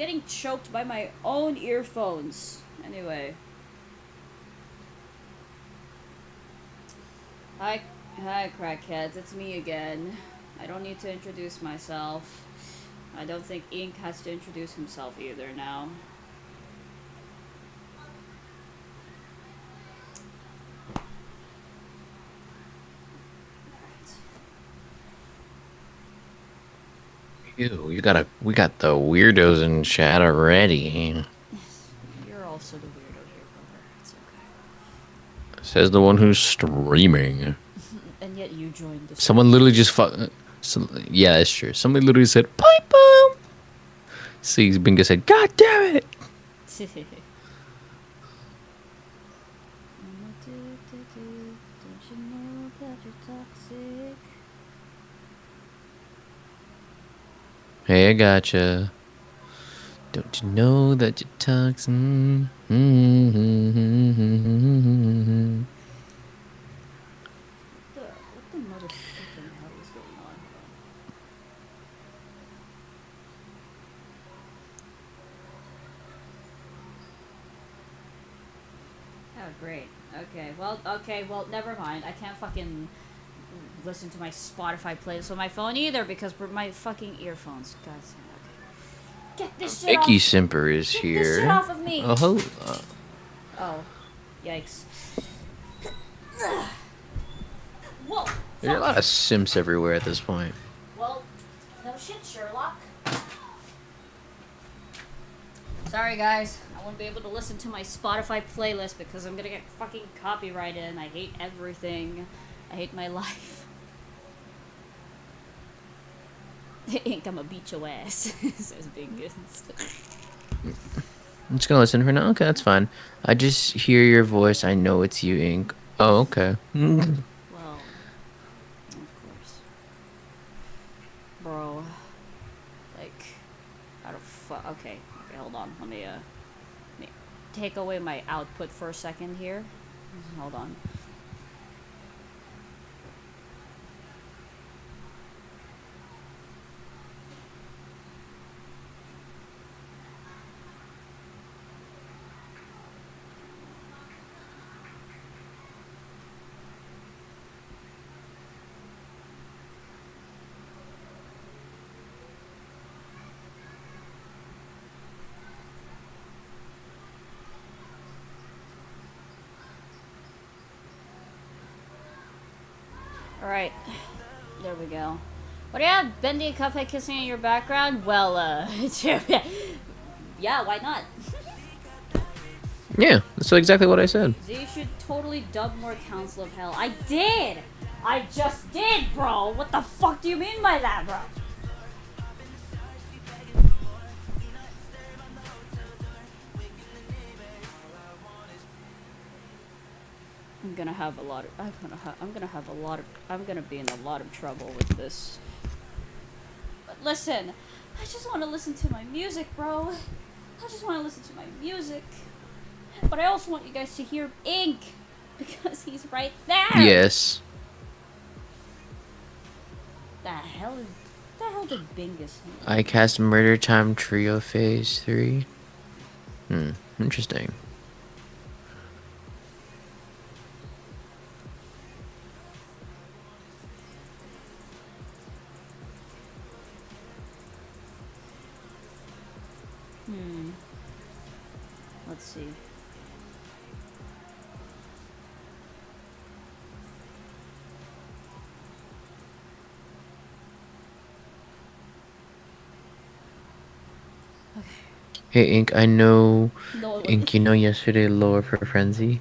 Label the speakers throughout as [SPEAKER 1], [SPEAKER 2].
[SPEAKER 1] getting choked by my own earphones. Anyway. Hi, crackheads. It's me again. I don't need to introduce myself. I don't think Ink has to introduce himself either now.
[SPEAKER 2] Ew, we got the weirdos in chat already.
[SPEAKER 1] You're also the weirdo here, brother. It's okay.
[SPEAKER 2] Says the one who's streaming.
[SPEAKER 1] And yet you joined the stream.
[SPEAKER 2] Someone literally just yeah, that's true. Somebody literally said, pipe bomb! See, Bingo said, God damn it! Hey, I gotcha. Don't you know that you're toxic?
[SPEAKER 1] What the motherfucking hell is going on? Oh, great. Okay, well, never mind. I can't fucking listen to my Spotify playlist on my phone either because my fucking earphones. God damn it. Okay. Get this shit
[SPEAKER 2] Icky
[SPEAKER 1] off!
[SPEAKER 2] Simper is
[SPEAKER 1] Get
[SPEAKER 2] here.
[SPEAKER 1] This shit off of me!
[SPEAKER 2] Oh, hello.
[SPEAKER 1] Oh. Yikes. Whoa!
[SPEAKER 2] There are a lot of simps everywhere at this point.
[SPEAKER 1] Well, no shit, Sherlock. Sorry, guys. I won't be able to listen to my Spotify playlist because I'm gonna get fucking copyrighted and I hate everything. I hate my life. Ink, I'ma beat your ass, says Bingus.
[SPEAKER 2] I'm just gonna listen for now. Okay, that's fine. I just hear your voice. I know it's you, Ink. Oh, okay.
[SPEAKER 1] Well, of course. Bro. Like, out of okay, hold on. Let me take away my output for a second here. Hold on. Alright. There we go. What do you have? Bendy and Cuphead kissing in your background? Well, yeah, why not?
[SPEAKER 2] Yeah, that's exactly what I said.
[SPEAKER 1] You should totally dub more Council of Hell. I did! I just did, bro! What the fuck do you mean by that, bro? I'm gonna be in a lot of trouble with this. But listen, I just want to listen to my music, bro. I just want to listen to my music. But I also want you guys to hear Ink because he's right there.
[SPEAKER 2] Yes.
[SPEAKER 1] The hell did Bingus?
[SPEAKER 2] I cast Murder Time Trio Phase 3. Interesting.
[SPEAKER 1] Let's see. Okay.
[SPEAKER 2] Hey, Ink, I know... Ink, you know yesterday Lore for Frenzy?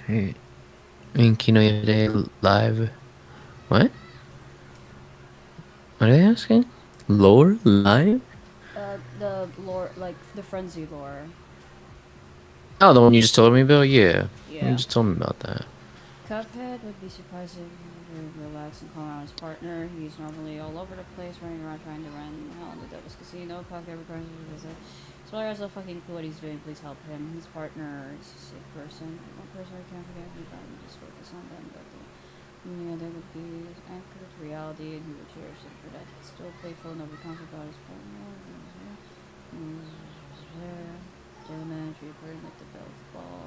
[SPEAKER 2] Hey. Ink, you know yesterday live... What? What are they asking? Lore? Live?
[SPEAKER 1] The lore, like, the Frenzy lore.
[SPEAKER 2] Oh, the one you just told me about? Yeah.
[SPEAKER 1] Yeah.
[SPEAKER 2] You just told me about that.
[SPEAKER 1] Cuphead would be surprising, relax and calm around his partner. He's normally all over the place, running around trying to run hell in the Devil's Casino. Cuphead requires a visit. Spoiler has no fucking clue what he's doing. Please help him. His partner is a sick person. One person I can't forget. We thought we just focus on them, but yeah, there would be anchored to reality, and he would cherish him for that. He's still playful, nobody comes about his partner. Gentleman, tree burn like the belt ball.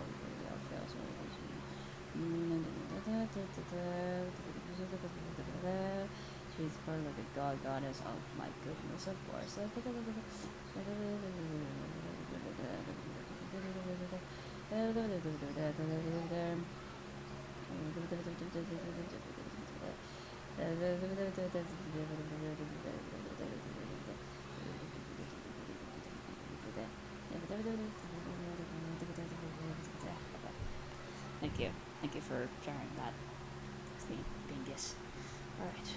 [SPEAKER 1] She's part like a god goddess. Oh my goodness, of course. Thank you. Thank you for sharing that. It's me, Bingus. Alright,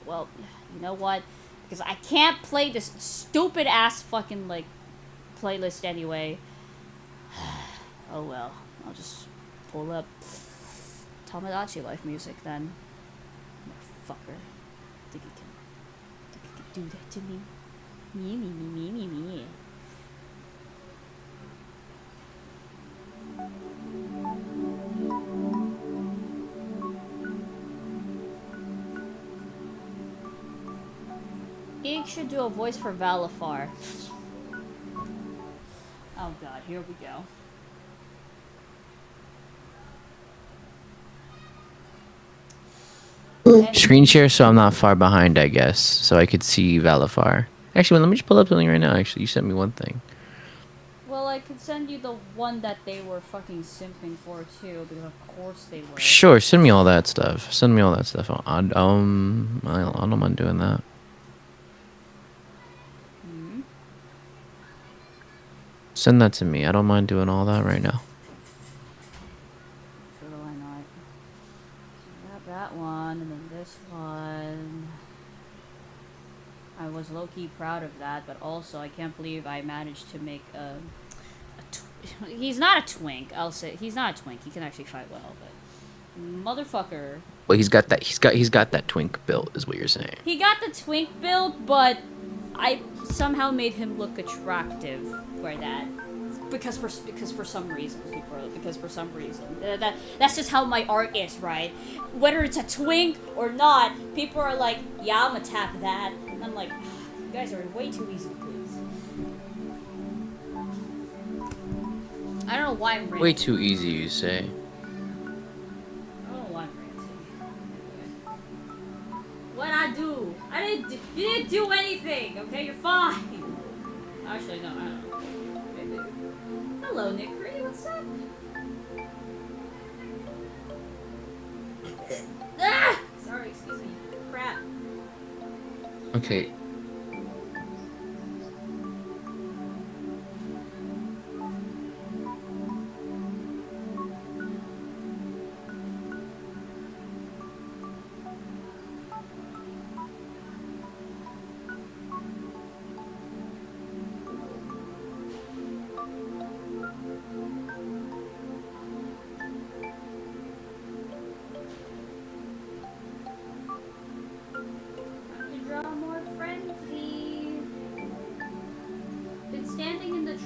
[SPEAKER 1] well, you know what? Because I can't play this stupid ass fucking, like, playlist anyway. Oh well, I'll just pull up Tamagotchi life music then. Motherfucker. Think you can do that to me? Me. Ink should do a voice for Valifar. Oh god, here we go.
[SPEAKER 2] Screen share so I'm not far behind, I guess. So I could see Valifar. Actually, let me just pull up something right now. Actually, you sent me one thing.
[SPEAKER 1] Well, I could send you the one that they were fucking simping for too, because of course they were.
[SPEAKER 2] Sure, send me all that stuff. Send me all that stuff. I don't mind doing that. Send that to me. I don't mind doing all that right now.
[SPEAKER 1] Sure, why not? So got that one, and then this one. I was low-key proud of that, but also I can't believe I managed to make he's not a twink. I'll say he's not a twink. He can actually fight well, but motherfucker.
[SPEAKER 2] Well, he's got that twink build, is what you're saying.
[SPEAKER 1] He got the twink build, but I somehow made him look attractive for that. Because for some reason, that's just how my art is, right? Whether it's a twink or not, people are like, yeah, I'ma tap that, and I'm like, you guys are way too easy to please. I don't know why I'm ranting.
[SPEAKER 2] Way too easy, you say.
[SPEAKER 1] I don't know why I'm ranting. What'd I do? You didn't do anything, okay? You're fine. Actually, no, I don't know. Maybe. Hello, Nickery, what's up? Ah! Sorry, excuse me. Crap.
[SPEAKER 2] Okay.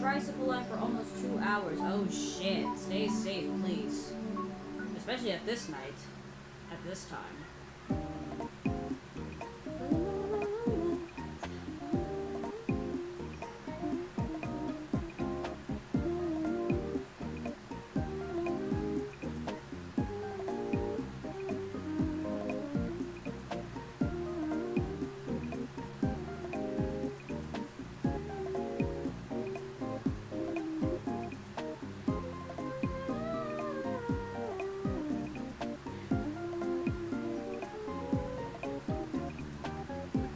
[SPEAKER 1] Tricycle line for almost 2 hours. Oh shit. Stay safe, please. Especially at this night. At this time.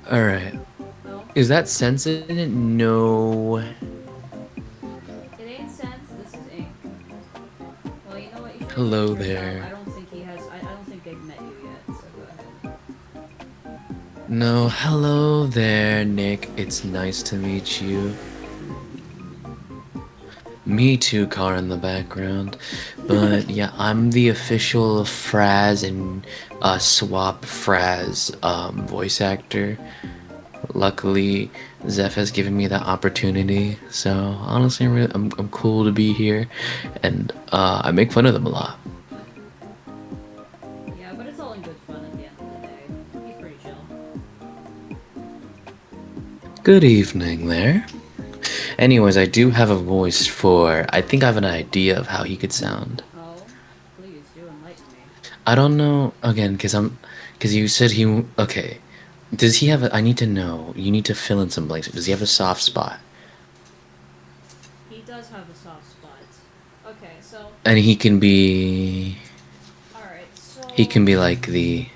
[SPEAKER 2] Alright.
[SPEAKER 1] No?
[SPEAKER 2] Is that sense in it? No.
[SPEAKER 1] It ain't sense, this is ink. Well, you know what? You should
[SPEAKER 2] Hello there.
[SPEAKER 1] I don't think they've met you yet, so go ahead.
[SPEAKER 2] No, hello there, Nick. It's nice to meet you. Me too, car in the background. But yeah, I'm the official Fraz and Swap Fraz voice actor. Luckily, Zeph has given me that opportunity. So honestly, I'm cool to be here, and I make fun of them a lot.
[SPEAKER 1] Yeah, but it's all in good fun at the end of the day. He's pretty chill.
[SPEAKER 2] Good evening there. Anyways, I do have a voice for. I think I have an idea of how he could sound.
[SPEAKER 1] Oh, please do enlighten me.
[SPEAKER 2] I don't know again, cause you said he. Okay, does he have? I need to know. You need to fill in some blanks. Does he have a soft spot?
[SPEAKER 1] He does have a soft spot. Okay, so
[SPEAKER 2] And he can be.
[SPEAKER 1] alright, so
[SPEAKER 2] He can be like the.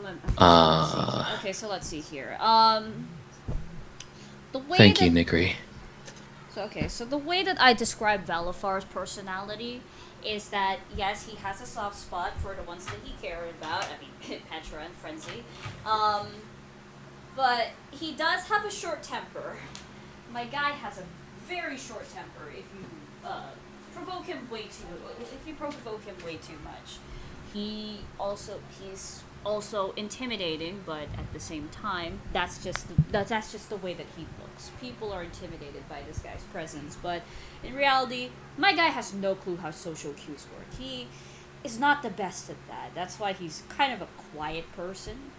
[SPEAKER 1] let's see. Okay, so let's see here. The way
[SPEAKER 2] Thank
[SPEAKER 1] that
[SPEAKER 2] you, Nikri.
[SPEAKER 1] so the way that I describe Valifar's personality is that yes, he has a soft spot for the ones that he cared about. I mean, Petra and Frenzy. But he does have a short temper. My guy has a very short temper. If you provoke him way too much, he's also intimidating. But at the same time, that's just the way that he looks. People are intimidated by this guy's presence, but in reality, my guy has no clue how social cues work. He is not the best at that. That's why he's kind of a quiet person.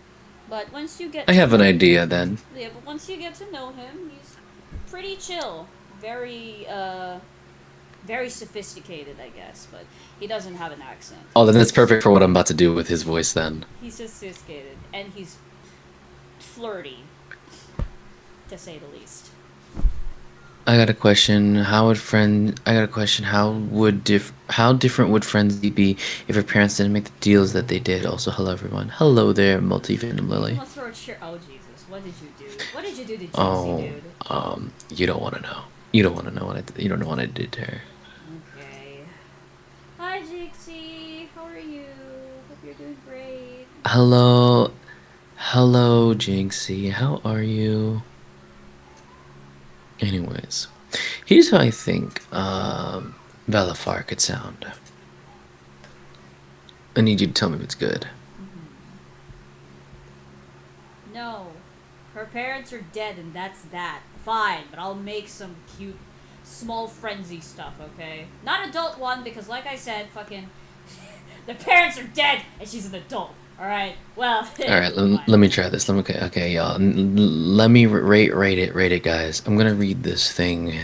[SPEAKER 1] But once you get
[SPEAKER 2] I have an idea then.
[SPEAKER 1] yeah, but once you get to know him, he's pretty chill. Very sophisticated, I guess, but he doesn't have an accent.
[SPEAKER 2] Oh, then that's perfect for what I'm about to do with his voice then.
[SPEAKER 1] He's just sophisticated, and he's flirty, to say the least.
[SPEAKER 2] I got a question. How different would Frenzy be if her parents didn't make the deals that they did? Also, hello everyone. Hello there, Multi-Venom Lily.
[SPEAKER 1] Let's throw a cheer. Oh Jesus! What did you do? What did you do to Jinxie,
[SPEAKER 2] Oh,
[SPEAKER 1] dude?
[SPEAKER 2] you don't want to know. You don't want to know you don't know what I did to her.
[SPEAKER 1] Okay. Hi, Jinxie. How are you? Hope you're doing great.
[SPEAKER 2] Hello, Jinxie. How are you? Anyways, here's how I think Valafar could sound. I need you to tell me if it's good.
[SPEAKER 1] No. Her parents are dead and that's that. Fine, but I'll make some cute, small frenzy stuff, okay? Not adult one, because like I said, fucking... the parents are dead and she's an adult. Alright, well...
[SPEAKER 2] Alright, let me try this. Okay, y'all. Let me rate it, guys. I'm gonna read this thing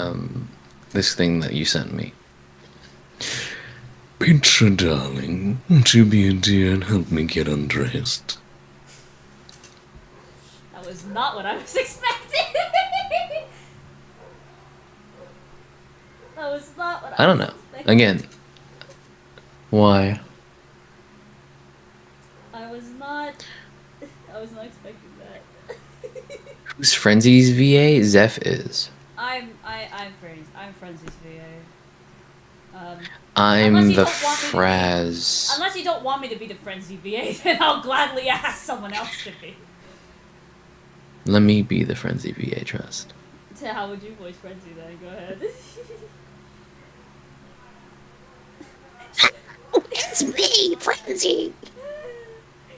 [SPEAKER 2] that you sent me. Petra, darling, won't you be a dear and help me get undressed?
[SPEAKER 1] That was not what I was expecting! That was not what I
[SPEAKER 2] don't know.
[SPEAKER 1] expecting.
[SPEAKER 2] Again, why?
[SPEAKER 1] I was not expecting that.
[SPEAKER 2] Who's Frenzy's VA? Zeph is.
[SPEAKER 1] I'm Frenzy's VA.
[SPEAKER 2] I'm the Fraz.
[SPEAKER 1] Unless you don't want me to be the Frenzy VA, then I'll gladly ask someone else to be.
[SPEAKER 2] Let me be the Frenzy VA, trust.
[SPEAKER 1] So how would you voice Frenzy then? Go ahead.
[SPEAKER 3] It's me, Frenzy!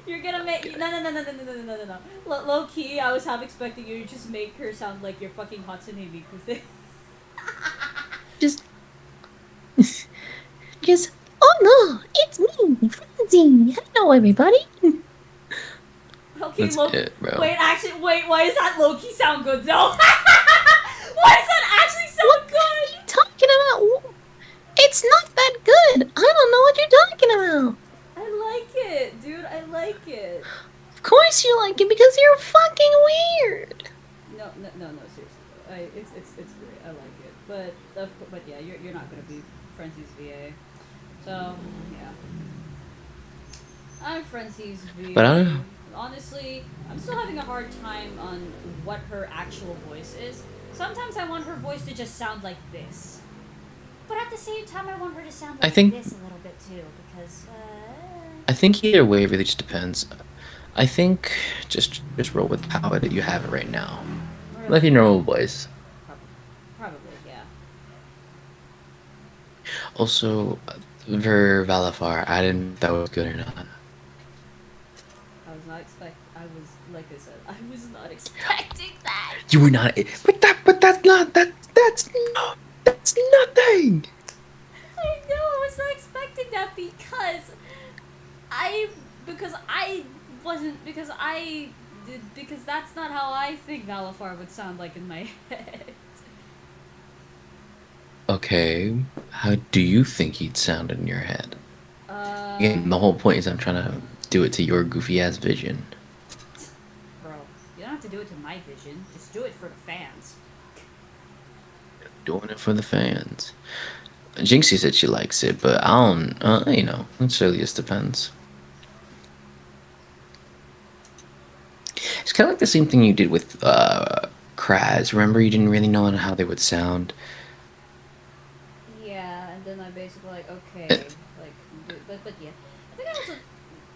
[SPEAKER 1] You're gonna make no. Low key, I was half expecting you to just make her sound like your fucking Hatsune Miku.
[SPEAKER 3] Just, oh no, it's me, Frenzy! Hello, everybody!
[SPEAKER 1] Okay,
[SPEAKER 2] That's it, bro.
[SPEAKER 1] Wait, why does that Loki sound good though? Why does that actually sound good?
[SPEAKER 3] What are you talking about? It's not that good! I don't know what you're talking about!
[SPEAKER 1] I like it, dude, I like it.
[SPEAKER 3] Of course you like it because you're fucking weird!
[SPEAKER 1] No, seriously. It's great. I like it, but yeah, you're not gonna be Frenzy's VA. So yeah, I'm Frenzy's VA.
[SPEAKER 2] But I don't know.
[SPEAKER 1] Honestly, I'm still having a hard time on what her actual voice is. Sometimes I want her voice to just sound like this, but at the same time, I want her to sound like this a little bit too, because.
[SPEAKER 2] I think either way really just depends. I think just roll with how you have it right now. Like your normal voice.
[SPEAKER 1] Probably, yeah.
[SPEAKER 2] Also, for Valafar, I didn't know if that was good or not.
[SPEAKER 1] I was not expecting that.
[SPEAKER 2] You were not, but that's nothing.
[SPEAKER 1] I know, I was not expecting that because I because that's not how I think Valafar would sound like in my head.
[SPEAKER 2] Okay, how do you think he'd sound in your head?
[SPEAKER 1] Uh,
[SPEAKER 2] Again, the whole point is I'm trying to do it to your goofy ass vision.
[SPEAKER 1] bro, you don't have to do it to my vision. Just do it for the fans.
[SPEAKER 2] Doing it for the fans. Jinxie said she likes it, but I don't, you know, it really just depends. It's kind of like the same thing you did with Kraz. Remember, you didn't really know how they would sound.
[SPEAKER 1] Yeah, and then I basically like, okay,
[SPEAKER 2] Eh,
[SPEAKER 1] like, but yeah. I think I also,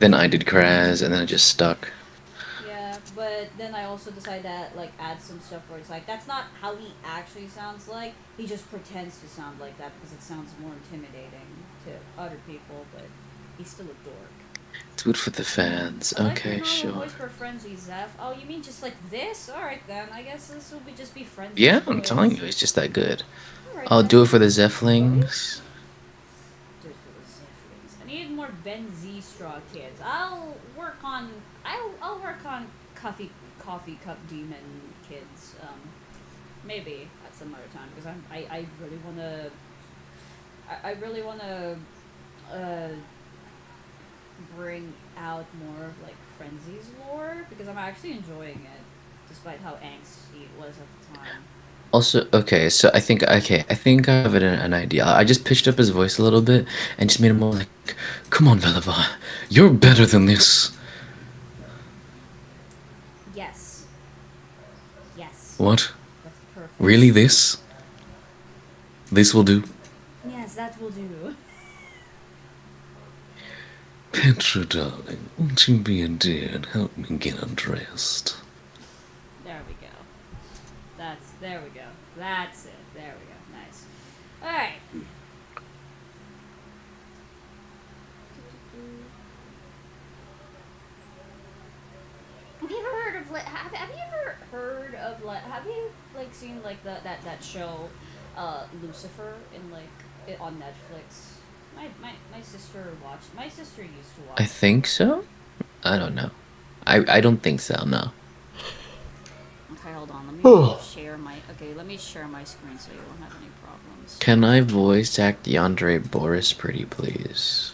[SPEAKER 2] Then I did Kraz, and then it just stuck.
[SPEAKER 1] yeah, but then I also decided that, like, add some stuff where it's like, that's not how he actually sounds like. He just pretends to sound like that because it sounds more intimidating to other people, but he's still a dork.
[SPEAKER 2] It's good for the fans.
[SPEAKER 1] I like
[SPEAKER 2] Okay,
[SPEAKER 1] the
[SPEAKER 2] sure.
[SPEAKER 1] voice for Frenzy, Zeph. Oh, you mean just like this? Alright then, I guess this will just be Frenzy's
[SPEAKER 2] Yeah,
[SPEAKER 1] voice.
[SPEAKER 2] I'm telling you, it's just that good.
[SPEAKER 1] Alright
[SPEAKER 2] I'll
[SPEAKER 1] then.
[SPEAKER 2] do it for the Zephlings.
[SPEAKER 1] Do it for the Zephlings. I need more Ben Z Straw kids. I'll work on coffee cup demon kids. Maybe at some other time because I really wanna really wanna bring out more of like Frenzy's lore because I'm actually enjoying it despite how angsty it was at the time.
[SPEAKER 2] Also, okay, so I think I have an idea. I just pitched up his voice a little bit and just made him more like, "Come on, Veliva, you're better than this."
[SPEAKER 1] Yes. Yes.
[SPEAKER 2] What?
[SPEAKER 1] That's perfect.
[SPEAKER 2] Really? This? This will do.
[SPEAKER 1] Yes, that will do.
[SPEAKER 2] Petra, darling, won't you be a dear and help me get undressed?
[SPEAKER 1] There we go. There we go. That's it. There we go. Nice. Alright. Have you ever heard of have you ever heard of have you like seen like that show Lucifer in like on Netflix? My sister watched. My sister used to watch.
[SPEAKER 2] I think so. I don't know. I don't think so. No.
[SPEAKER 1] Okay, hold on. Let me share my. Okay, let me share my screen so you won't have any problems.
[SPEAKER 2] Can I voice act DeAndre Boris pretty please?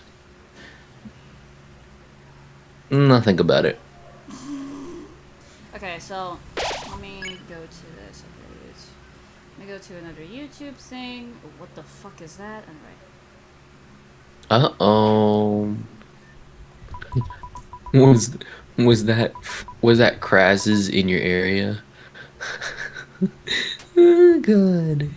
[SPEAKER 2] Nothing about it.
[SPEAKER 1] Okay, so let me go to this. Okay, let me go to another YouTube thing. Oh, what the fuck is that? Anyway.
[SPEAKER 2] Uh-oh. Was was that Kraz's in your area? Oh god.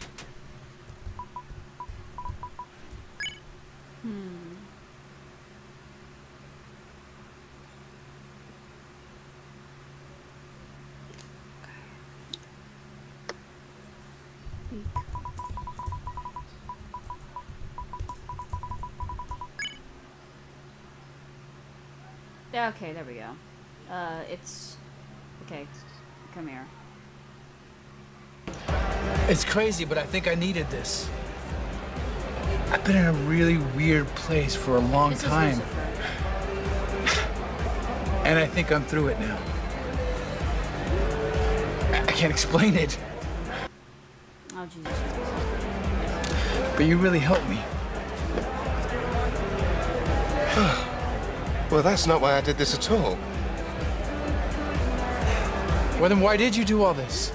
[SPEAKER 1] Yeah, okay, there we go. It's okay. Come here.
[SPEAKER 4] It's crazy, but I think I needed this. I've been in a really weird place for a long
[SPEAKER 1] This
[SPEAKER 4] time,
[SPEAKER 1] is Lucifer.
[SPEAKER 4] and I think I'm through it now. I can't explain it,
[SPEAKER 1] Oh Jesus Christ.
[SPEAKER 4] but you really helped me.
[SPEAKER 5] Well, that's not why I did this at all.
[SPEAKER 4] Well, then why did you do all this?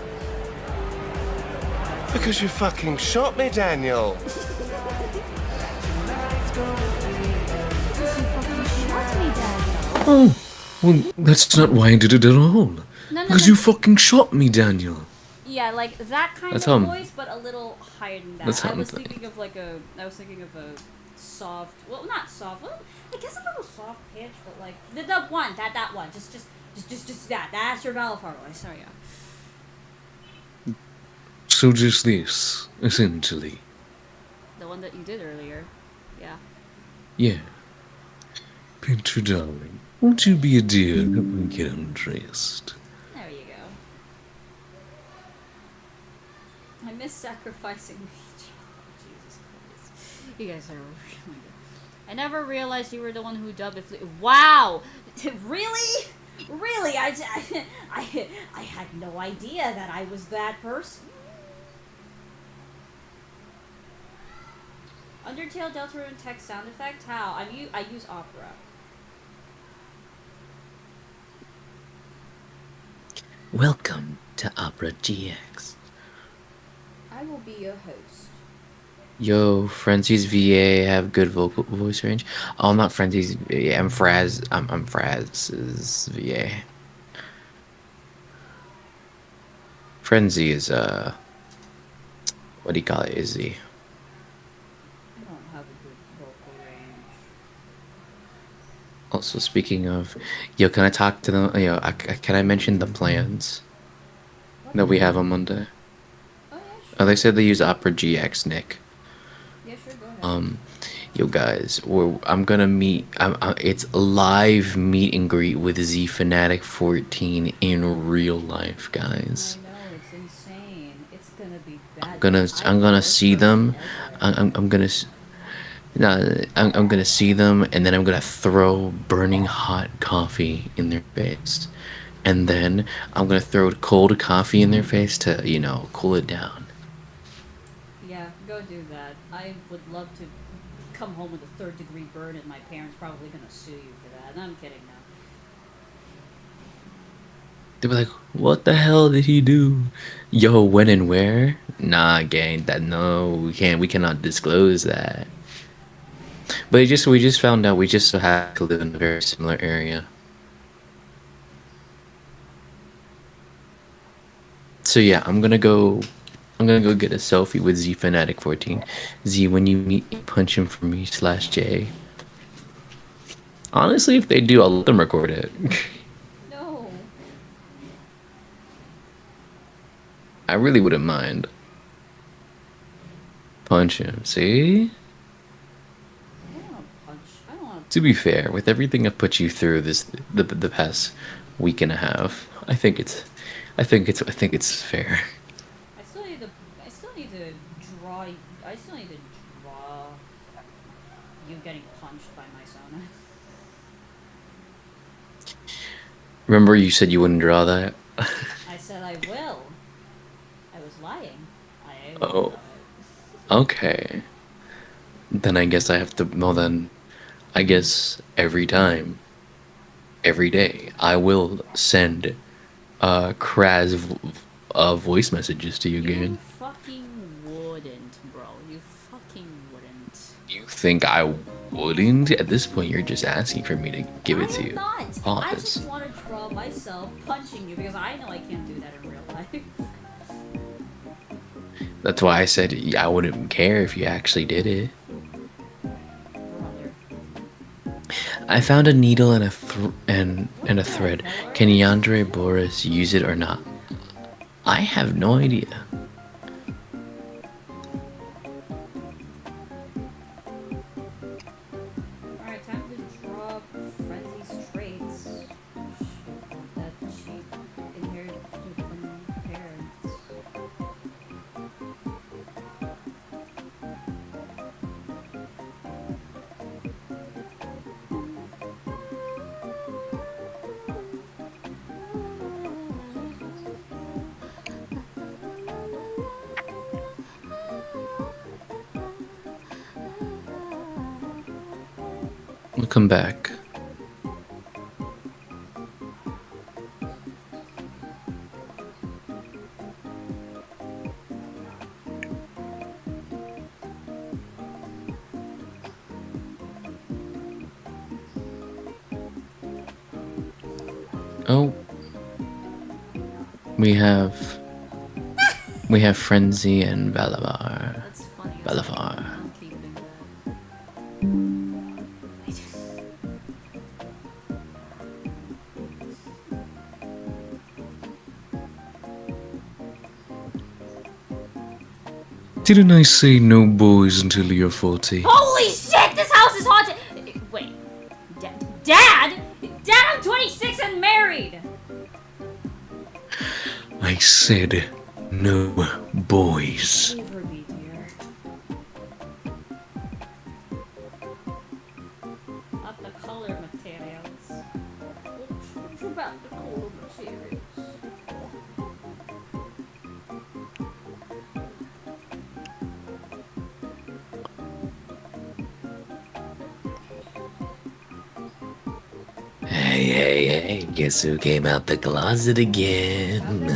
[SPEAKER 5] Because you fucking shot me, Daniel.
[SPEAKER 1] You fucking shot me, Daniel.
[SPEAKER 2] Oh, well, that's not why I did it at all.
[SPEAKER 1] No,
[SPEAKER 2] Because you fucking shot me, Daniel.
[SPEAKER 1] Yeah, like that kind
[SPEAKER 2] That's
[SPEAKER 1] of
[SPEAKER 2] how-
[SPEAKER 1] voice, but a little higher than that.
[SPEAKER 2] that's how
[SPEAKER 1] I
[SPEAKER 2] I'm
[SPEAKER 1] was
[SPEAKER 2] thinking.
[SPEAKER 1] thinking of like a. I was thinking of a soft. Well, not soft. Well, I guess a little soft pitch, but like the one that one. Just that. That's your Valafar voice. Sorry, yeah.
[SPEAKER 2] So just this, essentially.
[SPEAKER 1] The one that you did earlier. Yeah.
[SPEAKER 2] Yeah. Petra, darling, won't you be a dear and help me get undressed?
[SPEAKER 1] There you go. I miss sacrificing nature. Jesus Christ. You guys are really good. I never realized you were the one who dubbed it. Wow! Really? Really, I had no idea that I was that person. Undertale Deltarune text sound effect? How? I use Opera.
[SPEAKER 2] Welcome to Opera GX.
[SPEAKER 1] I will be your host.
[SPEAKER 2] Yo, Frenzy's VA have good vocal voice range. Oh, I'm not Frenzy's VA. I'm Fraz. I'm Fraz's VA. Frenzy is what do you call it? Is he?
[SPEAKER 1] I don't have a good vocal range.
[SPEAKER 2] Also, speaking of, yo, can I talk to them? Yo, can I mention the plans that we have on Monday?
[SPEAKER 1] Oh yeah, sure.
[SPEAKER 2] Oh, they said they use Opera GX, Nick.
[SPEAKER 1] Yeah, sure. Go ahead.
[SPEAKER 2] Yo guys, I'm gonna meet. It's live meet and greet with Z Fanatic 14 in real life, guys.
[SPEAKER 1] I know, it's insane. It's gonna be bad.
[SPEAKER 2] I'm gonna see them. I'm gonna. No, I'm gonna see them, and then I'm gonna throw burning hot coffee in their face, and then I'm gonna throw cold coffee in their face to, cool it down.
[SPEAKER 1] Yeah, go do that. I would love to come home with a third-degree burn, and my parents probably gonna sue you for that. And I'm kidding now.
[SPEAKER 2] They were like, "What the hell did he do? Yo, when and where? Nah, gang, no, we can't. We cannot disclose that." But we just found out we just so happen to live in a very similar area. So yeah, I'm gonna go get a selfie with Z Fanatic 14. Z, when you meet me, punch him for me /J. Honestly, if they do, I'll let them record it.
[SPEAKER 1] No.
[SPEAKER 2] I really wouldn't mind. Punch him, see?
[SPEAKER 1] I don't want to.
[SPEAKER 2] To be fair, with everything I've put you through the past week and a half, I think it's fair.
[SPEAKER 1] I still need to draw. I still need to draw you getting punched by my Sona.
[SPEAKER 2] Remember you said you wouldn't draw that?
[SPEAKER 1] I said I will. I was lying. I will
[SPEAKER 2] Oh.
[SPEAKER 1] draw it.
[SPEAKER 2] Okay. Then I guess I have to. Well, then, I guess every time, every day, I will send Kraz voice messages to you,
[SPEAKER 1] You
[SPEAKER 2] gang.
[SPEAKER 1] fucking wouldn't, bro. You fucking wouldn't.
[SPEAKER 2] You think I wouldn't? At this point, you're just asking for me to give it to you.
[SPEAKER 1] I am not. I
[SPEAKER 2] Pause.
[SPEAKER 1] just want to draw myself punching you because I know I can't do that in real life.
[SPEAKER 2] That's why I said I wouldn't care if you actually did it.
[SPEAKER 1] Brother.
[SPEAKER 2] I found a needle and a thread. Can Yandere Boris use it or not? I have no idea.
[SPEAKER 1] Alright, time to draw Frenzy's traits. That she inherited from her parents.
[SPEAKER 2] We'll come back. Oh, we have Frenzy and Balavar.
[SPEAKER 1] That's funny.
[SPEAKER 2] Balavar.
[SPEAKER 1] I'm keeping that.
[SPEAKER 2] Didn't I say no boys until you're 40?
[SPEAKER 1] Holy shit! This house is haunted! Wait. Dad? Dad, I'm 26 and married!
[SPEAKER 2] I said no boys.
[SPEAKER 1] Favor me, dear. Not the color materials. What you about?
[SPEAKER 2] Hey, guess who came out the closet
[SPEAKER 1] How the
[SPEAKER 2] again?
[SPEAKER 1] hell did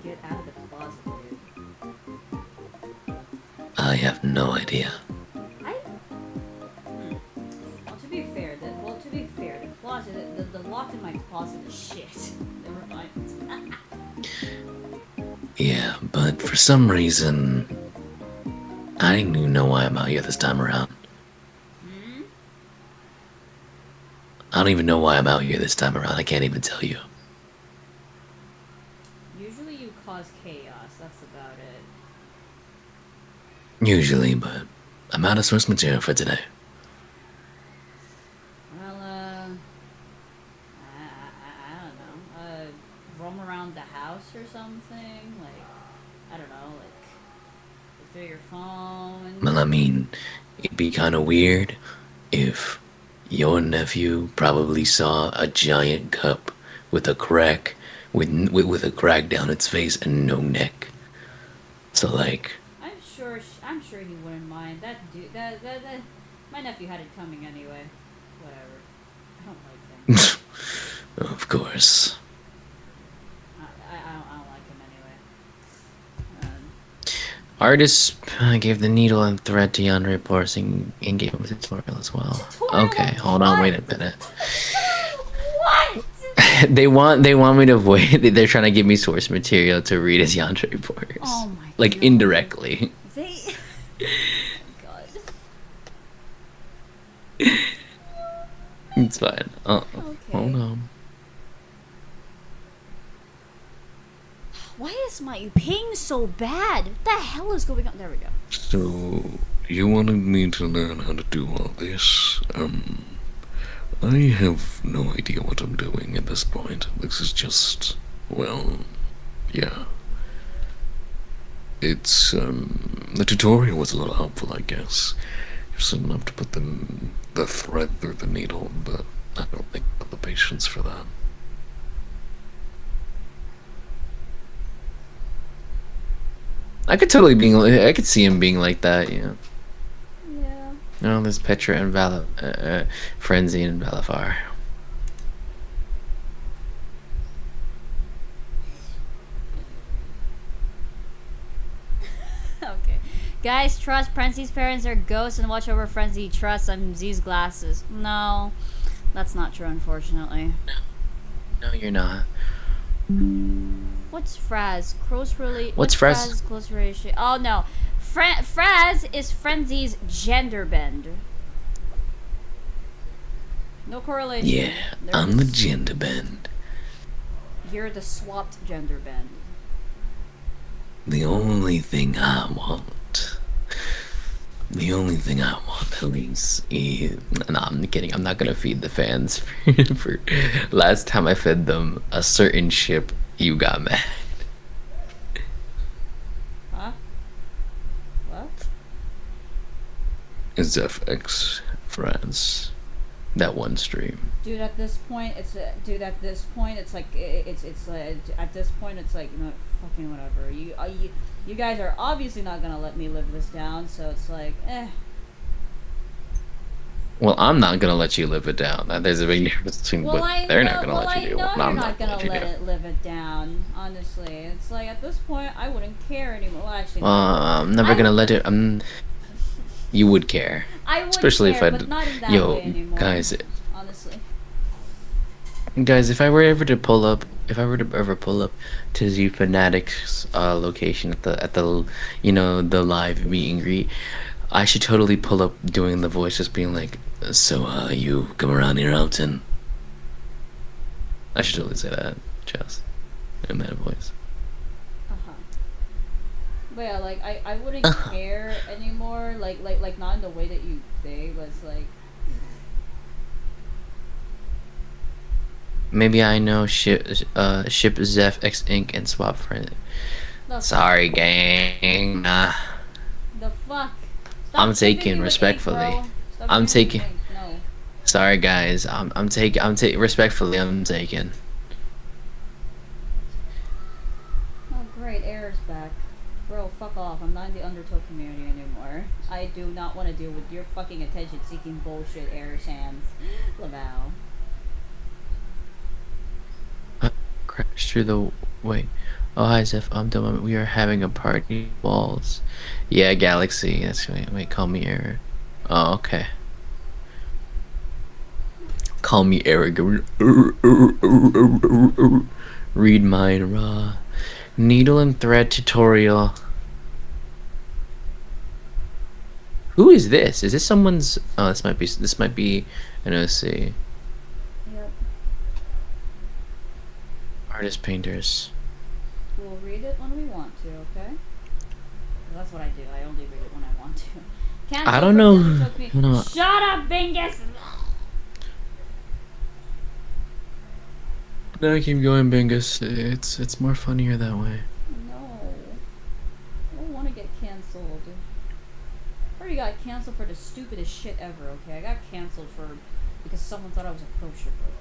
[SPEAKER 1] you get out of the closet, dude?
[SPEAKER 2] I have no idea.
[SPEAKER 1] Well, to be fair, the closet, the lock in my closet is shit. Never mind.
[SPEAKER 2] Yeah, but for some reason, I don't even know why I'm out here this time around. I don't even know why I'm out here this time around. I can't even tell you.
[SPEAKER 1] Usually you cause chaos, that's about it.
[SPEAKER 2] Usually, but I'm out of source material for today.
[SPEAKER 1] Well, I don't know. Roam around the house or something? Like, I don't know, like, look through your phone.
[SPEAKER 2] Well, I mean, it'd be kind of weird if your nephew probably saw a giant cup with a crack, with a crack down its face and no neck. So like,
[SPEAKER 1] I'm sure he wouldn't mind. That dude, that my nephew had it coming anyway. Whatever. I don't like him.
[SPEAKER 2] of course.
[SPEAKER 1] I don't like him anyway.
[SPEAKER 2] Artist gave the needle and thread to Yandere parsing in-game with tutorial as well. Okay, hold on, wait a minute.
[SPEAKER 1] What?
[SPEAKER 2] they want me to avoid. They're trying to give me source material to read as Yandere parsing.
[SPEAKER 1] Oh my
[SPEAKER 2] like
[SPEAKER 1] God.
[SPEAKER 2] indirectly.
[SPEAKER 1] They. God.
[SPEAKER 2] It's fine.
[SPEAKER 1] Okay.
[SPEAKER 2] Hold on.
[SPEAKER 1] Why is my ping so bad? What the hell is going on? There we go.
[SPEAKER 6] So, you wanted me to learn how to do all this? I have no idea what I'm doing at this point. This is just, well, yeah. It's, the tutorial was a little helpful, I guess. Just enough to put the thread through the needle, but I don't think I have the patience for that.
[SPEAKER 2] I could see him being like that, you know.
[SPEAKER 1] Yeah.
[SPEAKER 2] No, there's Petra and Frenzy and Valafar.
[SPEAKER 1] Okay. Guys, trust Frenzy's parents are ghosts and watch over Frenzy. Trust I'm Z's glasses. No, that's not true, unfortunately.
[SPEAKER 2] No, you're not.
[SPEAKER 1] What's Fraz?
[SPEAKER 2] What's Fraz?
[SPEAKER 1] Close ratio. Oh no, Fraz is Frenzy's gender bend. No correlation.
[SPEAKER 2] Yeah, I'm the gender bend.
[SPEAKER 1] You're the swapped gender bend.
[SPEAKER 2] The only thing I want at least is... No, I'm kidding. I'm not gonna feed the fans. For last time I fed them a certain ship, you got mad.
[SPEAKER 1] Huh? What?
[SPEAKER 6] Is FX France?
[SPEAKER 2] That one stream.
[SPEAKER 1] Dude, at this point, it's like at this point, it's like you know, fucking whatever. You guys are obviously not gonna let me live this down, so it's like, eh.
[SPEAKER 2] Well, I'm not gonna let you live it down. There's a big difference between what they're not gonna let you do.
[SPEAKER 1] Well,
[SPEAKER 2] I'm
[SPEAKER 1] you're not gonna
[SPEAKER 2] let
[SPEAKER 1] let it live it down. Honestly, it's like at this point, I wouldn't care anymore. Well, actually,
[SPEAKER 2] I'm never gonna let it. You would care.
[SPEAKER 1] I would
[SPEAKER 2] especially
[SPEAKER 1] care,
[SPEAKER 2] if I.
[SPEAKER 1] but not in that
[SPEAKER 2] Yo,
[SPEAKER 1] way anymore, honestly.
[SPEAKER 2] Guys, if I were ever to pull up to the Fanatics location at the you know, the live meet and greet, I should totally pull up doing the voice, just being like, so you come around here often? I should totally say that, just in that voice.
[SPEAKER 1] But yeah, like I wouldn't care anymore. Like not in the way that you say, but it's like.
[SPEAKER 2] Maybe I know ship Zeph X Inc. and swap friend. Sorry, gang. Nah.
[SPEAKER 1] The fuck.
[SPEAKER 2] I'm taking respectfully. I'm taking.
[SPEAKER 1] No.
[SPEAKER 2] Sorry, guys. I'm taking respectfully. I'm taking.
[SPEAKER 1] Oh great, Air's back. Bro, fuck off. I'm not in the undertale community anymore. I do not want to deal with your fucking attention-seeking bullshit, Air Sans. Laval.
[SPEAKER 2] Crash through the wait. Oh hi Zeph, I'm dumb. We are having a party walls. Yeah, Galaxy. That's wait, call me Eric. Oh, okay. Call me Eric. Read mine raw. Needle and thread tutorial. Who is this? Is this someone's? Oh, this might be an OC.
[SPEAKER 1] Yep.
[SPEAKER 2] Artist painters.
[SPEAKER 1] We'll read it when we want to, okay? That's what I do. I only read it when I want to. Cancel
[SPEAKER 2] I don't
[SPEAKER 1] for
[SPEAKER 2] know.
[SPEAKER 1] Billy Took Me.
[SPEAKER 2] No.
[SPEAKER 1] Shut up, Bingus!
[SPEAKER 2] No, keep going, Bingus. It's more funnier that way.
[SPEAKER 1] No. I don't want to get cancelled. I already got cancelled for the stupidest shit ever, okay? I got cancelled because someone thought I was a kosher book.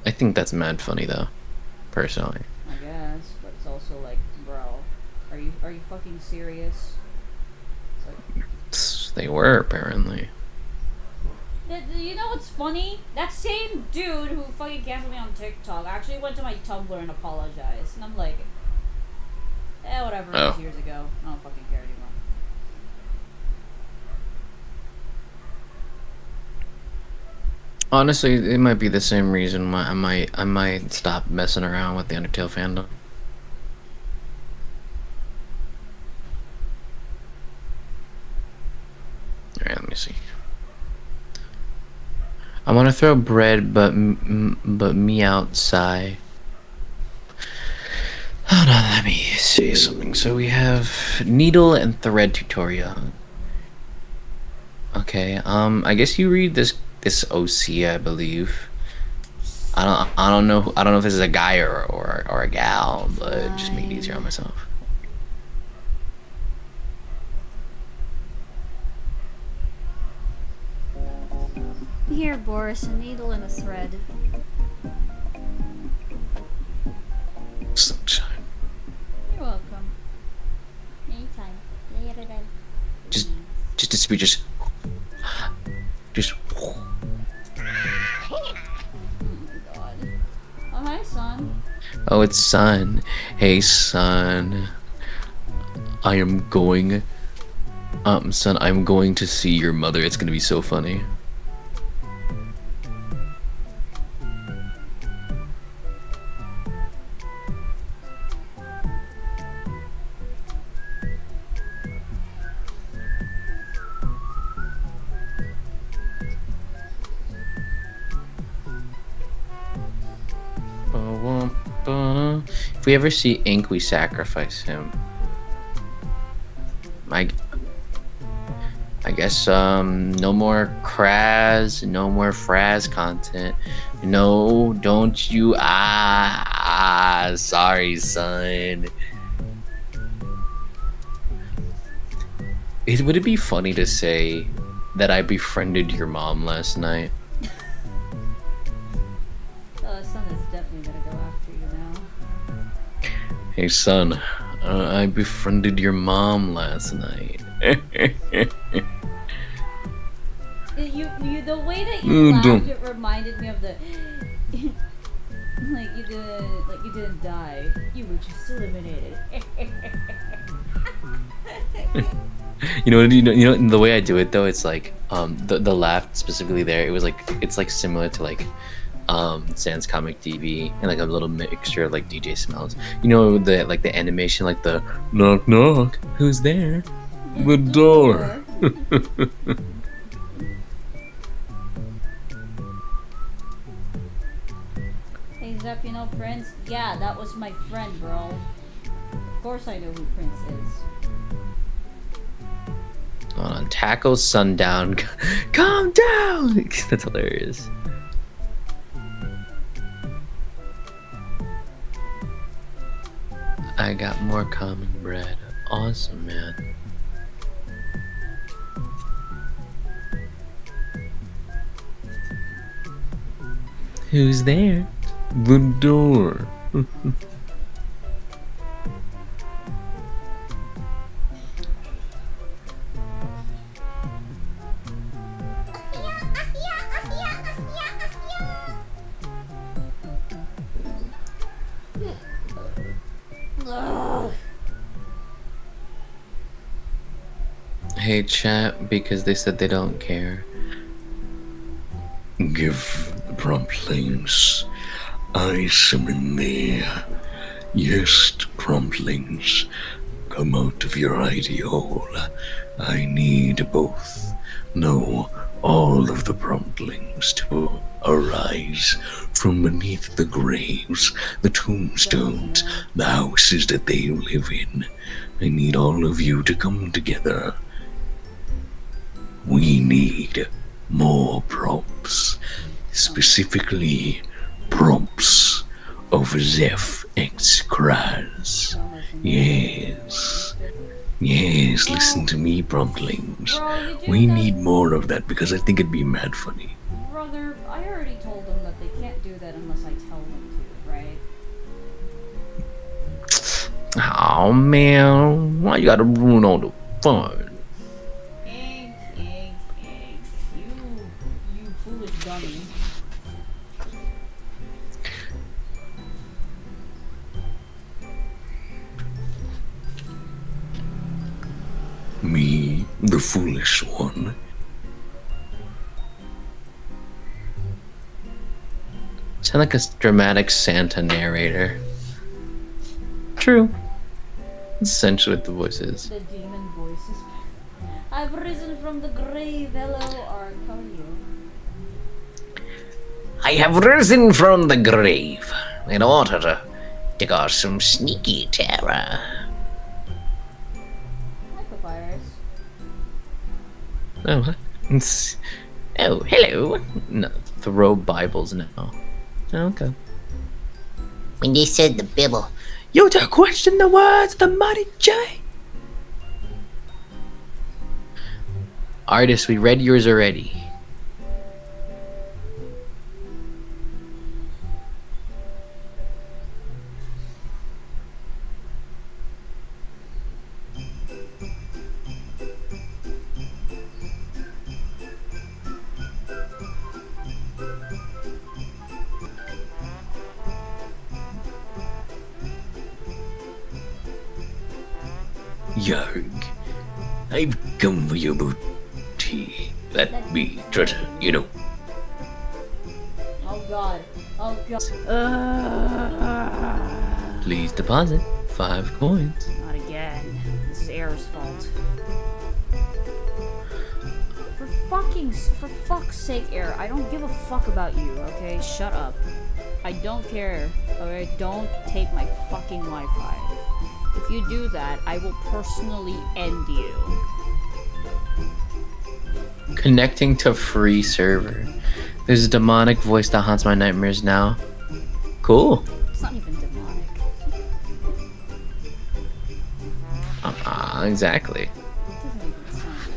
[SPEAKER 2] I think that's mad funny though, personally.
[SPEAKER 1] I guess, but it's also like, bro, are you fucking serious? It's like,
[SPEAKER 2] They were apparently.
[SPEAKER 1] you know what's funny? That same dude who fucking canceled me on TikTok actually went to my Tumblr and apologized, and I'm like, whatever. It was years ago. I don't fucking care anymore.
[SPEAKER 2] Honestly, it might be the same reason why I might stop messing around with the Undertale fandom. Alright, let me see. I want to throw bread, but me outside. Hold on, let me see something. So we have needle and thread tutorial. Okay, I guess you read this OC, I believe. I don't know if this is a guy or a gal, but just make it easier on myself.
[SPEAKER 1] Here, Boris, a needle and a thread.
[SPEAKER 6] Sunshine.
[SPEAKER 1] You're welcome. Anytime. Later then.
[SPEAKER 2] Just
[SPEAKER 1] Oh my god. Oh, hi, son.
[SPEAKER 2] Oh, it's son. Hey, son. Son, I'm going to see your mother. It's gonna be so funny. If we ever see Ink, we sacrifice him. I guess no more Kraz, no more Fraz content. No, don't you sorry, son. Would it be funny to say that I befriended your mom last night?
[SPEAKER 1] Son is definitely gonna go after you now.
[SPEAKER 2] Hey son, I befriended your mom last night.
[SPEAKER 1] The way that you laughed, it reminded me of the like you didn't die. You were just eliminated.
[SPEAKER 2] You know the way I do it though, it's like the laugh specifically there, it was like it's like similar to like Sans Comic TV and like a little mixture of like DJ Smells. You know the like the animation, like the knock knock, who's there?
[SPEAKER 6] The door.
[SPEAKER 1] Hey Zeph, you know Prince? Yeah, that was my friend, bro. Of course I know who Prince is.
[SPEAKER 2] Hold on, tackle sundown. Calm down. That's hilarious. I got more common bread. Awesome, man. Who's there?
[SPEAKER 6] The door.
[SPEAKER 2] Hey chat, because they said they don't care.
[SPEAKER 6] Give the promptlings. I summon thee. Yes, promptlings. Come out of your hidey hole. I need both. No, all of the promptlings to arise from beneath the graves, the tombstones, the houses that they live in. I need all of you to come together. We need more prompts. Specifically, prompts of Zeph X Kraz. Yes. Yes, listen to me, promptlings. We need more of that because I think it'd be mad funny.
[SPEAKER 1] Brother, I already told them that they can't do that unless I tell them to, right?
[SPEAKER 2] Oh man, why you gotta ruin all the fun?
[SPEAKER 1] Egg. You foolish dummy.
[SPEAKER 6] Me, the foolish one.
[SPEAKER 2] Sound like a dramatic Santa narrator. True. That's essentially what the voice is.
[SPEAKER 1] The demon voices. I've risen from the grave. Hello, Arcadio.
[SPEAKER 2] I have risen from the grave in order to cause some sneaky terror.
[SPEAKER 1] Hi, Papyrus.
[SPEAKER 2] Oh, what? Oh, hello. No, throw Bibles now. Oh, okay.
[SPEAKER 3] When they said the Bible,
[SPEAKER 2] You to question the words of the mighty J. Artist, we read yours already.
[SPEAKER 6] Yarg, I've come for your booty. That be, Trotter, you know.
[SPEAKER 1] Oh god. Oh god.
[SPEAKER 2] Please deposit 5 coins.
[SPEAKER 1] Not again. This is Air's fault. For fuck's sake, Air, I don't give a fuck about you, okay? Shut up. I don't care, okay? Don't take my fucking Wi-Fi. If you do that, I will personally end you.
[SPEAKER 2] Connecting to free server. There's a demonic voice that haunts my nightmares now. Cool.
[SPEAKER 1] It's not even demonic.
[SPEAKER 2] Exactly.
[SPEAKER 1] It doesn't even sound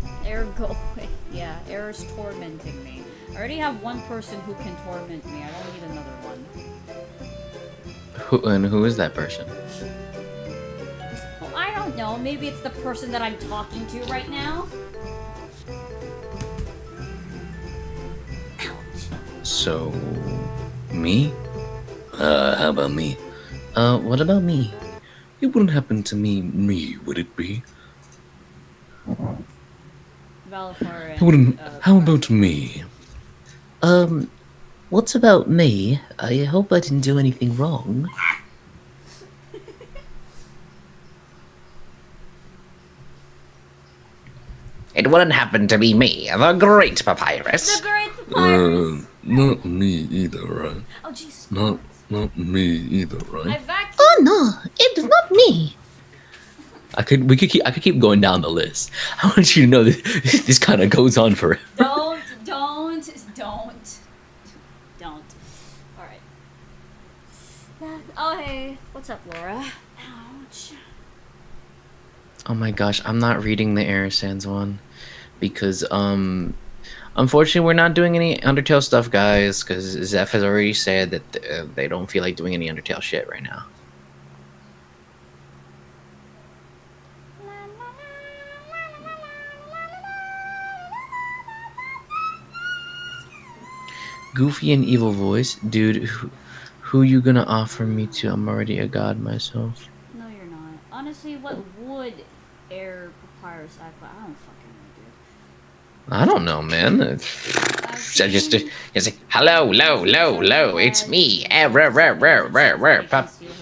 [SPEAKER 1] demonic. Air, go away. Yeah, Air is tormenting me. I already have one person who can torment me. I don't need another one.
[SPEAKER 2] Who is that person?
[SPEAKER 1] Well, I don't know. Maybe it's the person that I'm talking to right now.
[SPEAKER 2] So, me?
[SPEAKER 6] How about me?
[SPEAKER 2] What about me?
[SPEAKER 6] It wouldn't happen to me, would it be?
[SPEAKER 1] Valafar
[SPEAKER 6] It wouldn't. How about me?
[SPEAKER 2] What's about me? I hope I didn't do anything wrong. It wouldn't happen to be me, the great Papyrus.
[SPEAKER 1] The great papyrus.
[SPEAKER 6] Not me either, right?
[SPEAKER 1] Oh Jesus.
[SPEAKER 6] Not me either,
[SPEAKER 1] I
[SPEAKER 6] right?
[SPEAKER 1] vacuumed.
[SPEAKER 3] oh no, it's not me.
[SPEAKER 2] I could keep going down the list. I want you to know that this kind of goes on forever.
[SPEAKER 1] Don't. All right. Oh hey, what's up, Laura? Ouch.
[SPEAKER 2] Oh my gosh, I'm not reading the Air Sands one because unfortunately we're not doing any Undertale stuff, guys, because Zeph has already said that they don't feel like doing any Undertale shit right now. Goofy and evil voice, dude. Who you gonna offer me to? I'm already a god myself.
[SPEAKER 1] No, you're not. honestly, what would air papyrus act like? I don't fucking know, dude.
[SPEAKER 2] I don't know, man. I just like, hello, low, low, low. It's me,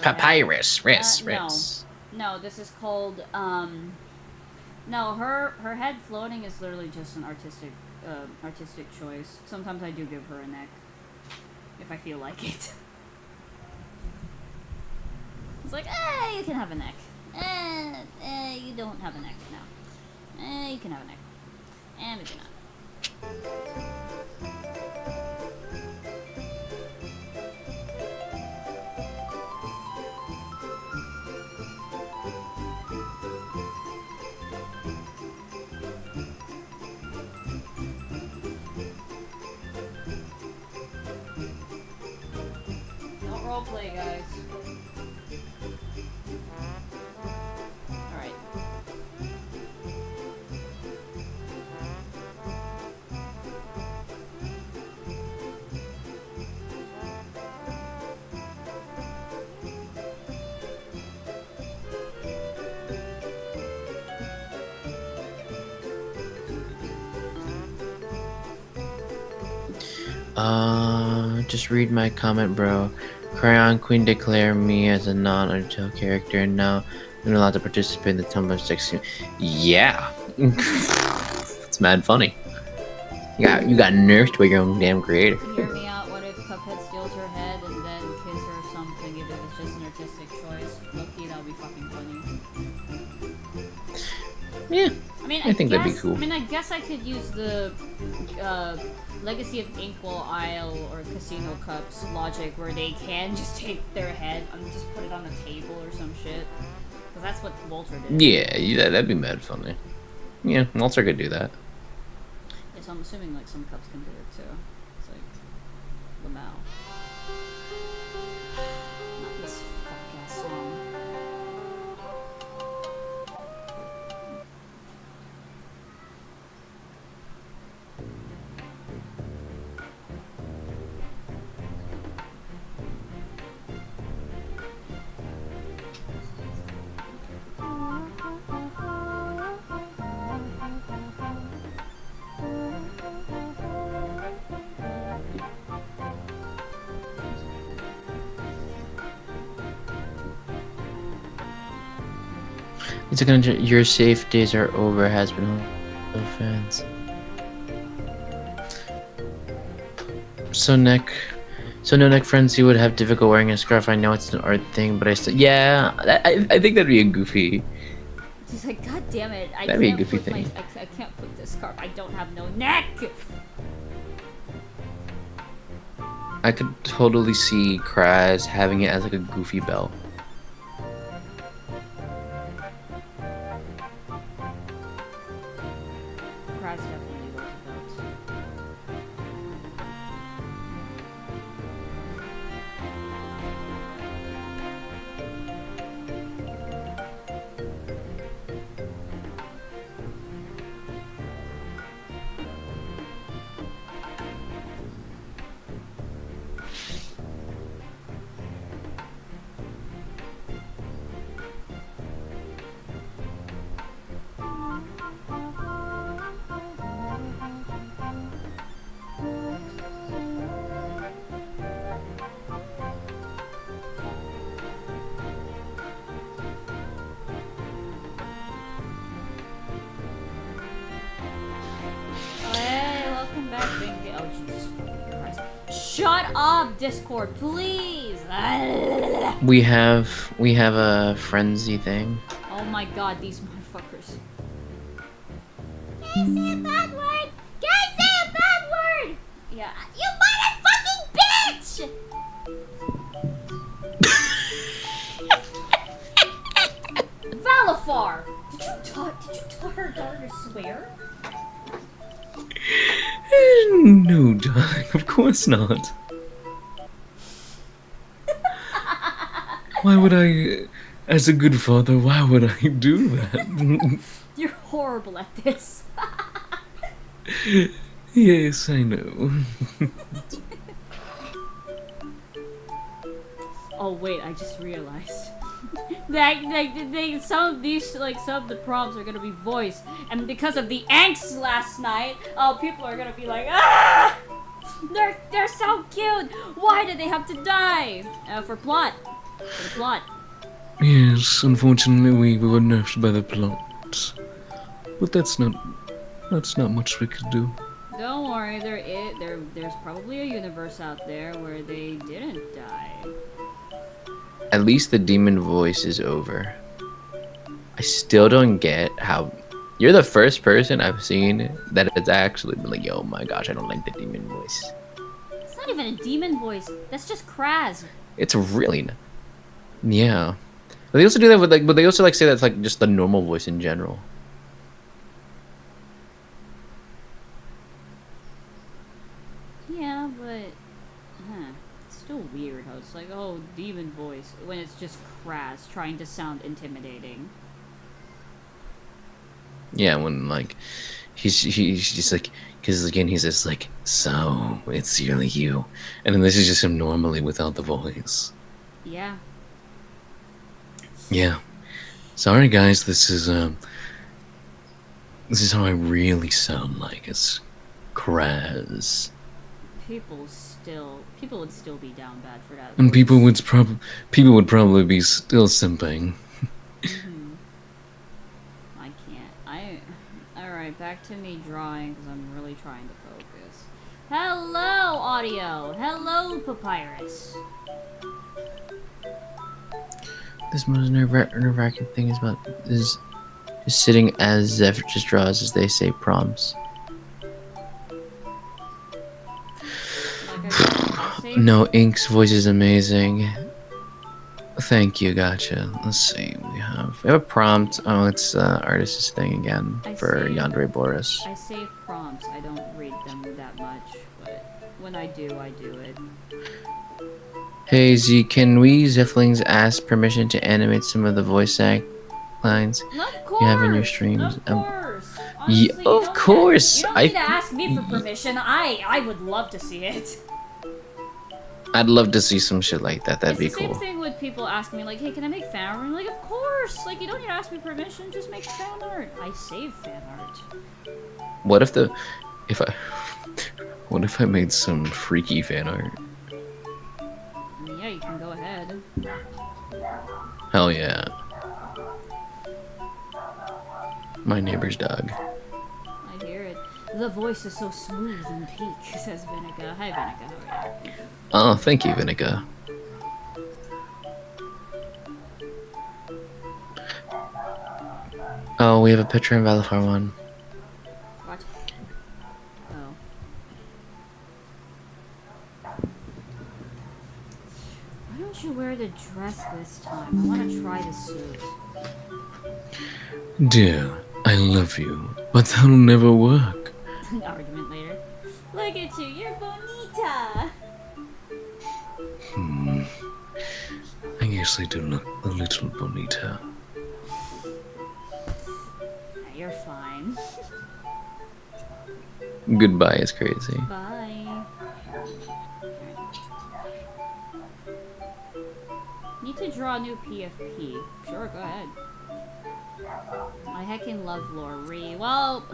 [SPEAKER 2] papyrus,
[SPEAKER 1] No, this is called, no, her head floating is literally just an artistic choice. Sometimes I do give her a neck. If I feel like it. It's like, you can have a neck. You don't have a neck now. You can have a neck. Maybe not. Don't roleplay, guys. Alright.
[SPEAKER 2] Just read my comment, bro. Crayon Queen declare me as a non-undertale character, and now I'm allowed to participate in the Tumblr section. Yeah, it's mad funny. You got nerfed by your own damn creator.
[SPEAKER 1] Hear me out. What if Cuphead steals her head and then kiss her or something? If it's just an artistic choice, low-key, that would be fucking funny.
[SPEAKER 2] Yeah,
[SPEAKER 1] I
[SPEAKER 2] think that'd be cool.
[SPEAKER 1] I mean, I guess I could use the Legacy of Inkwell Isle or Casino Cups logic where they can just take their head and just put it on the table or some shit. Because that's what Walter did.
[SPEAKER 2] Yeah, that'd be mad funny. Yeah, Walter could do that.
[SPEAKER 1] Yeah, so I'm assuming like some cups can do it too. It's like Lamau. Not this fuck ass song.
[SPEAKER 2] It's gonna. Your safe days are over. Hazbin fans. So no neck friends, you would have difficult wearing a scarf. I know it's an art thing, but I still, yeah, I think that'd be a goofy.
[SPEAKER 1] She's like, God damn it!
[SPEAKER 2] That'd be a goofy thing.
[SPEAKER 1] I can't put this scarf. I don't have no neck.
[SPEAKER 2] I could totally see Kraz having it as like a goofy belt.
[SPEAKER 1] Kraz definitely wears a belt. Shut up, Discord, please!
[SPEAKER 2] We have a frenzy thing.
[SPEAKER 1] Oh my god, these motherfuckers. Can you say a bad word? Can I say a bad word? Yeah. You motherfucking bitch! Valafar! Did you tell her daughter to swear?
[SPEAKER 2] No, darling, of course not. Why would I, as a good father, why would I do that?
[SPEAKER 1] You're horrible at this.
[SPEAKER 2] Yes, I know.
[SPEAKER 1] Oh wait, I just realized. Some of these, like, some of the prompts are gonna be voiced, and because of the angst last night, people are gonna be like, ah! They're so cute! Why did they have to die? For the plot.
[SPEAKER 6] Yes, unfortunately we were nerfed by the plot. But that's not much we could do.
[SPEAKER 1] Don't worry, there's probably a universe out there where they didn't die.
[SPEAKER 2] At least the demon voice is over. I still don't get how you're the first person I've seen that has actually been like, yo, my gosh, I don't like the demon voice.
[SPEAKER 1] It's not even a demon voice. That's just Kraz.
[SPEAKER 2] It's really yeah. But they also do that with but they also like say that's like just the normal voice in general.
[SPEAKER 1] Yeah, but it's still weird how it's like, oh, demon voice when it's just Kraz trying to sound intimidating.
[SPEAKER 2] Yeah, when like he's just like, because again he's just like, so it's really you, and then this is just him normally without the voice.
[SPEAKER 1] Yeah.
[SPEAKER 2] Yeah. Sorry guys, this is how I really sound like. It's Kraz.
[SPEAKER 1] People would still be down bad for that.
[SPEAKER 6] And
[SPEAKER 1] voice.
[SPEAKER 6] people would probably be still simping.
[SPEAKER 1] I can't. Alright, back to me drawing because I'm really trying to focus. Hello, audio. Hello, Papyrus.
[SPEAKER 2] This most nerve-wracking thing is sitting as Zephyr just draws, as they say, prompts.
[SPEAKER 1] Like I saved
[SPEAKER 2] No, Ink's voice is amazing. Thank you, gotcha. Let's see, we have a prompt. Oh, it's artist's thing again for Yandere Boris.
[SPEAKER 1] I save prompts. I don't read them that much, but when I do it.
[SPEAKER 2] Hey Z, can we Zephlings ask permission to animate some of the voice act lines
[SPEAKER 1] Of course,
[SPEAKER 2] you have in your streams?
[SPEAKER 1] Of course.
[SPEAKER 2] Yeah,
[SPEAKER 1] Honestly,
[SPEAKER 2] of course.
[SPEAKER 1] You don't need to ask me for permission. I would love to see it.
[SPEAKER 2] I'd love to see some shit like that. That'd be
[SPEAKER 1] It's the
[SPEAKER 2] cool.
[SPEAKER 1] same thing with people asking me like, "Hey, can I make fan art?" I'm like, "Of course!" Like, you don't need to ask me permission. Just make fan art. I save fan art.
[SPEAKER 2] What if I made some freaky fan art?
[SPEAKER 1] Yeah, you can go ahead.
[SPEAKER 2] Hell yeah. My neighbor's dog.
[SPEAKER 1] I hear it. The voice is so smooth and peak, says Vinica. Hi, Vinica. How are you?
[SPEAKER 2] Oh, thank you, Vinica. Oh, we have a picture in Valifar 1.
[SPEAKER 1] What? Oh. Why don't you wear the dress this time? I want to try the suit.
[SPEAKER 6] Dear, I love you, but that'll never work.
[SPEAKER 1] An argument later. Look at you, you're bonita!
[SPEAKER 6] I guess I do look a little bonita.
[SPEAKER 1] You're fine.
[SPEAKER 2] Goodbye is crazy.
[SPEAKER 1] Bye. Need to draw a new PFP. Sure, go ahead. I heckin' love Lori. Well,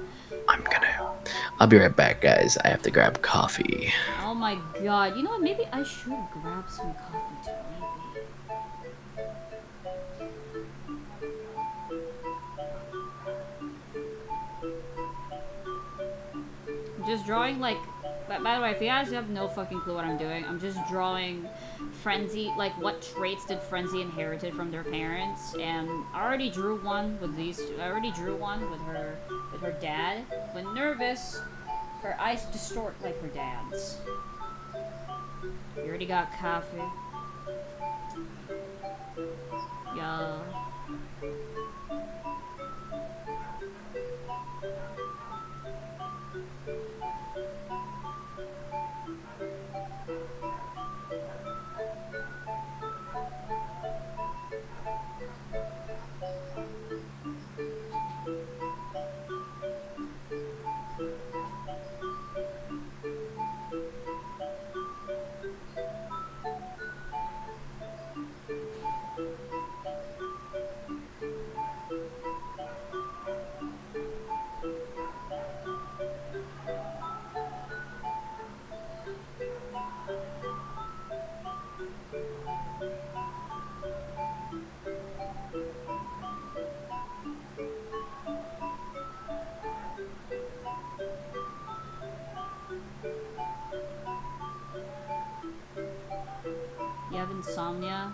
[SPEAKER 2] I'll be right back, guys. I have to grab coffee.
[SPEAKER 1] oh my god. You know what? Maybe I should grab some coffee too. I'm just drawing like. By the way, if you guys have no fucking clue what I'm doing, I'm just drawing Frenzy, like what traits did Frenzy inherited from their parents, and I already drew one with these two. I already drew one with her dad. When nervous, her eyes distort like her dad's. You already got coffee. Yeah. insomnia.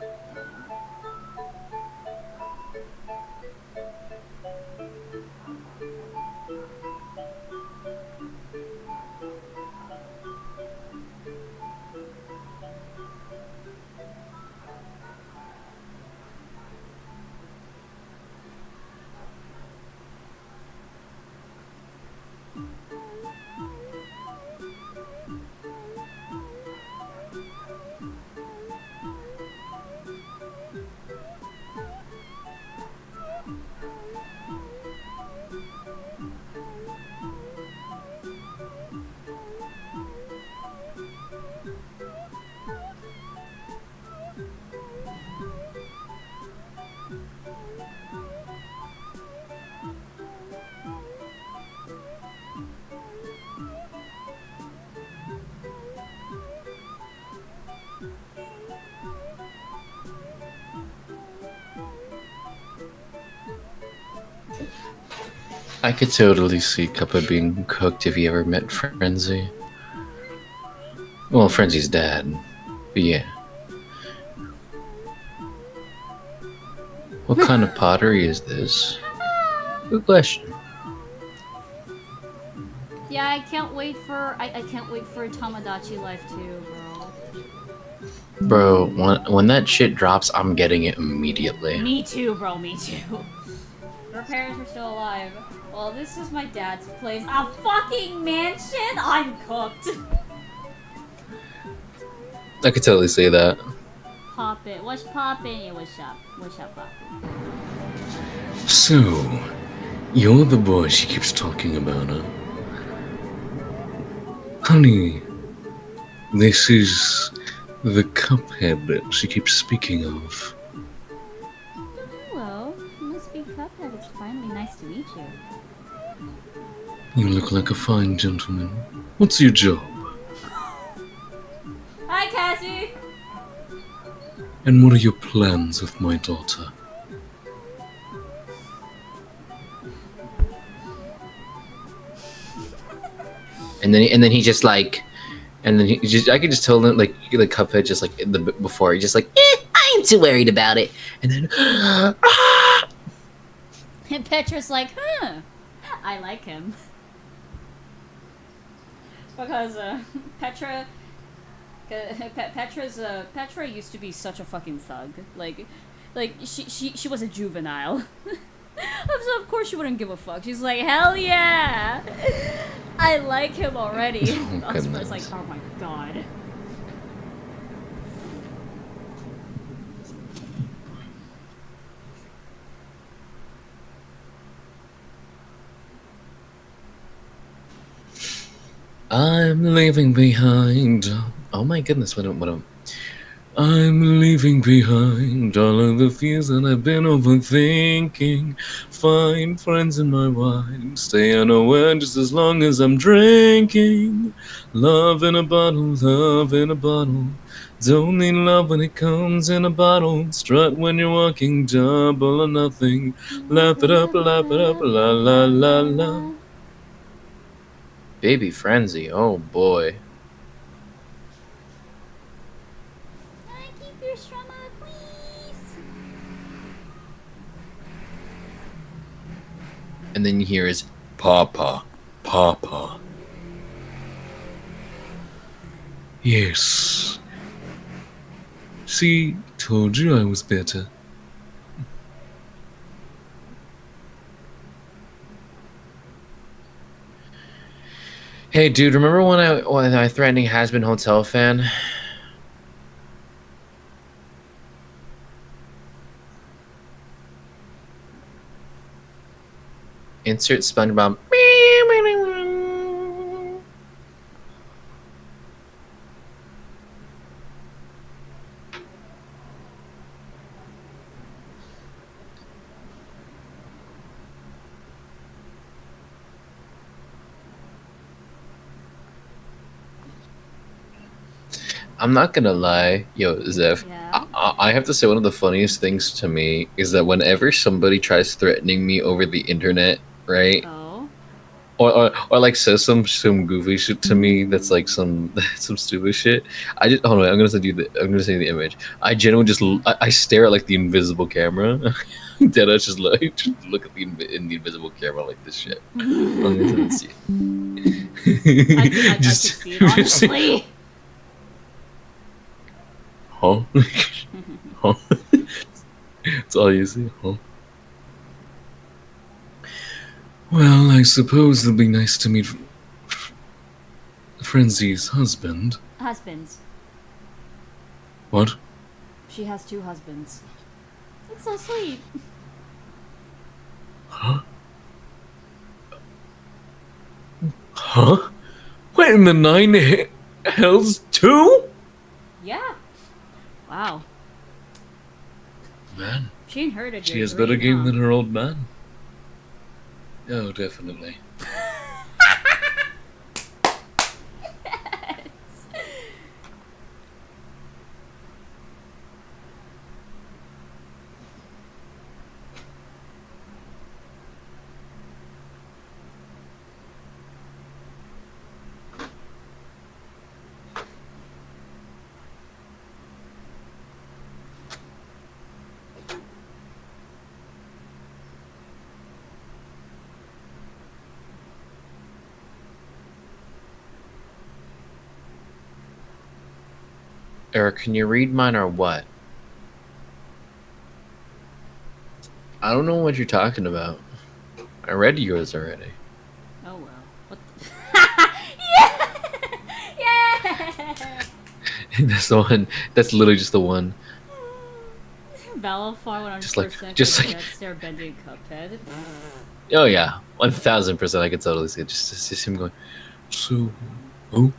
[SPEAKER 2] I could totally see Cuppa being cooked if he ever met Frenzy. Well, Frenzy's dad. But yeah. What kind of pottery is this? Good question.
[SPEAKER 1] Yeah, I can't wait for I can't wait for Tamagotchi life too, bro.
[SPEAKER 2] Bro, when that shit drops, I'm getting it immediately.
[SPEAKER 1] Me too, bro. Me too. Her parents were still alive. Well, this is my dad's place. A fucking mansion? I'm cooked.
[SPEAKER 2] I could totally see that.
[SPEAKER 1] Pop it. What's poppin'? Yeah, what's up? What's up, Pop?
[SPEAKER 6] So, you're the boy she keeps talking about, huh? Honey, this is the Cuphead that she keeps speaking of.
[SPEAKER 1] Hello. You must be Cuphead. It's finally nice to meet you.
[SPEAKER 6] You look like a fine gentleman. What's your job?
[SPEAKER 1] Hi, Cassie.
[SPEAKER 6] And what are your plans with my daughter?
[SPEAKER 2] And then he just like, and then he just, I could just tell him like Cuphead just like before he just like, I ain't too worried about it. And then,
[SPEAKER 1] And Petra's like, I like him. Because Petra used to be such a fucking thug. Like she was a juvenile. So of course she wouldn't give a fuck. She's like, hell yeah, I like him already.
[SPEAKER 2] Oh,
[SPEAKER 1] I was
[SPEAKER 2] goodness.
[SPEAKER 1] like, oh my god.
[SPEAKER 6] I'm leaving behind.
[SPEAKER 2] oh my goodness, what a
[SPEAKER 6] I'm leaving behind all of the fears that I've been overthinking. Find friends in my wine, stay unaware just as long as I'm drinking. Love in a bottle, love in a bottle. Don't need love when it comes in a bottle. Strut when you're walking, double or nothing. Laugh it up, la la la la.
[SPEAKER 2] baby frenzy. Oh boy.
[SPEAKER 1] Can I keep your strama, please?
[SPEAKER 2] And then you hear his
[SPEAKER 6] Papa, Papa. Yes. See, told you I was better.
[SPEAKER 2] hey dude, remember when I threatening Hazbin Hotel fan? Insert SpongeBob. I'm not gonna lie, yo, Zeph.
[SPEAKER 1] Yeah.
[SPEAKER 2] I have to say one of the funniest things to me is that whenever somebody tries threatening me over the internet, right?
[SPEAKER 1] Oh.
[SPEAKER 6] or like says some goofy shit to me that's like some some stupid shit. I just hold on. I'm gonna send you the image. I genuinely just I stare at like the invisible camera. Dead I just look at the in the invisible camera like this shit. I'm gonna send it to you.
[SPEAKER 1] I could see it, honestly.
[SPEAKER 6] Huh? Huh? That's all you see, huh? Well, I suppose it'll be nice to meet Frenzy's husband.
[SPEAKER 1] Husbands.
[SPEAKER 6] What?
[SPEAKER 1] She has 2 husbands. It's so sweet.
[SPEAKER 6] Huh? Huh? What in the nine hells? 2?
[SPEAKER 1] Yeah. Wow.
[SPEAKER 6] Man,
[SPEAKER 1] She ain't heard of
[SPEAKER 6] she has better game than her old man. Oh, definitely.
[SPEAKER 2] Eric, can you read mine or what? I don't know what you're talking about. I read yours already.
[SPEAKER 1] Oh well. What the yeah! Yeah!
[SPEAKER 2] That's the one. That's literally just the one.
[SPEAKER 1] Valifar 100%
[SPEAKER 2] Just like- just like-
[SPEAKER 1] Dead Stare bending Cuphead.
[SPEAKER 2] Oh yeah, 1000%. I could totally see it. Just him going. So, oh.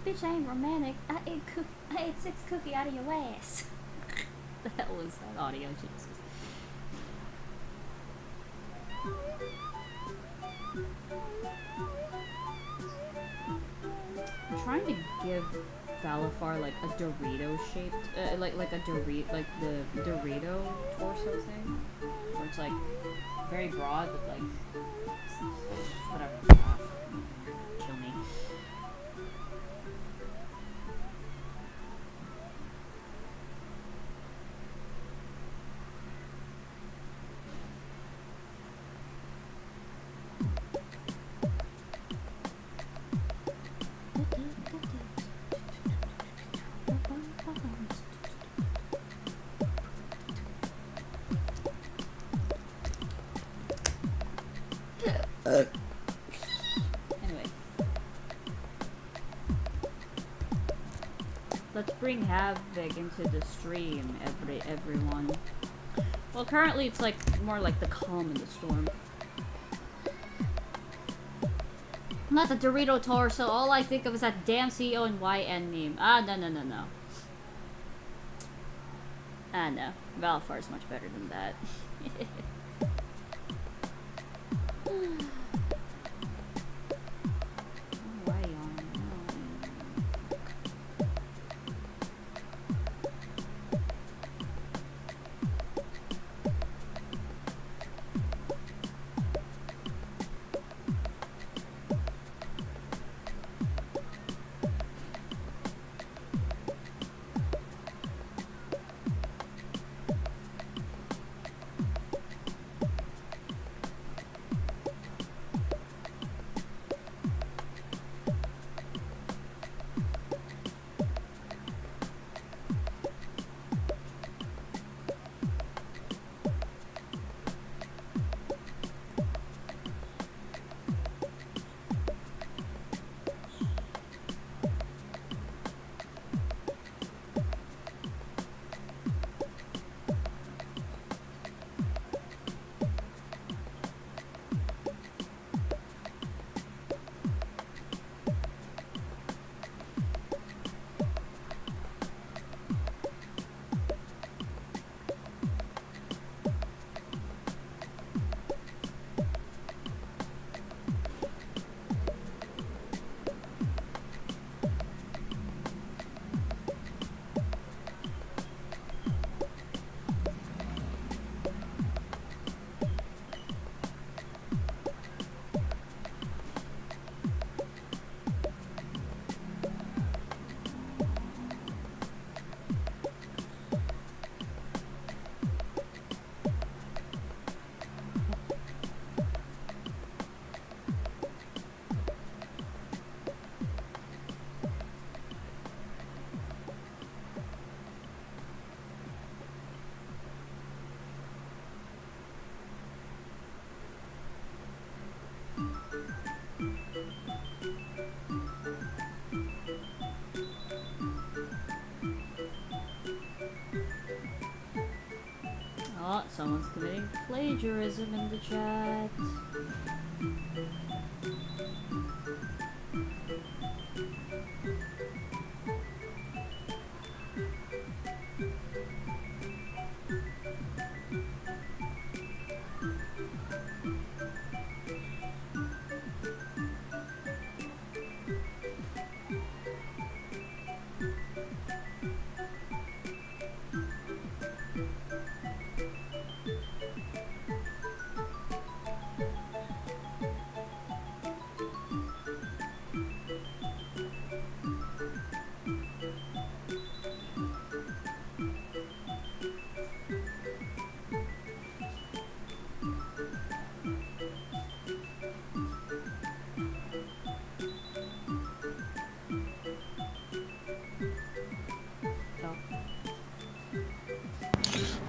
[SPEAKER 1] Bitch, I ain't romantic. I ate 6 cookie out of your ass. The hell was that audio? Jesus. I'm trying to give Valifar like a Dorito shaped, like a Dorito, like the Dorito torso thing, where it's like very broad, but like whatever. Kill me. Anyway. Let's bring Havoc into the stream, everyone. Well, currently it's like more like the calm in the storm. Not the Dorito torso, all I think of is that damn CEO and YN meme. Ah, no. Ah, no. Valifar is much better than that. Why on? Someone's committing plagiarism in the chat.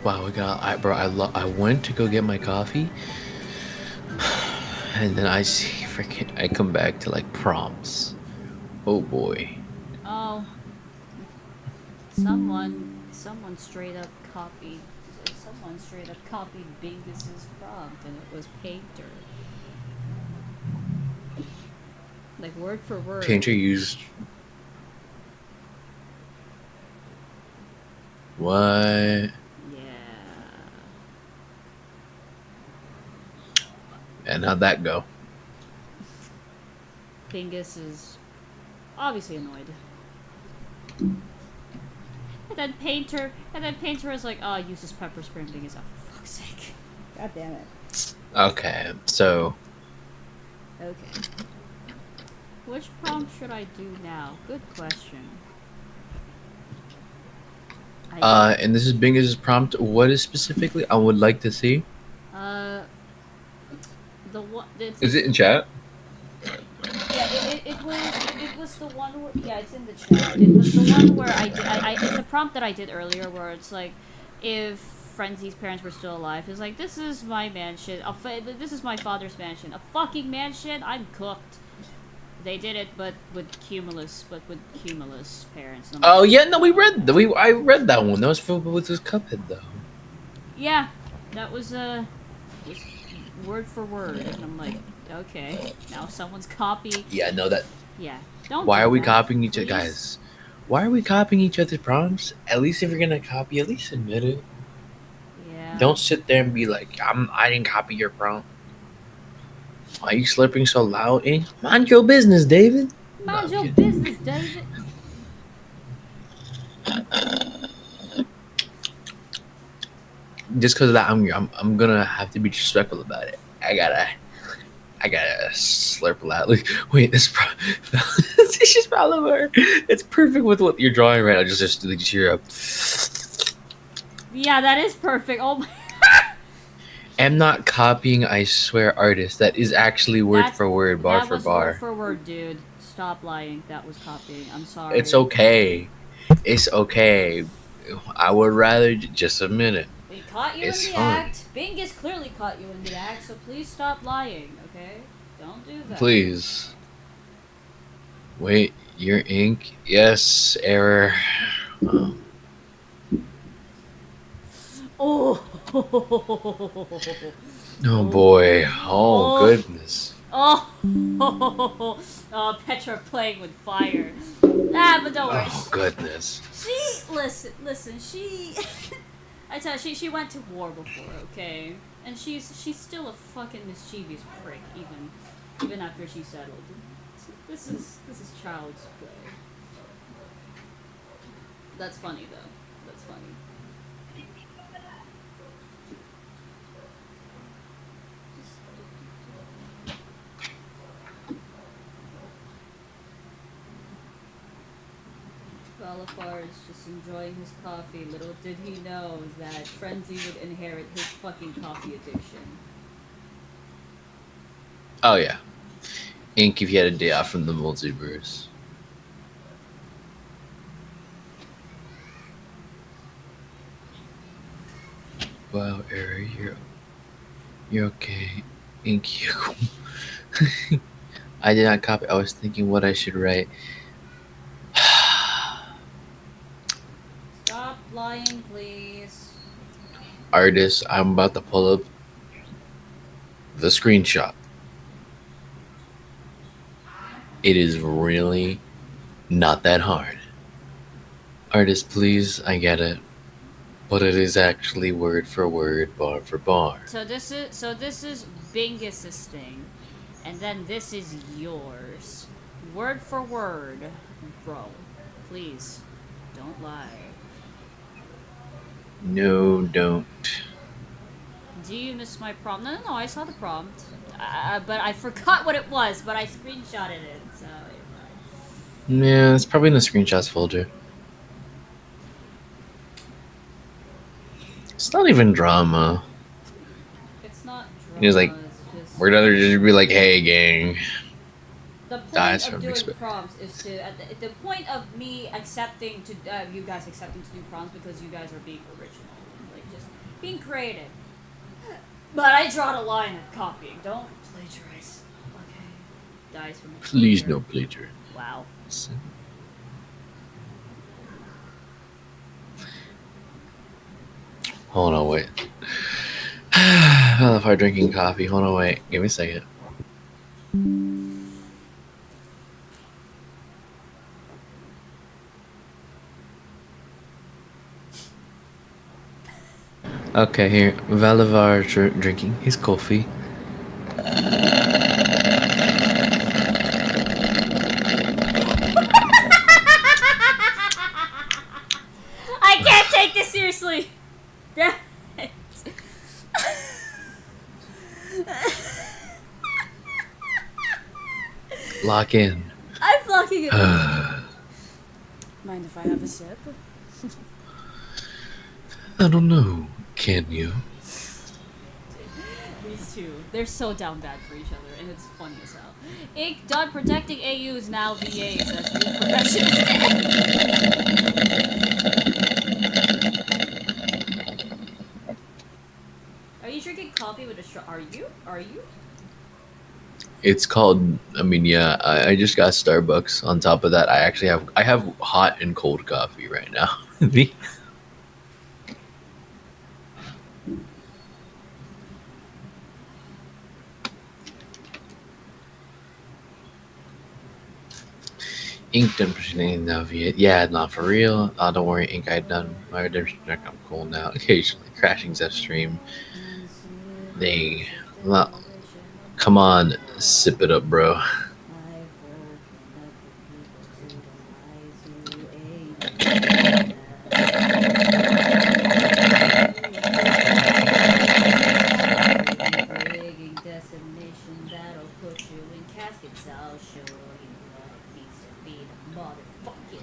[SPEAKER 2] Wow, I went to go get my coffee, and then I see I come back to like prompts. Oh boy.
[SPEAKER 1] Oh, someone straight up copied. Someone straight up copied Bingus's prompt, and it was Painter. Like word for word.
[SPEAKER 2] Painter used what?
[SPEAKER 1] Yeah.
[SPEAKER 2] And how'd that go?
[SPEAKER 1] Bingus is obviously annoyed. And then Painter is like, oh, uses pepper spray, and Bingus, oh, for fuck's sake. God damn it.
[SPEAKER 2] Okay, so
[SPEAKER 1] Okay. Which prompt should I do now? Good question.
[SPEAKER 2] and this is Bingus's prompt. What is specifically I would like to see?
[SPEAKER 1] The one.
[SPEAKER 2] Is it in chat?
[SPEAKER 1] Yeah, it was the one where, yeah, it's in the chat. It was the one where it's a prompt that I did earlier where it's like, if Frenzy's parents were still alive, it's like, this is my mansion, this is my father's mansion, a fucking mansion, I'm cooked. They did it, but with Cumulus parents.
[SPEAKER 2] Oh yeah, no, I read that one. That was with his Cuphead though.
[SPEAKER 1] Yeah, that was word for word, and I'm like, okay, now someone's copying.
[SPEAKER 2] Yeah, no, that.
[SPEAKER 1] Yeah, don't.
[SPEAKER 2] Why
[SPEAKER 1] do
[SPEAKER 2] are we
[SPEAKER 1] that,
[SPEAKER 2] copying each other,
[SPEAKER 1] please.
[SPEAKER 2] guys? Why are we copying each other's prompts? At least if you're gonna copy, at least admit it.
[SPEAKER 1] Yeah.
[SPEAKER 2] Don't sit there and be like, I didn't copy your prompt. Why are you slurping so loud? Mind your business, David.
[SPEAKER 1] Mind
[SPEAKER 2] No,
[SPEAKER 1] your business, David.
[SPEAKER 2] Just because of that, I'm gonna have to be disrespectful about it. I gotta slurp loudly. Wait, this it's just probably where it's perfect with what you're drawing right now. Just hear a.
[SPEAKER 1] Yeah, that is perfect. Oh my.
[SPEAKER 2] I'm not copying, I swear, artist. That is actually word for word, bar for bar.
[SPEAKER 1] That was word for word, dude. Stop lying. That was copying. I'm sorry.
[SPEAKER 2] It's okay. It's okay. I would rather just admit it.
[SPEAKER 1] They caught you
[SPEAKER 2] It's
[SPEAKER 1] in the
[SPEAKER 2] fun.
[SPEAKER 1] act. Bingus clearly caught you in the act, so please stop lying, okay? Don't do that.
[SPEAKER 2] Please. Wait, your ink? Yes, error.
[SPEAKER 1] Oh.
[SPEAKER 2] Oh boy. Oh goodness.
[SPEAKER 1] Oh. Oh, Petra playing with fire. Ah, but don't worry.
[SPEAKER 2] Oh goodness.
[SPEAKER 1] Listen, she I tell you, she went to war before, okay? And she's still a fucking mischievous prick, even after she settled. This is child's play. That's funny though. That's funny. Balafar is just enjoying his coffee. Little did he know that Frenzy would inherit his fucking coffee addiction.
[SPEAKER 2] Oh yeah. Ink if you had a day off from the multiverse. Wow, error, you're okay. Ink, you. I did not copy. I was thinking what I should write.
[SPEAKER 1] Stop lying, please.
[SPEAKER 2] artist, I'm about to pull up the screenshot. It is really not that hard. Artist, please, I get it. But it is actually word for word, bar for bar.
[SPEAKER 1] So this is Bingus's thing, and then this is yours, word for word, bro. Please, don't lie.
[SPEAKER 2] No, don't.
[SPEAKER 1] Do you miss my prompt? No, I saw the prompt, but I forgot what it was. But I screenshotted it, so.
[SPEAKER 2] Yeah, it's probably in the screenshots folder. It's not even drama.
[SPEAKER 1] It's not drama.
[SPEAKER 2] It's like,
[SPEAKER 1] it's just...
[SPEAKER 2] we'd rather just be like, hey, gang.
[SPEAKER 1] The point
[SPEAKER 2] That's
[SPEAKER 1] of
[SPEAKER 2] from
[SPEAKER 1] doing
[SPEAKER 2] expect.
[SPEAKER 1] prompts is to the point of me accepting to you guys accepting to do prompts because you guys are being original, like just being creative. But I draw the line at copying. Don't plagiarize. Okay. Dies from
[SPEAKER 2] Please
[SPEAKER 1] exposure.
[SPEAKER 2] no plagiar.
[SPEAKER 1] Wow.
[SPEAKER 2] Hold on, wait. I love how drinking coffee. Hold on, wait. Give me a second. Okay, here. Valivar drinking his coffee.
[SPEAKER 1] I can't take this seriously. Damn it.
[SPEAKER 2] Lock in.
[SPEAKER 1] I'm blocking it. Mind if I have a sip?
[SPEAKER 2] I don't know. Can you?
[SPEAKER 1] These two, they're so down bad for each other, and it's funny as hell. Ink done protecting AUs, now VAs as new professions. Are you drinking coffee with a straw? Are you? Are you?
[SPEAKER 2] It's called. I mean, yeah. I just got Starbucks. On top of that, I have hot and cold coffee right now. Ink done pretending now Viet. Yeah, not for real. Don't worry, Ink. I done my redemption deck. I'm cool now. Occasionally crashing Zeph stream. Dang. Well, come on, sip it up, bro.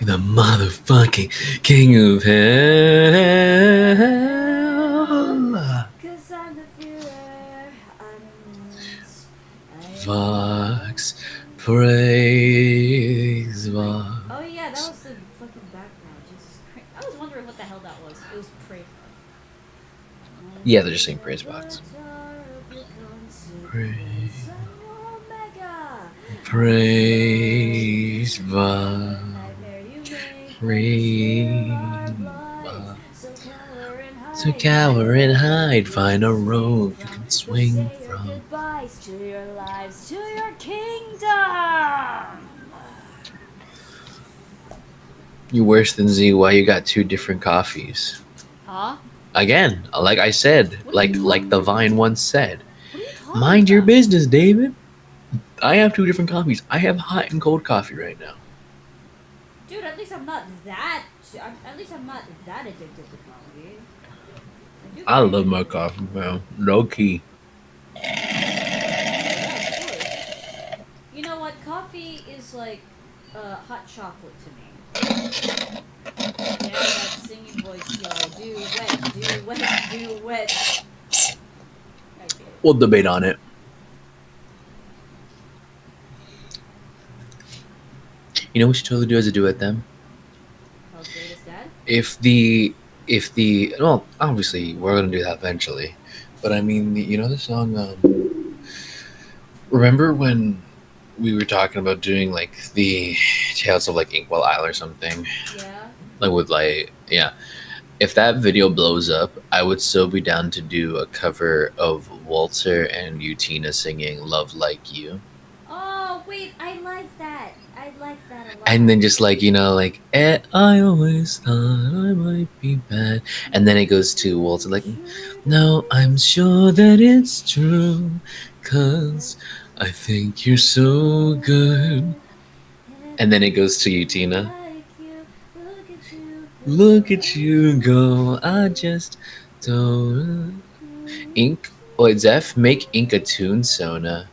[SPEAKER 2] The motherfucking king of hell.
[SPEAKER 1] Cause I'm the Führer, I'm
[SPEAKER 2] Vox, praise Vox.
[SPEAKER 1] Oh yeah, that was the fucking background. Jesus Christ. I was wondering what the hell that was. It was praise.
[SPEAKER 2] Yeah, they're just saying praise Vox. Praise Vox. Praise Vox. So cower and hide, find a road you can swing from.
[SPEAKER 1] Goodbyes to your lives, to your kingdom.
[SPEAKER 2] You worse than Z. Why you got two different coffees?
[SPEAKER 1] Huh?
[SPEAKER 2] Again, like I said, like the Vine once said,
[SPEAKER 1] What are you talking
[SPEAKER 2] mind your
[SPEAKER 1] about?
[SPEAKER 2] business, David. I have two different coffees. I have hot and cold coffee right now.
[SPEAKER 1] Dude, at least I'm not that. At least I'm not that addicted to coffee.
[SPEAKER 2] I love my coffee, man. Low key.
[SPEAKER 1] Yeah, of course. You know what? Coffee is like hot chocolate to me. Yeah, that singing voice, yo. Do wet, do wet, do wet. Okay.
[SPEAKER 2] We'll debate on it. You know what you totally do as a duet then?
[SPEAKER 1] How's greatest dad?
[SPEAKER 2] If the well, obviously we're gonna do that eventually, but I mean, you know the song. Remember when we were talking about doing like the Tales of like Inkwell Isle or something?
[SPEAKER 1] Yeah.
[SPEAKER 2] Like with like yeah, if that video blows up, I would so be down to do a cover of Walter and Utina singing "Love Like You,"
[SPEAKER 1] Oh wait, I like that. I like that a lot.
[SPEAKER 2] and then just like like I always thought I might be bad, and then it goes to Walter like, "No, I'm sure that it's true, 'cause I think you're so good," and then it goes to Utina. Look at you go, I just don't. Ink. Wait, Zeph, make Ink a tune Sona.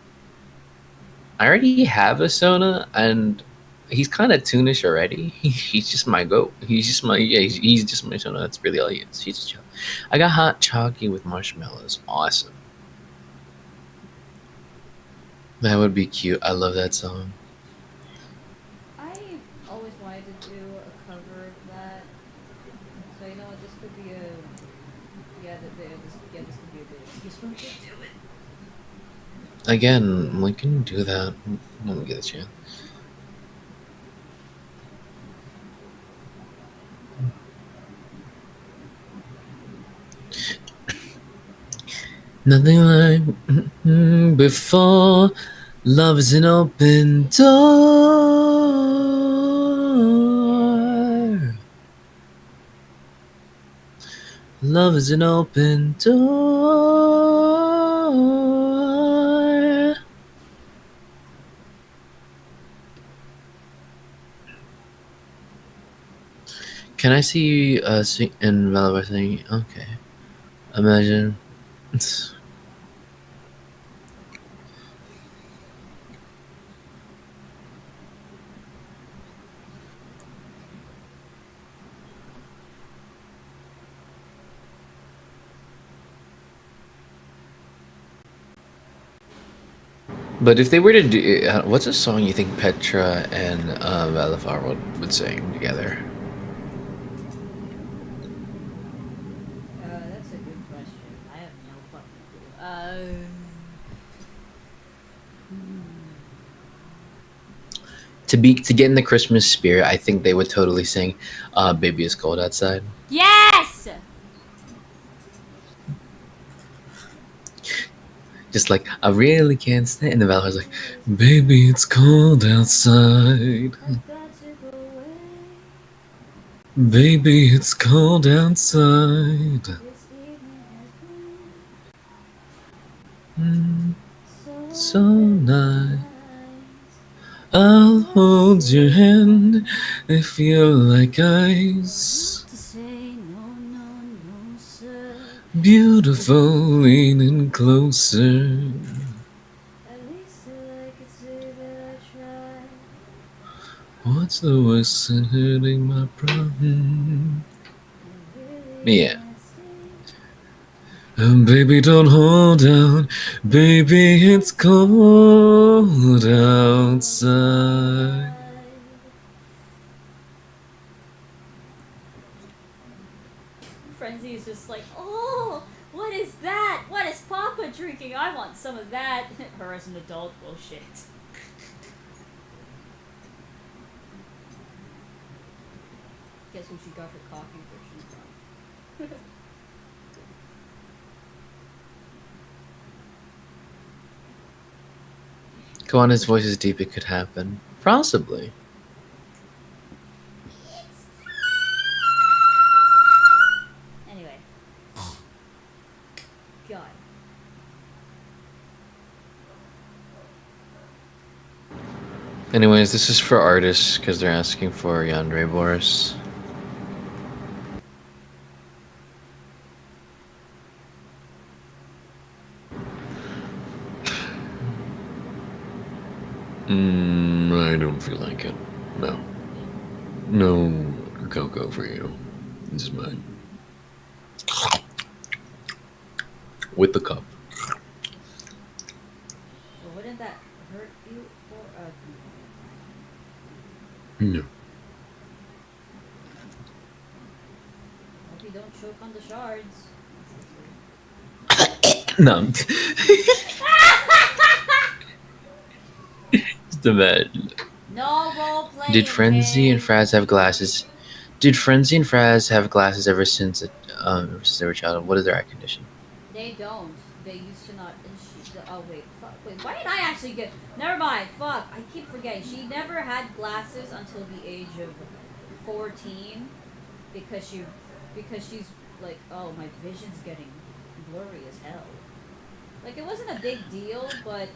[SPEAKER 2] I already have a Sona, and he's kind of tunish already. He's just my goat. He's just my, yeah, he's just my Sona. That's really all he is. He's just chill. I got hot chalky with marshmallows. Awesome. That would be cute. I love that song.
[SPEAKER 1] I always wanted to do a cover of that. So you know what, this could be a this could be a good excuse for me to do it.
[SPEAKER 2] Again, we can do that when we get a chance. Nothing like before. Love is an open door. Love is an open door. Can I see you sing in Valor singing? Okay. Imagine. But if they were to do, what's a song you think Petra and Valifar would sing together?
[SPEAKER 1] That's a good question. I have no fucking clue.
[SPEAKER 2] To get in the Christmas spirit, I think they would totally sing "Baby It's Cold Outside."
[SPEAKER 1] Yes!
[SPEAKER 2] Just like, I really can't stay. And the Valor's like, "Baby, it's cold outside.
[SPEAKER 1] I've got to go away.
[SPEAKER 2] Baby, it's cold outside.
[SPEAKER 1] This evening has been
[SPEAKER 2] So nice. I'll hold your hand if you like ice.
[SPEAKER 1] to say no, no, no, sir.
[SPEAKER 2] Beautiful, leaning closer.
[SPEAKER 1] At least I could say that I tried.
[SPEAKER 2] What's the worst than hurting my problem? Yeah. Baby, don't hold out. Baby, it's cold outside.
[SPEAKER 1] Frenzy is just like, oh, what is that? What is Papa drinking? I want some of that. Her as an adult, bullshit. Guess who she got her coffee version from?
[SPEAKER 2] Kawana's voice is deep, it could happen. Possibly.
[SPEAKER 1] Anyway. God.
[SPEAKER 2] Anyways, this is for artists because they're asking for Yandere Boris.
[SPEAKER 6] I don't feel like it. No. No cocoa for you. This is mine. With the cup.
[SPEAKER 1] Well, wouldn't that hurt you? Or,
[SPEAKER 6] No.
[SPEAKER 1] hope you don't choke on the shards.
[SPEAKER 2] No. Just imagine.
[SPEAKER 1] No role playing.
[SPEAKER 2] Did Frenzy and Fraz have glasses? Did Frenzy and Fraz have glasses ever since they were childhood? What is their eye condition?
[SPEAKER 1] They don't. They used to not. Oh wait, fuck. Wait, why did I actually get? Never mind. Fuck. I keep forgetting. She never had glasses until the age of 14, because she's like, oh, my vision's getting blurry as hell. Like, it wasn't a big deal, but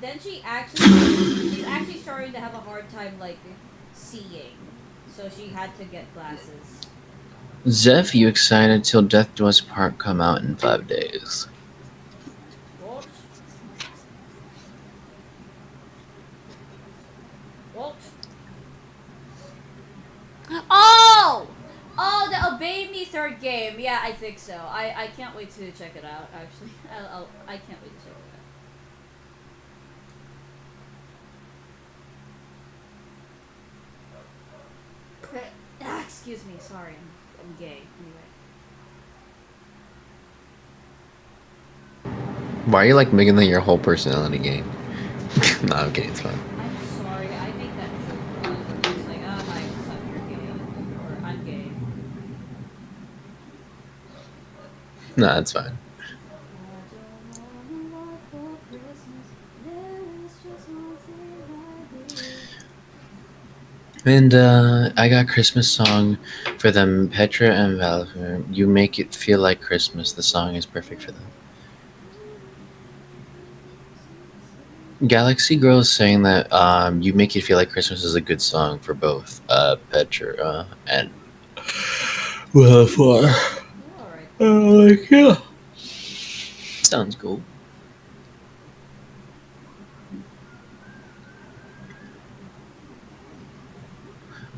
[SPEAKER 1] then she's actually starting to have a hard time like seeing, so she had to get glasses.
[SPEAKER 2] Zeph, you excited till Death Do Us Part come out in 5 days?
[SPEAKER 1] What? What? Oh! Oh, the Obey Me third game. Yeah, I think so. I can't wait to check it out, actually. I can't wait to check it out. Excuse me, sorry. I'm gay. Anyway.
[SPEAKER 2] Why are you like making that your whole personality game? No, I'm kidding. It's fine.
[SPEAKER 1] I'm sorry, I make that joke a lot. It's like, ah, hi, what's up, you're gay. Or, I'm gay.
[SPEAKER 2] No, it's fine. And I got Christmas song for them, Petra and Valor. You make it feel like Christmas. The song is perfect for them. Galaxy Girl is saying that You Make It Feel Like Christmas is a good song for both Petra and Valor. Like, yeah. Sounds cool.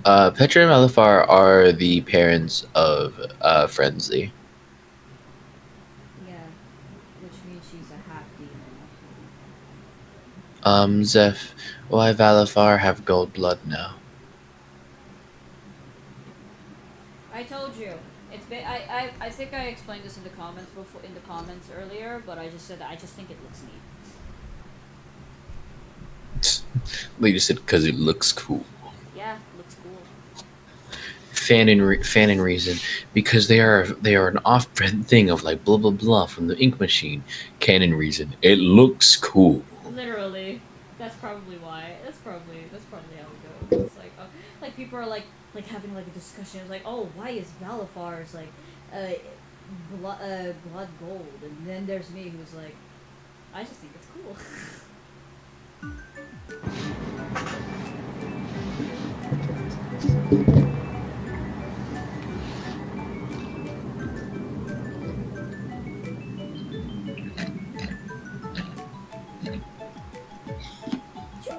[SPEAKER 2] Petra and Malafar are the parents of Frenzy.
[SPEAKER 1] Yeah, which means she's a half demon.
[SPEAKER 2] Zeph, why Valafar have gold blood now?
[SPEAKER 1] I told you. I think I explained this in the comments earlier, but I just said that I just think it looks neat.
[SPEAKER 2] They just said because it looks cool.
[SPEAKER 1] Yeah, looks cool.
[SPEAKER 2] Fan and reason, because they are an off-brand thing of like blah blah blah from the Ink Machine. Canon reason, it looks cool.
[SPEAKER 1] Literally, that's probably why. That's probably how it goes. It's like people are like having like a discussion. It's like, oh, why is Valifar's like blood gold? And then there's me who's like, I just think it's cool.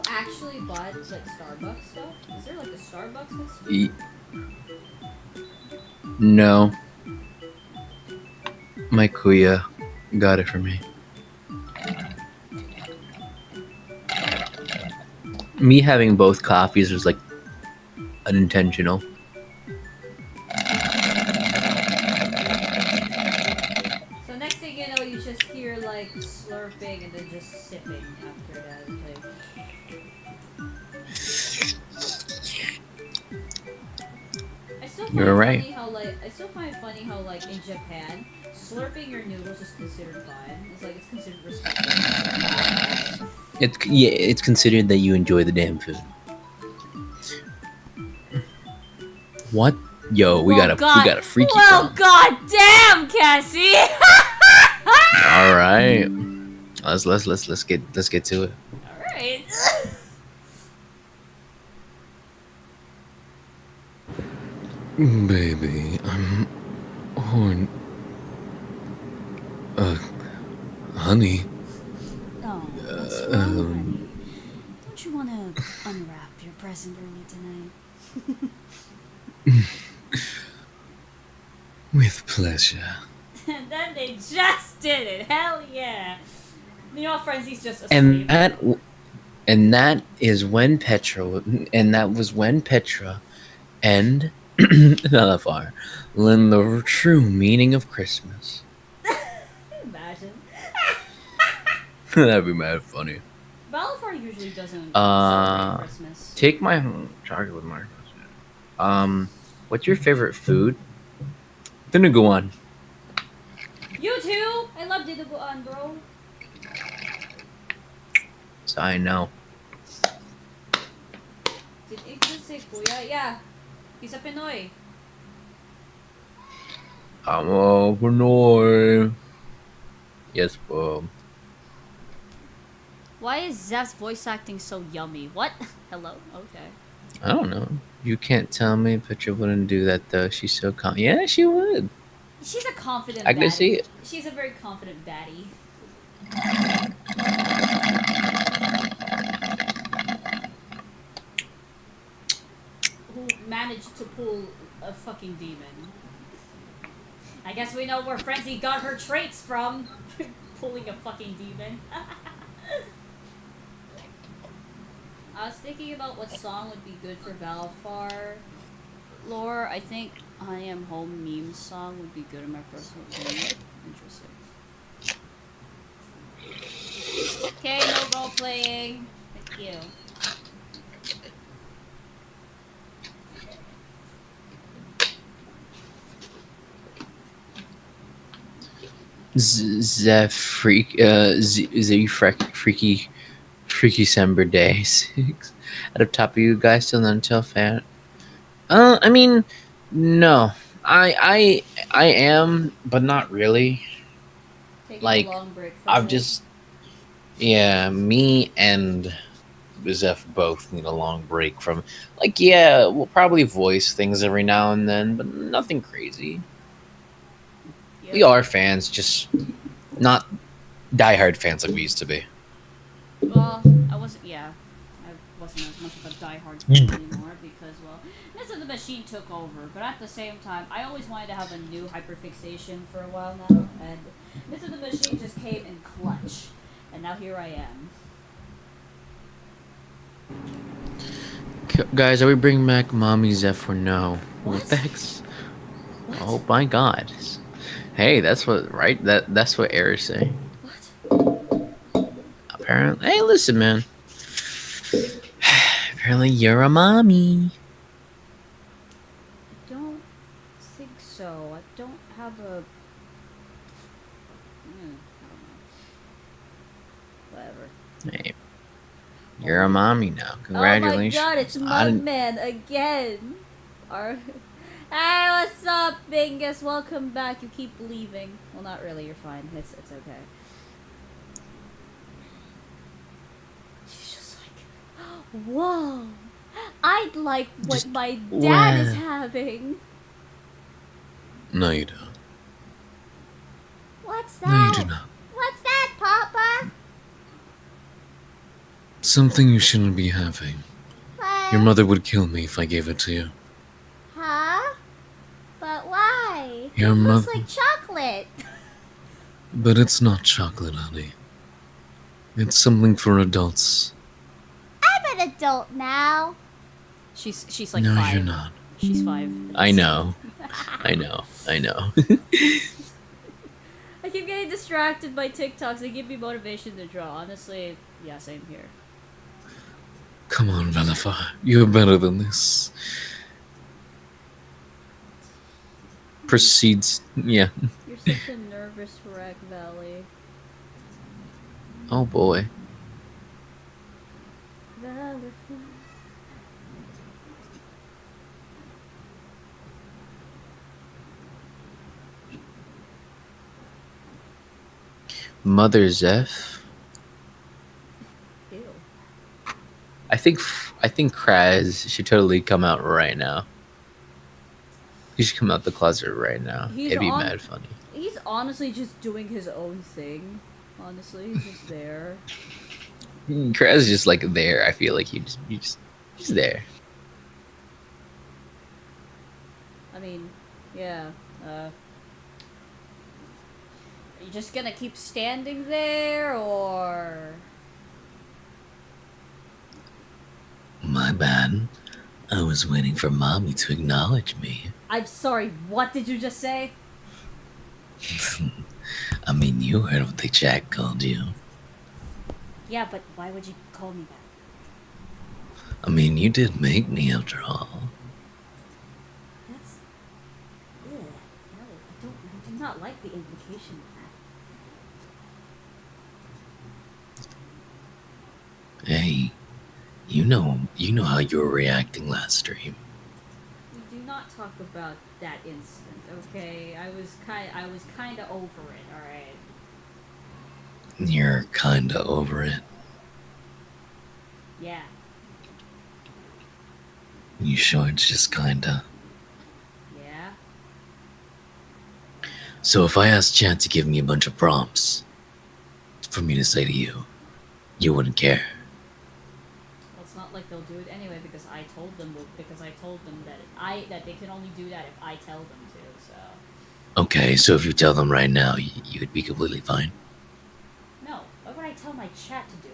[SPEAKER 1] Actually bought like Starbucks stuff? Is there like a Starbucks this week?
[SPEAKER 2] No. My kuya got it for me. Me having both coffees was like unintentional.
[SPEAKER 1] So next thing you know, you just hear like slurping and then just sipping after that. Like,
[SPEAKER 2] you're right.
[SPEAKER 1] I still find it funny how like in Japan, slurping your noodles is considered fine. It's like it's considered respectful.
[SPEAKER 2] It's considered that you enjoy the damn food. What? Yo, we got a freaky.
[SPEAKER 1] Well, goddamn, Cassie.
[SPEAKER 2] All right, let's get to it.
[SPEAKER 1] All right.
[SPEAKER 6] Baby, I'm horn. Honey.
[SPEAKER 1] Oh, what's wrong, honey? Don't you want to unwrap your present early tonight?
[SPEAKER 6] With pleasure.
[SPEAKER 1] And then they just did it. Hell yeah. You know, Frenzy's just asleep.
[SPEAKER 2] And that was when Petra and Nalafar learned the true meaning of Christmas.
[SPEAKER 1] Imagine.
[SPEAKER 2] That'd be mad funny.
[SPEAKER 1] Balafar usually doesn't celebrate Christmas.
[SPEAKER 2] Take my charger with Marcos. What's your favorite food? Dinuguan.
[SPEAKER 1] You too! I love Dinuguan, bro.
[SPEAKER 2] So I know.
[SPEAKER 1] Did it just say Kuya? Yeah. He's a Pinoy.
[SPEAKER 2] I'm Pinoy. Yes, po.
[SPEAKER 1] Why is Zeph's voice acting so yummy? What? Hello? Okay.
[SPEAKER 2] I don't know. You can't tell me Petra wouldn't do that though. She's so Yeah, she would.
[SPEAKER 1] She's a confident
[SPEAKER 2] I can see
[SPEAKER 1] baddie.
[SPEAKER 2] it.
[SPEAKER 1] She's a very confident baddie. Who managed to pull a fucking demon. I guess we know where Frenzy got her traits from. Pulling a fucking demon. I was thinking about what song would be good for Valfar. Lore, I think I Am Home meme song would be good in my personal opinion. Interesting. Okay, no role playing. Thank you.
[SPEAKER 2] Freaky Sember Day 6. Out of top of you guys still an Undertale fan? I mean, no. I am, but not really.
[SPEAKER 1] Taking
[SPEAKER 2] Like,
[SPEAKER 1] a long break from
[SPEAKER 2] I've
[SPEAKER 1] it.
[SPEAKER 2] just me and Zeph both need a long break from we'll probably voice things every now and then, but nothing crazy.
[SPEAKER 1] Yep.
[SPEAKER 2] We are fans, just not diehard fans like we used to be.
[SPEAKER 1] Well, I wasn't as much of a diehard fan anymore because, well, Miss of the Machine took over. But at the same time, I always wanted to have a new hyperfixation for a while now, and Miss of the Machine just came in clutch, and now here I am.
[SPEAKER 2] Guys, are we bringing back Mommy Zeph or no?
[SPEAKER 1] What?
[SPEAKER 2] Thanks.
[SPEAKER 1] What?
[SPEAKER 2] Oh my God. Hey, that's what that's what errors say.
[SPEAKER 1] What?
[SPEAKER 2] Apparently, hey, listen, man. Apparently, you're a mommy.
[SPEAKER 1] I don't think so. I don't have a... I don't know. Whatever.
[SPEAKER 2] Hey, you're a mommy now. Congratulations.
[SPEAKER 1] Oh my God, it's Mugman again. Hey, what's up, Bingus? Welcome back. You keep leaving. Well, not really. You're fine. It's okay. She's just like, whoa. I'd like what
[SPEAKER 2] Just
[SPEAKER 1] my dad is
[SPEAKER 2] wow.
[SPEAKER 1] having.
[SPEAKER 6] No, you don't.
[SPEAKER 1] What's
[SPEAKER 6] No, you
[SPEAKER 1] that?
[SPEAKER 6] do not.
[SPEAKER 1] What's that, Papa?
[SPEAKER 6] Something you shouldn't be having.
[SPEAKER 1] What?
[SPEAKER 6] Your mother would kill me if I gave it to you.
[SPEAKER 1] Huh? But why?
[SPEAKER 6] Your
[SPEAKER 1] It looks
[SPEAKER 6] mother.
[SPEAKER 1] like chocolate.
[SPEAKER 6] But it's not chocolate, honey. It's something for adults.
[SPEAKER 1] I'm an adult now. She's like
[SPEAKER 6] No,
[SPEAKER 1] 5.
[SPEAKER 6] you're not.
[SPEAKER 1] She's 5.
[SPEAKER 2] I know. I know.
[SPEAKER 1] I keep getting distracted by TikToks. They give me motivation to draw. Honestly, yeah, same here.
[SPEAKER 6] Come on, Valafar. You're better than this.
[SPEAKER 2] Proceeds. Yeah.
[SPEAKER 1] You're such a nervous wreck, Valley.
[SPEAKER 2] Oh boy.
[SPEAKER 1] Valley.
[SPEAKER 2] Mother Zeph.
[SPEAKER 1] Ew.
[SPEAKER 2] I think Kraz should totally come out right now. He should come out the closet right now. It'd be mad funny.
[SPEAKER 1] He's honestly just doing his own thing. Honestly, he's just there.
[SPEAKER 2] Kraz is just like there. I feel like he's there.
[SPEAKER 1] I mean, yeah. Are you just gonna keep standing there, or?
[SPEAKER 6] My bad. I was waiting for Mommy to acknowledge me.
[SPEAKER 1] I'm sorry. What did you just say?
[SPEAKER 6] I mean, you heard what the chat called you.
[SPEAKER 1] Yeah, but why would you call me that?
[SPEAKER 6] I mean, you did make me after all.
[SPEAKER 1] do not like the implication of that.
[SPEAKER 7] Hey, you know how you were reacting last stream.
[SPEAKER 1] We do not talk about that incident, okay? I was kind of over it, all right.
[SPEAKER 7] You're kinda over it.
[SPEAKER 1] Yeah.
[SPEAKER 7] You sure it's just kinda?
[SPEAKER 1] Yeah.
[SPEAKER 7] So if I asked chat to give me a bunch of prompts for me to say to you, you wouldn't care.
[SPEAKER 1] Well, it's not like they'll do it anyway because I told them that they can only do that if I tell them to. So.
[SPEAKER 7] Okay, so if you tell them right now, you would be completely fine.
[SPEAKER 1] No. Why would I tell my chat to do it?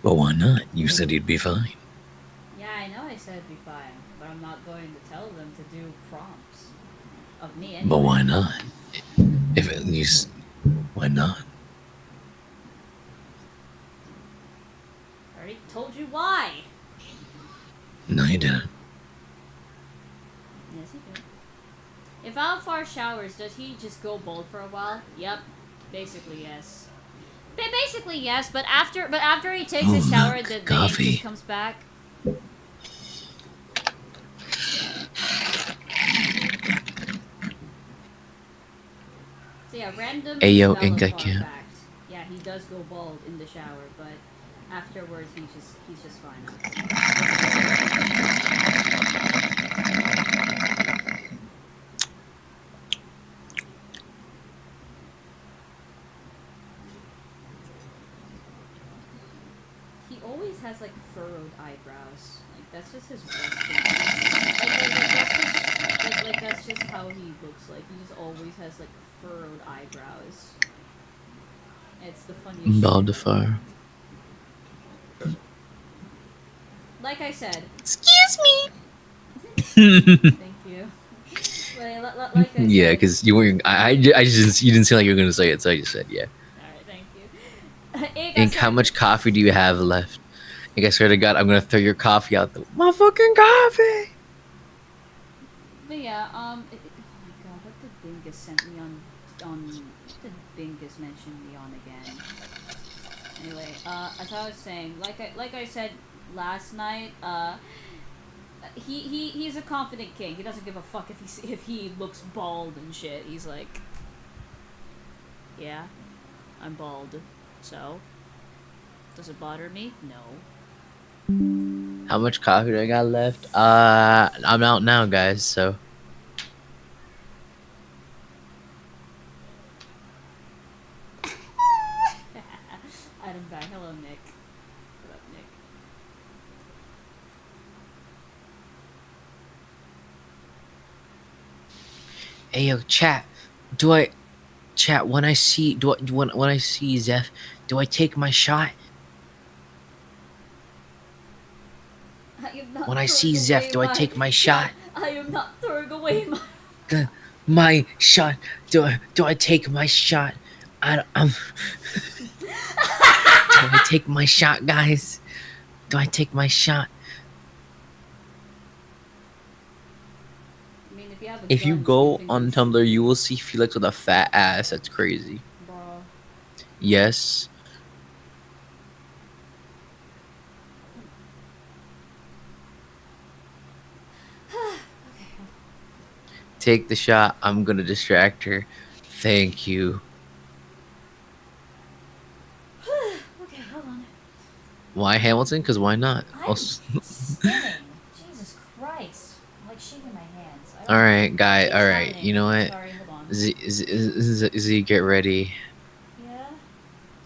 [SPEAKER 7] But why not? You said you'd be fine.
[SPEAKER 1] Yeah, I know I said it'd be fine, but I'm not going to tell them to do prompts of me anyway.
[SPEAKER 7] But why not? If at least, why not?
[SPEAKER 1] I already told you why.
[SPEAKER 7] No, you didn't.
[SPEAKER 1] Yes, he did. If Alfar showers, does he just go bald for a while? Yep. Basically, yes. Basically, yes, but after he takes a shower, the ink just comes back. So yeah, random
[SPEAKER 7] Ayo, ink I
[SPEAKER 1] Alfar
[SPEAKER 7] can't.
[SPEAKER 1] fact. Yeah, he does go bald in the shower, but afterwards he's just fine. He always has like furrowed eyebrows. Like that's just his resting. Like that's just how he looks like. He just always has like furrowed eyebrows. It's the funniest
[SPEAKER 7] Bald to
[SPEAKER 1] shit.
[SPEAKER 7] fire.
[SPEAKER 1] Like I said.
[SPEAKER 3] Excuse me.
[SPEAKER 1] Thank you. Like I
[SPEAKER 7] Yeah,
[SPEAKER 1] said.
[SPEAKER 7] because you weren't. I just you didn't seem like you were gonna say it, so I just said yeah.
[SPEAKER 1] Alright, thank you.
[SPEAKER 7] Ink, how much coffee do you have left? Ink, I swear to God, I'm gonna throw your coffee out the my fucking coffee.
[SPEAKER 1] But yeah, oh my god, what did Bingus sent me on what did Bingus mention me on again? Anyway, as I was saying, like I said last night, he's a confident king. He doesn't give a fuck if he looks bald and shit. He's like, yeah, I'm bald, so does it bother me? No.
[SPEAKER 2] How much coffee do I got left? I'm out now, guys, so.
[SPEAKER 1] I'm back. Hello, Nick. What up, Nick?
[SPEAKER 2] Hey, yo, chat. When I see Zeph, do I take my shot? When I see Zeph, do I take my shot?
[SPEAKER 1] I am not throwing away my...
[SPEAKER 2] My shot. Do I take my shot? Do I take my shot, guys? Do I take my shot?
[SPEAKER 1] I mean, if you have a
[SPEAKER 2] If you
[SPEAKER 1] gun,
[SPEAKER 2] go
[SPEAKER 1] can
[SPEAKER 2] on
[SPEAKER 1] shoot
[SPEAKER 2] Tumblr, you will see Felix with a fat ass. That's crazy.
[SPEAKER 1] Bro.
[SPEAKER 2] Yes. Take the shot. I'm gonna distract her. Thank you.
[SPEAKER 1] Okay, hold on.
[SPEAKER 2] Why Hamilton? Because why not?
[SPEAKER 1] I'm spinning. Jesus Christ. I'm like shaking my hands.
[SPEAKER 2] All right, guy.
[SPEAKER 1] Keep
[SPEAKER 2] All right.
[SPEAKER 1] shining.
[SPEAKER 2] You know what?
[SPEAKER 1] Sorry, hold on.
[SPEAKER 2] Z, get ready.
[SPEAKER 1] Yeah?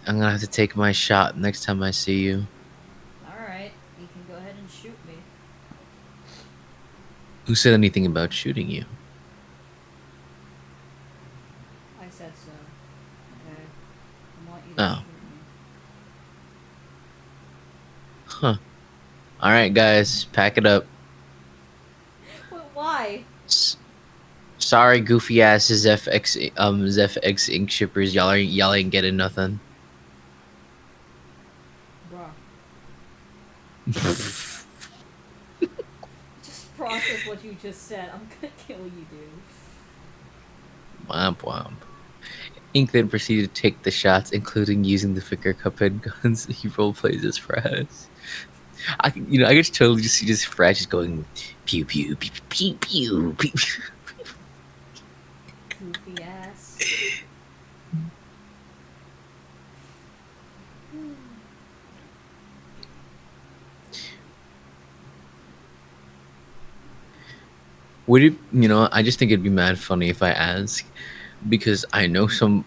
[SPEAKER 2] I'm gonna have to take my shot next time I see you.
[SPEAKER 1] Alright. You can go ahead and shoot me.
[SPEAKER 2] Who said anything about shooting you?
[SPEAKER 1] I said so. Okay. I want you to
[SPEAKER 2] Oh.
[SPEAKER 1] shoot me.
[SPEAKER 2] Huh. All right, guys. Pack it up.
[SPEAKER 1] But why?
[SPEAKER 2] Sorry, goofy asses ZFX ink shippers. Y'all ain't getting nothing.
[SPEAKER 1] Bruh. Just process what you just said. I'm gonna kill you, dude.
[SPEAKER 7] Womp womp. Ink then proceeded to take the shots, including using the Ficker Cuphead guns. He roleplays as Fraz. I could totally just see this Fraz just going pew pew pew pew pew pew.
[SPEAKER 1] Goofy ass.
[SPEAKER 7] Would it, I just think it'd be mad funny if I ask, because I know some,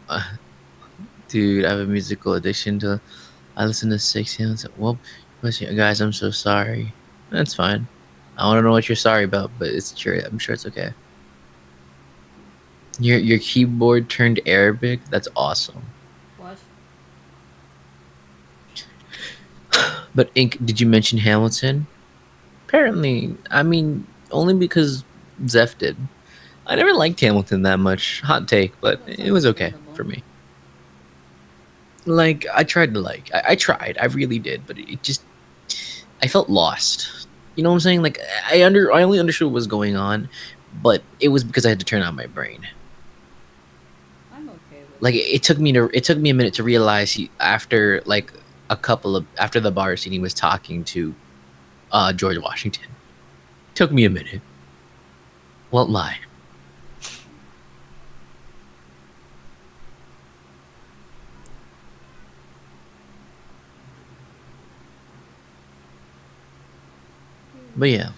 [SPEAKER 7] dude, I have a musical addiction to, I listen to 6 sounds. Well, listen, guys, I'm so sorry. That's fine. I want to know what you're sorry about, but it's true. I'm sure it's okay. Your keyboard turned Arabic? That's awesome.
[SPEAKER 1] What?
[SPEAKER 7] But Ink, did you mention Hamilton? Apparently, I mean, only because Zeph did. I never liked Hamilton that much. Hot take, but
[SPEAKER 1] That's
[SPEAKER 7] it was okay
[SPEAKER 1] understandable.
[SPEAKER 7] for me. Like, I tried to like. I tried. I really did, but it just, I felt lost. You know what I'm saying? Like, I only understood what was going on, but it was because I had to turn on my brain.
[SPEAKER 1] I'm okay with
[SPEAKER 7] Like, it took me a minute to realize after the bar scene, he was talking to George Washington. Took me a minute. Won't lie. But yeah.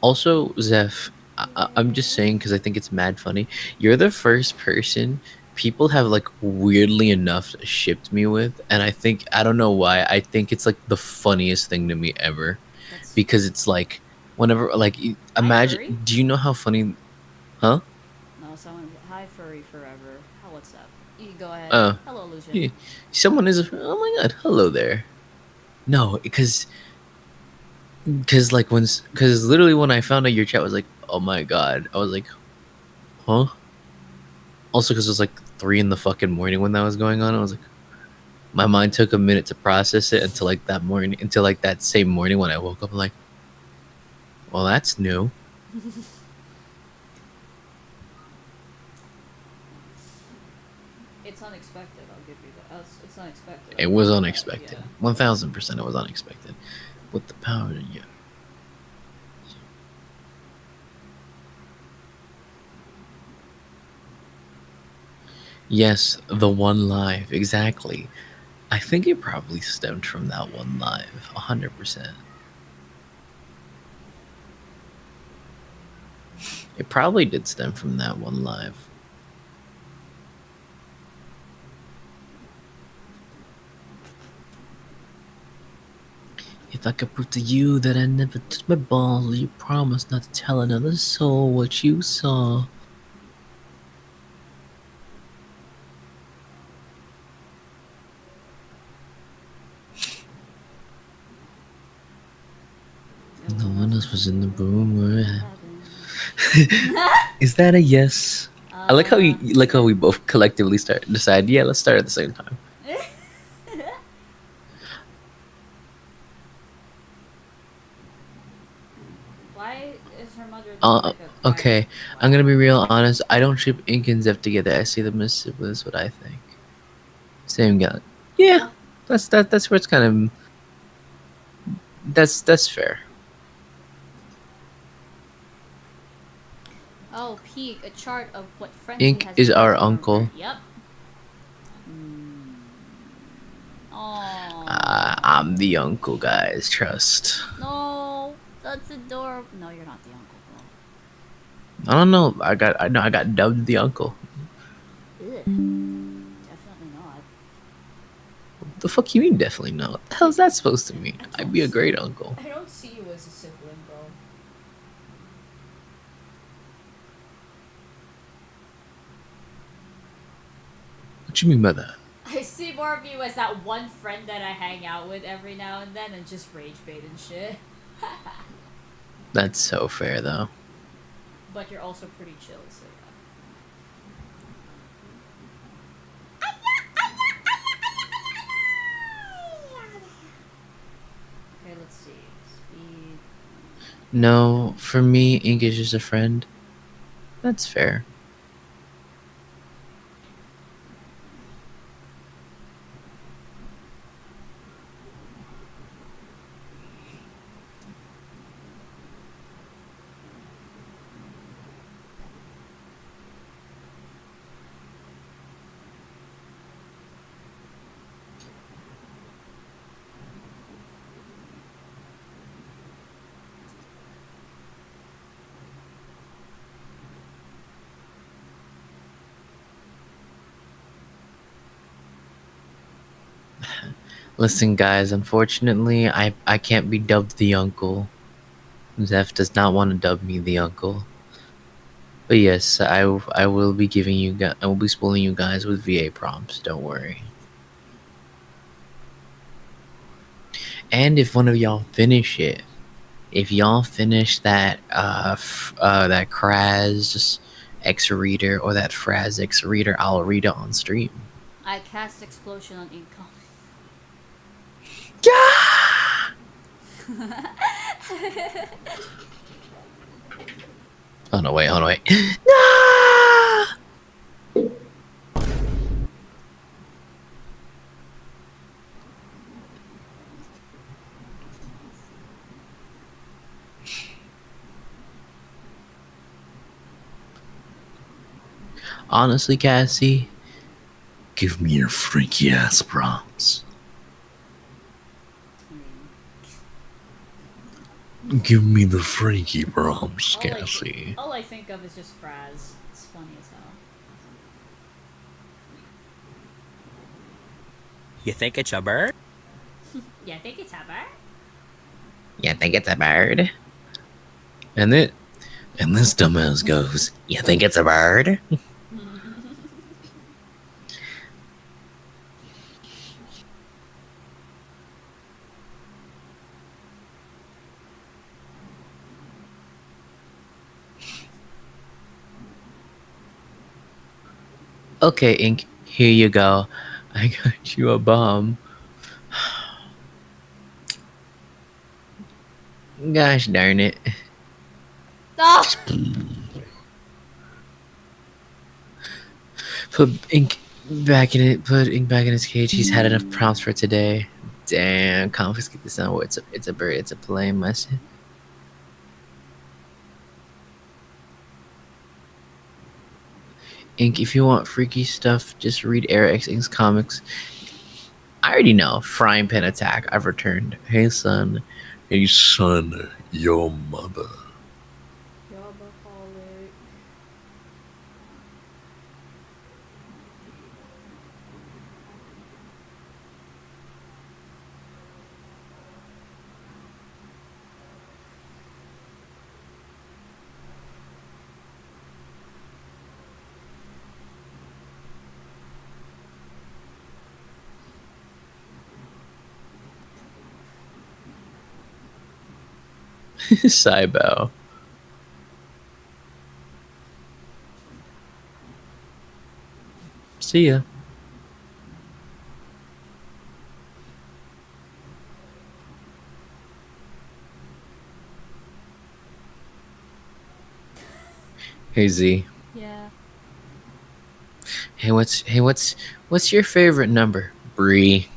[SPEAKER 7] Also, Zeph, I'm just saying because I think it's mad funny. You're the first person people have like weirdly enough shipped me with, and I don't know why. I think it's like the funniest thing to me ever,
[SPEAKER 1] That's
[SPEAKER 7] because it's like whenever like
[SPEAKER 1] Furry?
[SPEAKER 7] imagine. Do you know how funny? Huh?
[SPEAKER 1] No, someone. Hi, furry forever. How? What's up? You can go ahead.
[SPEAKER 7] Uh,
[SPEAKER 1] Hello, Lucian.
[SPEAKER 7] yeah, someone is. Oh my god! Hello there. No, because literally when I found out your chat was like, oh my god, I was like, huh? Also, because it was like 3 in the fucking morning when that was going on. I was like, my mind took a minute to process it until like that same morning when I woke up. I'm like, well, that's new.
[SPEAKER 1] It's unexpected. I'll give you that. It's unexpected.
[SPEAKER 7] It was unexpected. 1000% it was unexpected. With the power, yeah. Yes, the one live, exactly. I think it probably stemmed from that one live, 100%. It probably did stem from that one live. If I could prove to you that I never touched my balls, you promise not to tell another soul what you saw. No one else was in the room. Is that a yes? I like how we both collectively decide. Yeah, let's start at the same time.
[SPEAKER 1] Why is her mother like a
[SPEAKER 7] Okay, I'm gonna be real honest. I don't ship Ink and Zeph together. I see them as siblings. What I think. Same guy. Yeah, that's where it's kind of. That's fair.
[SPEAKER 1] Oh, peek, a chart of what friends
[SPEAKER 7] Ink
[SPEAKER 1] he has
[SPEAKER 7] is
[SPEAKER 1] built
[SPEAKER 7] our
[SPEAKER 1] over-
[SPEAKER 7] uncle.
[SPEAKER 1] Yep. Oh.
[SPEAKER 7] I'm the uncle, guys. Trust.
[SPEAKER 1] No, that's adorable. No, you're not the uncle,
[SPEAKER 7] I don't know. I got dubbed the uncle.
[SPEAKER 1] bro. Ugh. Definitely not.
[SPEAKER 7] What the fuck you mean? Definitely not. What the hell is that supposed to mean? I'd be a great uncle.
[SPEAKER 1] I don't see you as a sibling, bro.
[SPEAKER 7] What you mean by that?
[SPEAKER 1] I see more of you as that one friend that I hang out with every now and then and just rage bait and shit.
[SPEAKER 7] That's so fair, though.
[SPEAKER 1] But you're also pretty chill, so yeah.
[SPEAKER 7] No, for me, Ink is just a friend. That's fair. Listen, guys, unfortunately, I can't be dubbed the uncle. Zeph does not want to dub me the uncle. But yes, I will be giving you guys, I will be spoiling you guys with VA prompts. Don't worry. And if one of y'all finish it, if y'all finish that that Kraz X reader or that Fraz X reader, I'll read it on stream.
[SPEAKER 1] I cast explosion on income.
[SPEAKER 7] Oh no! Wait! Hold on! Wait! No! Honestly, Cassie,
[SPEAKER 6] Give me your freaky ass prompts. Give me the freaky prompts, Cassie.
[SPEAKER 1] All I think of is just Fraz. It's funny as hell.
[SPEAKER 8] You think it's a bird?
[SPEAKER 1] Yeah, I think it's a bird.
[SPEAKER 7] you think it's a bird? And this dumbass goes, "You think it's a bird?" Okay, Ink, here you go. I got you a bomb. Gosh darn it.
[SPEAKER 1] Ah!
[SPEAKER 7] Put Ink back in it. Put Ink back in his cage. He's had enough prompts for today. Damn, confiscate the sound. It's a bird. It's a plane. Message. Ink, if you want freaky stuff, just read Air X Ink's comics. I already know. Frying pan attack. I've returned. Hey, son.
[SPEAKER 6] Hey, son, your mother.
[SPEAKER 7] Cybo. See ya. Hey Z.
[SPEAKER 1] Yeah.
[SPEAKER 7] Hey, what's your favorite number? Bree.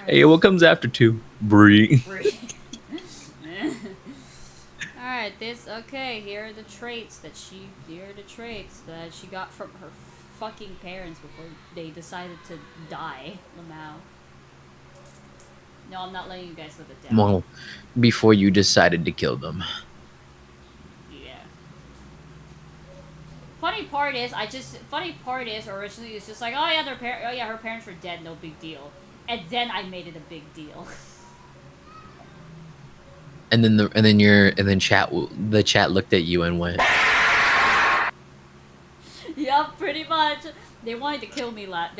[SPEAKER 7] Hey, what comes after 2? Bree.
[SPEAKER 1] Alright, here are the traits that she got from her fucking parents before they decided to die. Lamau. No, I'm not letting you guys live it down.
[SPEAKER 7] Well, before you decided to kill them.
[SPEAKER 1] Yeah. Funny part is, originally it's just like, oh yeah, her parents were dead, no big deal. And then I made it a big deal.
[SPEAKER 7] And then the chat looked at you and went.
[SPEAKER 1] Yup, pretty much. They wanted to kill me last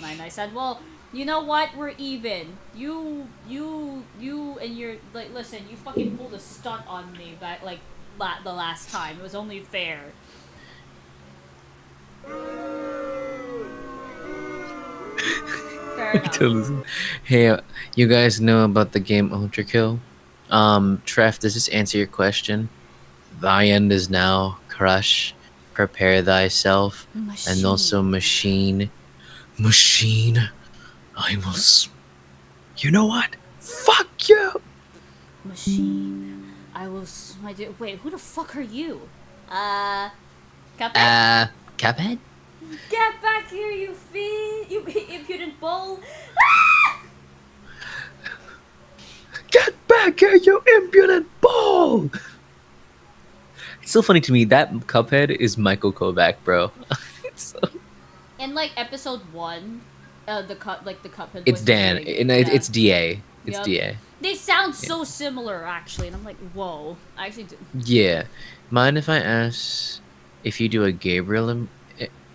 [SPEAKER 1] night. And I said, well, you know what? We're even. You and your listen. You fucking pulled a stunt on me back the last time. It was only fair. enough.
[SPEAKER 7] Hey, you guys know about the game Ultra Kill? Treff, does this answer your question? Thy end is now, crush, prepare thyself, and also machine. Machine, I will. You know what? Fuck you!
[SPEAKER 1] Machine. I will smite it. Wait, who the fuck are you? Cuphead?
[SPEAKER 7] Cuphead?
[SPEAKER 1] Get back here, you you impudent bull!
[SPEAKER 7] Get back here, you impudent bull! It's so funny to me that Cuphead is Michael Kovac, bro. It's so...
[SPEAKER 1] In like episode 1, the Cuphead.
[SPEAKER 7] It's
[SPEAKER 1] voice
[SPEAKER 7] Dan.
[SPEAKER 1] is doing,
[SPEAKER 7] It's DA. It's
[SPEAKER 1] Yup.
[SPEAKER 7] DA.
[SPEAKER 1] They sound so similar, actually, and I'm like, whoa. I actually do.
[SPEAKER 7] Yeah. Mind if I ask if you do a Gabriel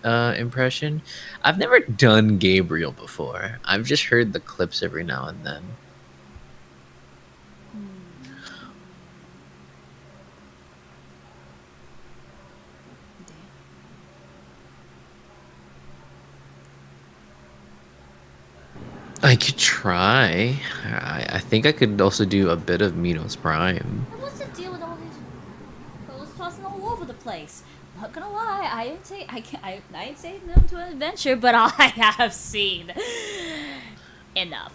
[SPEAKER 7] impression? I've never done Gabriel before. I've just heard the clips every now and then. I could try. I think I could also do a bit of Minos Prime.
[SPEAKER 1] And what's the deal with all these clothes tossing all over the place? Not gonna lie, I ain't saying no to an adventure, but I have seen enough.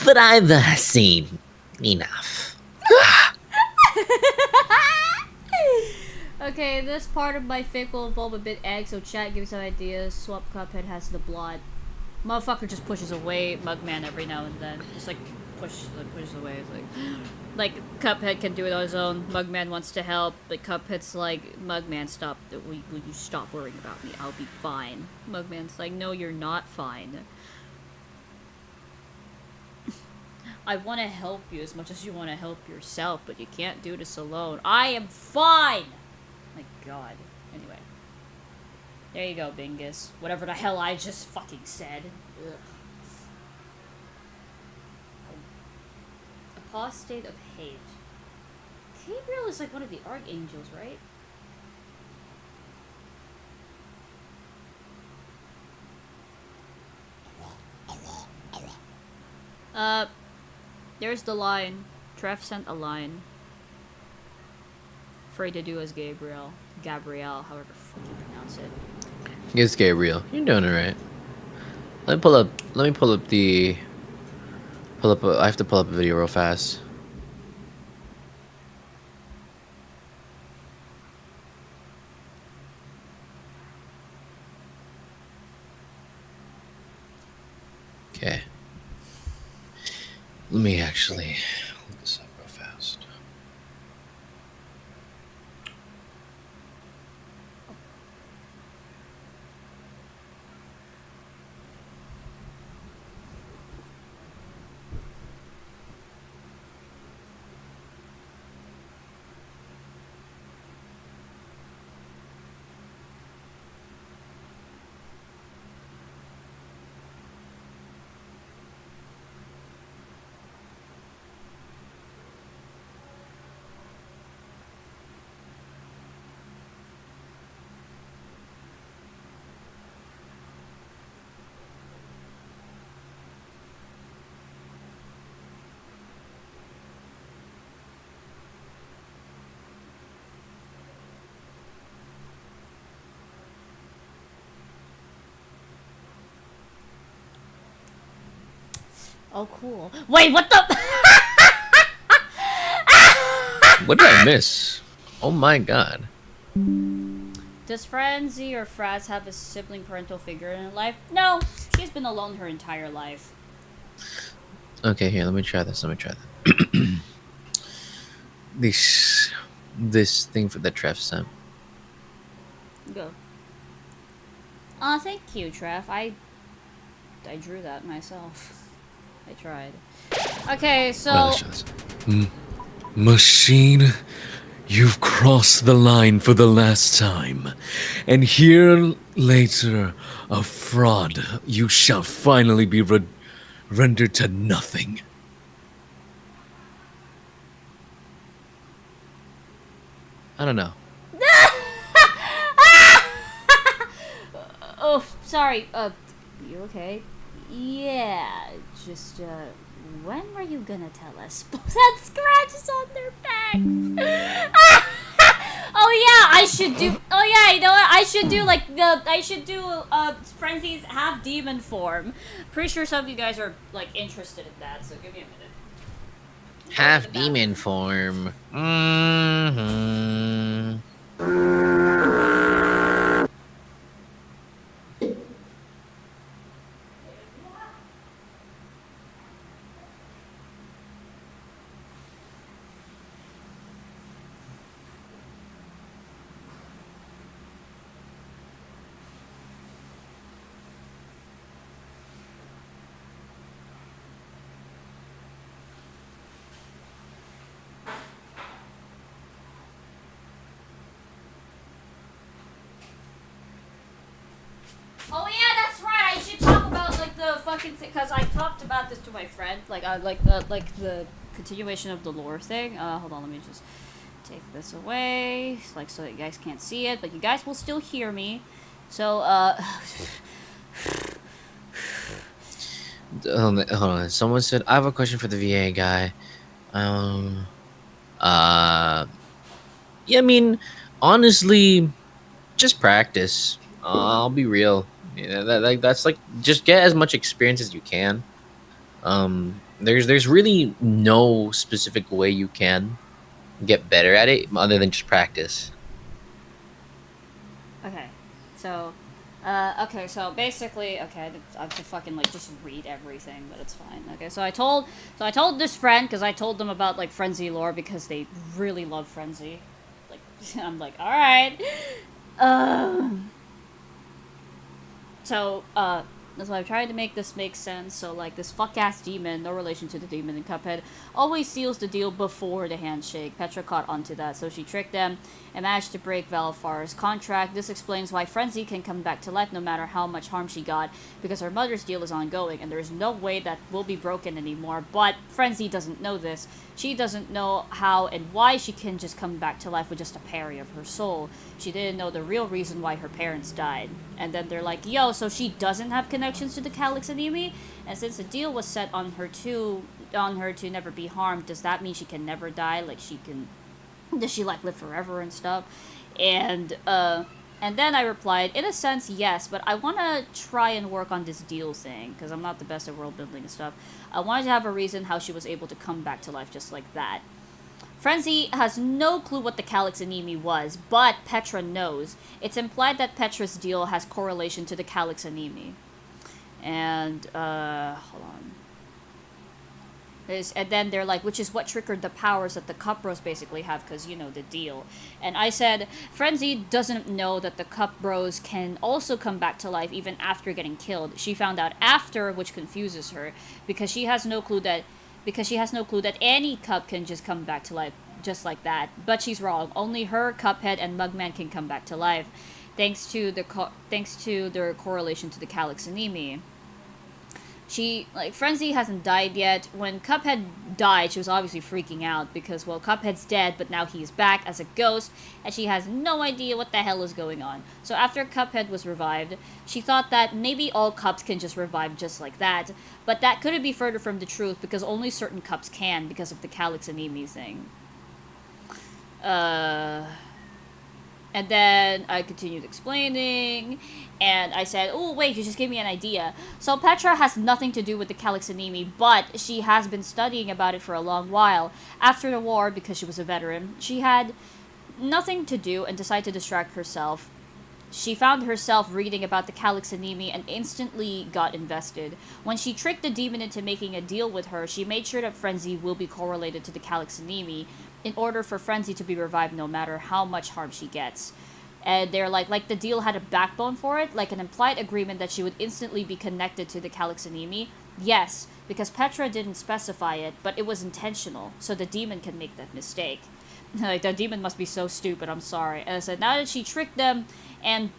[SPEAKER 7] But I've seen enough.
[SPEAKER 1] Okay, this part of my fic will involve a bit egg, so chat gives some ideas. Swap Cuphead has the blot. Motherfucker just pushes away Mugman every now and then. Just like pushes away. It's like Cuphead can do it on his own. Mugman wants to help, but Cuphead's like, Mugman, stop. Will you stop worrying about me? I'll be fine. Mugman's like, no, you're not fine. I want to help you as much as you want to help yourself, but you can't do this alone. I am fine! My god. Anyway. There you go, Bingus. Whatever the hell I just fucking said. Ugh. Apostate of hate. Gabriel is like one of the archangels, right? There's the line. Treff sent a line. Afraid to do as Gabriel. Gabrielle, however the fuck you pronounce it.
[SPEAKER 7] It's Gabriel. You're doing it right. Let me pull up the... I have to pull up a video real fast. Okay. Let me actually look this up real fast.
[SPEAKER 1] Oh, cool. Wait, what the?
[SPEAKER 7] What did I miss? Oh my god.
[SPEAKER 1] Does Franzi or Fraz have a sibling parental figure in her life? No, she's been alone her entire life.
[SPEAKER 7] Okay, here, let me try this. This thing for the Treff sent.
[SPEAKER 1] Go. Aw, thank you, Treff. I drew that myself. I tried. Okay, so...
[SPEAKER 6] Machine, you've crossed the line for the last time. And here later, a fraud, you shall finally be rendered to nothing.
[SPEAKER 7] I don't know.
[SPEAKER 1] oh, sorry. You okay? Yeah, just, when were you gonna tell us? That scratches on their backs. Oh yeah, I should do. Oh yeah, you know what? I should do Frenzy's half demon form. Pretty sure some of you guys are like interested in that. So give me a minute.
[SPEAKER 7] Half demon form. Mm-hmm.
[SPEAKER 1] Oh yeah, that's right. I should talk about like the fucking thing because I talked about this to my friend. Like the continuation of the lore thing. Hold on, let me just take this away, like so that you guys can't see it, but you guys will still hear me. So
[SPEAKER 7] Hold on. Someone said, I have a question for the VA guy. Yeah, I mean, honestly, just practice. I'll be real. Yeah, that's like just get as much experience as you can. There's really no specific way you can get better at it other than just practice.
[SPEAKER 1] okay, so okay, so basically, okay, I have to fucking like just read everything, but it's fine. Okay, so I told this friend because I told them about like Frenzy lore because they really love Frenzy. Like I'm like, all right. So, that's why I'm trying to make this make sense. So, like, this fuck-ass demon, no relation to the demon in Cuphead, always seals the deal before the handshake. Petra caught onto that, so she tricked them and managed to break Valfar's contract. This explains why Frenzy can come back to life no matter how much harm she got, because her mother's deal is ongoing, and there's no way that will be broken anymore. But Frenzy doesn't know this. She doesn't know how and why she can just come back to life with just a parry of her soul. She didn't know the real reason why her parents died. And then they're like, yo, so she doesn't have connections to the Calyx Anime? And since the deal was set on her to never be harmed, does that mean she can never die? Like, does she, like, live forever and stuff? And then I replied, in a sense, yes, but I want to try and work on this deal thing, because I'm not the best at world building and stuff. I wanted to have a reason how she was able to come back to life just like that. Frenzy has no clue what the Calyx Anime was, but Petra knows. It's implied that Petra's deal has correlation to the Calyx Anime. And, hold on. And then they're like, which is what triggered the powers that the Cup Bros basically have, because, you know, the deal. And I said, Frenzy doesn't know that the Cup Bros can also come back to life even after getting killed. She found out after, which confuses her, because she has no clue that any Cup can just come back to life just like that. But she's wrong. Only her, Cuphead, and Mugman can come back to life, thanks to their correlation to the Calyx Anime. Frenzy hasn't died yet. When Cuphead died, she was obviously freaking out because, well, Cuphead's dead, but now he's back as a ghost, and she has no idea what the hell is going on. So after Cuphead was revived, she thought that maybe all Cups can just revive just like that, but that couldn't be further from the truth because only certain Cups can because of the Calyx Anime thing. And then I continued explaining, and I said, oh, wait, you just gave me an idea. So Petra has nothing to do with the Calyx Anime, but she has been studying about it for a long while. After the war, because she was a veteran, she had nothing to do and decided to distract herself. She found herself reading about the Calyx Anime and instantly got invested. When she tricked the demon into making a deal with her, she made sure that Frenzy will be correlated to the Calyx Anime in order for Frenzy to be revived no matter how much harm she gets. And they're like the deal had a backbone for it, like an implied agreement that she would instantly be connected to the Calyx Anime. Yes, because Petra didn't specify it, but it was intentional, so the demon can make that mistake. Like, the demon must be so stupid, I'm sorry. And I said, now that she tricked them, and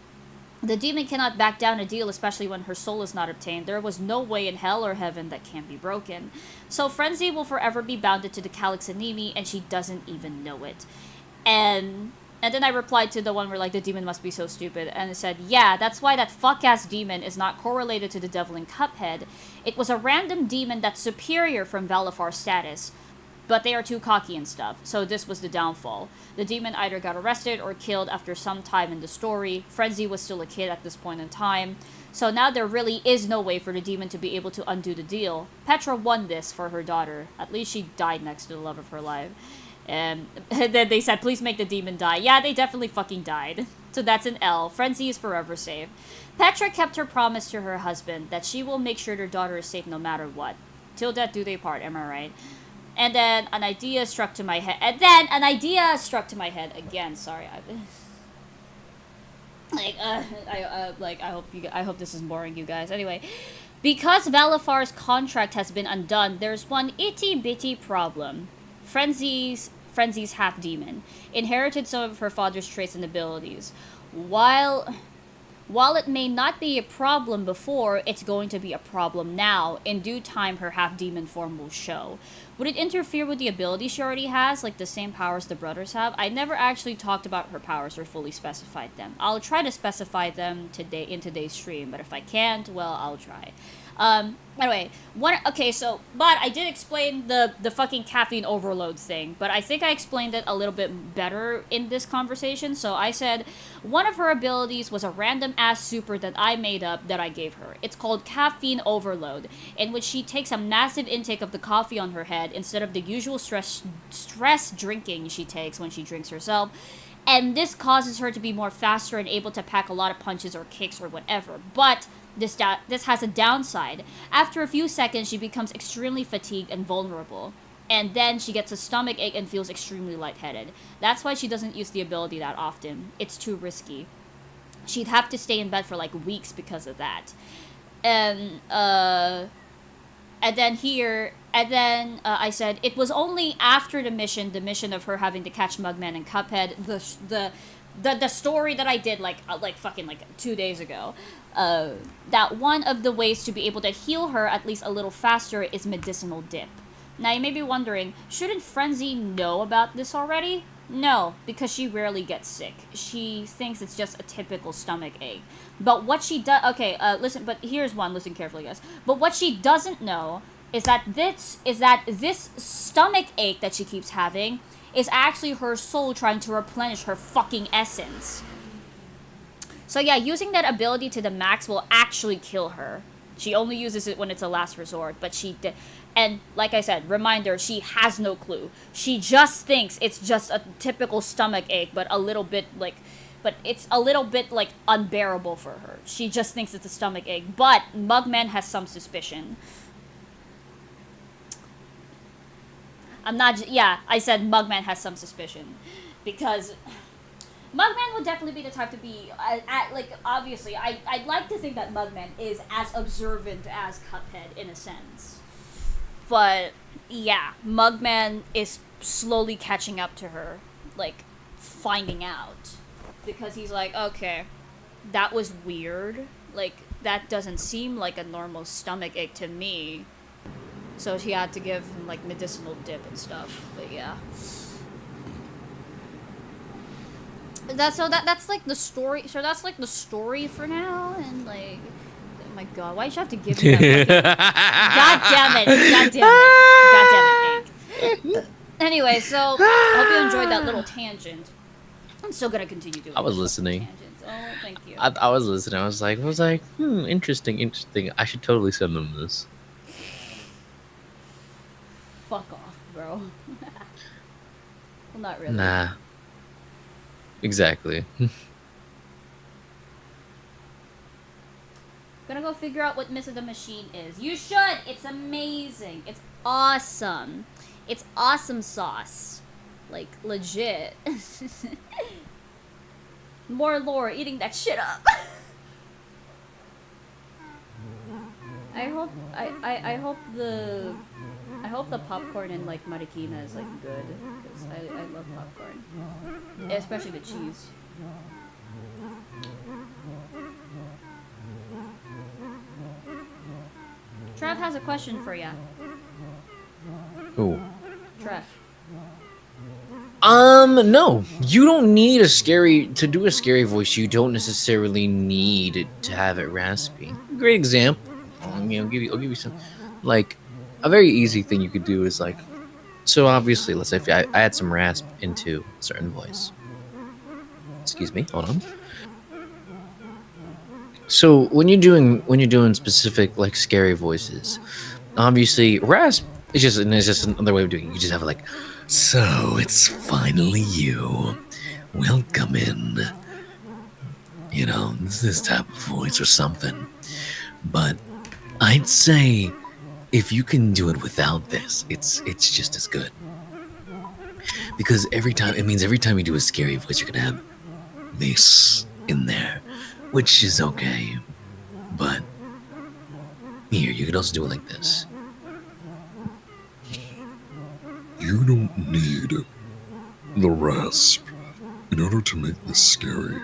[SPEAKER 1] the demon cannot back down a deal, especially when her soul is not obtained, there was no way in hell or heaven that can't be broken. So Frenzy will forever be bounded to the Calyx Anime, and she doesn't even know it. And And then I replied to the one where, like, the demon must be so stupid. And it said, yeah, that's why that fuck-ass demon is not correlated to the devil in Cuphead. It was a random demon that's superior from Valifar's status. But they are too cocky and stuff. So this was the downfall. The demon either got arrested or killed after some time in the story. Frenzy was still a kid at this point in time. So now there really is no way for the demon to be able to undo the deal. Petra won this for her daughter. At least she died next to the love of her life. And then they said, please make the demon die. Yeah, they definitely fucking died. So that's an L. Frenzy is forever safe. Petra kept her promise to her husband that she will make sure their daughter is safe no matter what. Till death do they part, am I right? And then an idea struck to my head. And then an idea struck to my head again. Sorry, I hope this is boring, you guys. Anyway, because Valifar's contract has been undone, there's one itty bitty problem. Frenzy's half demon, inherited some of her father's traits and abilities. While it may not be a problem before, it's going to be a problem now. In due time, her half demon form will show. Would it interfere with the ability she already has, like the same powers the brothers have? I never actually talked about her powers or fully specified them. I'll try to specify them today in today's stream, but if I can't, well, I'll try. Anyway, but I did explain the fucking caffeine overload thing, but I think I explained it a little bit better in this conversation. So I said one of her abilities was a random ass super that I made up that I gave her. It's called caffeine overload, in which she takes a massive intake of the coffee on her head instead of the usual stress drinking she takes when she drinks herself. And this causes her to be more faster and able to pack a lot of punches or kicks or whatever. But this has a downside. After a few seconds, she becomes extremely fatigued and vulnerable. And then she gets a stomach ache and feels extremely lightheaded. That's why she doesn't use the ability that often. It's too risky. She'd have to stay in bed for like weeks because of that. And then I said, it was only after the mission of her having to catch Mugman and Cuphead, the story that I did like 2 days ago, that one of the ways to be able to heal her at least a little faster is medicinal dip. Now you may be wondering, shouldn't Frenzy know about this already? No, because she rarely gets sick. She thinks it's just a typical stomach ache. But what she does, listen carefully, guys. But what she doesn't know is that this stomach ache that she keeps having is actually her soul trying to replenish her fucking essence. So yeah, using that ability to the max will actually kill her. She only uses it when it's a last resort, but and like I said, reminder, she has no clue. She just thinks it's just a typical stomach ache, but it's a little bit like unbearable for her. She just thinks it's a stomach ache, but Mugman has some suspicion. I said Mugman has some suspicion, because Mugman would definitely be the type to be, obviously, I'd like to think that Mugman is as observant as Cuphead, in a sense. But, yeah, Mugman is slowly catching up to her, like, finding out. Because he's like, okay, that was weird. Like, that doesn't seem like a normal stomach ache to me. So she had to give him, like, medicinal dip and stuff. But, yeah. That's like the story. So that's like the story for now, and like, oh my god, why did you have to give me that? God damn it, Hank. Anyway, so I hope you enjoyed that little tangent. I'm still gonna continue doing.
[SPEAKER 7] I was listening.
[SPEAKER 1] Tangents. Oh, thank you.
[SPEAKER 7] I was listening. I was like, interesting. I should totally send them this.
[SPEAKER 1] Fuck off, bro. Well, not really.
[SPEAKER 7] Nah. Exactly.
[SPEAKER 1] Gonna go figure out what Miss of the Machine is. You should! It's amazing. It's awesome. It's awesome sauce. Like, legit. More lore, eating that shit up. I hope the popcorn in like Marikina is like good, because I love popcorn, especially the cheese. Trev has a question for ya.
[SPEAKER 7] Who?
[SPEAKER 1] Trev.
[SPEAKER 7] No, you don't need to do a scary voice. You don't necessarily need to have it raspy. Great example. I'll give you some, like, a very easy thing you could do is like, so obviously, let's say if I add some rasp into a certain voice. Excuse me, hold on. So when you're doing specific like scary voices, obviously rasp is just another way of doing it. You just have like, so it's finally you. Welcome in. You know, this type of voice or something. But I'd say if you can do it without this, it's just as good. Because every time you do a scary voice, you're gonna have this in there, which is okay. But here, you can also do it like this.
[SPEAKER 6] You don't need the rasp in order to make this scary.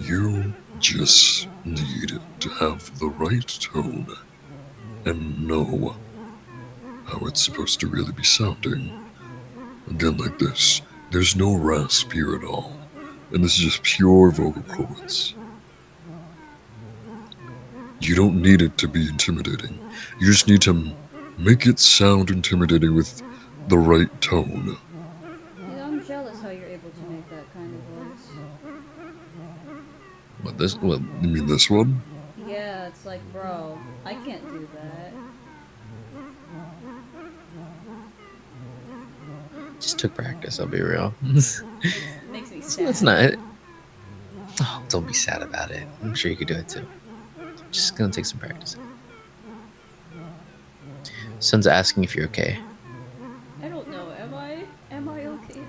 [SPEAKER 6] You just need to have the right tone and know how it's supposed to really be sounding. Again, like this, there's no rasp here at all, and this is just pure vocal cords. You don't need it to be intimidating. You just need to make it sound intimidating with the right tone.
[SPEAKER 1] Yeah, I'm jealous how you're able to make that kind of voice.
[SPEAKER 6] What, you mean this one?
[SPEAKER 1] Yeah, it's like, bro, I can't do that.
[SPEAKER 7] Just took practice, I'll be real.
[SPEAKER 1] It makes me sad.
[SPEAKER 7] It's not. Oh, don't be sad about it. I'm sure you could do it too. Just gonna take some practice. Son's asking if you're okay.
[SPEAKER 1] I don't know. Am I okay?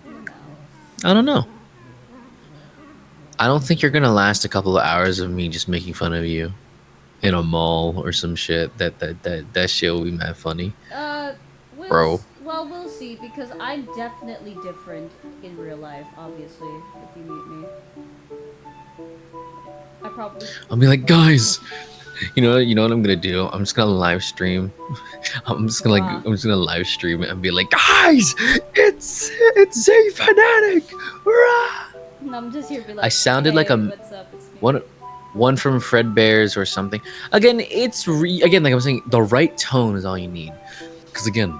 [SPEAKER 1] No.
[SPEAKER 7] I don't know. I don't think you're gonna last a couple of hours of me just making fun of you in a mall or some shit. That shit will be mad funny. Bro.
[SPEAKER 1] Well, we'll see, because I'm definitely different in real life, obviously, if you meet me. I probably...
[SPEAKER 7] I'll be like, guys, you know what I'm gonna do? I'm just gonna live stream. I'm just gonna live stream it and be like, guys, it's a fanatic. Rah!
[SPEAKER 1] No, I'm just here to be like,
[SPEAKER 7] I sounded
[SPEAKER 1] hey,
[SPEAKER 7] like a
[SPEAKER 1] what's up? It's me.
[SPEAKER 7] one from Fred Bears or something. Again, again, like I'm saying, the right tone is all you need. Because again,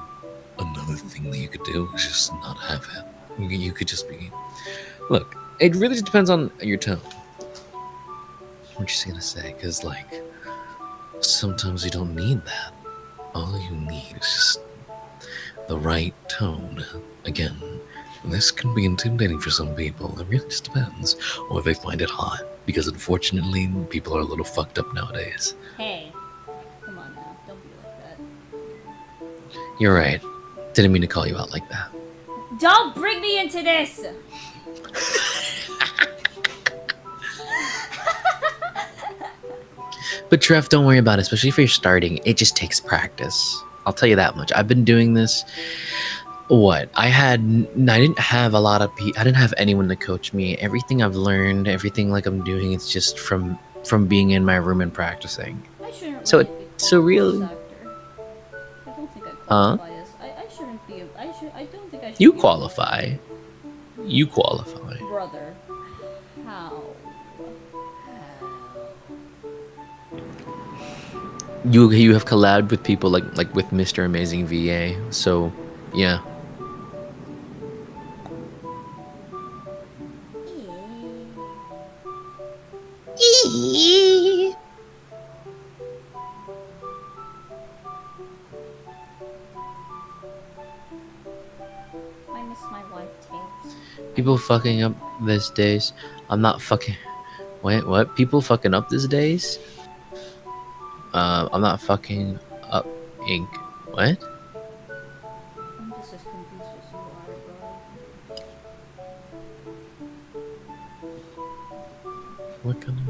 [SPEAKER 7] another thing that you could do is just not have it. You could just be. Look, it really just depends on your tone. I'm just gonna say, because like sometimes you don't need that. All you need is just the right tone. Again, this can be intimidating for some people. It really just depends. Or they find it hot. Because unfortunately, people are a little fucked up nowadays.
[SPEAKER 1] Hey, come on now. Don't be like that.
[SPEAKER 7] You're right. Didn't mean to call you out like that.
[SPEAKER 1] Don't bring me into this!
[SPEAKER 7] But Trev, don't worry about it. Especially if you're starting. It just takes practice. I'll tell you that much. I've been doing this. I didn't have a lot of I didn't have anyone to coach me. Everything I've learned, everything like I'm doing, it's just from being in my room and practicing.
[SPEAKER 1] I shouldn't
[SPEAKER 7] So
[SPEAKER 1] really
[SPEAKER 7] it so really
[SPEAKER 1] I don't think I qualify as... I shouldn't be... I don't think I should
[SPEAKER 7] you
[SPEAKER 1] be
[SPEAKER 7] qualify. You qualify.
[SPEAKER 1] Brother. How?
[SPEAKER 7] You have collabed with people like with Mr. Amazing VA. So yeah.
[SPEAKER 1] I miss my wife, Tails.
[SPEAKER 7] People fucking up these days. I'm not fucking. Wait, what? People fucking up these days? I'm not fucking up ink. What?
[SPEAKER 1] I'm just as confused as you are, bro.
[SPEAKER 7] What kind of?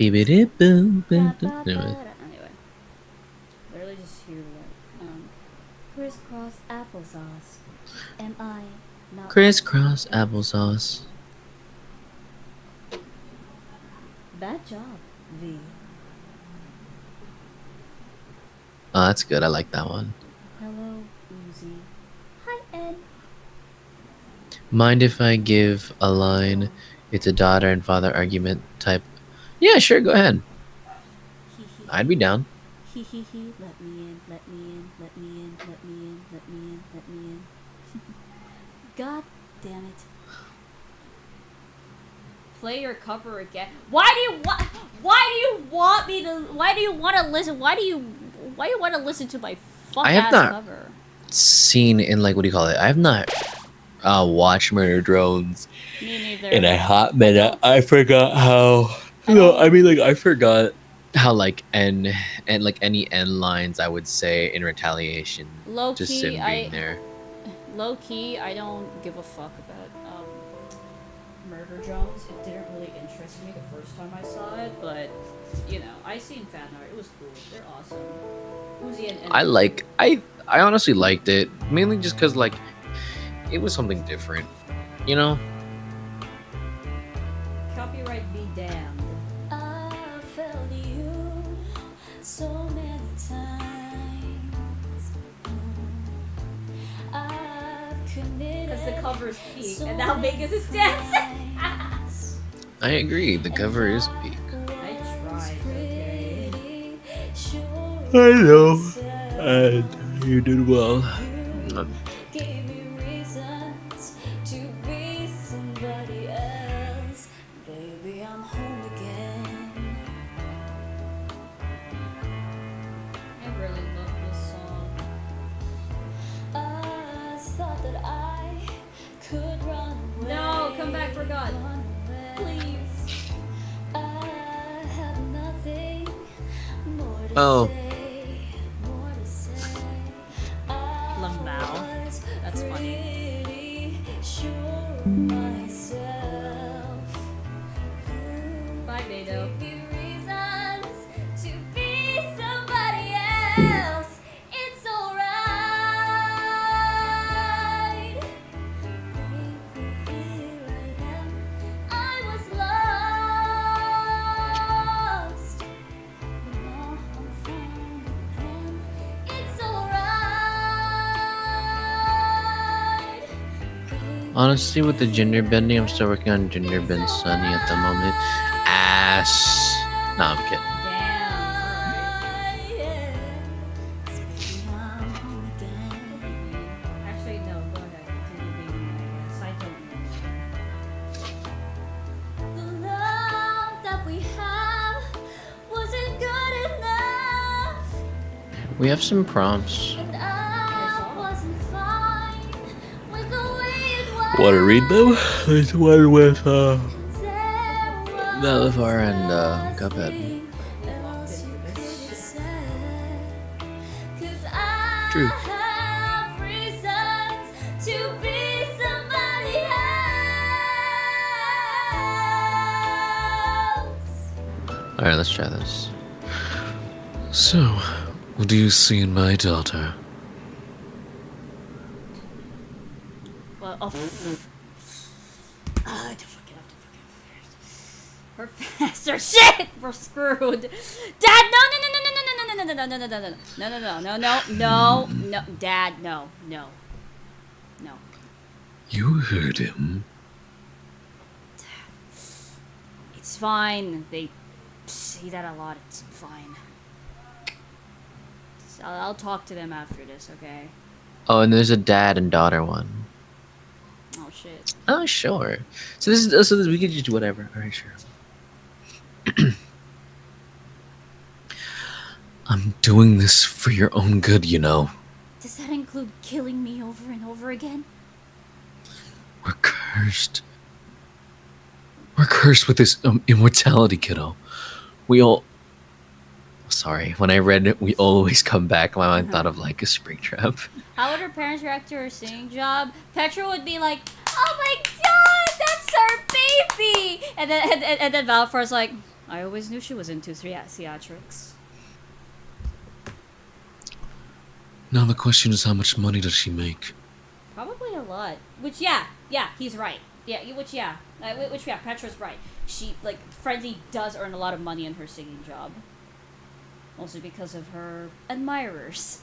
[SPEAKER 7] Anyway,
[SPEAKER 1] Literally just hear that. Crisscross applesauce. Am I not?
[SPEAKER 7] Crisscross applesauce.
[SPEAKER 1] Bad job, V.
[SPEAKER 7] Oh, that's good. I like that one.
[SPEAKER 1] Hello, Uzi. Hi, Ed.
[SPEAKER 7] Mind if I give a line? It's a daughter and father argument type. Yeah, sure. Go ahead.
[SPEAKER 1] Hee hee.
[SPEAKER 7] I'd be down.
[SPEAKER 1] Hee hee hee. Let me in. Let me in. Let me in. Let me in. Let me in. Let me in. God damn it. Play your cover again. Why do you want? Why do you want me to? Why do you want to listen? Why do you want to listen to my fuck
[SPEAKER 7] I have
[SPEAKER 1] ass
[SPEAKER 7] not-
[SPEAKER 1] cover?
[SPEAKER 7] Seen in like what do you call it? I have not watched Murder Drones
[SPEAKER 1] Me neither.
[SPEAKER 7] in a hot minute. I forgot how. No, I mean like I forgot how like and like any end lines I would say in retaliation.
[SPEAKER 1] Low
[SPEAKER 7] Just
[SPEAKER 1] key,
[SPEAKER 7] him being there.
[SPEAKER 1] Low key, I don't give a fuck about Murder Jones. It didn't really interest me the first time I saw it, but you know, I seen fan art. It was cool. They're awesome. Uzi and
[SPEAKER 7] I honestly liked it mainly just because like it was something different, you know.
[SPEAKER 1] Copyright be damned. I felt you so many times. Because the cover's peak, and now Vegas is dancing.
[SPEAKER 7] I agree. The cover is peak.
[SPEAKER 1] I tried. Okay.
[SPEAKER 7] I know. And you did well.
[SPEAKER 1] Gave me reasons to be somebody else. Baby, I'm home again. I really love this song. I thought that I could run away. No, come back for God. Please. I have nothing more to
[SPEAKER 7] Oh.
[SPEAKER 1] say. More to say. Lambao. That's funny. Sure myself. Bye, Beto. Reasons to be somebody else. It's alright. Baby, here I am. I was lost, but now I'm found again. It's alright.
[SPEAKER 7] Honestly, with the gender bending, I'm still working on gender bend Sunny at the moment. Ass. No, I'm kidding.
[SPEAKER 1] Actually, no, go ahead. Continue being side joke. The love that we have wasn't good enough,
[SPEAKER 7] We have some prompts.
[SPEAKER 1] and I wasn't fine with the way it was.
[SPEAKER 7] Want to read them? There's one with
[SPEAKER 1] There
[SPEAKER 7] Nalifar and
[SPEAKER 1] was
[SPEAKER 7] Cuphead.
[SPEAKER 1] nothing else you could have said. 'Cause I
[SPEAKER 7] True.
[SPEAKER 1] have reasons to be somebody else.
[SPEAKER 7] All right, let's try this.
[SPEAKER 6] So, what do you see in my daughter?
[SPEAKER 1] Well, oh. Don't fucking have to fucking. We're faster. Shit! We're screwed. Dad, no, no, no, no, no, no, no, no, no, no, no, no, no, no, no, no, no, Dad, no, no, no.
[SPEAKER 6] You heard him.
[SPEAKER 1] It's fine. They say that a lot. It's fine. So I'll talk to them after this, okay?
[SPEAKER 7] Oh, and there's a dad and daughter one.
[SPEAKER 1] Oh shit.
[SPEAKER 7] Oh, sure. So this is we could just do whatever. All right, sure.
[SPEAKER 6] I'm doing this for your own good, you know.
[SPEAKER 1] Does that include killing me over and over again?
[SPEAKER 6] We're cursed. We're cursed with this immortality, kiddo.
[SPEAKER 7] We all. Sorry, when I read it, we always come back. My mind thought of like a spring trap.
[SPEAKER 1] How would her parents react to her singing job? Petra would be like, "Oh my god, that's our baby!" And then Valfar's like, "I always knew she was into theatrics."
[SPEAKER 6] Now the question is, how much money does she make?
[SPEAKER 1] Probably a lot. Which, yeah, he's right. Which, Petra's right. She, like, Frenzy does earn a lot of money in her singing job. Mostly because of her admirers.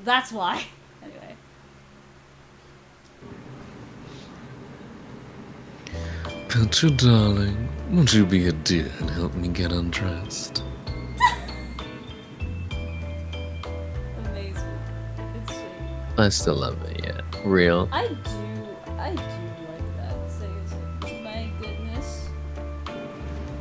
[SPEAKER 1] That's why. Anyway.
[SPEAKER 6] Petra, darling, won't you be a dear and help me get undressed?
[SPEAKER 1] Amazing. It's sweet.
[SPEAKER 7] I still love it, yeah. Real.
[SPEAKER 1] I do like that. Seriously. My goodness.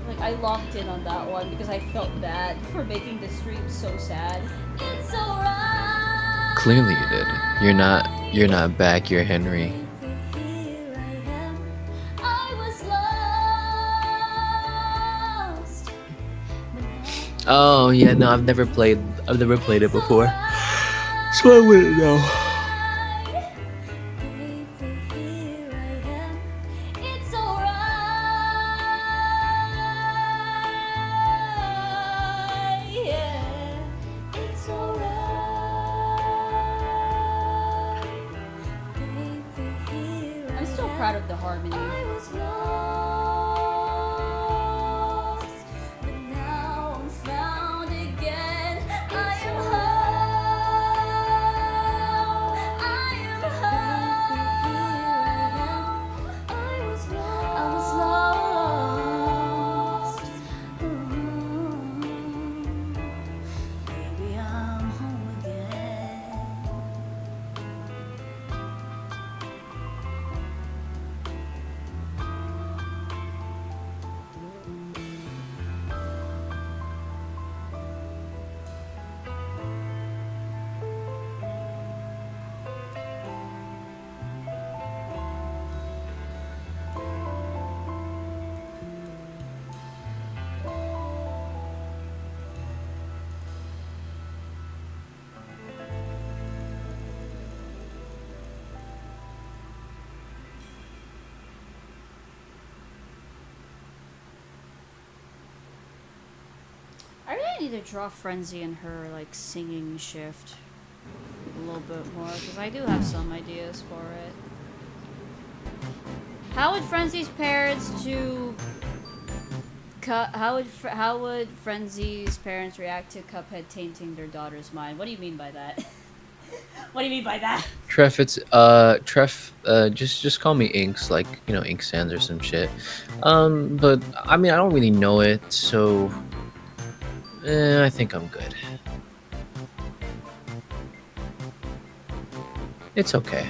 [SPEAKER 1] Like, I locked in on that one because I felt bad for making the stream so sad. It's alright.
[SPEAKER 7] Clearly you did. You're not back, you're Henry. Oh yeah, no, I've never played it before. So I wouldn't know.
[SPEAKER 1] I'm still proud of the harmony. I really need to draw Frenzy in her, like, singing shift a little bit more, because I do have some ideas for it. How would Frenzy's parents how would Frenzy's parents react to Cuphead tainting their daughter's mind? What do you mean by that? What do you mean by that?
[SPEAKER 7] Treff, just call me Inks, like, you know, Ink Sands or some shit. But I mean, I don't really know it, so I think I'm good. It's okay.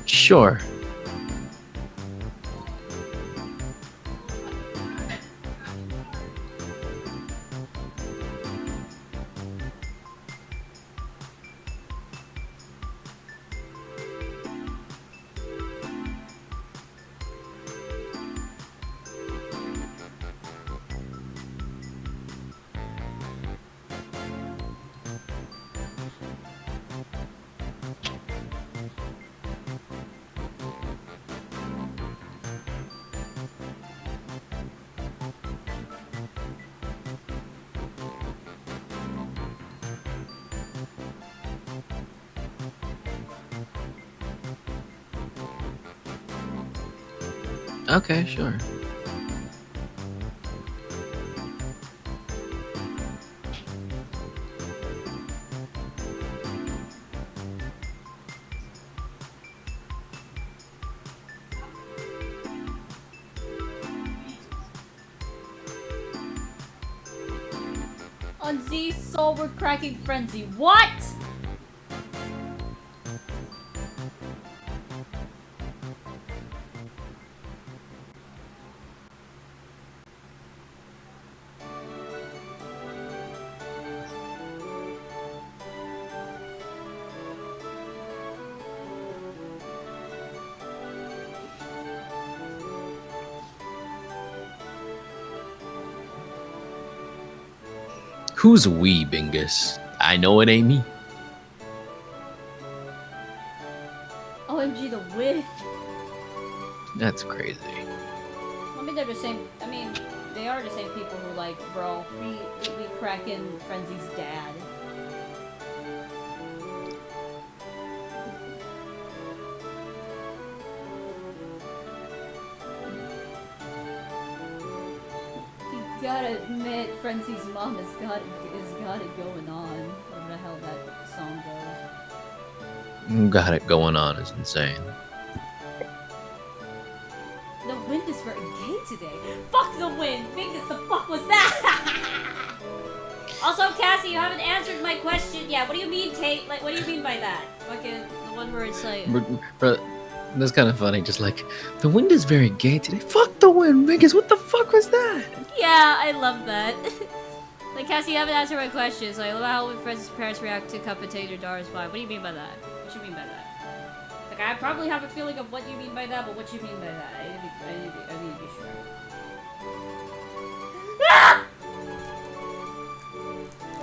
[SPEAKER 7] Sure. Okay, sure.
[SPEAKER 1] On Z sober cracking frenzy. What?
[SPEAKER 7] Who's we, Bingus? I know it ain't me.
[SPEAKER 1] OMG, the wig.
[SPEAKER 7] That's crazy.
[SPEAKER 1] I mean, they're the same. I mean, they are the same people who like, bro, we cracking Frenzy's dad. You gotta admit, Frenzy's mom has got it going on. Whatever the hell that song goes.
[SPEAKER 7] Got it going on is insane.
[SPEAKER 1] The wind is very gay today. Fuck the wind! Bingus, the fuck was that? Also, Cassie, you haven't answered my question yet. What do you mean, Tate? Like, what do you mean by that? Fucking the one where it's like.
[SPEAKER 7] Bro, that's kind of funny. Just like, the wind is very gay today. Fuck the wind, Bingus. What the fuck was that?
[SPEAKER 1] Yeah, I love that. Like, Cassie, you haven't answered my questions. Like, I love how Frenzy's parents react to Cup Potato Dar's vibe. What do you mean by that? What you mean by that? Like, I probably have a feeling of what you mean by that, but what you mean by that? I need to be sure. Ah!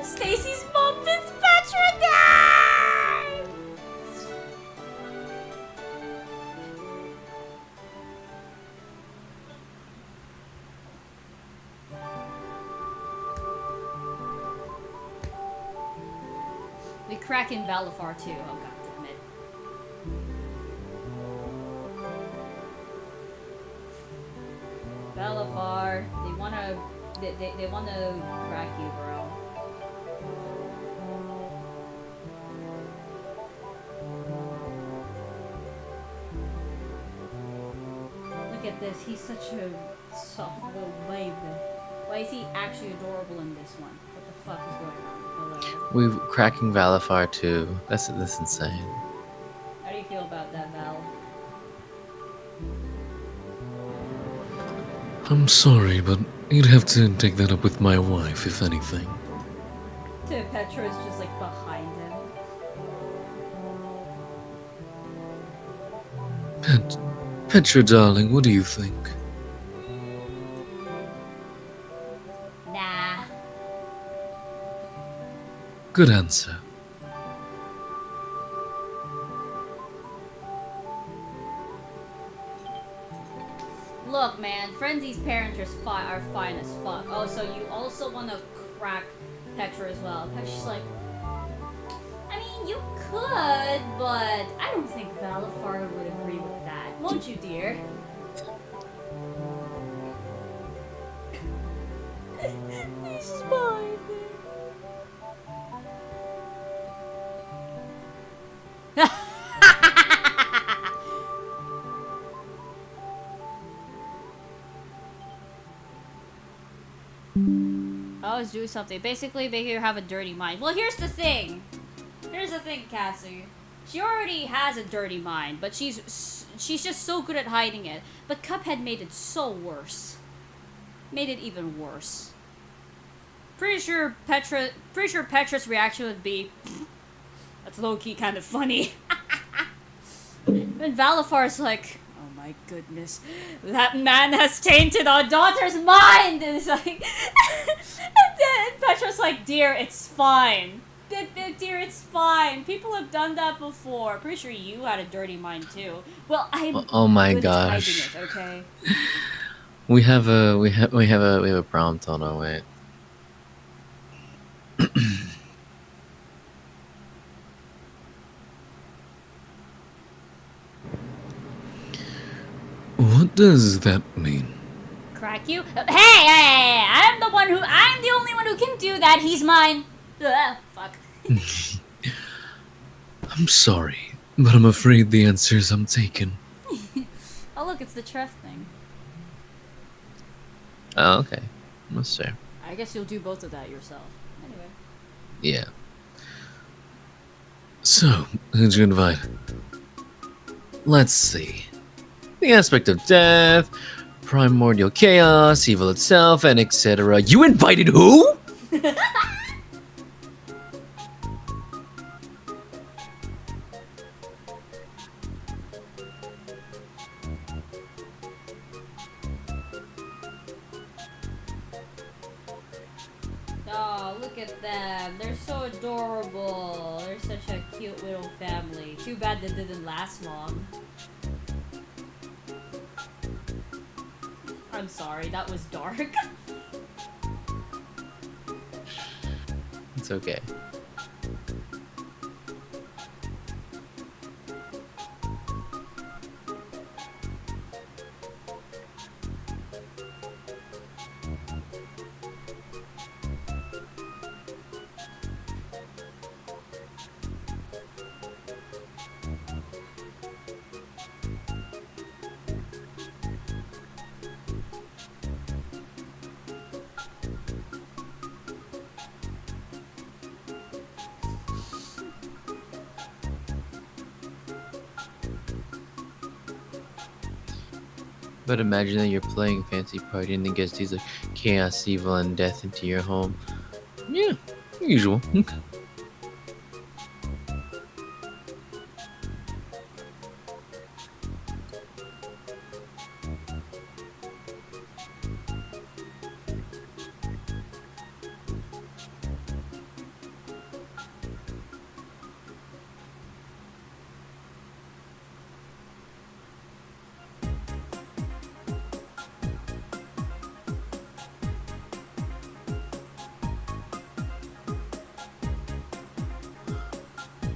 [SPEAKER 1] Stacy's mom Fitzpatrick died! We crack in Valifar too. Oh god damn it. Valifar, they wanna crack you, bro. Look at this, he's such a soft little baby. Why is he actually adorable in this one? What the fuck is going on? Hello.
[SPEAKER 7] We've cracking Valifar too. That's insane.
[SPEAKER 1] How do you feel about that, Val?
[SPEAKER 6] I'm sorry, but you'd have to take that up with my wife, if anything.
[SPEAKER 1] Petra is just like behind him.
[SPEAKER 6] Petra, darling, what do you think?
[SPEAKER 1] Nah.
[SPEAKER 6] Good answer.
[SPEAKER 1] Look, man, Frenzy's parents are fine as fuck. Oh, so you also want to crack Petra as well. Petra's like, I mean, you could, but I don't think Valifar would agree with that. Won't you, dear? He's just behind there. Always do something. Basically, make her have a dirty mind. Well, here's the thing. Here's the thing, Cassie. She already has a dirty mind, but she's just so good at hiding it. But Cuphead made it so worse. Made it even worse. Pretty sure Petra's reaction would be, that's low-key kind of funny. And Valifar's like, oh my goodness, that man has tainted our daughter's mind! And it's like, and then Petra's like, dear, it's fine. Dear, it's fine. People have done that before. Pretty sure you had a dirty mind too. Well, I'm
[SPEAKER 7] Oh my
[SPEAKER 1] good at
[SPEAKER 7] gosh.
[SPEAKER 1] hiding it, okay?
[SPEAKER 7] We have a prompt on our way.
[SPEAKER 6] What does that mean?
[SPEAKER 1] Crack you? Hey! I'm the only one who can do that. He's mine. Ugh, fuck.
[SPEAKER 6] I'm sorry, but I'm afraid the answers I'm taking.
[SPEAKER 1] Oh look, it's the Treff thing.
[SPEAKER 7] Oh, okay. Let's see.
[SPEAKER 1] I guess you'll do both of that yourself. Anyway.
[SPEAKER 7] Yeah.
[SPEAKER 6] So, who'd you invite?
[SPEAKER 7] Let's see. The aspect of death, primordial chaos, evil itself, and etc. You invited who?
[SPEAKER 1] Oh, look at them. They're so adorable. They're such a cute little family. Too bad they didn't last long. I'm sorry, that was dark.
[SPEAKER 7] It's okay. But imagine that you're playing Fancy Party and then gets these like chaos, evil, and death into your home. Yeah, usual.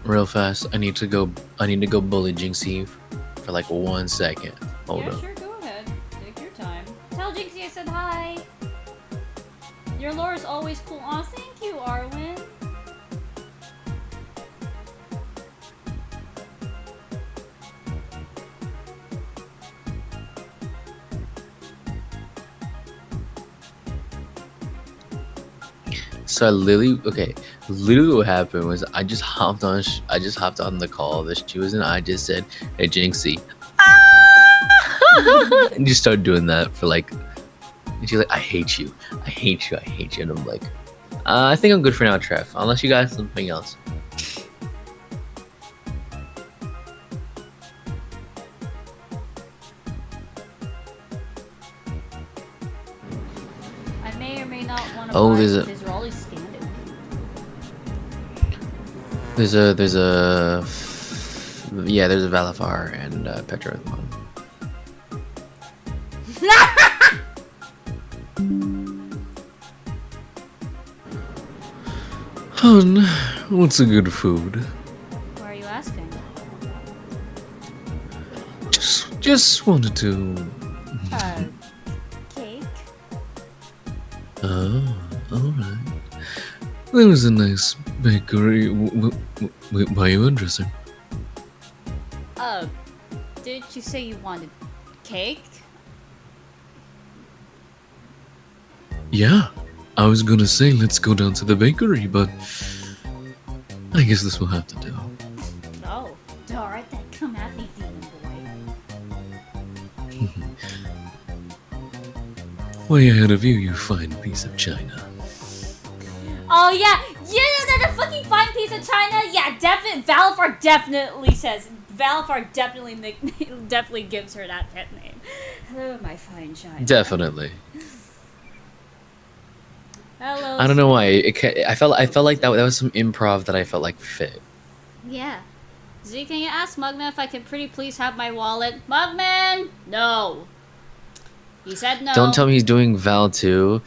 [SPEAKER 7] Real fast, I need to go bully Jinxie for like 1 second. Hold
[SPEAKER 1] Yeah,
[SPEAKER 7] up.
[SPEAKER 1] sure, go ahead. Take your time. Tell Jinxie I said hi. Your lore is always cool. Aw, thank you, Arwen.
[SPEAKER 7] So literally what happened was I just hopped on the call that she was in. I just said, "Hey Jinxie," and just started doing that for like. And she's like, "I hate you, I hate you, I hate you," and I'm like, "I think I'm good for now, Trev. Unless you got something else."
[SPEAKER 1] I may or may not want to
[SPEAKER 7] Oh,
[SPEAKER 1] buy
[SPEAKER 7] there's a-
[SPEAKER 1] because Raleigh's standing.
[SPEAKER 7] There's a Valafar and Petra at the bottom.
[SPEAKER 6] Hun, what's a good food?
[SPEAKER 1] Why are you asking?
[SPEAKER 6] Just wanted to.
[SPEAKER 1] Cake?
[SPEAKER 6] Oh, alright. There was a nice bakery. Why are you undressing?
[SPEAKER 1] Didn't you say you wanted cake?
[SPEAKER 6] Yeah, I was gonna say let's go down to the bakery, but I guess this will have to do.
[SPEAKER 1] Oh, alright then, come at me, demon boy.
[SPEAKER 6] Way ahead of you, you fine piece of china.
[SPEAKER 1] Oh yeah, that a fucking fine piece of china. Yeah, Valafar definitely says. Valafar definitely gives her that pet name. Hello, my fine china.
[SPEAKER 7] Definitely.
[SPEAKER 1] Hello.
[SPEAKER 7] I don't know why. I felt like that was some improv that I felt like fit.
[SPEAKER 1] Yeah. Z, can you ask Mugman if I can pretty please have my wallet? Mugman! No. He said no.
[SPEAKER 7] Don't tell me he's doing Val too.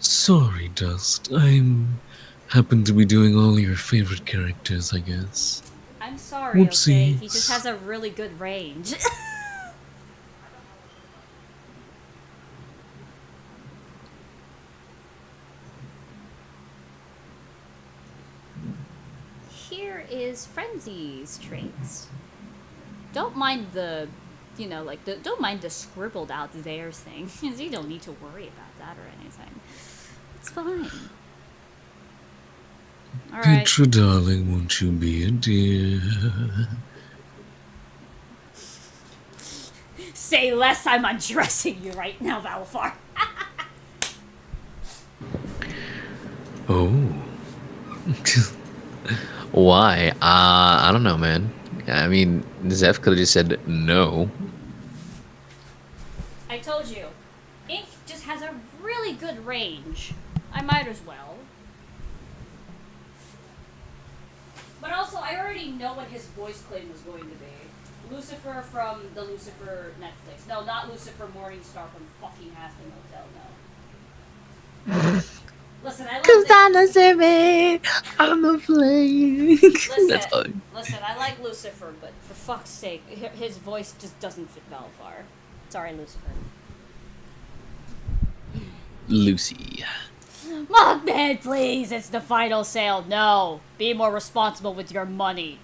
[SPEAKER 6] Sorry, Dust. Happen to be doing all your favorite characters, I guess.
[SPEAKER 1] I'm sorry, okay? He
[SPEAKER 6] Whoopsies.
[SPEAKER 1] just has a really good range. Here is Frenzy's traits. Don't mind the, don't mind the scribbled out there thing. You don't need to worry about that or anything. It's fine. Alright.
[SPEAKER 6] Petra, darling, won't you be a dear?
[SPEAKER 1] Say less, I'm undressing you right now, Valfar.
[SPEAKER 6] Oh.
[SPEAKER 7] Why? I don't know, man. I mean, Zeph could have just said no.
[SPEAKER 1] I told you, Ink just has a really good range. I might as well. But also, I already know what his voice claim was going to be. Lucifer from the Lucifer Netflix. No, not Lucifer Morningstar from fucking Hazbin Hotel, no. Listen, I love
[SPEAKER 7] Cause
[SPEAKER 1] the-
[SPEAKER 7] I deserve it. I'm a flame. That's all.
[SPEAKER 1] Listen, I like Lucifer, but for fuck's sake, his voice just doesn't fit Valfar. Sorry, Lucifer.
[SPEAKER 7] Lucy.
[SPEAKER 1] Muffet, please! It's the final sale. No! Be more responsible with your money.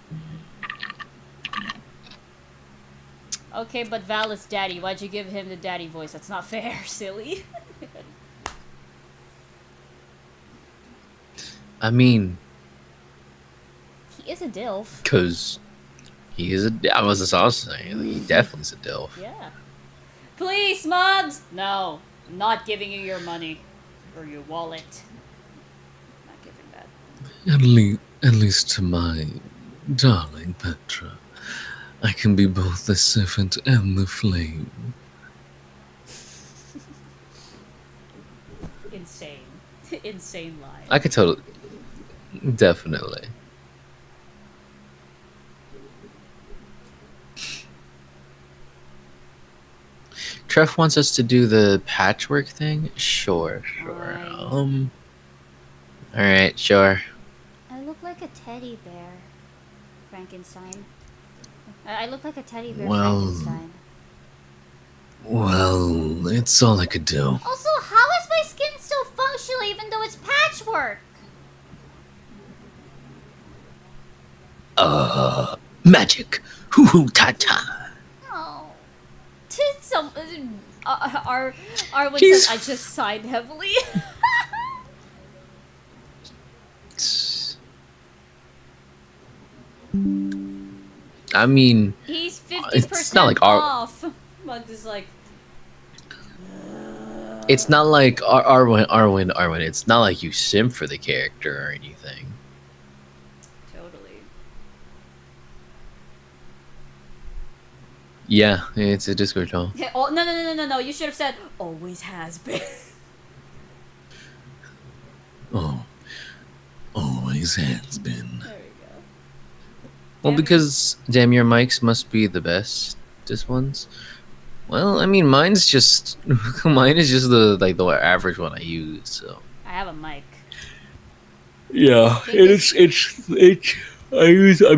[SPEAKER 1] Okay, but Val is daddy. Why'd you give him the daddy voice? That's not fair, silly.
[SPEAKER 7] I mean,
[SPEAKER 1] He is a DILF.
[SPEAKER 7] cause he is a. I was just also saying he definitely is a DILF.
[SPEAKER 1] Yeah. Please, Smugs! No. I'm not giving you your money. Or your wallet. Not giving that.
[SPEAKER 6] At least to my darling Petra, I can be both the servant and the flame.
[SPEAKER 1] Insane. Insane lie.
[SPEAKER 7] I could totally, definitely. Trev wants us to do the patchwork thing. Sure.
[SPEAKER 1] Fine.
[SPEAKER 7] All right, sure.
[SPEAKER 1] I look like a teddy bear, Frankenstein. I look like a teddy bear,
[SPEAKER 6] Well-
[SPEAKER 1] Frankenstein.
[SPEAKER 6] Well, it's all I could do.
[SPEAKER 1] Also, how is my skin still functional even though it's patchwork?
[SPEAKER 7] Magic. Hoo hoo ta ta.
[SPEAKER 1] Oh. Did some... Arwen
[SPEAKER 7] She's-
[SPEAKER 1] said I just sighed heavily.
[SPEAKER 7] I mean,
[SPEAKER 1] He's 50%
[SPEAKER 7] It's not like our-
[SPEAKER 1] off. Mug is like...
[SPEAKER 7] it's not like Arwen. It's not like you simp for the character or anything.
[SPEAKER 1] Totally.
[SPEAKER 7] Yeah, it's a Discord call.
[SPEAKER 1] Yeah, oh, no. You should have said, always has been.
[SPEAKER 6] Oh, always has been.
[SPEAKER 1] There we go.
[SPEAKER 7] Well,
[SPEAKER 1] Yeah,
[SPEAKER 7] because damn, your mics must be the bestest ones. Well, I mean, mine's just mine is just the average one I use. So
[SPEAKER 1] I have a mic.
[SPEAKER 7] yeah,
[SPEAKER 1] Biggest-
[SPEAKER 7] I'm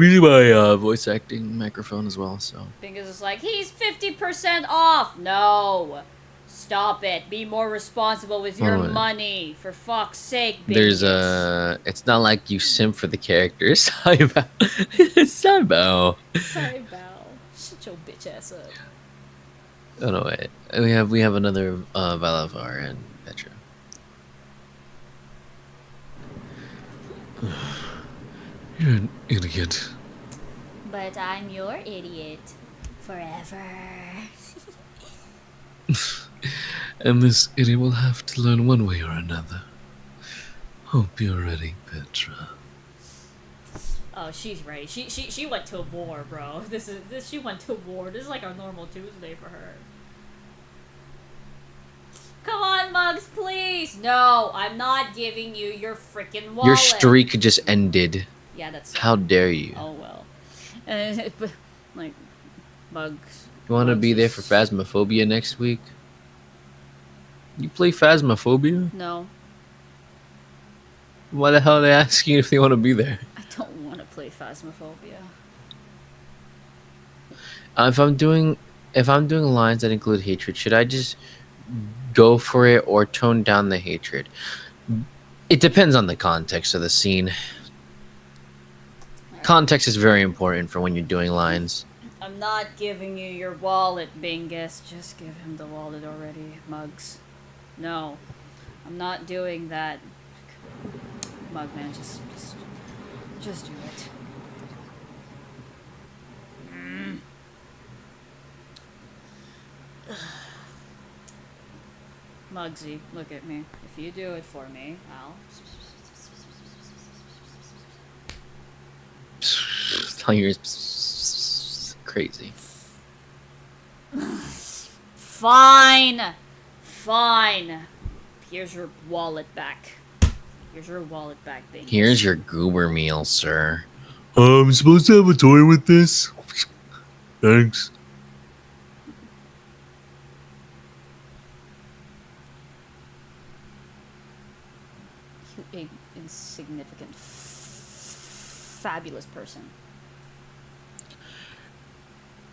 [SPEAKER 7] using my voice acting microphone as well. So
[SPEAKER 1] Fingers is like, he's 50% off. No. Stop it. Be more responsible with your
[SPEAKER 7] Alright.
[SPEAKER 1] money. For fuck's sake,
[SPEAKER 7] there's
[SPEAKER 1] bitches.
[SPEAKER 7] it's not like you simp for the character. Sorry about. Sorry about.
[SPEAKER 1] Sorry, Val. Shut your bitch ass up.
[SPEAKER 7] Oh no, wait. We have another Valavar and Petra.
[SPEAKER 6] You're an idiot.
[SPEAKER 1] But I'm your idiot. Forever.
[SPEAKER 6] And this idiot will have to learn one way or another. Hope you're ready, Petra.
[SPEAKER 1] Oh, she's ready. She went to war, bro. She went to war. This is like a normal Tuesday for her. Come on, Mugs, please. No, I'm not giving you your freaking wallet.
[SPEAKER 7] Your streak just ended.
[SPEAKER 1] Yeah, that's.
[SPEAKER 7] How dare you?
[SPEAKER 1] Oh well. Like, Mugs.
[SPEAKER 7] You want to be there for Phasmophobia next week? You play Phasmophobia?
[SPEAKER 1] No,
[SPEAKER 7] Why the hell are they asking if they want to be there?
[SPEAKER 1] I don't want to play Phasmophobia.
[SPEAKER 7] If I'm doing lines that include hatred, should I just go for it or tone down the hatred? It depends on the context of the scene. Context is very important for when you're doing lines.
[SPEAKER 1] I'm not giving you your wallet, Bingus. Just give him the wallet already, Mugs. No, I'm not doing that. Mugman, just Just do it. Muggsy, look at me. If you do it for me, I'll...
[SPEAKER 7] How you're crazy.
[SPEAKER 1] Fine! Fine. Here's your wallet back. Here's your wallet back, thing.
[SPEAKER 7] Here's your goober meal, sir.
[SPEAKER 6] I'm supposed to have a toy with this? Thanks.
[SPEAKER 1] You insignificant, fabulous person.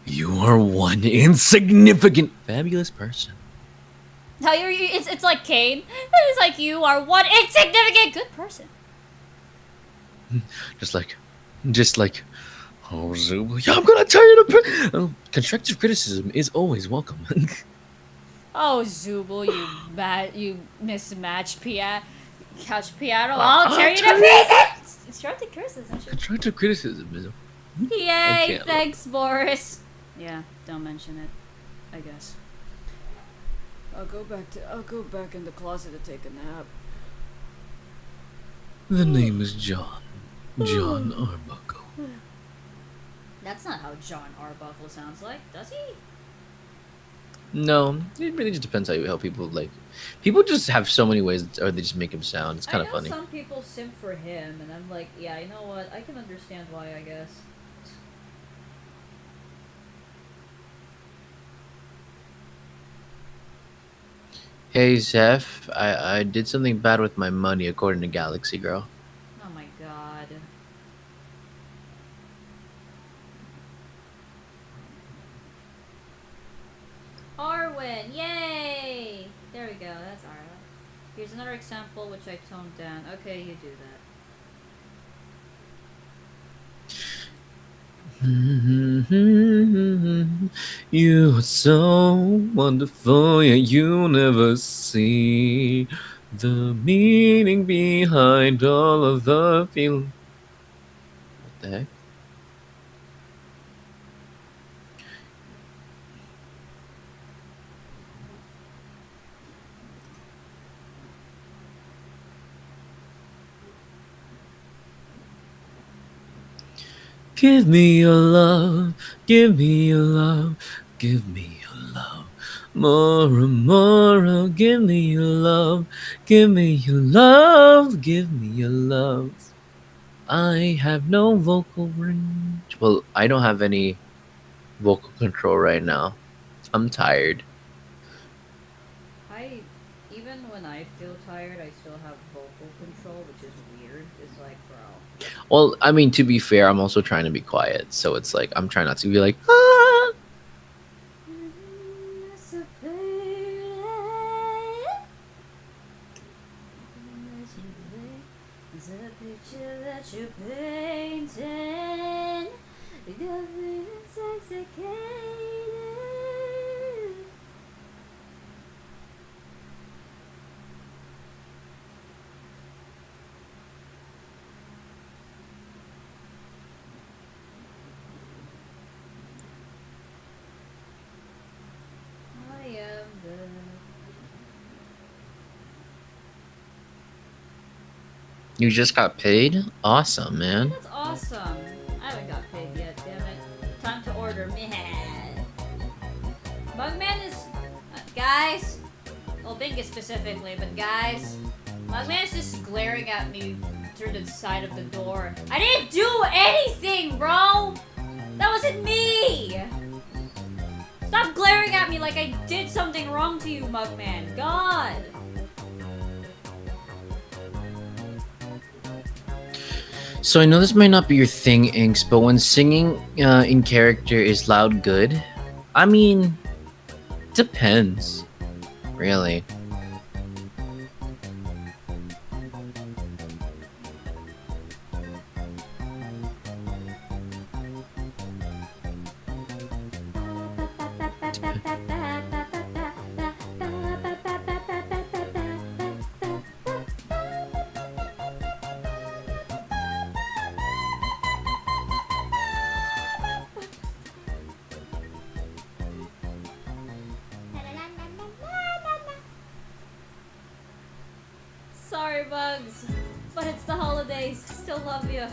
[SPEAKER 7] You are one insignificant, fabulous person.
[SPEAKER 1] How it's like Kane. It's like you are one insignificant good person.
[SPEAKER 7] Just like, oh, Zubo, yeah, I'm gonna tell you to. Constructive criticism is always welcome.
[SPEAKER 1] Oh, Zubul, you mismatched couch piano. I'll tear you to pieces. Constructive criticism.
[SPEAKER 7] Constructive criticism is.
[SPEAKER 1] Yay!
[SPEAKER 7] can't
[SPEAKER 1] Thanks, Boris. Yeah, don't mention it. I guess. I'll go back in the closet to take a nap.
[SPEAKER 7] The name is John. John Arbuckle.
[SPEAKER 1] That's not how John Arbuckle sounds like, does he?
[SPEAKER 7] No, it really just depends how people like. People just have so many ways, or they just make him sound. It's kind of funny.
[SPEAKER 1] Some people simp for him, and I'm like, yeah, you know what? I can understand why, I guess.
[SPEAKER 7] Hey Zeph, I did something bad with my money according to Galaxy Girl.
[SPEAKER 1] Oh my god. Arwen, yay! There we go, that's Arwen. Here's another example which I toned down. Okay, you do that.
[SPEAKER 7] You are so wonderful, yet you never see the meaning behind all of the feeling. What the heck? Give me your love, give me your love, give me your love. More and more, give me your love, give me your love, give me your love. I have no vocal range. Well, I don't have any vocal control right now. I'm tired.
[SPEAKER 1] Even when I feel tired, I still have vocal control, which is weird. It's like, bro.
[SPEAKER 7] Well, I mean, to be fair, I'm also trying to be quiet, so it's like I'm trying not to be like, ah. You just got paid? Awesome, man.
[SPEAKER 1] That's awesome. I haven't got paid yet, damn it. Time to order. Man. Mugman is... guys. Well, Bingus specifically, but guys. Mugman is just glaring at me through the side of the door. I didn't do anything, bro! That wasn't me! Stop glaring at me like I did something wrong to you, Mugman. God!
[SPEAKER 7] So I know this might not be your thing, Inks, but when singing in character is loud good, I mean, depends, really.
[SPEAKER 1] Sorry, Bugs. But it's the holidays. Still love you.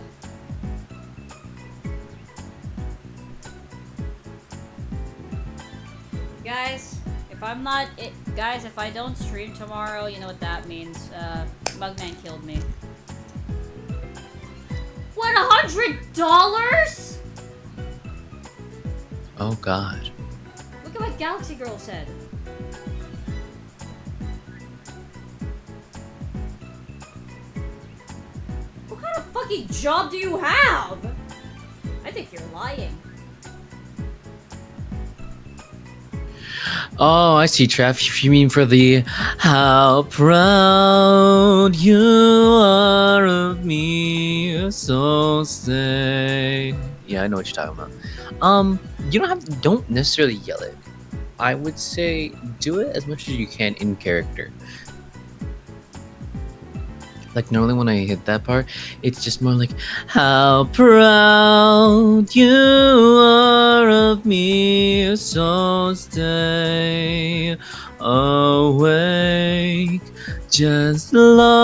[SPEAKER 1] Guys, if I'm not it, guys, if I don't stream tomorrow, you know what that means. Mugman killed me. What, $100?
[SPEAKER 7] Oh God.
[SPEAKER 1] Look at what Galaxy Girl said. What kind of fucking job do you have? I think you're lying.
[SPEAKER 7] Oh, I see, Trev. You mean for the how proud you are of me, so say. Yeah, I know what you're talking about. You don't necessarily yell it. I would say do it as much as you can in character. Like normally when I hit that part, it's just more like, how proud you are of me, so stay awake just long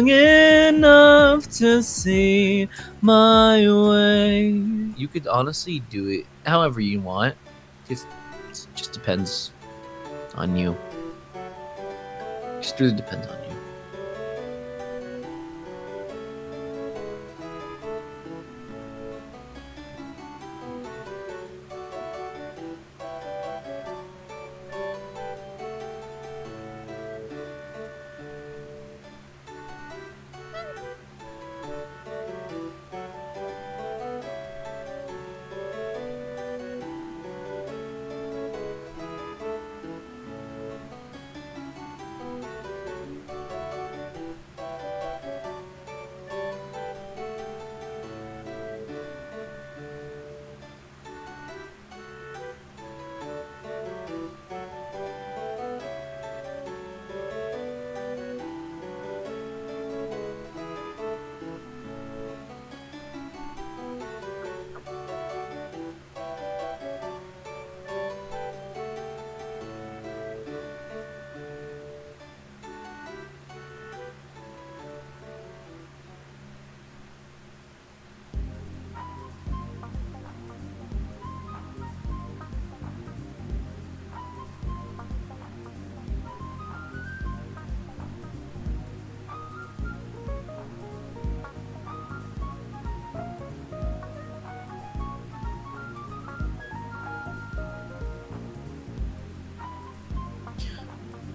[SPEAKER 7] enough to see my way. You could honestly do it however you want. It just depends on you. Just really depends on you.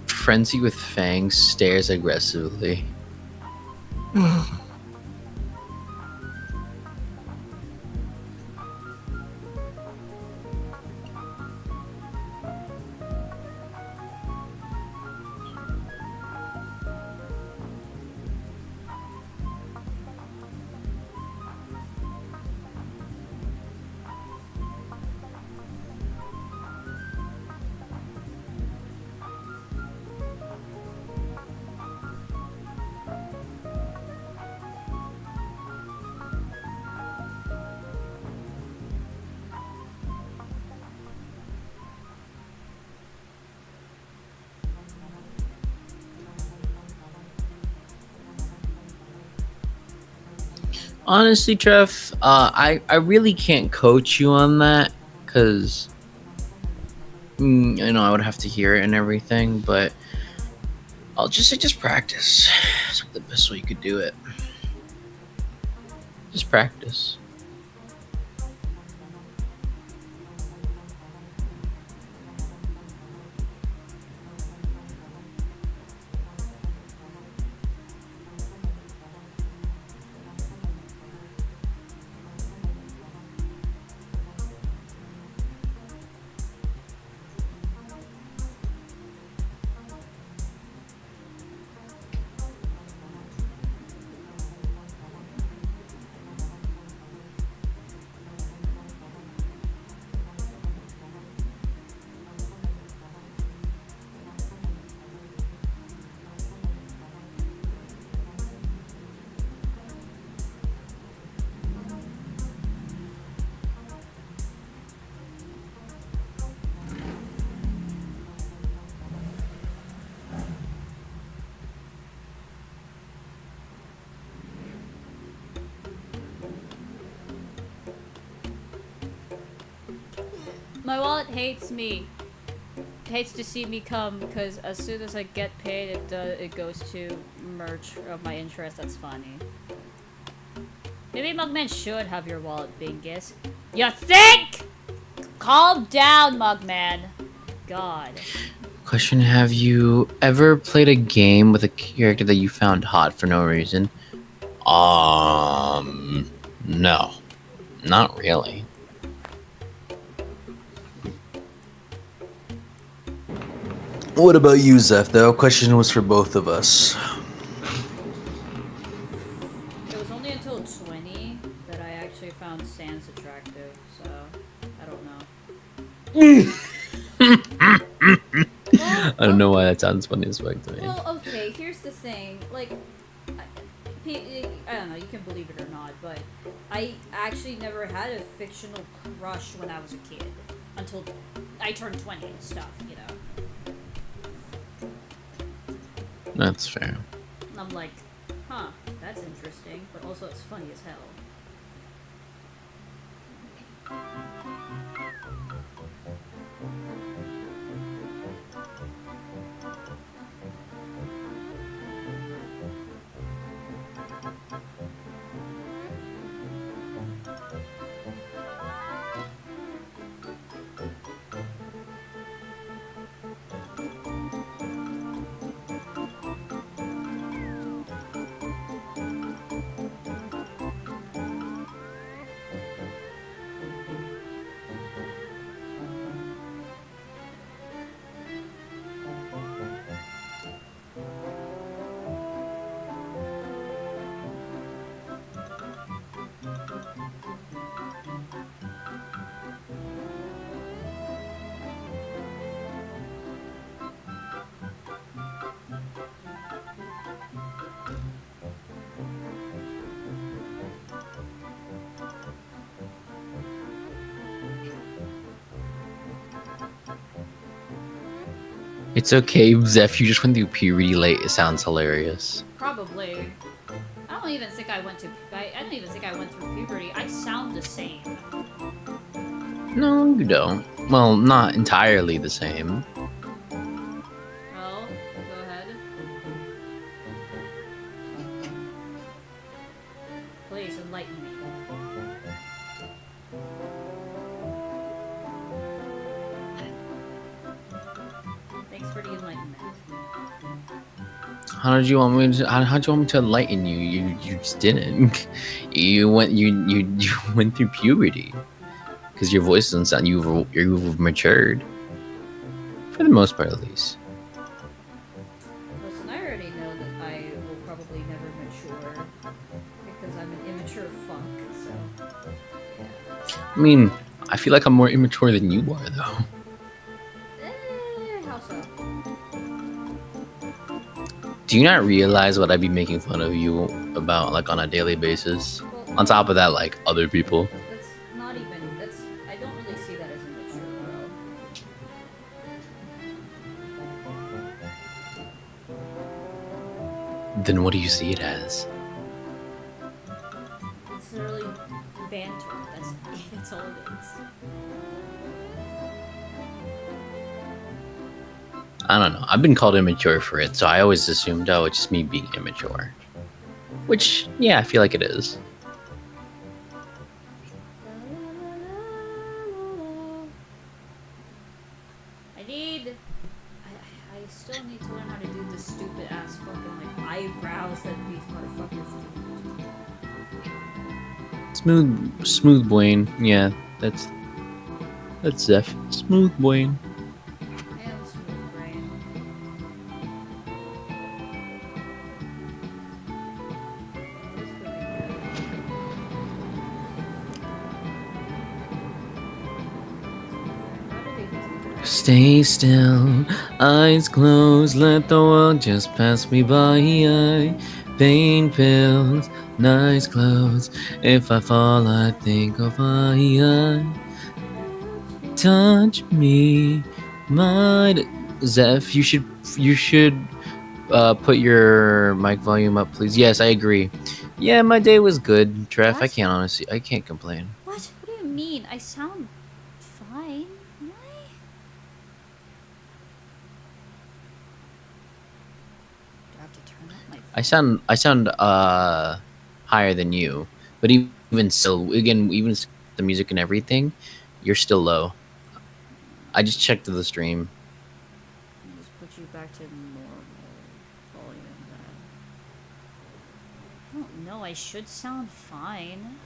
[SPEAKER 7] Frenzy with fangs stares aggressively. Honestly, Trev, I really can't coach you on that because I would have to hear it and everything, but I'll just say just practice. It's the best way you could do it. Just practice.
[SPEAKER 1] My wallet hates me. It hates to see me come because as soon as I get paid, it goes to merch of my interest. That's funny. Maybe Mugman should have your wallet, Bingus. You think? Calm down, Mugman. God.
[SPEAKER 7] Question: have you ever played a game with a character that you found hot for no reason? No. Not really.
[SPEAKER 8] What about you, Zeph? That question was for both of us.
[SPEAKER 1] It was only until 20 that I actually found Sans attractive, so I don't know.
[SPEAKER 7] I don't know why that sounds funny as fuck to me.
[SPEAKER 1] Well, okay, here's the thing. Like, I don't know, you can believe it or not, but I actually never had a fictional crush when I was a kid. Until I turned 20 and stuff, you know?
[SPEAKER 7] That's fair.
[SPEAKER 1] And I'm like, huh, that's interesting, but also it's funny as hell.
[SPEAKER 7] It's okay, Zeph. You just went through puberty late. It sounds hilarious.
[SPEAKER 1] Probably. I don't even think I went through puberty. I sound the same.
[SPEAKER 7] No, you don't. Well, not entirely the same.
[SPEAKER 1] Well, go ahead. Please enlighten me. Thanks for the enlightenment.
[SPEAKER 7] How'd you want me to enlighten you? You just didn't. You went through puberty. Because your voice doesn't sound you've matured. For the most part, at least.
[SPEAKER 1] Listen, I already know that I will probably never mature because I'm an immature fuck, so yeah.
[SPEAKER 7] I mean, I feel like I'm more immature than you are, though.
[SPEAKER 1] How so?
[SPEAKER 7] Do you not realize what I'd be making fun of you about, like, on a daily basis?
[SPEAKER 1] Well,
[SPEAKER 7] On top of that, like, other people.
[SPEAKER 1] that's not even. I don't really see that as immature, bro.
[SPEAKER 7] Then what do you see it as?
[SPEAKER 1] It's literally banter. That's all it is.
[SPEAKER 7] I don't know. I've been called immature for it, so I always assumed, oh, it's just me being immature. Which, yeah, I feel like it is.
[SPEAKER 1] I still need to learn how to do the stupid ass fucking like eyebrows that these motherfuckers do.
[SPEAKER 7] Smooth Wayne. Yeah, that's Zeph. Smooth Wayne.
[SPEAKER 1] I am smooth brain. This could be good. How did they do that?
[SPEAKER 7] Stay still, eyes closed, let the world just pass me by. Pain pills, nice clothes. If I fall, I think of I. Touch me, my Zeph. You should put your mic volume up, please. Yes, I agree. Yeah, my day was good, Trev. I
[SPEAKER 1] What?
[SPEAKER 7] can't complain.
[SPEAKER 1] What? What do you mean? I sound fine.
[SPEAKER 7] I sound higher than you, but even still, again, even with the music and everything, you're still low. I just checked the stream.
[SPEAKER 1] Just put you back to normal volume then. I don't know, I should sound fine.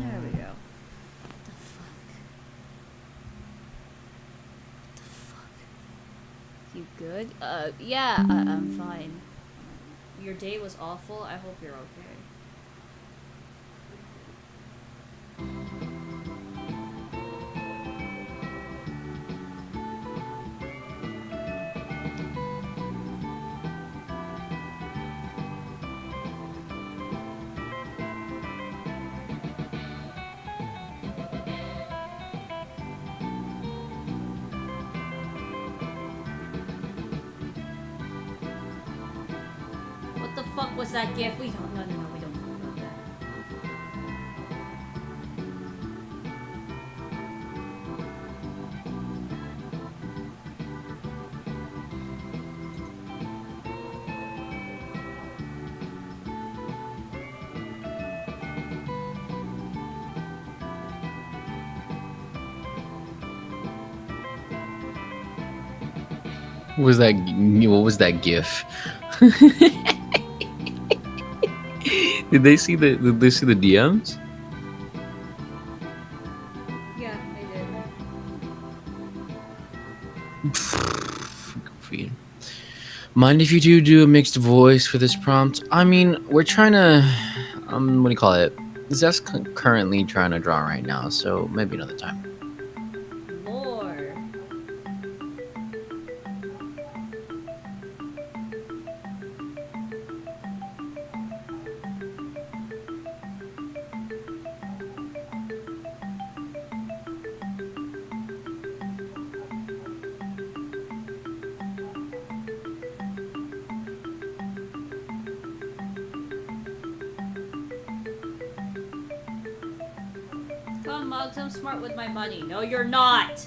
[SPEAKER 1] There we go. What the fuck? What the fuck? You good? Yeah, I'm fine. Your day was awful. I hope you're okay. What the fuck was that gif? We don't. No, we don't talk about that.
[SPEAKER 7] What was that? What was that GIF? Did they see the DMs?
[SPEAKER 1] Yeah, I did.
[SPEAKER 7] Goofy. Mind if you do a mixed voice for this prompt? I mean, we're trying to, what do you call it? Zest currently trying to draw right now, so maybe another time.
[SPEAKER 1] Lore. Come, Mugs, I'm smart with my money. No, you're not!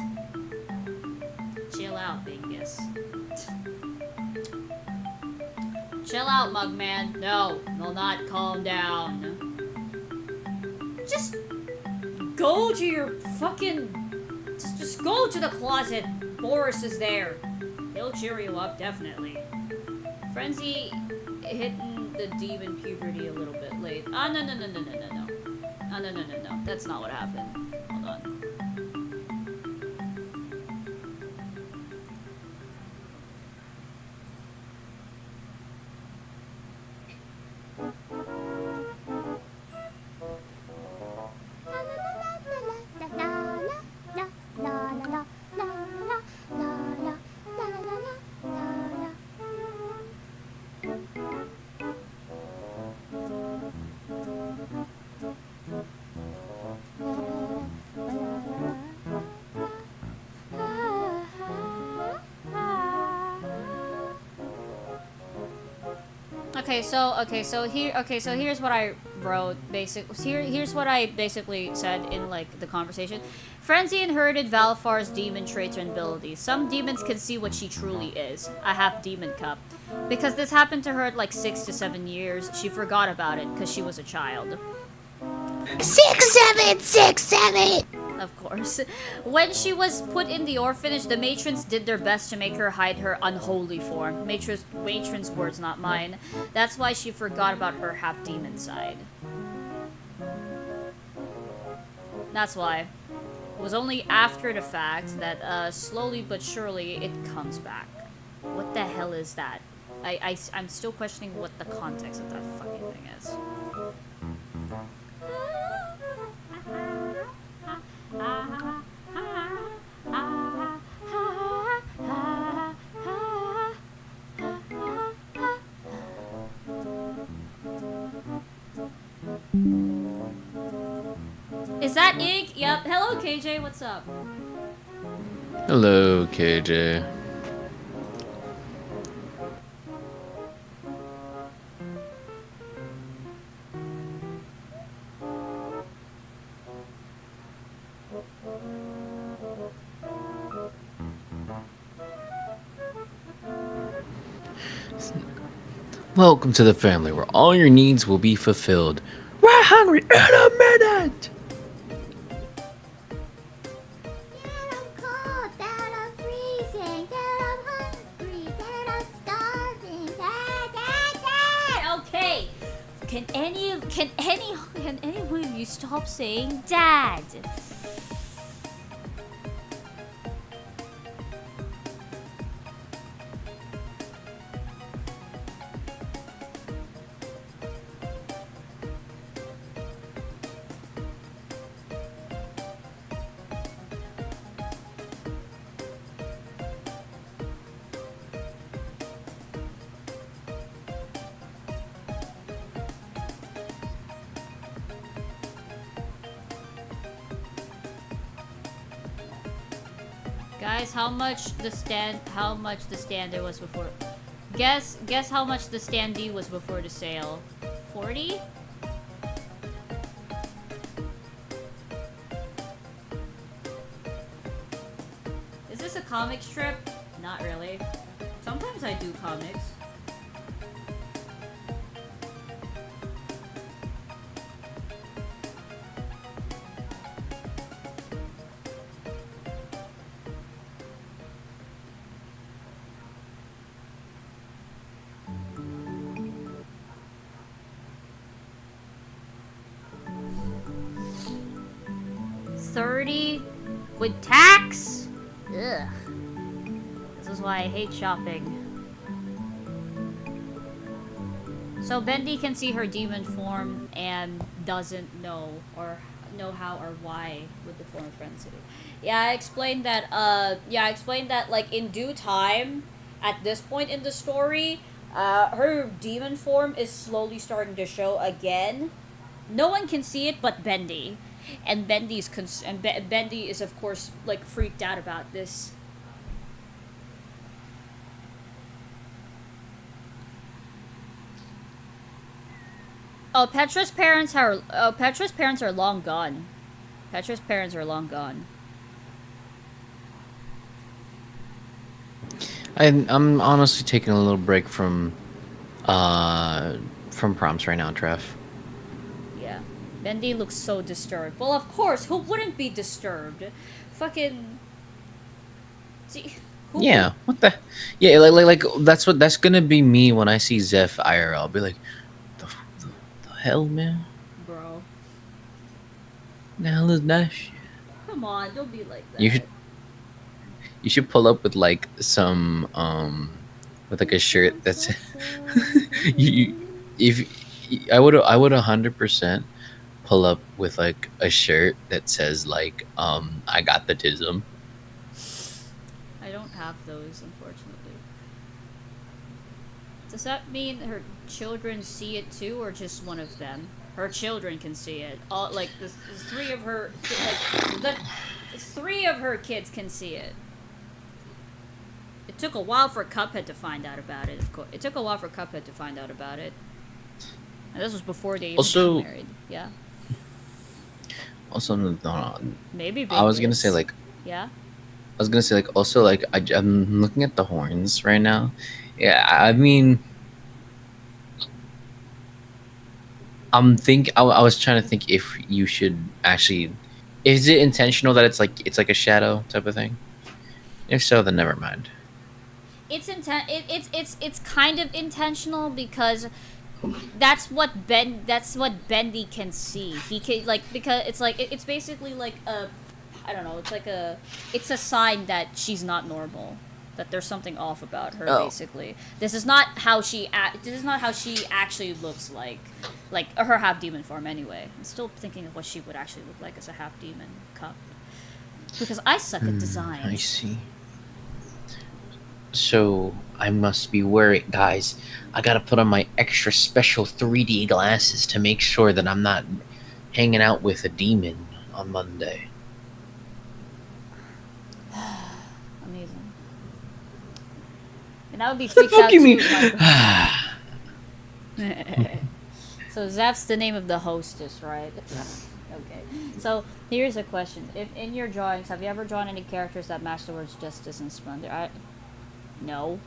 [SPEAKER 1] Chill out, Bingus. Chill out, Mugman. No, will not calm down. Just go to your fucking... Just go to the closet. Boris is there. He'll cheer you up, definitely. Frenzy hitting the demon puberty a little bit late. Ah, no. No. That's not what happened. Hold on. So here's what I wrote. Here's what I basically said in like the conversation. Frenzy inherited Valfar's demon traits and abilities. Some demons can see what she truly is. I have demon cup. Because this happened to her at like 6 to 7 years, she forgot about it because she was a child.
[SPEAKER 3] 6-7-6-7.
[SPEAKER 1] Of course. When she was put in the orphanage, the matrons did their best to make her hide her unholy form. Matron's words, not mine. That's why she forgot about her half-demon side. That's why. It was only after the fact that slowly but surely it comes back. What the hell is that? I'm still questioning what the context of that fucking thing is. Is that ink? Yep. Hello, KJ. What's up?
[SPEAKER 7] Hello, KJ. Welcome to the family where all your needs will be fulfilled. We're hungry in a minute!
[SPEAKER 9] Dad, I'm cold. Dad, I'm freezing. Dad, I'm hungry. Dad, I'm starving. Dad. Okay. Can any one of you stop saying dad? Guys, how much the standard was before? Guess how much the standee was before the sale. 40? Is this a comic strip? Not really. Sometimes I do comics. $30 with tax? Ugh. This is why I hate shopping. So Bendy can see her demon form and doesn't know how or why with the form of frenzy. Yeah, I explained that like in due time, at this point in the story, her demon form is slowly starting to show again. No one can see it but Bendy. And Bendy is of course like freaked out about this. Oh, Petra's parents are long gone. Petra's parents are long gone.
[SPEAKER 7] I'm honestly taking a little break from prompts right now, Trev.
[SPEAKER 1] Yeah. Bendy looks so disturbed. Well, of course, who wouldn't be disturbed? Fucking... See,
[SPEAKER 7] yeah, what the... Yeah, like that's gonna be me when I see Zeph IRL. I'll be like, the hell, man?
[SPEAKER 1] Bro.
[SPEAKER 7] The hell is that shit?
[SPEAKER 1] Come on, don't be like that.
[SPEAKER 7] You should pull up with like some with like a shirt that's I would 100% pull up with like a shirt that says like I got the tism.
[SPEAKER 1] I don't have those, unfortunately. Does that mean her children see it too, or just one of them? Her children can see it. All like the three of her, like the 3 of her kids can see it. It took a while for Cuphead to find out about it. Of course, it took a while for Cuphead to find out about it. And this was before they even got married. Yeah.
[SPEAKER 7] Also, no,
[SPEAKER 1] maybe.
[SPEAKER 7] I was gonna say like.
[SPEAKER 1] Yeah.
[SPEAKER 7] I was gonna say like also like I'm looking at the horns right now. Yeah, I mean, I was trying to think if you should actually, is it intentional that it's like a shadow type of thing? If so, then never mind.
[SPEAKER 1] It's kind of intentional because that's what Bendy can see. He can because it's basically like a, I don't know, it's a sign that she's not normal, that there's something off about her. Basically, this is not how she actually looks like her half demon form. Anyway, I'm still thinking of what she would actually look like as a half demon cup, because I suck at design.
[SPEAKER 7] I see. So I must be worried, guys. I gotta put on my extra special 3D glasses to make sure that I'm not hanging out with a demon on Monday.
[SPEAKER 1] Amazing. And I would be freaked out too. So Zeph's the name of the hostess, right? Okay. So here's a question: if in your drawings, have you ever drawn any characters that match the words justice and splendor? No.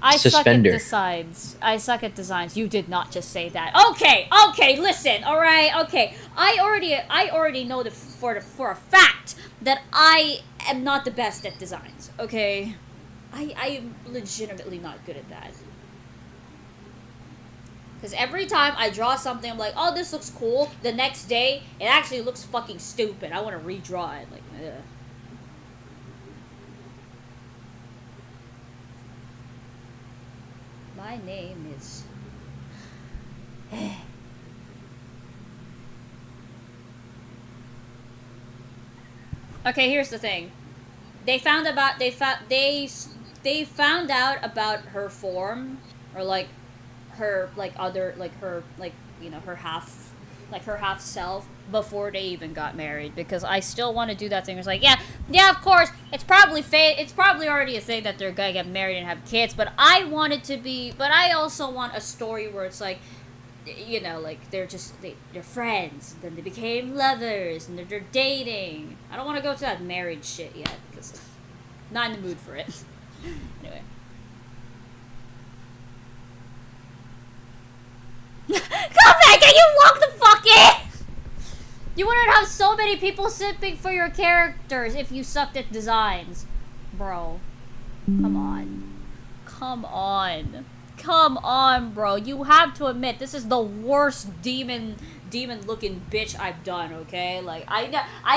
[SPEAKER 9] I
[SPEAKER 7] suspender.
[SPEAKER 9] suck at designs. I suck at designs. You did not just say that. Okay, okay, listen. All right, okay. I already know for a fact that I am not the best at designs. Okay, I am legitimately not good at that. Because every time I draw something, I'm like, oh, this looks cool. The next day, it actually looks fucking stupid. I want to redraw it. Like, ugh. My name is... Okay, here's the thing. They found out about her form, or like her her half self before they even got married, because I still want to do that thing. It's like, yeah, of course, it's probably already a thing that they're gonna get married and have kids, but I want it to be, but I also want a story where it's like, you know, like they're friends, then they became lovers, and they're dating. I don't want to go to that married shit yet, because I'm not in the mood for it. Anyway. Come back! Can you walk the fuck in? You wouldn't have so many people sipping for your characters if you sucked at designs. Bro. Come on. Come on. Come on, bro. You have to admit, this is the worst demon looking bitch I've done, okay? Like, I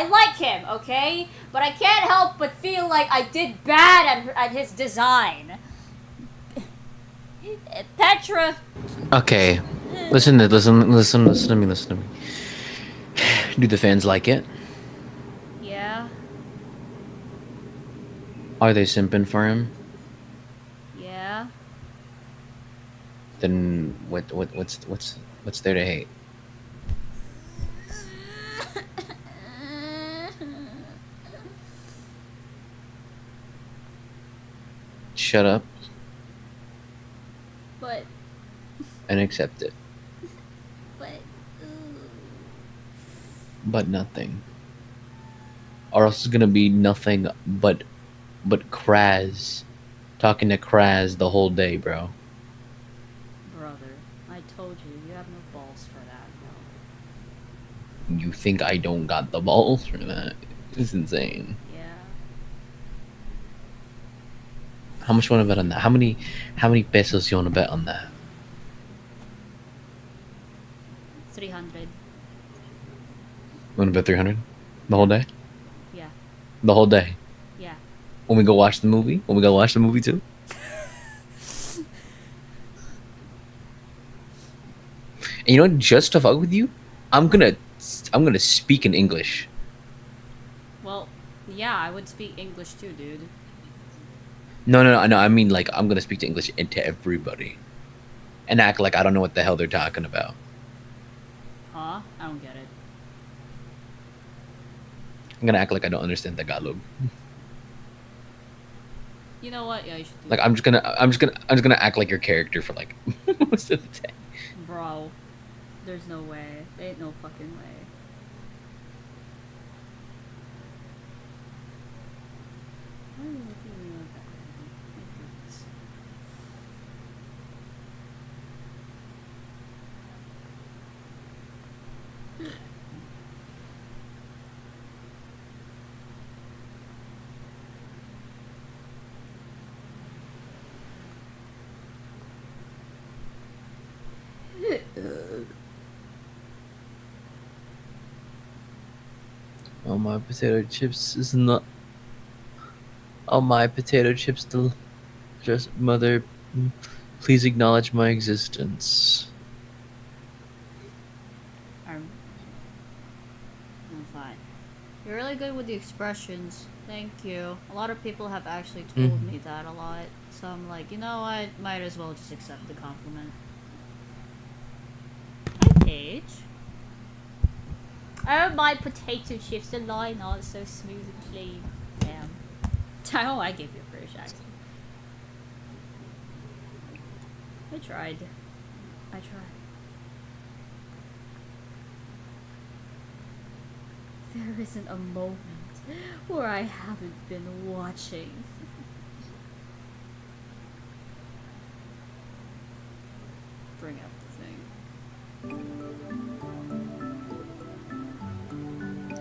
[SPEAKER 9] like him, okay? But I can't help but feel like I did bad at his design. Petra.
[SPEAKER 7] Okay, listen to me. Do the fans like it?
[SPEAKER 9] Yeah.
[SPEAKER 7] Are they simping for him?
[SPEAKER 9] Yeah.
[SPEAKER 7] Then what's there to hate? Shut up
[SPEAKER 9] But
[SPEAKER 7] and accept it. But nothing. Or else it's gonna be nothing but Kraz. Talking to Kraz the whole day, bro.
[SPEAKER 9] brother, I told you, you have no balls for that, bro.
[SPEAKER 7] You think I don't got the balls for that? It's insane.
[SPEAKER 9] Yeah.
[SPEAKER 7] How much you wanna bet on that? How many pesos you wanna bet on that?
[SPEAKER 9] 300.
[SPEAKER 7] You wanna bet 300? The whole day?
[SPEAKER 9] Yeah.
[SPEAKER 7] The whole day?
[SPEAKER 9] Yeah.
[SPEAKER 7] When we go watch the movie? When we go watch the movie too? And you know what? Just to fuck with you, I'm gonna speak in English.
[SPEAKER 9] Well, yeah, I would speak English too, dude.
[SPEAKER 7] No. I mean, like, I'm gonna speak to English into everybody, and act like I don't know what the hell they're talking about.
[SPEAKER 9] Huh? I don't get it.
[SPEAKER 7] I'm gonna act like I don't understand Tagalog.
[SPEAKER 9] You know what? Yeah, you should do
[SPEAKER 7] Like,
[SPEAKER 9] that.
[SPEAKER 7] I'm just gonna act like your character for like most of the day.
[SPEAKER 9] Bro, there's no way. There ain't no fucking way. Why are you looking at me like that? My goodness.
[SPEAKER 7] Oh, my potato chips is not. Oh, my potato chips still. Just mother, please acknowledge my existence.
[SPEAKER 9] I'm fine. You're really good with the expressions. Thank you. A lot of people have actually told me that a lot. So I'm like, you know what? Might as well just accept the compliment. Hi, Paige. Oh, my potato chips, the line are so smooth and clean. Damn. Oh, I gave you a British accent. I tried. There isn't a moment where I haven't been watching.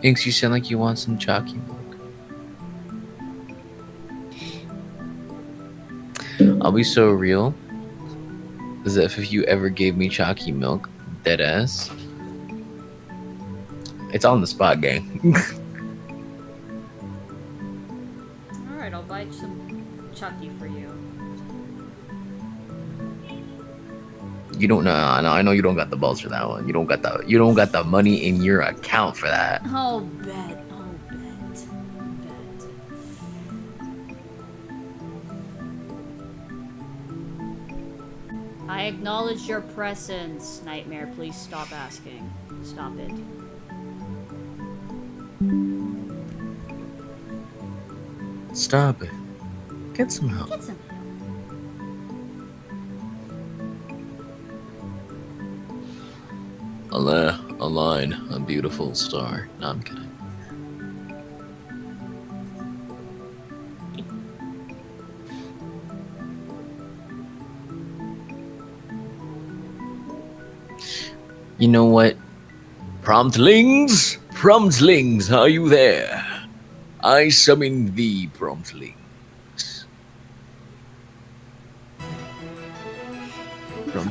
[SPEAKER 7] Inks, you sound like you want some chalky milk. I'll be so real. As if you ever gave me chalky milk, dead ass. It's on the spot, gang.
[SPEAKER 9] Alright, I'll buy some Chucky for you.
[SPEAKER 7] You don't know. I know you don't got the balls for that one. You don't got the money in your account for that.
[SPEAKER 9] Oh, bet. Oh, bet. I acknowledge your presence, Nightmare. Please stop asking. Stop it.
[SPEAKER 7] Stop it. Get some help.
[SPEAKER 9] Get some.
[SPEAKER 7] A line, a beautiful star. No, I'm kidding. You know what? Promptlings, are you there? I summon thee, promptling.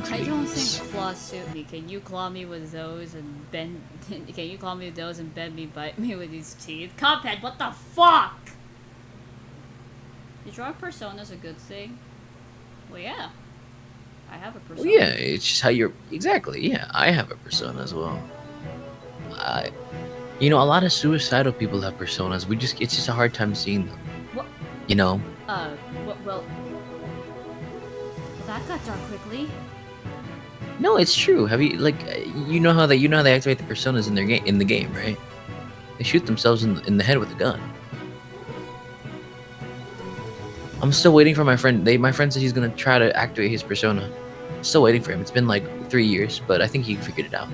[SPEAKER 9] I don't think claws suit me. Can you claw me with those and bend? Can you claw me with those and bend me, bite me with these teeth? Cuphead, what the fuck? Is drawing personas a good thing? Well, yeah. I have a persona.
[SPEAKER 7] Well, yeah, it's just how you're exactly. Yeah, I have a persona as well. You know, a lot of suicidal people have personas. It's just a hard time seeing them.
[SPEAKER 9] What?
[SPEAKER 7] You know.
[SPEAKER 9] Well, that got dark quickly.
[SPEAKER 7] No, it's true. Have you you know how they activate the personas in the game, right? They shoot themselves in the head with a gun. I'm still waiting for my friend. My friend said he's gonna try to activate his persona. Still waiting for him. It's been like 3 years, but I think he figured it out.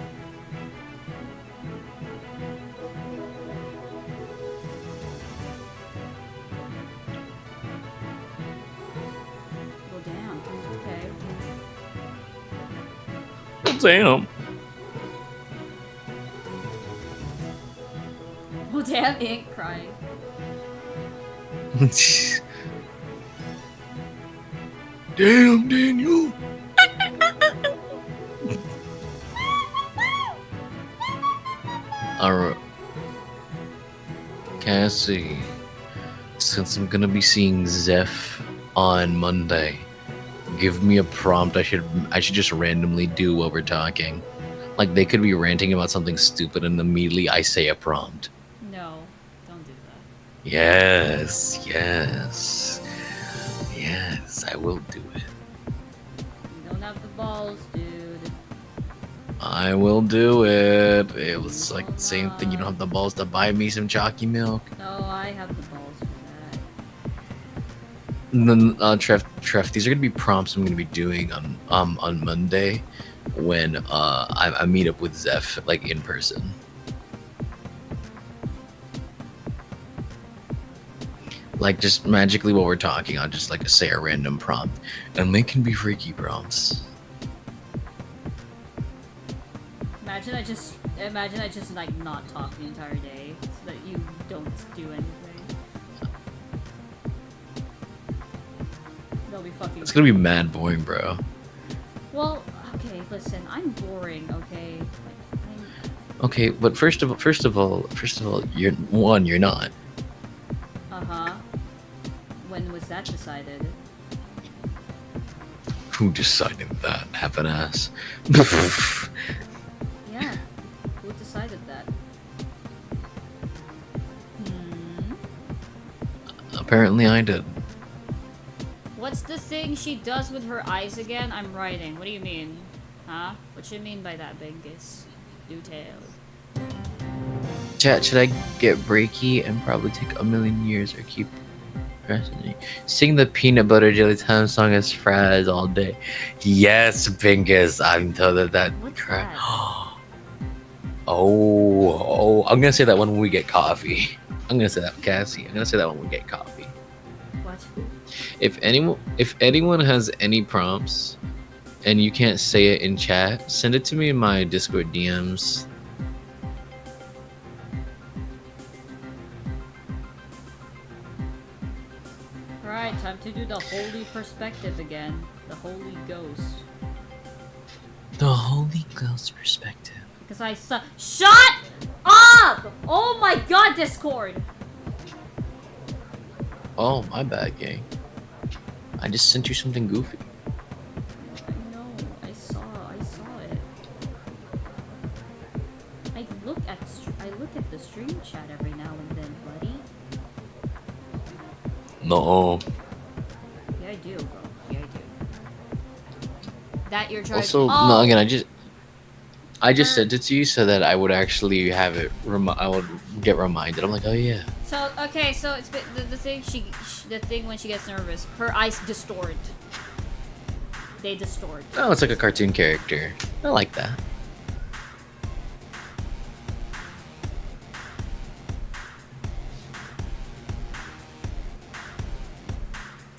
[SPEAKER 9] Well, damn. Okay.
[SPEAKER 7] Damn.
[SPEAKER 9] Well, damn, Ink crying.
[SPEAKER 6] Damn, Daniel.
[SPEAKER 7] Alright. Cassie, since I'm gonna be seeing Zeph on Monday, give me a prompt I should just randomly do while we're talking. Like, they could be ranting about something stupid and immediately I say a prompt.
[SPEAKER 9] No, don't do that.
[SPEAKER 7] Yes, I will do it.
[SPEAKER 9] You don't have the balls, dude.
[SPEAKER 7] I will do it. It was like the same thing. You don't have the balls to buy me some chalky milk.
[SPEAKER 9] No, I have the balls for that.
[SPEAKER 7] And then, Trev, these are gonna be prompts I'm gonna be doing on Monday when I meet up with Zeph like in person. Like, just magically while we're talking, I'll just like say a random prompt, and they can be freaky prompts.
[SPEAKER 9] Imagine I just like not talk the entire day so that you don't do anything. They'll be fucking.
[SPEAKER 7] It's gonna be mad boring, bro.
[SPEAKER 9] Well, okay, listen, I'm boring, okay? Like,
[SPEAKER 7] Okay, but first of all, you're not.
[SPEAKER 9] uh-huh. When was that decided?
[SPEAKER 7] Who decided that? Have an ass.
[SPEAKER 9] Yeah, who decided that?
[SPEAKER 7] Apparently I did.
[SPEAKER 9] What's the thing she does with her eyes again? I'm writing. What do you mean? Huh? What you mean by that, Bingus? Do tell.
[SPEAKER 7] Chat, should I get breaky and probably take a million years or keep pressing it? Sing the peanut butter jelly time song as Fraz all day. Yes, Bingus. I'm told that.
[SPEAKER 9] What's that?
[SPEAKER 7] Oh, I'm gonna say that one when we get coffee. I'm gonna say that, Cassie. I'm gonna say that when we get coffee.
[SPEAKER 9] What?
[SPEAKER 7] If anyone has any prompts and you can't say it in chat, send it to me in my Discord DMs.
[SPEAKER 9] to do the holy perspective again. The holy ghost.
[SPEAKER 7] The Holy Ghost perspective.
[SPEAKER 9] Because I saw. Shut up! Oh my god, Discord!
[SPEAKER 7] Oh, my bad, gang. I just sent you something goofy.
[SPEAKER 9] I know, I saw it. I look at the stream chat every now and then, buddy.
[SPEAKER 7] No.
[SPEAKER 9] Yeah, I do, bro. Yeah, I do. That you're trying.
[SPEAKER 7] Also, no, again, I just sent it to you so that I would actually have it. I would get reminded. I'm like, oh yeah.
[SPEAKER 9] So okay, so it's the thing. The thing when she gets nervous, her eyes distort. They distort.
[SPEAKER 7] Oh, it's like a cartoon character. I like that.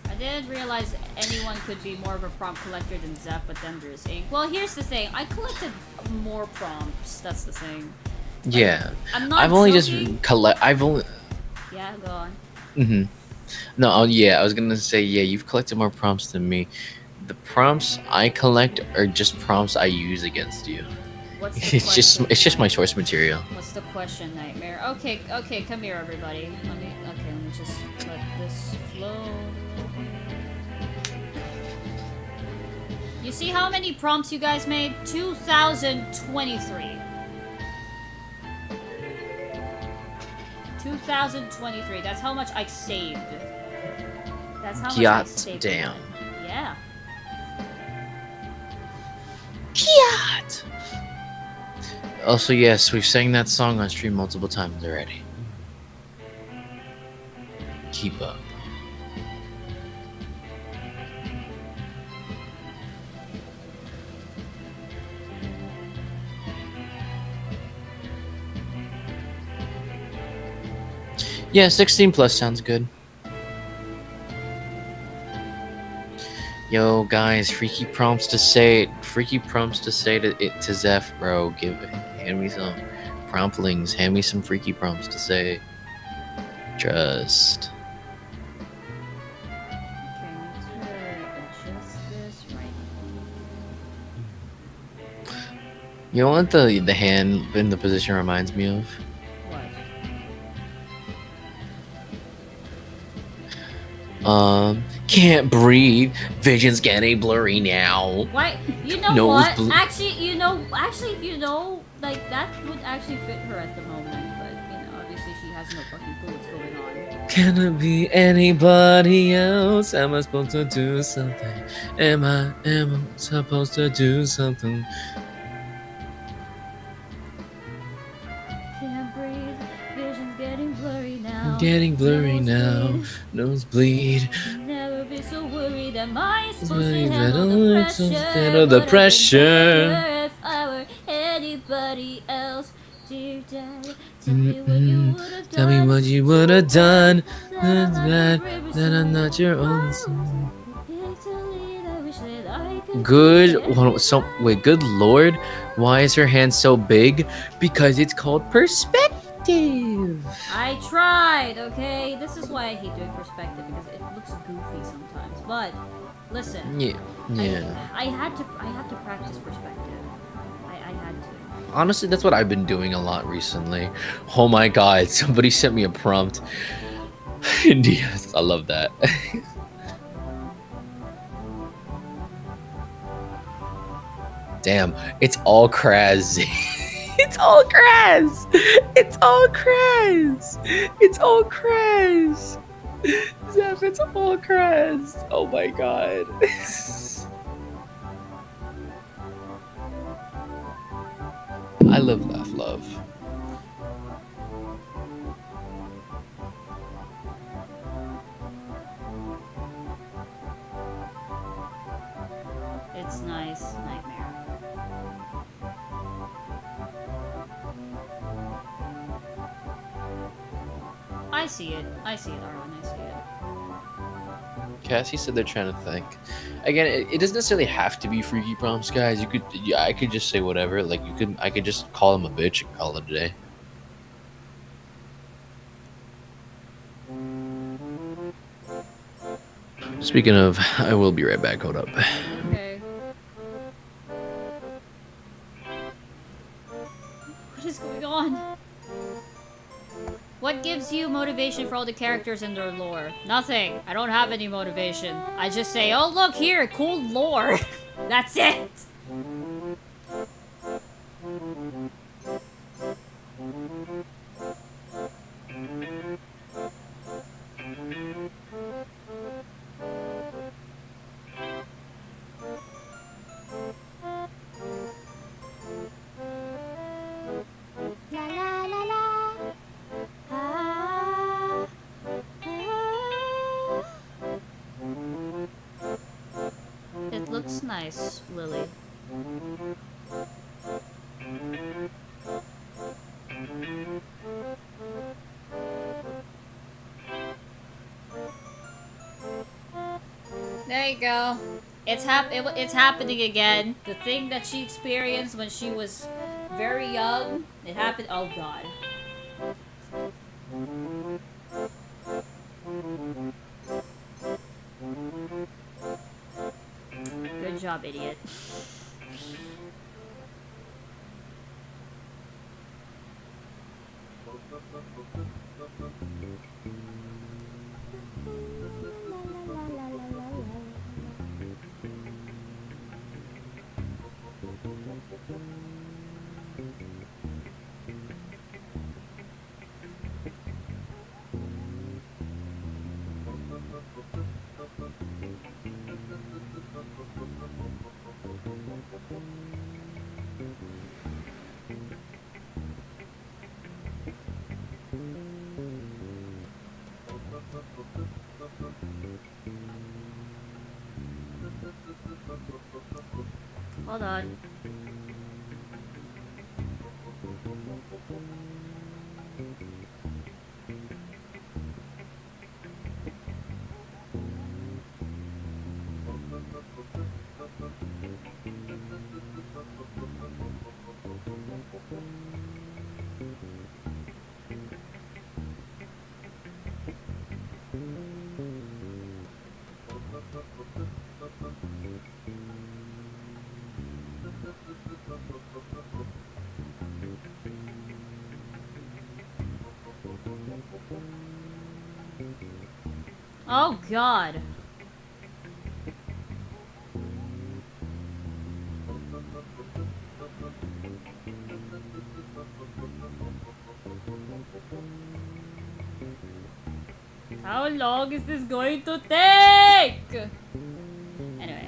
[SPEAKER 9] I didn't realize anyone could be more of a prompt collector than Zeph, but then there's Ink. Well, here's the thing. I collected more prompts. That's the thing. Like,
[SPEAKER 7] Yeah.
[SPEAKER 9] I'm not.
[SPEAKER 7] I've only
[SPEAKER 9] joking.
[SPEAKER 7] just collect. I've only.
[SPEAKER 9] Yeah, go on.
[SPEAKER 7] Mm-hmm. No, oh, yeah, I was gonna say, yeah, you've collected more prompts than me. The prompts I collect are just prompts I use against you.
[SPEAKER 9] What's the
[SPEAKER 7] It's just my
[SPEAKER 9] question?
[SPEAKER 7] source material.
[SPEAKER 9] What's the question, Nightmare? Okay, come here, everybody. Let me just let this flow. You see how many prompts you guys made? 2023. 2023. That's how much I saved. That's how much I
[SPEAKER 7] God
[SPEAKER 9] saved.
[SPEAKER 7] damn.
[SPEAKER 9] Yeah.
[SPEAKER 7] God. Also, yes, we've sang that song on stream multiple times already. Keep up. Yeah, 16 plus sounds good. Yo, guys, freaky prompts to say to Zeph, bro. Hand me some promptlings. Hand me some freaky prompts to say. Trust.
[SPEAKER 9] Okay, let's adjust this right.
[SPEAKER 7] You know what the hand in the position reminds me of? Can't breathe. Vision's getting blurry now.
[SPEAKER 9] Why? You know
[SPEAKER 7] Nose
[SPEAKER 9] what?
[SPEAKER 7] ble-
[SPEAKER 9] Actually, like that would actually fit her at the moment. But obviously she has no fucking clue what's going on.
[SPEAKER 7] Can it be anybody else? Am I supposed to do something? Am I supposed to do something?
[SPEAKER 9] Can't breathe. Vision's getting blurry now.
[SPEAKER 7] Getting blurry
[SPEAKER 9] Nosebleed.
[SPEAKER 7] now. Nosebleed.
[SPEAKER 9] Never be so worried. Am I supposed to
[SPEAKER 7] Worried
[SPEAKER 9] handle
[SPEAKER 7] that
[SPEAKER 9] the
[SPEAKER 7] I'm
[SPEAKER 9] pressure?
[SPEAKER 7] supposed to handle the
[SPEAKER 9] Would have been
[SPEAKER 7] pressure.
[SPEAKER 9] better if I were anybody else. Dear Dad, tell me what you would have done.
[SPEAKER 7] Tell me what you would have done.
[SPEAKER 9] That
[SPEAKER 7] That's
[SPEAKER 9] I'm
[SPEAKER 7] bad.
[SPEAKER 9] not your
[SPEAKER 7] That I'm not your
[SPEAKER 9] son.
[SPEAKER 7] own son.
[SPEAKER 9] I wish that I could
[SPEAKER 7] Good.
[SPEAKER 9] be
[SPEAKER 7] Wait. Good Lord, why is her hand so big? Because it's called perspective.
[SPEAKER 9] I tried, okay? This is why I hate doing perspective, because it looks goofy sometimes. But listen,
[SPEAKER 7] Yeah.
[SPEAKER 9] I had to practice perspective. I had to.
[SPEAKER 7] Honestly, that's what I've been doing a lot recently. Oh my god, somebody sent me a prompt. Yes, I love that. Damn, it's all Kraz. It's all Kraz. It's all Kraz. It's all Kraz. Zeph, it's all Kraz. Oh my god. I live, laugh, love.
[SPEAKER 9] It's nice, Nightmare. I see it, Arlen, I see it.
[SPEAKER 7] Cassie said they're trying to think. Again, it doesn't necessarily have to be freaky prompts, guys. I could just say whatever. Like I could just call him a bitch and call it a day. Speaking of, I will be right back. Hold up.
[SPEAKER 9] Okay. What is going on? What gives you motivation for all the characters and their lore? Nothing. I don't have any motivation. I just say, oh look here, cool lore. That's it. La la la la. Ah, ah. It looks nice, Lily. There you go. It's happening again. The thing that she experienced when she was very young, it happened. Oh god. Good job, idiot. Hold on. Oh god. How long is this going to take? Anyway.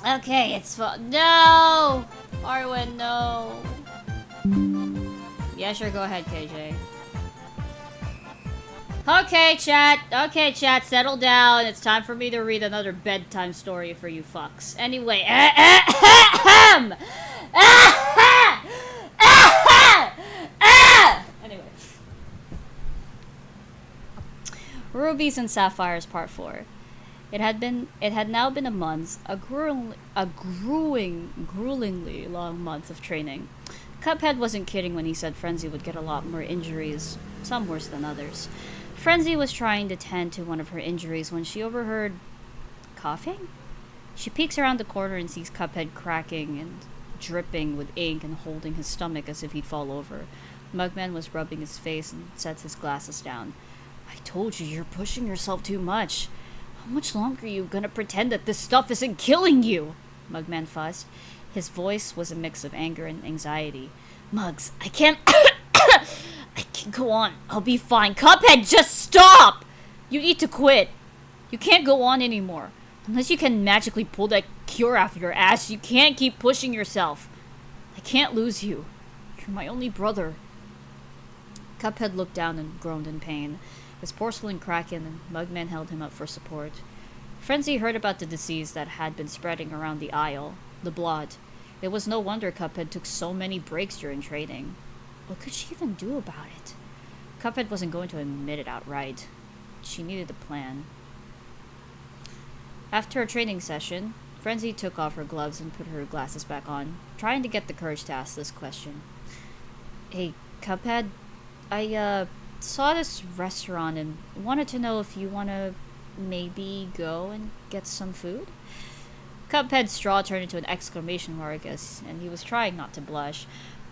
[SPEAKER 9] Okay, it's fun. No! Arwen, no. Yeah, sure, go ahead, KJ. Okay, chat, settle down. It's time for me to read another bedtime story for you fucks. Anyway, anyway. Rubies and Sapphires Part 4. It had now been a month, a gruelingly long month of training. Cuphead wasn't kidding when he said Frenzy would get a lot more injuries, some worse than others. Frenzy was trying to tend to one of her injuries when she overheard coughing? She peeks around the corner and sees Cuphead cracking and dripping with ink and holding his stomach as if he'd fall over. Mugman was rubbing his face and sets his glasses down. I told you, you're pushing yourself too much. How much longer are you gonna pretend that this stuff isn't killing you? Mugman fussed. His voice was a mix of anger and anxiety. Mugs, I can't... I can't go on. I'll be fine. Cuphead, just stop! You need to quit. You can't go on anymore. Unless you can magically pull that cure off your ass, you can't keep pushing yourself. I can't lose you. You're my only brother. Cuphead looked down and groaned in pain. His porcelain cracked and Mugman held him up for support. Frenzy heard about the disease that had been spreading around the Isle. The blood. It was no wonder Cuphead took so many breaks during training. What could she even do about it? Cuphead wasn't going to admit it outright. She needed a plan. After a training session, Frenzy took off her gloves and put her glasses back on, trying to get the courage to ask this question. Hey, Cuphead, I saw this restaurant and wanted to know if you wanna maybe go and get some food? Cuphead's jaw turned into an exclamation mark, I guess, and he was trying not to blush.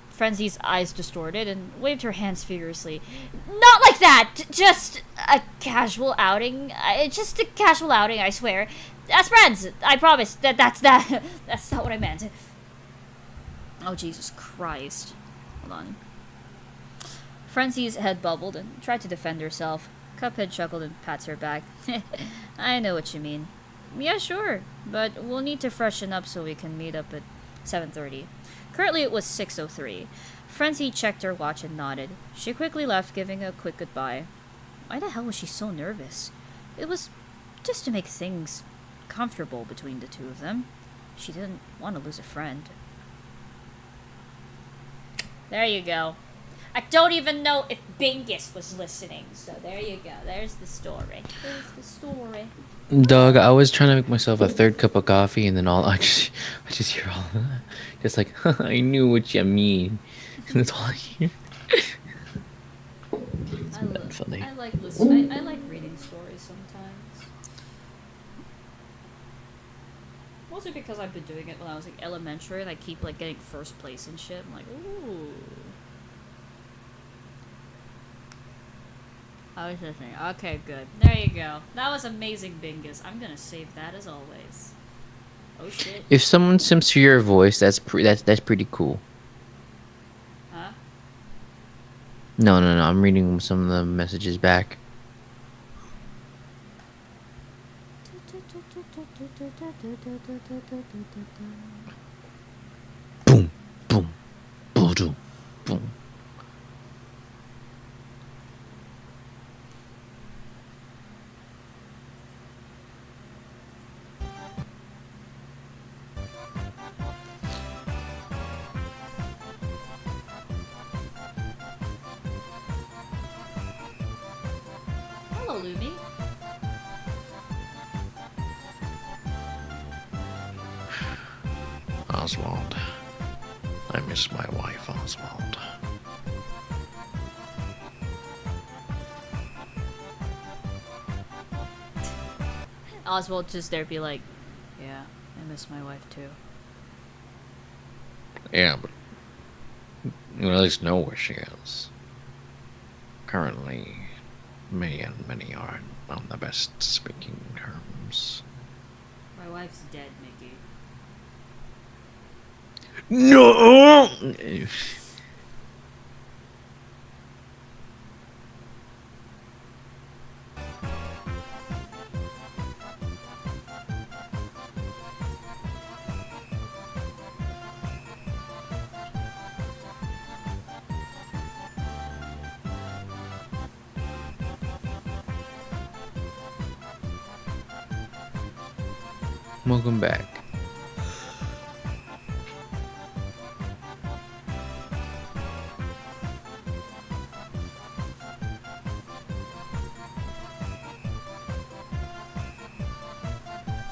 [SPEAKER 9] Frenzy's eyes distorted and waved her hands furiously. Not like that! Just a casual outing. Just a casual outing, I swear. As friends, I promise. That's not what I meant. Oh, Jesus Christ. Hold on. Frenzy's head bubbled and tried to defend herself. Cuphead chuckled and pats her back. I know what you mean. Yeah, sure, but we'll need to freshen up so we can meet up at 7:30. Currently it was 6:03. Frenzy checked her watch and nodded. She quickly left, giving a quick goodbye. Why the hell was she so nervous? It was just to make things comfortable between the two of them. She didn't want to lose a friend. There you go. I don't even know if Bingus was listening, so there you go. There's the story. There's the story.
[SPEAKER 2] Dog, I was trying to make myself a third cup of coffee, and then I just hear all that. Just like, I knew what you mean. That's all I hear. It's funny.
[SPEAKER 9] I like listening. I like reading stories sometimes. Mostly because I've been doing it when I was like elementary, and I keep like getting first place and shit. I'm like, ooh. I was listening. Okay, good. There you go. That was amazing, Bingus. I'm gonna save that as always. Oh shit.
[SPEAKER 2] If someone sims to your voice, that's pretty cool.
[SPEAKER 9] Huh?
[SPEAKER 2] No. I'm reading some of the messages back. Boom, boom, boom, boom.
[SPEAKER 9] Hello, Lumi.
[SPEAKER 6] Oswald. I miss my wife, Oswald.
[SPEAKER 9] Oswald just there be like, yeah, I miss my wife too.
[SPEAKER 6] Yeah, but you at least know where she is. Currently, me and Minnie aren't on the best speaking terms.
[SPEAKER 9] My wife's dead, Mickey.
[SPEAKER 2] No. Welcome back.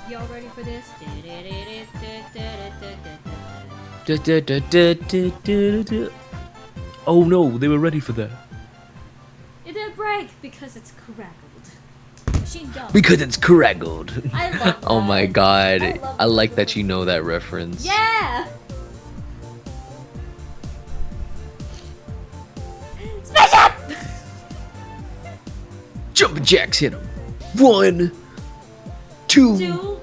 [SPEAKER 9] Y'all ready for this?
[SPEAKER 8] Oh no, they were ready for that.
[SPEAKER 9] It didn't break because it's crackled. Machine gun.
[SPEAKER 8] Because it's craggled.
[SPEAKER 9] I love that.
[SPEAKER 2] Oh my god.
[SPEAKER 9] love
[SPEAKER 2] I like that you know that reference.
[SPEAKER 9] Yeah! Spaceship!
[SPEAKER 8] Jumping jacks hit him. 1, 2,
[SPEAKER 9] 2,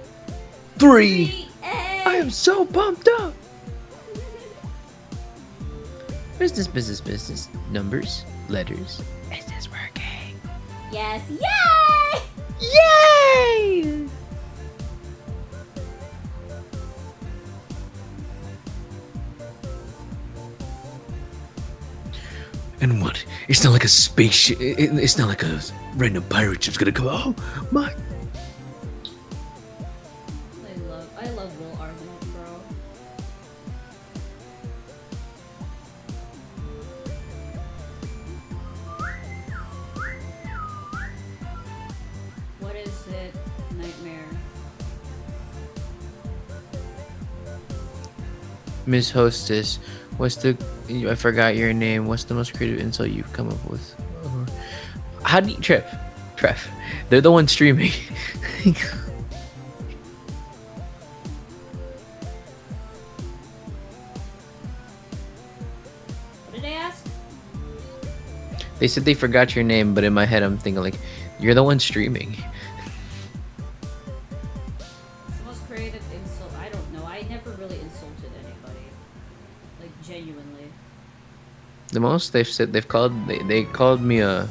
[SPEAKER 8] 3.
[SPEAKER 9] 3,
[SPEAKER 8] I am so pumped up.
[SPEAKER 2] Business. Numbers, letters. Is this working?
[SPEAKER 9] Yes, yay!
[SPEAKER 2] Yay!
[SPEAKER 8] And what? It's not like a spaceship. It's not like a random pirate ship's gonna come. Oh my!
[SPEAKER 9] I love Will Arnett, bro. What is it? Nightmare.
[SPEAKER 2] Miss Hostess,
[SPEAKER 7] What's the? I forgot your name. What's the most creative insult you've come up with? How do you, Trev? They're the ones streaming.
[SPEAKER 9] What did I ask?
[SPEAKER 7] They said they forgot your name, but in my head I'm thinking like, you're the one streaming.
[SPEAKER 9] The most creative insult? I don't know. I never really insulted anybody. Like, genuinely.
[SPEAKER 7] The most they've called me a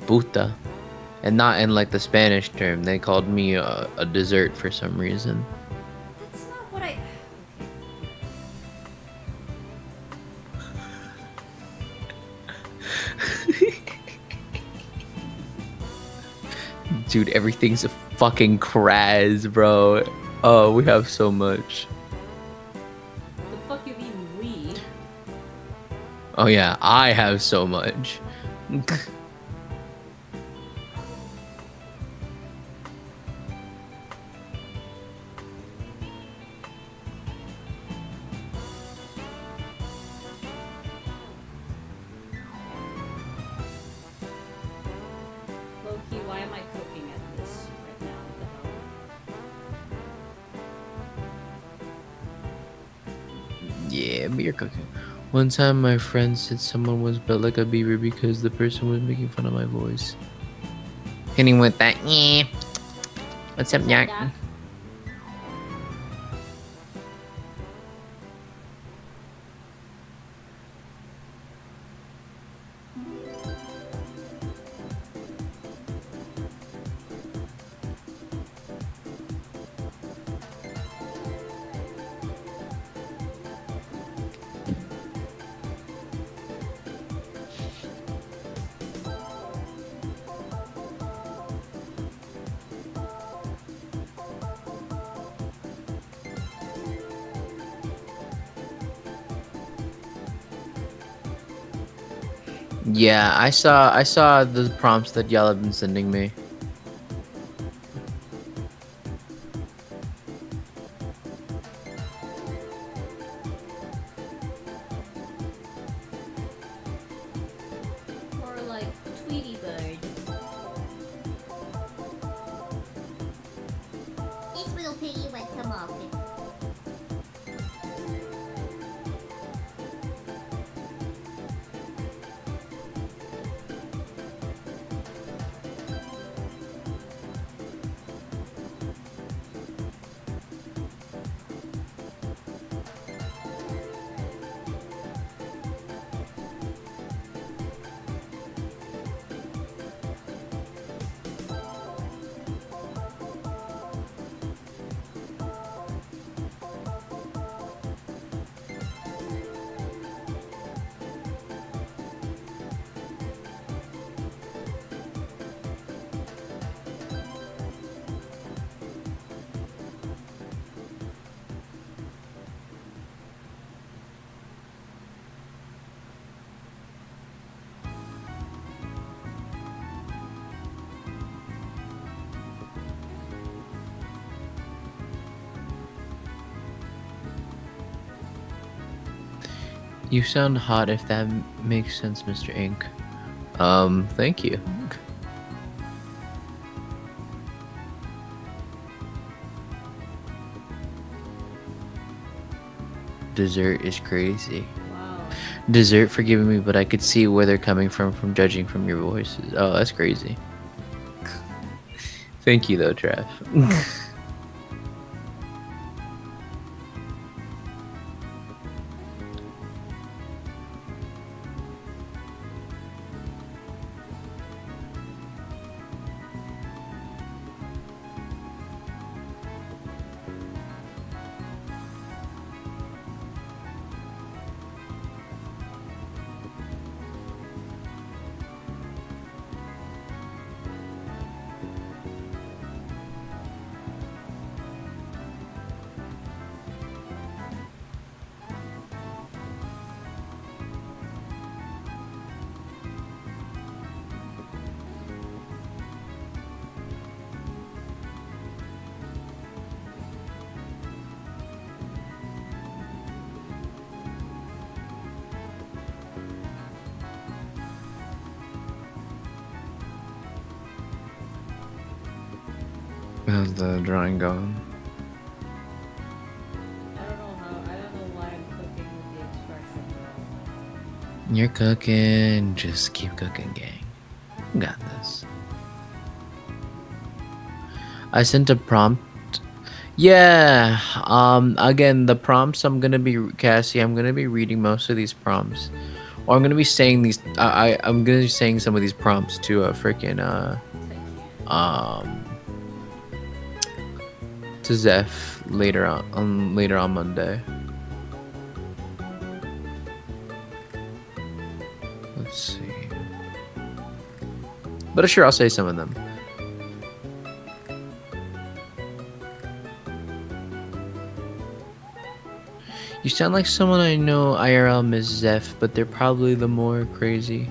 [SPEAKER 7] puta, and not in like the Spanish term. They called me a dessert for some reason.
[SPEAKER 9] That's not what I...
[SPEAKER 7] Dude, everything's a fucking craz, bro. Oh, we have so much.
[SPEAKER 9] The fuck you mean we?
[SPEAKER 7] Oh yeah, I have so much.
[SPEAKER 9] Low-key, why am I cooking at this right now? What the hell?
[SPEAKER 7] Yeah, beer cooking. One time my friend said someone was built like a beaver because the person was making fun of my voice. Hitting with that, yeah. What's up, Yak?
[SPEAKER 9] That?
[SPEAKER 7] Yeah, I saw the prompts that y'all have been sending me.
[SPEAKER 9] Or like Tweety Bird.
[SPEAKER 3] This little piggy went to Muffet.
[SPEAKER 7] You sound hot if that makes sense, Mr. Ink. Thank you. Dessert is crazy.
[SPEAKER 9] Wow.
[SPEAKER 7] Dessert forgiving me, but I could see where they're coming from judging from your voices. Oh, that's crazy. Thank you though, Trav. How's the drawing going?
[SPEAKER 1] I don't know why I'm cooking with the expression.
[SPEAKER 7] You're cooking. Just keep cooking, gang. You got this. I sent a prompt. Yeah. Again, the prompts I'm gonna be Cassie. I'm gonna be reading most of these prompts, or I'm gonna be saying these. I'm gonna be saying some of these prompts to to Zeph later on Monday. Let's see. But sure, I'll say some of them. You sound like someone I know IRL, Miss Zeph, but they're probably the more crazy.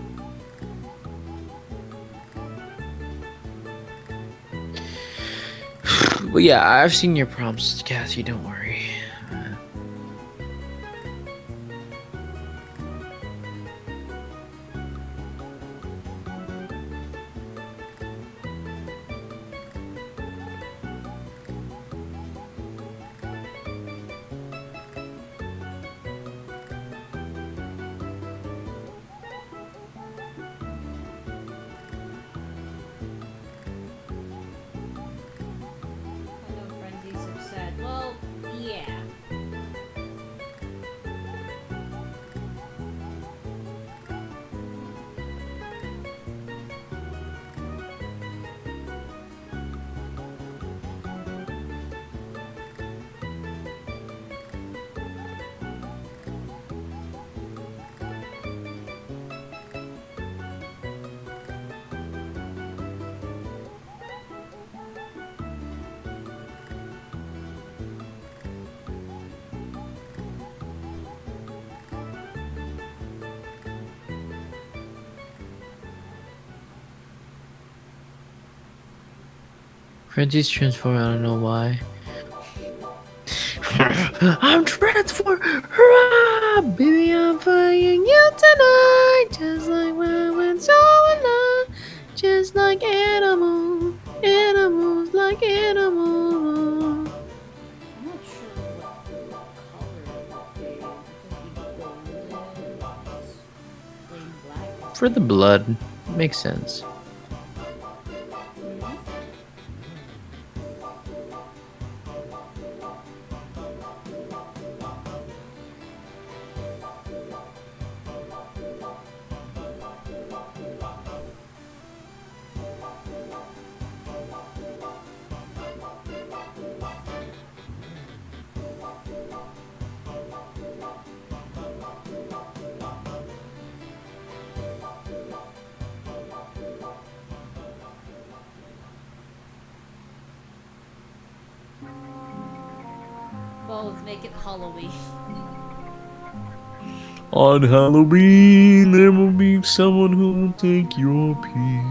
[SPEAKER 7] But yeah, I've seen your prompts, Cassie, don't worry.
[SPEAKER 1] I know Frenzy's upset. Well, yeah.
[SPEAKER 7] Frenzy's transformed, I don't know why. I'm transformed! Hurrah! Baby, I'm flying you tonight! Just like when we're so alive. Just like animals. Animals like animals.
[SPEAKER 1] I'm not sure what color it would be. It could be golden, plain black.
[SPEAKER 7] For the blood. Makes sense.
[SPEAKER 1] Both make it Halloween.
[SPEAKER 6] On Halloween, there will be someone who will take your pee.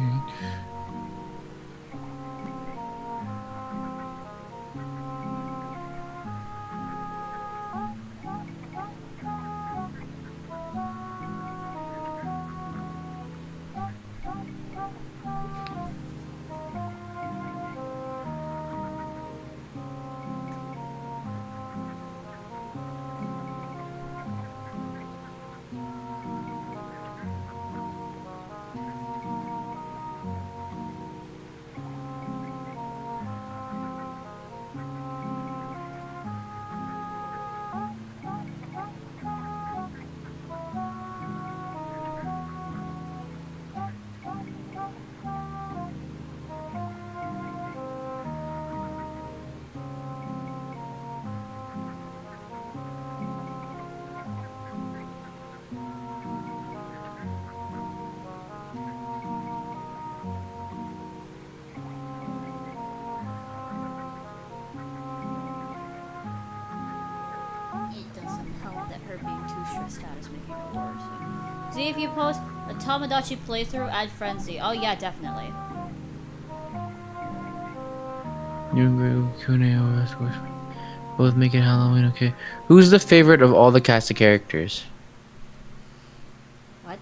[SPEAKER 1] It doesn't help that her being too stressed out is making it worse. See, if you post a Tamagotchi playthrough, add Frenzy. Oh yeah, definitely.
[SPEAKER 7] You agree with Q&A or ask questions? Both make it Halloween, okay. Who's the favorite of all the cast of characters?
[SPEAKER 1] What?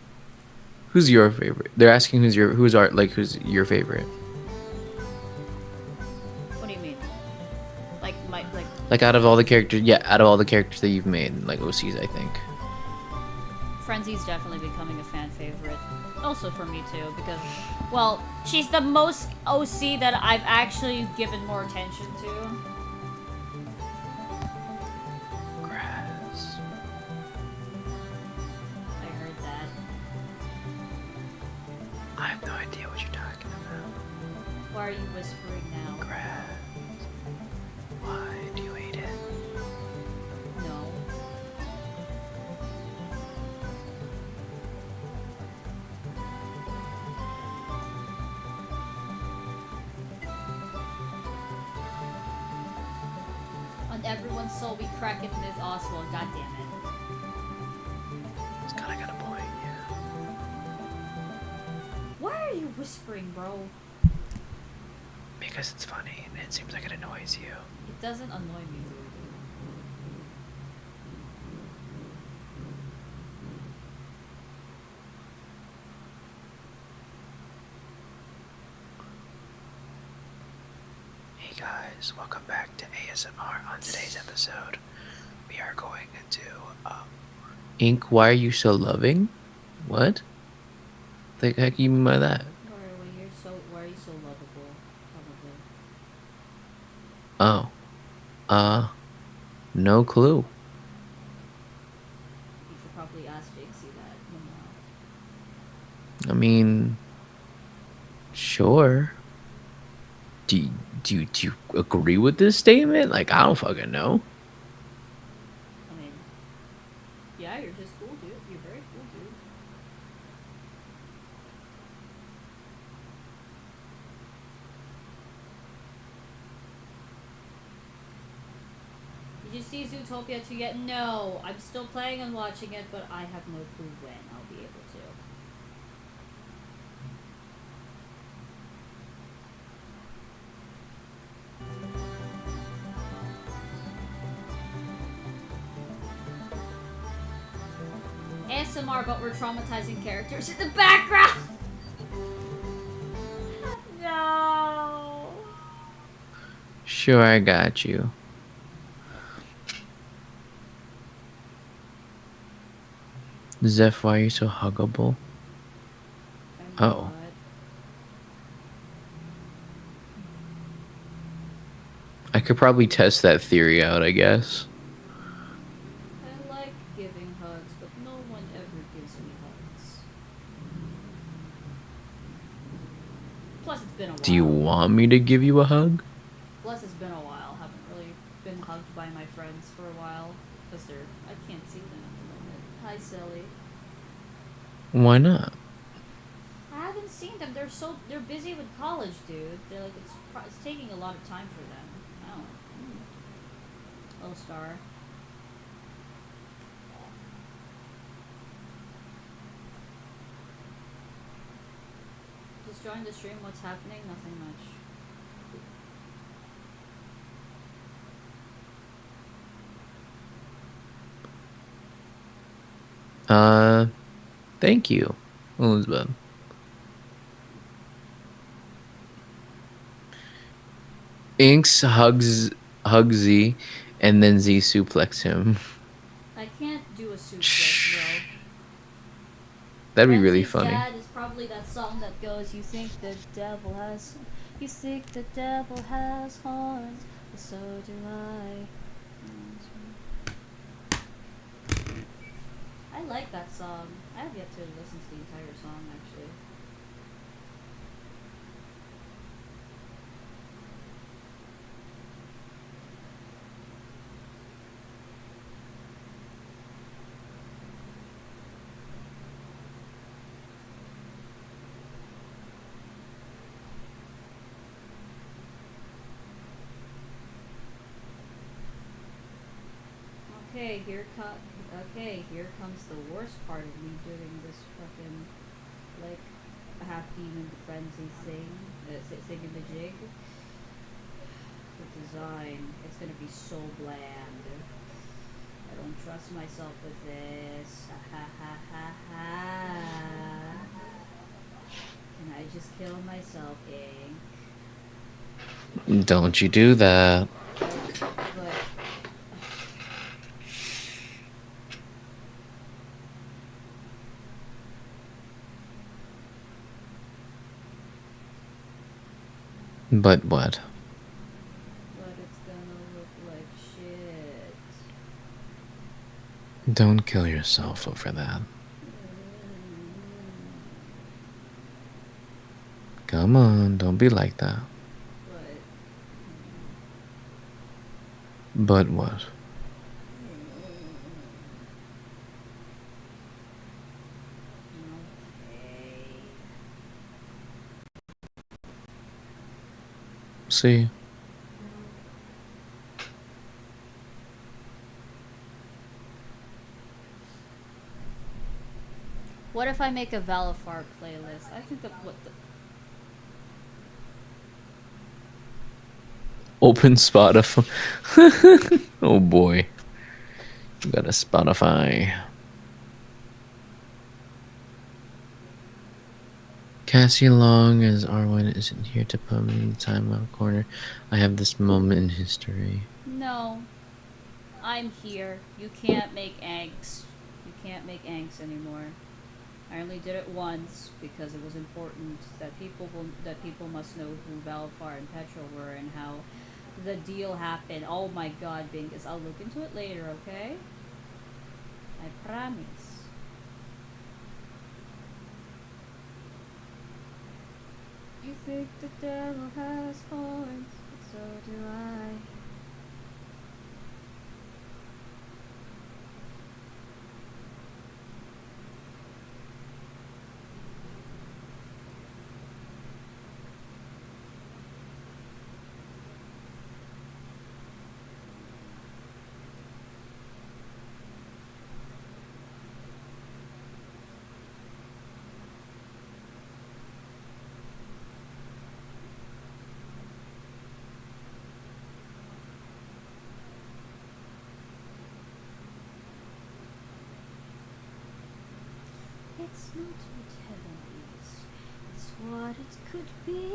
[SPEAKER 7] Who's your favorite? They're asking who's your favorite.
[SPEAKER 1] What do you
[SPEAKER 7] Like out of all the characters, yeah, out of all the characters that you've made, like OCs, I think.
[SPEAKER 9] Frenzy's definitely becoming a fan favorite. Also for me too, because, well, she's the most OC that I've actually given more attention to.
[SPEAKER 7] Grass.
[SPEAKER 9] I heard that.
[SPEAKER 7] I have no idea what you're talking about.
[SPEAKER 9] Why are you whispering now?
[SPEAKER 7] Grass. Why do you hate it?
[SPEAKER 9] No. On everyone's soul, we crack it Myth Oswald. God damn it.
[SPEAKER 7] It's kind of got a point, yeah.
[SPEAKER 9] Why are you whispering, bro?
[SPEAKER 7] Because it's funny and it seems like it annoys you.
[SPEAKER 9] It doesn't annoy me, dude.
[SPEAKER 7] Hey guys, welcome back to ASMR. On today's episode, we are going to, Ink, why are you so loving? What? The heck you mean by that?
[SPEAKER 9] Why are you so lovable?
[SPEAKER 7] Oh. No clue.
[SPEAKER 9] You should probably ask Jinxie that.
[SPEAKER 7] I mean, sure. Do you agree with this statement? Like, I don't fucking know.
[SPEAKER 9] I mean, yeah, you're just cool, dude. You're very cool, dude. Did you see Zootopia 2 yet? No, I'm still planning on watching it, but I have no clue when I'll be able to. ASMR, but we're traumatizing characters in the background! No!
[SPEAKER 7] Sure, I got you. Zeph, why are you so huggable?
[SPEAKER 9] I'm
[SPEAKER 7] Oh.
[SPEAKER 9] not.
[SPEAKER 7] I could probably test that theory out, I guess.
[SPEAKER 9] I like giving hugs, but no one ever gives me hugs. Plus, it's been a while.
[SPEAKER 7] Do you want me to give you a hug?
[SPEAKER 9] Plus, it's been a while. Haven't really been hugged by my friends for a while because I can't see them at the moment. Hi, Silly.
[SPEAKER 7] Why not?
[SPEAKER 9] I haven't seen them. They're busy with college, dude. They're like it's taking a lot of time for them. I don't know. Oh, Star. Just join the stream. What's happening? Nothing much.
[SPEAKER 7] Thank you, Elizabeth. Inks hugs Z, and then Z suplex him.
[SPEAKER 9] I can't do a suplex, bro.
[SPEAKER 7] That'd be really
[SPEAKER 9] Frenzy's
[SPEAKER 7] funny.
[SPEAKER 9] Dad is probably that song that goes, you think the devil has horns, but so do I. I like that song. I have yet to listen to the entire song, actually. Here comes the worst part of me doing this fucking, like, half demon frenzy thing, singing the jig. The design, it's gonna be so bland. I don't trust myself with this. Ha ha ha ha. Can I just kill myself, Ink?
[SPEAKER 2] Don't you do that.
[SPEAKER 7] But what?
[SPEAKER 9] But it's gonna look like shit.
[SPEAKER 7] Don't kill yourself over that. Come on, don't be like that.
[SPEAKER 9] But
[SPEAKER 7] But what?
[SPEAKER 9] okay.
[SPEAKER 7] See?
[SPEAKER 9] What if I make a Valifar playlist? I think of what the
[SPEAKER 7] Open Spotify. Oh boy. You got a Spotify. Cassie Long as Arwen isn't here to put me in the timeout corner. I have this moment in history.
[SPEAKER 9] No. I'm here. You can't make angst. You can't make angst anymore. I only did it once because it was important that people must know who Valfar and Petra were and how the deal happened. Oh my god, Bingus. I'll look into it later, okay? I promise. You think the devil has horns, but so do I. It's not what heaven is, it's what it could be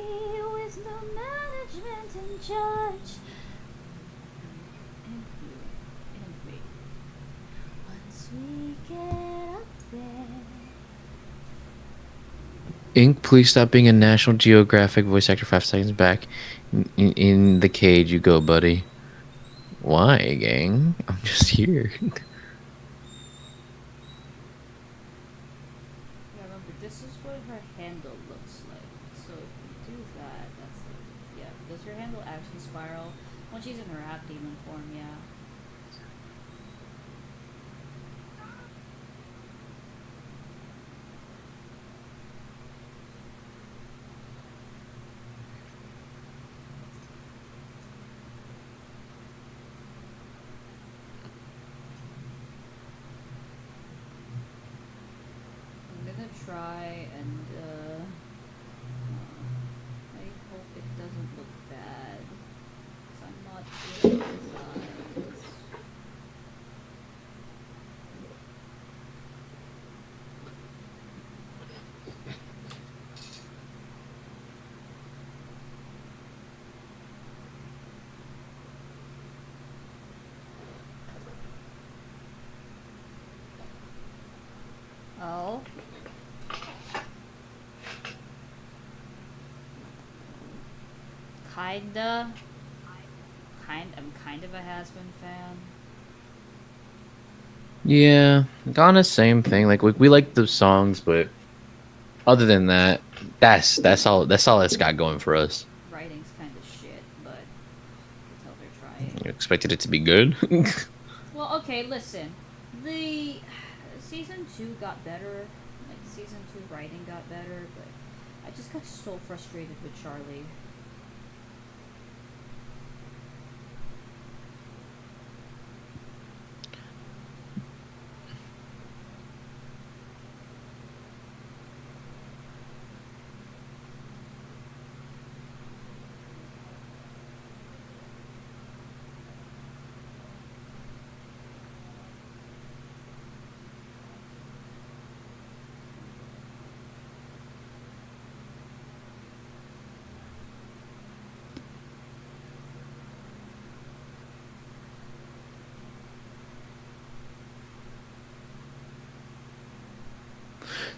[SPEAKER 9] with no management and judge. And you and me. Once we get up there.
[SPEAKER 7] Ink, please stop being a National Geographic voice actor 5 seconds back. In the cage you go, buddy. Why, gang? I'm just here.
[SPEAKER 9] Yeah, remember, this is what her handle looks like. So if you do that, that's like, yeah. Does her handle actually spiral? When she's in her half demon form, yeah. I'm gonna try and I hope it doesn't look bad. 'Cause I'm not good at designs. Oh. I'm kind of a Hazbin fan.
[SPEAKER 7] Yeah, Ghana's same thing. Like we like the songs, but other than that, that's all it's got going for us.
[SPEAKER 9] Writing's kind of shit, but I can tell they're trying.
[SPEAKER 7] You expected it to be good?
[SPEAKER 9] Well, okay, listen. The season 2 got better. Like season 2 writing got better, but I just got so frustrated with Charlie.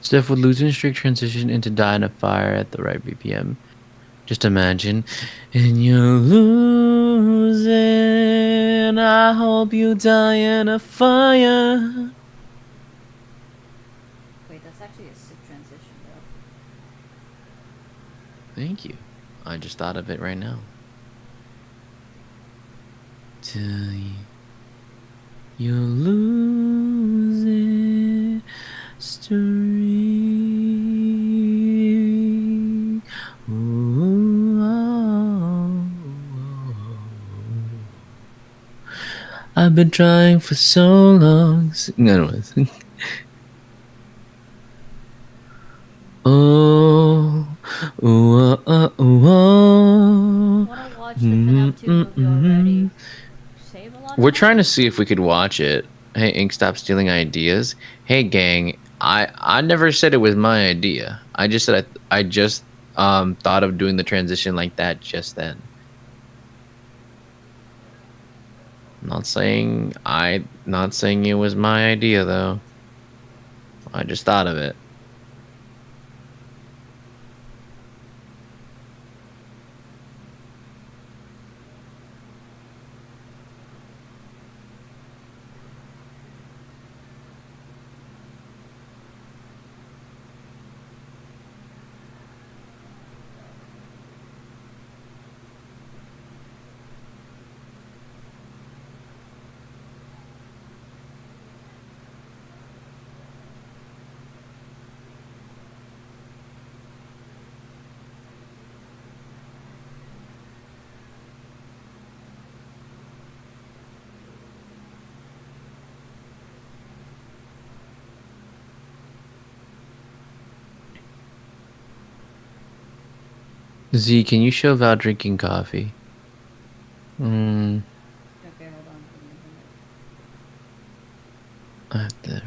[SPEAKER 7] Steph would losing streak transition into Dying of Fire at the right BPM.
[SPEAKER 2] Just imagine. And you're losing. I hope you die in a fire.
[SPEAKER 9] Wait, that's actually a sick transition, though.
[SPEAKER 2] Thank you. I just thought of it right now. Tell you. You're losing story. Ooh, oh, I've been trying for so long. Anyways. Oh, ooh, oh.
[SPEAKER 9] Wanna watch the FNAF 2 movie already? Save a lot of
[SPEAKER 2] We're trying to
[SPEAKER 9] money.
[SPEAKER 2] see if we could watch it. Hey, Ink, stop stealing ideas. Hey, gang, I never said it was my idea. I just said I just thought of doing the transition like that just then. Not saying it was my idea though. I just thought of it. Z, can you show Val drinking coffee?
[SPEAKER 1] Okay, hold on.
[SPEAKER 2] I have to.
[SPEAKER 9] You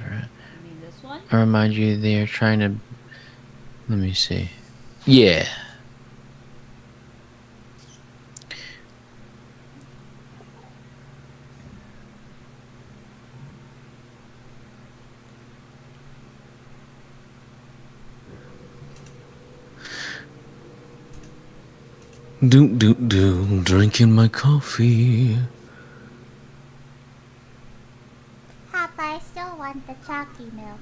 [SPEAKER 9] mean this one?
[SPEAKER 2] I remind you they're trying to. Let me see. Yeah.
[SPEAKER 6] Drinking my coffee.
[SPEAKER 3] Papa, I still want the chalky milk.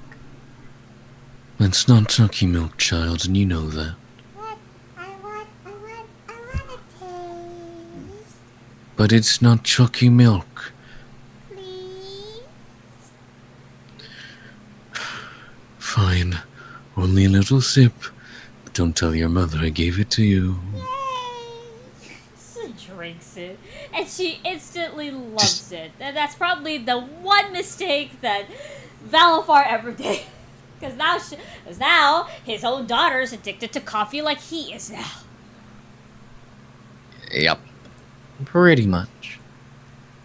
[SPEAKER 6] It's not turkey milk, child, and you know that.
[SPEAKER 3] What? I want a taste.
[SPEAKER 6] But it's not chalky milk.
[SPEAKER 3] Please?
[SPEAKER 6] Fine. Only a little sip. But don't tell your mother I gave it to you.
[SPEAKER 9] She drinks it, and she instantly loves it. And that's probably the one mistake that Valafar ever did. Because now his own daughter's addicted to coffee like he is now.
[SPEAKER 2] Yep. Pretty much.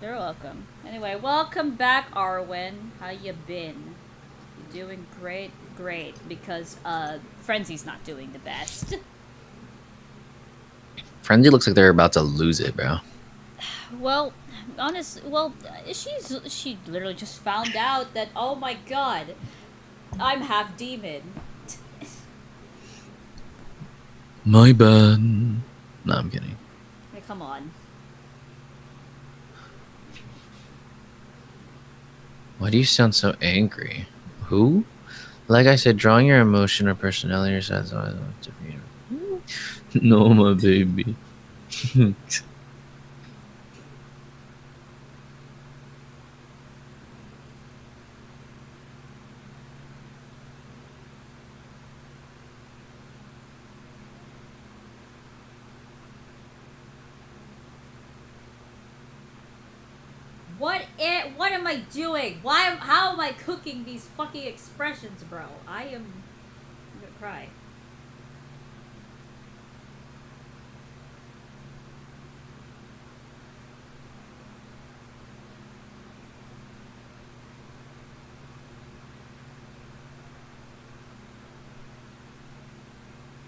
[SPEAKER 9] You're welcome. Anyway, welcome back, Arwen. How you been? You doing great? Great. Because Frenzy's not doing the best.
[SPEAKER 7] Frenzy looks like they're about to lose it, bro.
[SPEAKER 9] Well, she literally just found out that, oh my god, I'm half demon.
[SPEAKER 6] My bad.
[SPEAKER 7] No, I'm kidding.
[SPEAKER 9] Hey, come on.
[SPEAKER 7] Why do you sound so angry? Who? Like I said, drawing your emotion or personality or size is always different. No, my baby.
[SPEAKER 9] What am I doing? How am I cooking these fucking expressions, bro? I'm gonna cry.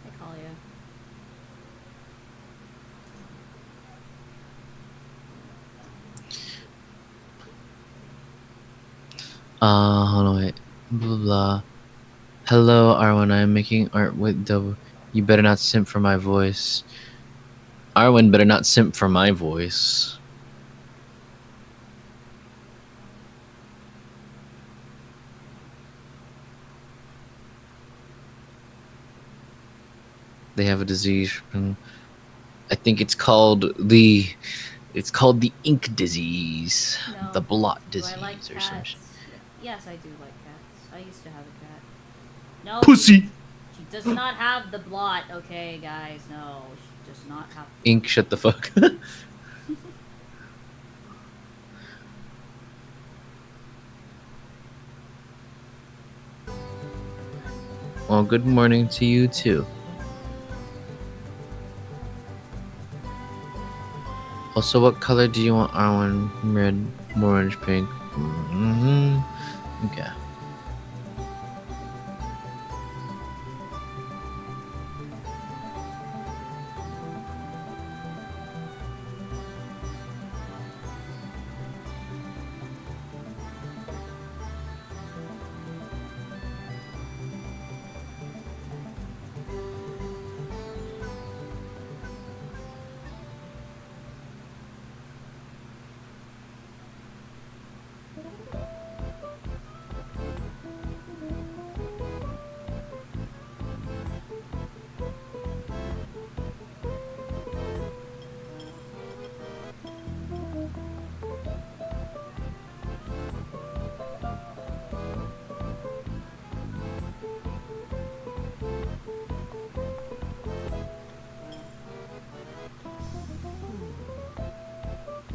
[SPEAKER 9] Hey, Kalia.
[SPEAKER 2] Hold on, wait. Blah, blah. Hello, Arwen. I am making art with double. You better not simp for my voice.
[SPEAKER 7] Arwen better not simp for my voice. They have a disease. I think it's called the ink disease,
[SPEAKER 9] No.
[SPEAKER 7] the blot
[SPEAKER 9] Do
[SPEAKER 7] disease,
[SPEAKER 9] I like
[SPEAKER 7] or some
[SPEAKER 9] cats?
[SPEAKER 7] shit.
[SPEAKER 9] Yes, I do like cats. I used to have a cat. No.
[SPEAKER 8] Pussy.
[SPEAKER 9] She does not have the blot, okay, guys. No, she does not have.
[SPEAKER 7] Ink, shut the fuck. Well, good morning to you too. Also, what color do you want, Arwen? Red, orange, pink. Okay.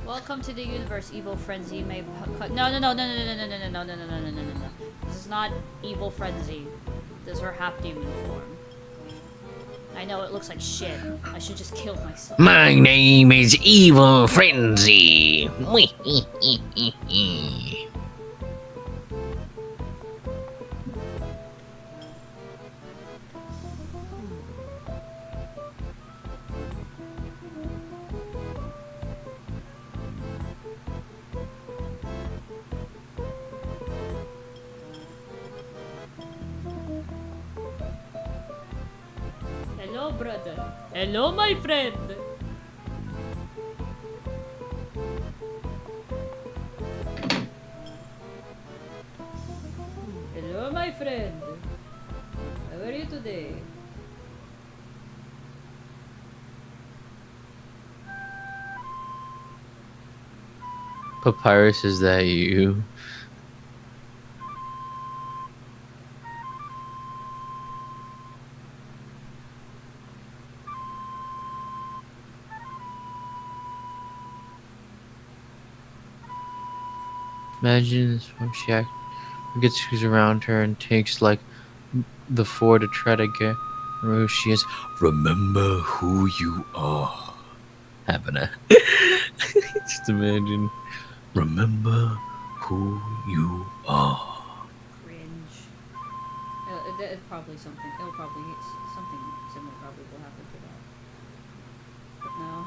[SPEAKER 9] Welcome to the universe, evil frenzy. May no. This is not evil frenzy. This is her half demon form. I know it looks like shit. I should just kill myself.
[SPEAKER 8] My name is Evil Frenzy.
[SPEAKER 9] Hello, brother. Hello, my friend. Hello, my friend. How are you today?
[SPEAKER 7] Papyrus, is that you? Imagine this when she forgets who's around her and takes like the four to try to get who she is.
[SPEAKER 8] Remember who you are.
[SPEAKER 7] Having a just imagine.
[SPEAKER 8] Remember who you are.
[SPEAKER 9] Cringe. It's probably something. It'll probably something similar. Probably will happen to that. But no.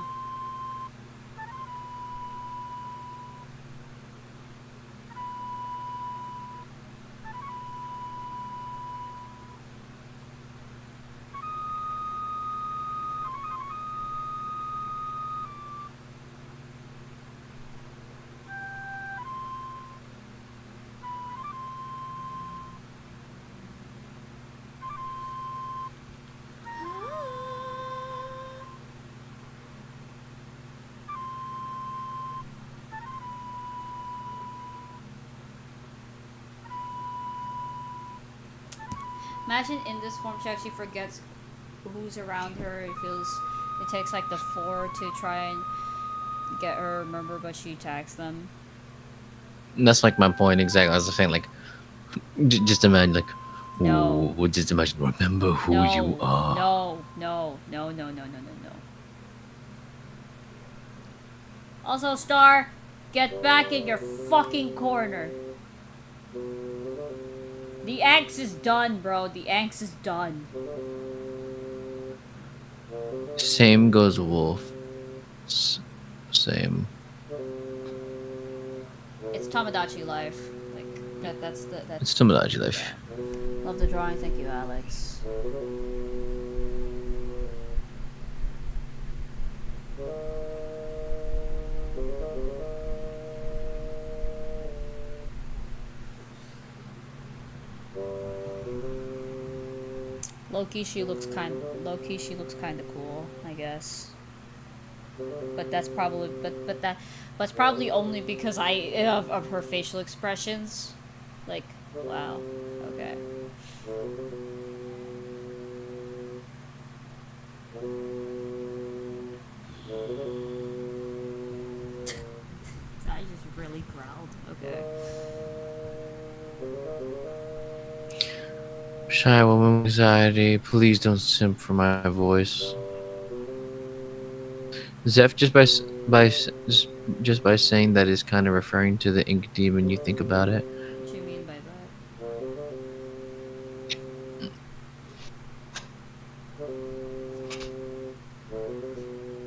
[SPEAKER 9] Imagine in this form she actually forgets who's around her. It takes like the four to try and get her remember, but she attacks them.
[SPEAKER 7] And that's like my point exactly. As I was saying, like, just imagine, like,
[SPEAKER 9] No.
[SPEAKER 7] just imagine.
[SPEAKER 8] Remember who you are.
[SPEAKER 9] No. Also, Star, get back in your fucking corner. The angst is done, bro. The angst is done.
[SPEAKER 7] Same goes Wolf. Same.
[SPEAKER 9] It's Tamagotchi life. Like that's
[SPEAKER 7] It's Tomodachi life.
[SPEAKER 9] Love the drawing. Thank you, Alex. Low-key, she looks kind of cool, I guess. But that's probably but probably only because of her facial expressions. Like, wow. Okay. I just really growled. Okay.
[SPEAKER 7] Shy woman with anxiety, please don't simp for my voice. Zeph, just by saying that is kind of referring to the ink demon. You think about it.
[SPEAKER 9] What do you mean by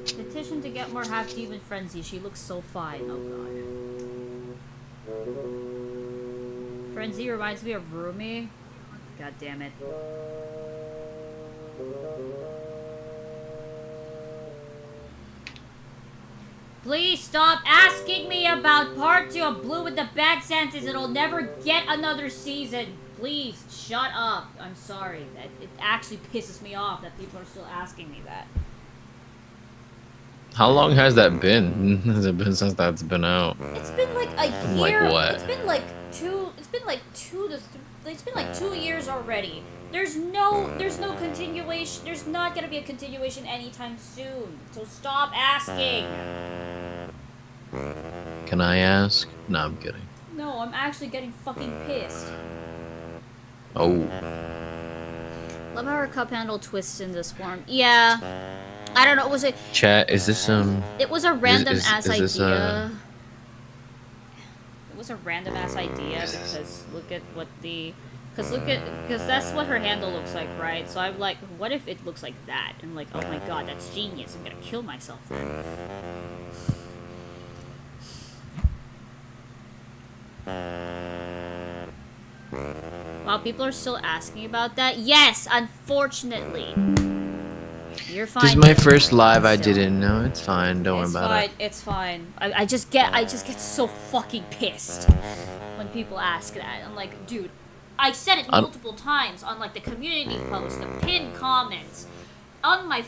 [SPEAKER 9] that? Petition to get more half demon frenzy. She looks so fine. Oh god. Frenzy reminds me of Rumi. God damn it. Please stop asking me about part 2 of Blue with the Bad Senses. It'll never get another season. Please, shut up. I'm sorry. It actually pisses me off that people are still asking me that.
[SPEAKER 7] How long has that been? Has it been since that's been out?
[SPEAKER 9] It's been like a
[SPEAKER 7] Like
[SPEAKER 9] year.
[SPEAKER 7] what?
[SPEAKER 9] It's been like 2 years already. There's no continuation. There's not gonna be a continuation anytime soon. So stop asking.
[SPEAKER 7] Can I ask? No, I'm kidding.
[SPEAKER 9] No, I'm actually getting fucking pissed.
[SPEAKER 7] Oh.
[SPEAKER 9] Love how her cup handle twists in this form. Yeah. I don't know. Was it?
[SPEAKER 7] Chat, is this
[SPEAKER 9] It was a random ass
[SPEAKER 7] is this,
[SPEAKER 9] idea. It was a random ass idea because look at what the. Because that's what her handle looks like, right? So I'm like, what if it looks like that? And I'm like, oh my god, that's genius. I'm gonna kill myself then. Wow, people are still asking about that? Yes, unfortunately. You're fine.
[SPEAKER 7] This is my first live. I didn't know. It's fine. Don't worry about it.
[SPEAKER 9] It's fine. I just get so fucking pissed when people ask that. I'm like, dude, I said it multiple times on like the community post, the pinned comments, on the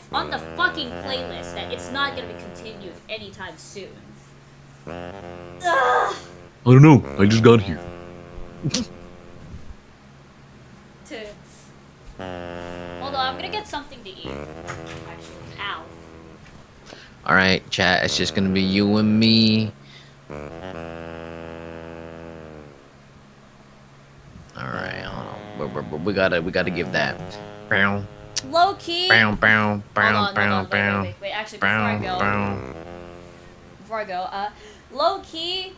[SPEAKER 9] fucking playlist that it's not gonna be continued anytime soon. Ugh.
[SPEAKER 6] I don't know. I just got here.
[SPEAKER 9] Hold on, I'm gonna get something to eat. Actually, ow.
[SPEAKER 7] Alright, chat. It's just gonna be you and me. Alright, hold on. We gotta give that.
[SPEAKER 9] Low key.
[SPEAKER 7] Wait,
[SPEAKER 9] Wait. Actually, before I go, low key,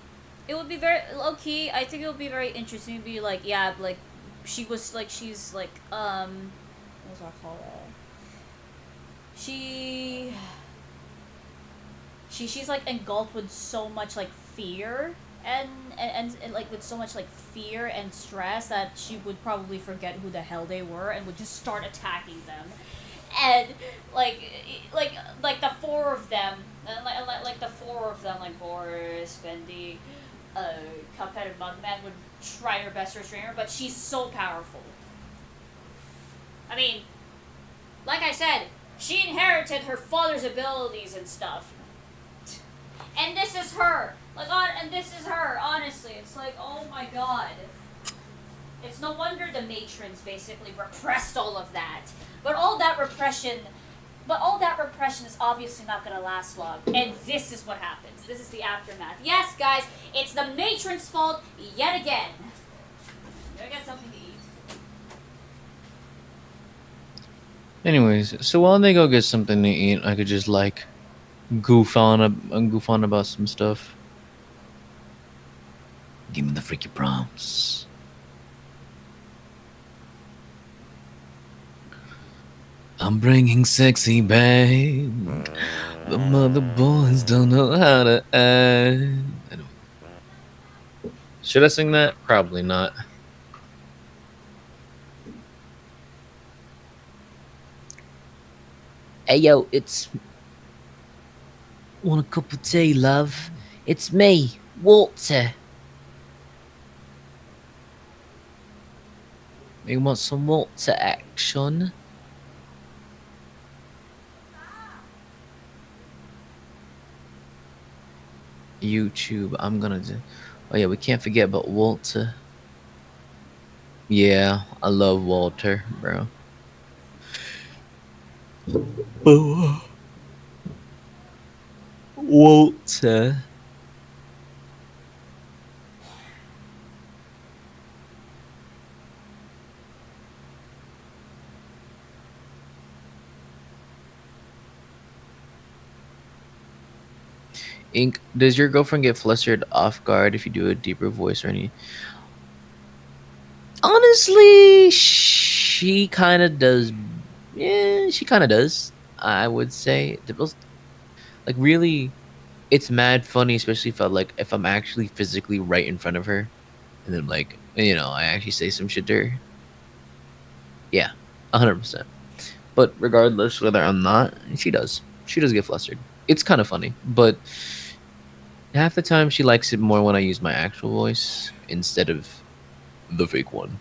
[SPEAKER 9] it would be very low key. I think it would be very interesting to be like, yeah, like she's like, what's that called? She's like engulfed with so much like fear and like with so much like fear and stress that she would probably forget who the hell they were and would just start attacking them, and like the four of them, like Boris, Bendy, Cuphead, and Mugman would try her best to restrain her, but she's so powerful. I mean, like I said, she inherited her father's abilities and stuff. And this is her. Honestly. It's like, oh my god. It's no wonder the matrons basically repressed all of that. But all that repression is obviously not gonna last long. And this is what happens. This is the aftermath. Yes, guys, it's the matron's fault yet again. I'm gonna get something to eat.
[SPEAKER 7] Anyways, so while they go get something to eat, I could just like goof on about some stuff. Give me the freaky prompts. I'm bringing sexy babe. The mother boys don't know how to act. Should I sing that? Probably not.
[SPEAKER 10] Hey yo, it's want a cup of tea, love? It's me, Walter.
[SPEAKER 7] You want some water action? YouTube. I'm gonna do. Oh yeah, we can't forget about Walter. Yeah, I love Walter, bro. Oh, Walter. Ink, does your girlfriend get flustered off guard if you do a deeper voice or any? Honestly, she kind of does. Yeah, she kind of does. I would say. Like really, it's mad funny, especially if I'm actually physically right in front of her, and then I actually say some shit to her. Yeah, 100%. But regardless whether I'm not, she does. She does get flustered. It's kind of funny, but half the time she likes it more when I use my actual voice instead of the fake one.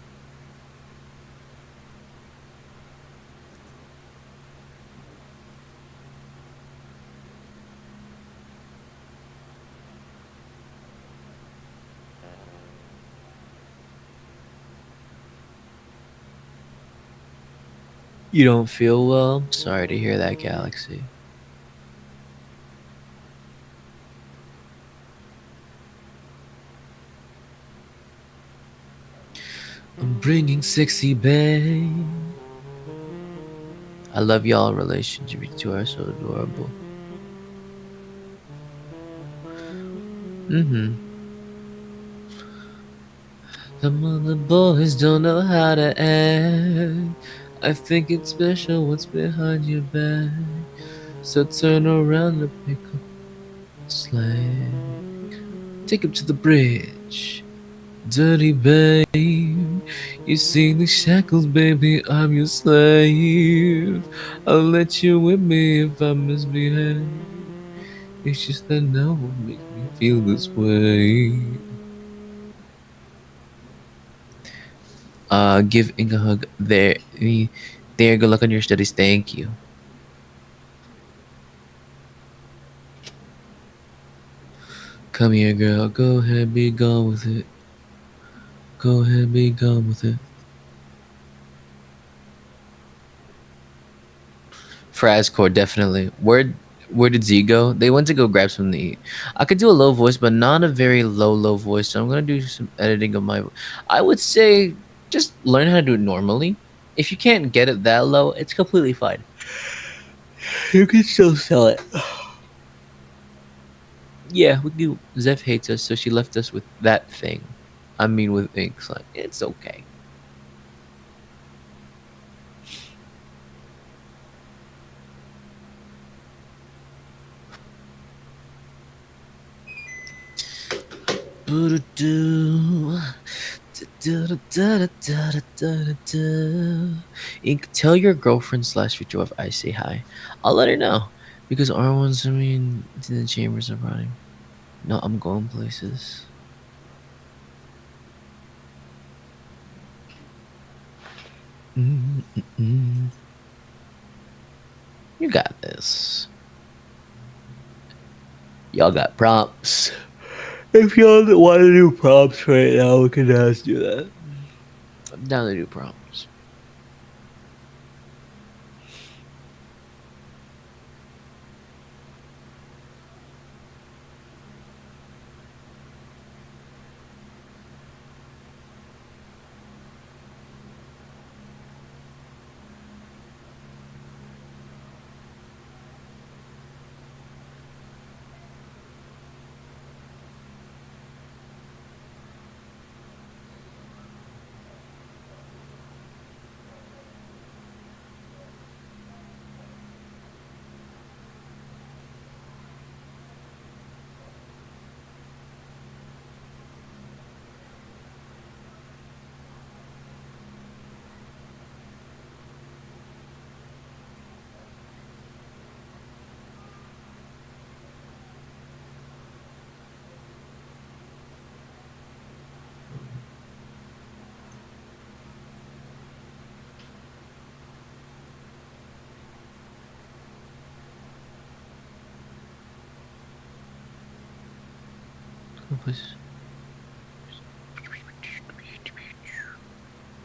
[SPEAKER 7] You don't feel well? Sorry to hear that, Galaxy. I'm bringing sexy babe. I love y'all relationship. You two are so adorable. Mm-hmm. Some other boys don't know how to act. I think it's special what's behind your back. So turn around and pick up the slack. Take him to the bridge. Dirty babe. You see the shackles, baby, I'm your slave. I'll let you with me if I misbehave. It's just that now what makes me feel this way. Give Inga a hug. There. Good luck on your studies. Thank you. Come here, girl. Go ahead, be gone with it. Go ahead, be gone with it. Frascore, definitely. Where did Z go? They went to go grab something to eat. I could do a low voice, but not a very low voice. So I'm gonna do some editing of my. I would say just learn how to do it normally. If you can't get it that low, it's completely fine. You can still sell it. Yeah, we do. Zeph hates us, so she left us with that thing. I mean, with ink slime. It's okay. Ink, tell your girlfriend slash future wife I say hi. I'll let her know because R1's I mean to the chambers of running. No, I'm going places. Mm-mm-mm. You got this. Y'all got prompts. If y'all don't want to do prompts right now, we can just do that. I'm down to do prompts.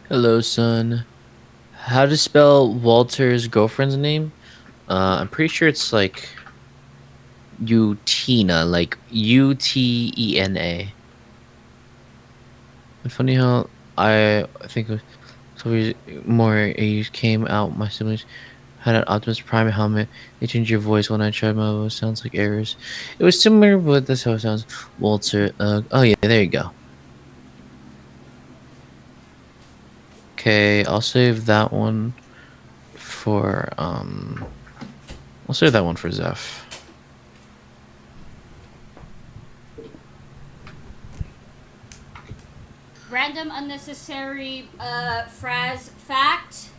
[SPEAKER 7] Hello, son. How to spell Walter's girlfriend's name? I'm pretty sure it's like Utina, like Utena. It's funny how I think it was so more age came out. My siblings had an Optimus Prime helmet. They changed your voice when I tried my voice. Sounds like errors. It was similar, but that's how it sounds. Walter. Oh yeah, there you go. Okay, I'll save that one for I'll save that one for Zeph.
[SPEAKER 9] Random unnecessary Fraz fact.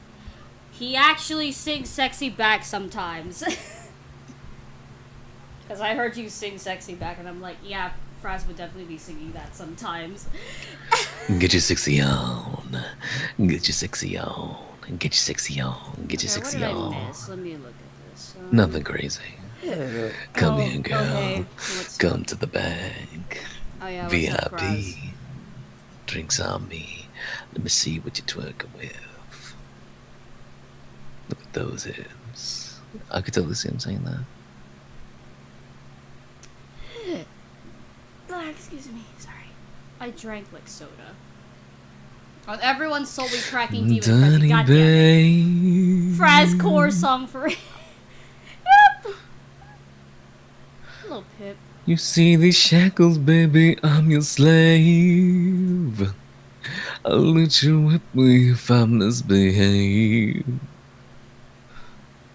[SPEAKER 9] He actually sings sexy back sometimes. Because I heard you sing sexy back and I'm like, yeah, Fraz would definitely be singing that sometimes.
[SPEAKER 8] Get your sexy on. Get your sexy on. Get your sexy on. Get your
[SPEAKER 9] Okay,
[SPEAKER 8] sexy
[SPEAKER 9] what did
[SPEAKER 8] on.
[SPEAKER 9] I miss? Let me look at this.
[SPEAKER 8] Nothing crazy. Come here, girl.
[SPEAKER 9] Okay.
[SPEAKER 8] Come to the bank.
[SPEAKER 9] Oh yeah, what's up,
[SPEAKER 8] VIP.
[SPEAKER 9] Fraz?
[SPEAKER 8] Drinks on me. Let me see what you're twerking with. Look at those hips. I could totally see him saying that.
[SPEAKER 9] Oh, excuse me. Sorry. I drank like soda. Oh, everyone's solely cracking Demon Frenzy. God damn it. Fraz core song for it. Yep. Little Pip.
[SPEAKER 8] You see these shackles, baby, I'm your slave. I'll let you whip me if I misbehave.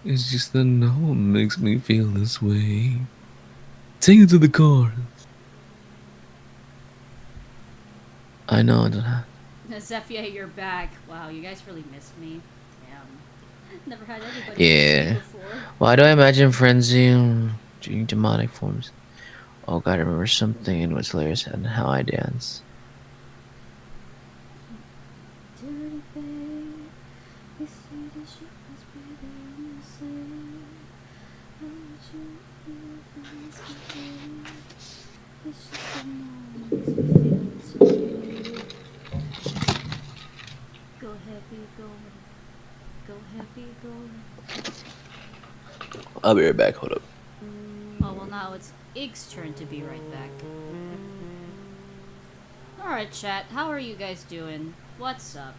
[SPEAKER 8] It's just that no one makes me feel this way. Take it to the car. I know, I don't have.
[SPEAKER 9] Zephia, you're back. Wow, you guys really missed me. Damn. Never had anybody miss
[SPEAKER 7] Yeah.
[SPEAKER 9] me before.
[SPEAKER 7] Why do I imagine Frenzy doing demonic forms? Oh god, I remember something in what's hilarious and how I dance.
[SPEAKER 9] Go happy, go happy, go.
[SPEAKER 7] I'll be right back, hold up.
[SPEAKER 9] Oh well, now it's Ig's turn to be right back. Alright, chat, how are you guys doing? What's up?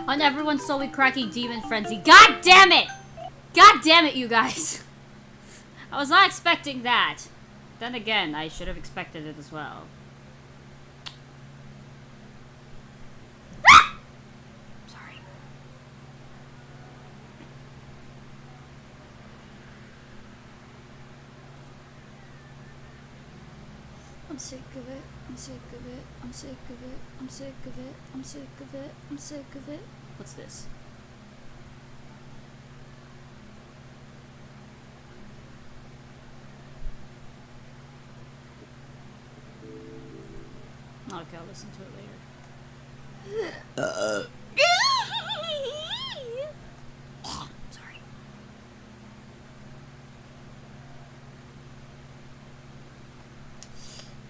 [SPEAKER 9] On everyone's slowly cracking Demon Frenzy. God damn it! God damn it, you guys! I was not expecting that. Then again, I should have expected it as well. Sorry. I'm sick of it. I'm sick of it. I'm sick of it. I'm sick of it. I'm sick of it. I'm sick of it. What's this? Okay, I'll listen to it later. Sorry.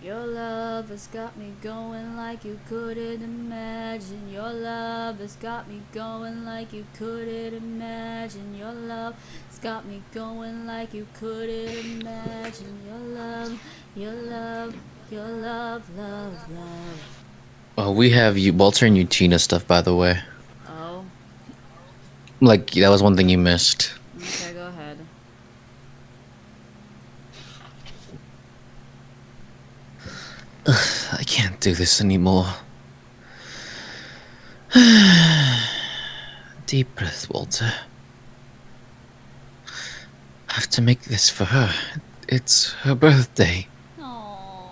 [SPEAKER 9] Your love has got me going like you couldn't imagine. Your love has got me going like you couldn't imagine. Your love has got me going like you couldn't imagine. Your love, your love, your love, love, love.
[SPEAKER 7] Oh, we have you, Walter and Eutina stuff, by the way.
[SPEAKER 9] Oh,
[SPEAKER 7] Like, that was one thing you missed.
[SPEAKER 9] okay, go ahead.
[SPEAKER 7] I can't do this anymore. Deep breath, Walter. I have to make this for her. It's her birthday.
[SPEAKER 9] Aww.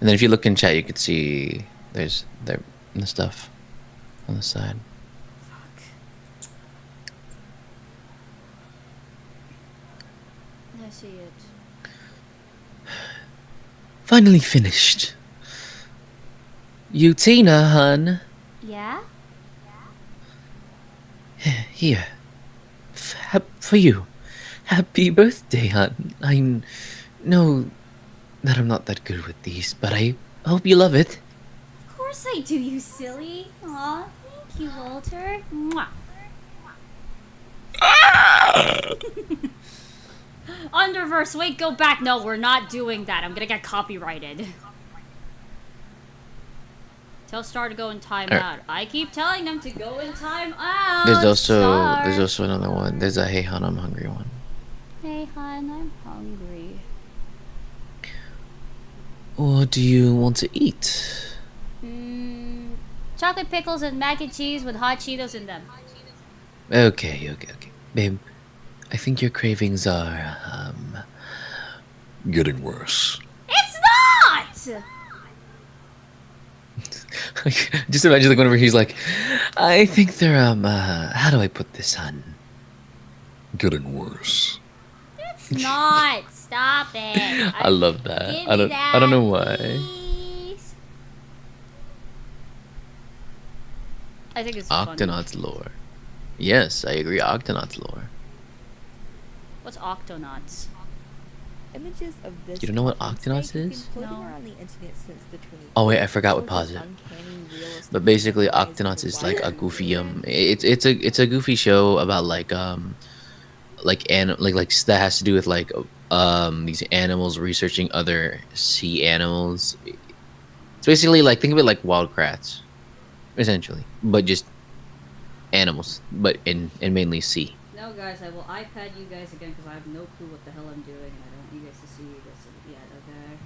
[SPEAKER 2] And then if you look in chat, you could see there's the stuff on the side.
[SPEAKER 9] Fuck. I see it.
[SPEAKER 2] Finally finished. Utina, hun.
[SPEAKER 9] Yeah?
[SPEAKER 2] Here. For you. Happy birthday, hun. I know that I'm not that good with these, but I hope you love it.
[SPEAKER 9] Of course I do, you silly. Aw, thank you, Walter. Mwah. Underverse, wait, go back. No, we're not doing that. I'm gonna get copyrighted. Tell Star to go in timeout. I keep telling them to go in timeout.
[SPEAKER 2] There's
[SPEAKER 9] Star.
[SPEAKER 2] also another one. There's a hey hun, I'm hungry one.
[SPEAKER 9] Hey, hon, I'm hungry.
[SPEAKER 2] What do you want to eat?
[SPEAKER 9] Chocolate pickles and mac and cheese with hot Cheetos in them.
[SPEAKER 2] Okay. Babe, I think your cravings are,
[SPEAKER 6] Getting worse.
[SPEAKER 9] It's not!
[SPEAKER 2] just imagine like whenever he's like, I think they're, how do I put this, hun?
[SPEAKER 6] Getting worse.
[SPEAKER 9] It's not. Stop it.
[SPEAKER 2] I love that.
[SPEAKER 9] Give
[SPEAKER 2] I
[SPEAKER 9] me
[SPEAKER 2] don't know
[SPEAKER 9] that,
[SPEAKER 2] why.
[SPEAKER 9] please. I think it's funny.
[SPEAKER 2] Octonauts lore. Yes, I agree. Octonauts lore.
[SPEAKER 9] What's Octonauts?
[SPEAKER 11] Images of this
[SPEAKER 2] You don't know what
[SPEAKER 11] cartoon
[SPEAKER 2] Octonauts
[SPEAKER 11] snake have been
[SPEAKER 2] is?
[SPEAKER 11] floating
[SPEAKER 9] No.
[SPEAKER 11] around the internet since the 2010s.
[SPEAKER 2] Oh wait, I forgot what
[SPEAKER 11] All
[SPEAKER 2] pause
[SPEAKER 11] this
[SPEAKER 2] it.
[SPEAKER 11] uncanny, realistic
[SPEAKER 2] But basically,
[SPEAKER 11] rise of
[SPEAKER 2] Octonauts
[SPEAKER 11] the
[SPEAKER 2] is like a
[SPEAKER 11] wild
[SPEAKER 2] goofy
[SPEAKER 11] animal.
[SPEAKER 2] it's a goofy show about like that has to do with like these animals researching other sea animals. It's basically like think of it like wild kratts, essentially, but just animals, but in mainly sea.
[SPEAKER 1] No, guys, I will iPad you guys again because I have no clue what the hell I'm doing, and I don't want you guys to see this yet. Okay.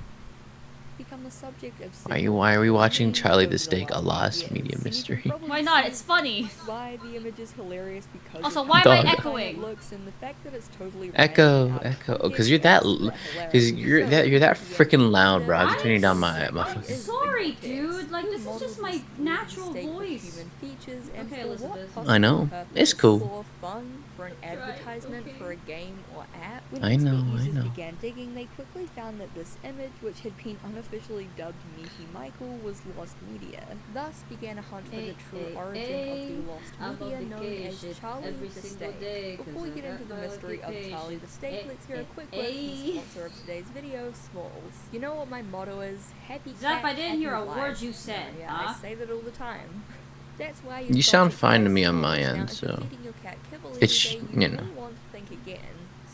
[SPEAKER 11] Become the subject of
[SPEAKER 2] Why are we watching Charlie the
[SPEAKER 11] over
[SPEAKER 2] Steak, a
[SPEAKER 11] last
[SPEAKER 2] lost
[SPEAKER 11] few
[SPEAKER 2] media
[SPEAKER 11] years. And you can
[SPEAKER 2] mystery?
[SPEAKER 11] probably
[SPEAKER 9] Why not?
[SPEAKER 11] see
[SPEAKER 9] It's funny.
[SPEAKER 11] Why the image is hilarious because
[SPEAKER 9] Also,
[SPEAKER 11] of
[SPEAKER 9] why
[SPEAKER 11] how
[SPEAKER 9] am I
[SPEAKER 2] Dog.
[SPEAKER 9] echoing?
[SPEAKER 11] it looks and the fact that it's totally
[SPEAKER 2] Echo,
[SPEAKER 11] random and out of
[SPEAKER 2] echo. Oh,
[SPEAKER 11] context
[SPEAKER 2] cause you're that,
[SPEAKER 11] makes it
[SPEAKER 2] cause
[SPEAKER 11] hilarious.
[SPEAKER 2] you're that
[SPEAKER 11] So,
[SPEAKER 2] freaking loud, bro. I'm
[SPEAKER 11] I'm
[SPEAKER 2] turning down my
[SPEAKER 1] I'm
[SPEAKER 2] fucking.
[SPEAKER 1] sorry, dude. Like, this is just my natural
[SPEAKER 11] Steak with
[SPEAKER 1] voice.
[SPEAKER 11] human features and
[SPEAKER 1] Okay,
[SPEAKER 11] for what
[SPEAKER 1] Elizabeth.
[SPEAKER 11] possible
[SPEAKER 2] I know.
[SPEAKER 11] purpose?
[SPEAKER 2] It's cool.
[SPEAKER 11] For fun, for an advertisement,
[SPEAKER 1] okay.
[SPEAKER 11] for a game or app. When
[SPEAKER 2] I
[SPEAKER 11] internet
[SPEAKER 2] know, I
[SPEAKER 11] users
[SPEAKER 2] know.
[SPEAKER 11] began digging, they quickly found that this image, which had been unofficially dubbed Meaty Michael, was lost media. Thus began a hunt for the true origin of the lost
[SPEAKER 1] I'm on
[SPEAKER 11] media known
[SPEAKER 1] vacation
[SPEAKER 11] as Charlie
[SPEAKER 1] every
[SPEAKER 11] the
[SPEAKER 1] single
[SPEAKER 11] Steak.
[SPEAKER 1] day 'cause
[SPEAKER 11] Before we
[SPEAKER 1] I
[SPEAKER 11] get into
[SPEAKER 1] got
[SPEAKER 11] the
[SPEAKER 1] my
[SPEAKER 11] mystery of
[SPEAKER 1] vacation.
[SPEAKER 11] Charlie the Steak, let's hear a quick word from the sponsor of today's video, Smalls. You know what my motto is? Happy
[SPEAKER 1] Zeph,
[SPEAKER 11] cat,
[SPEAKER 1] I didn't hear
[SPEAKER 11] happy
[SPEAKER 1] a
[SPEAKER 11] life.
[SPEAKER 1] word you said,
[SPEAKER 11] Yeah,
[SPEAKER 1] huh?
[SPEAKER 11] I say that all the time. That's why
[SPEAKER 2] You sound
[SPEAKER 11] salty
[SPEAKER 2] fine to
[SPEAKER 11] cat
[SPEAKER 2] me
[SPEAKER 11] is
[SPEAKER 2] on my
[SPEAKER 11] Smalls.
[SPEAKER 2] end,
[SPEAKER 11] Now, if you're
[SPEAKER 2] so
[SPEAKER 11] feeding your cat kibble every
[SPEAKER 2] it's,
[SPEAKER 11] day,
[SPEAKER 2] you
[SPEAKER 11] you
[SPEAKER 2] know.
[SPEAKER 11] may want to think again.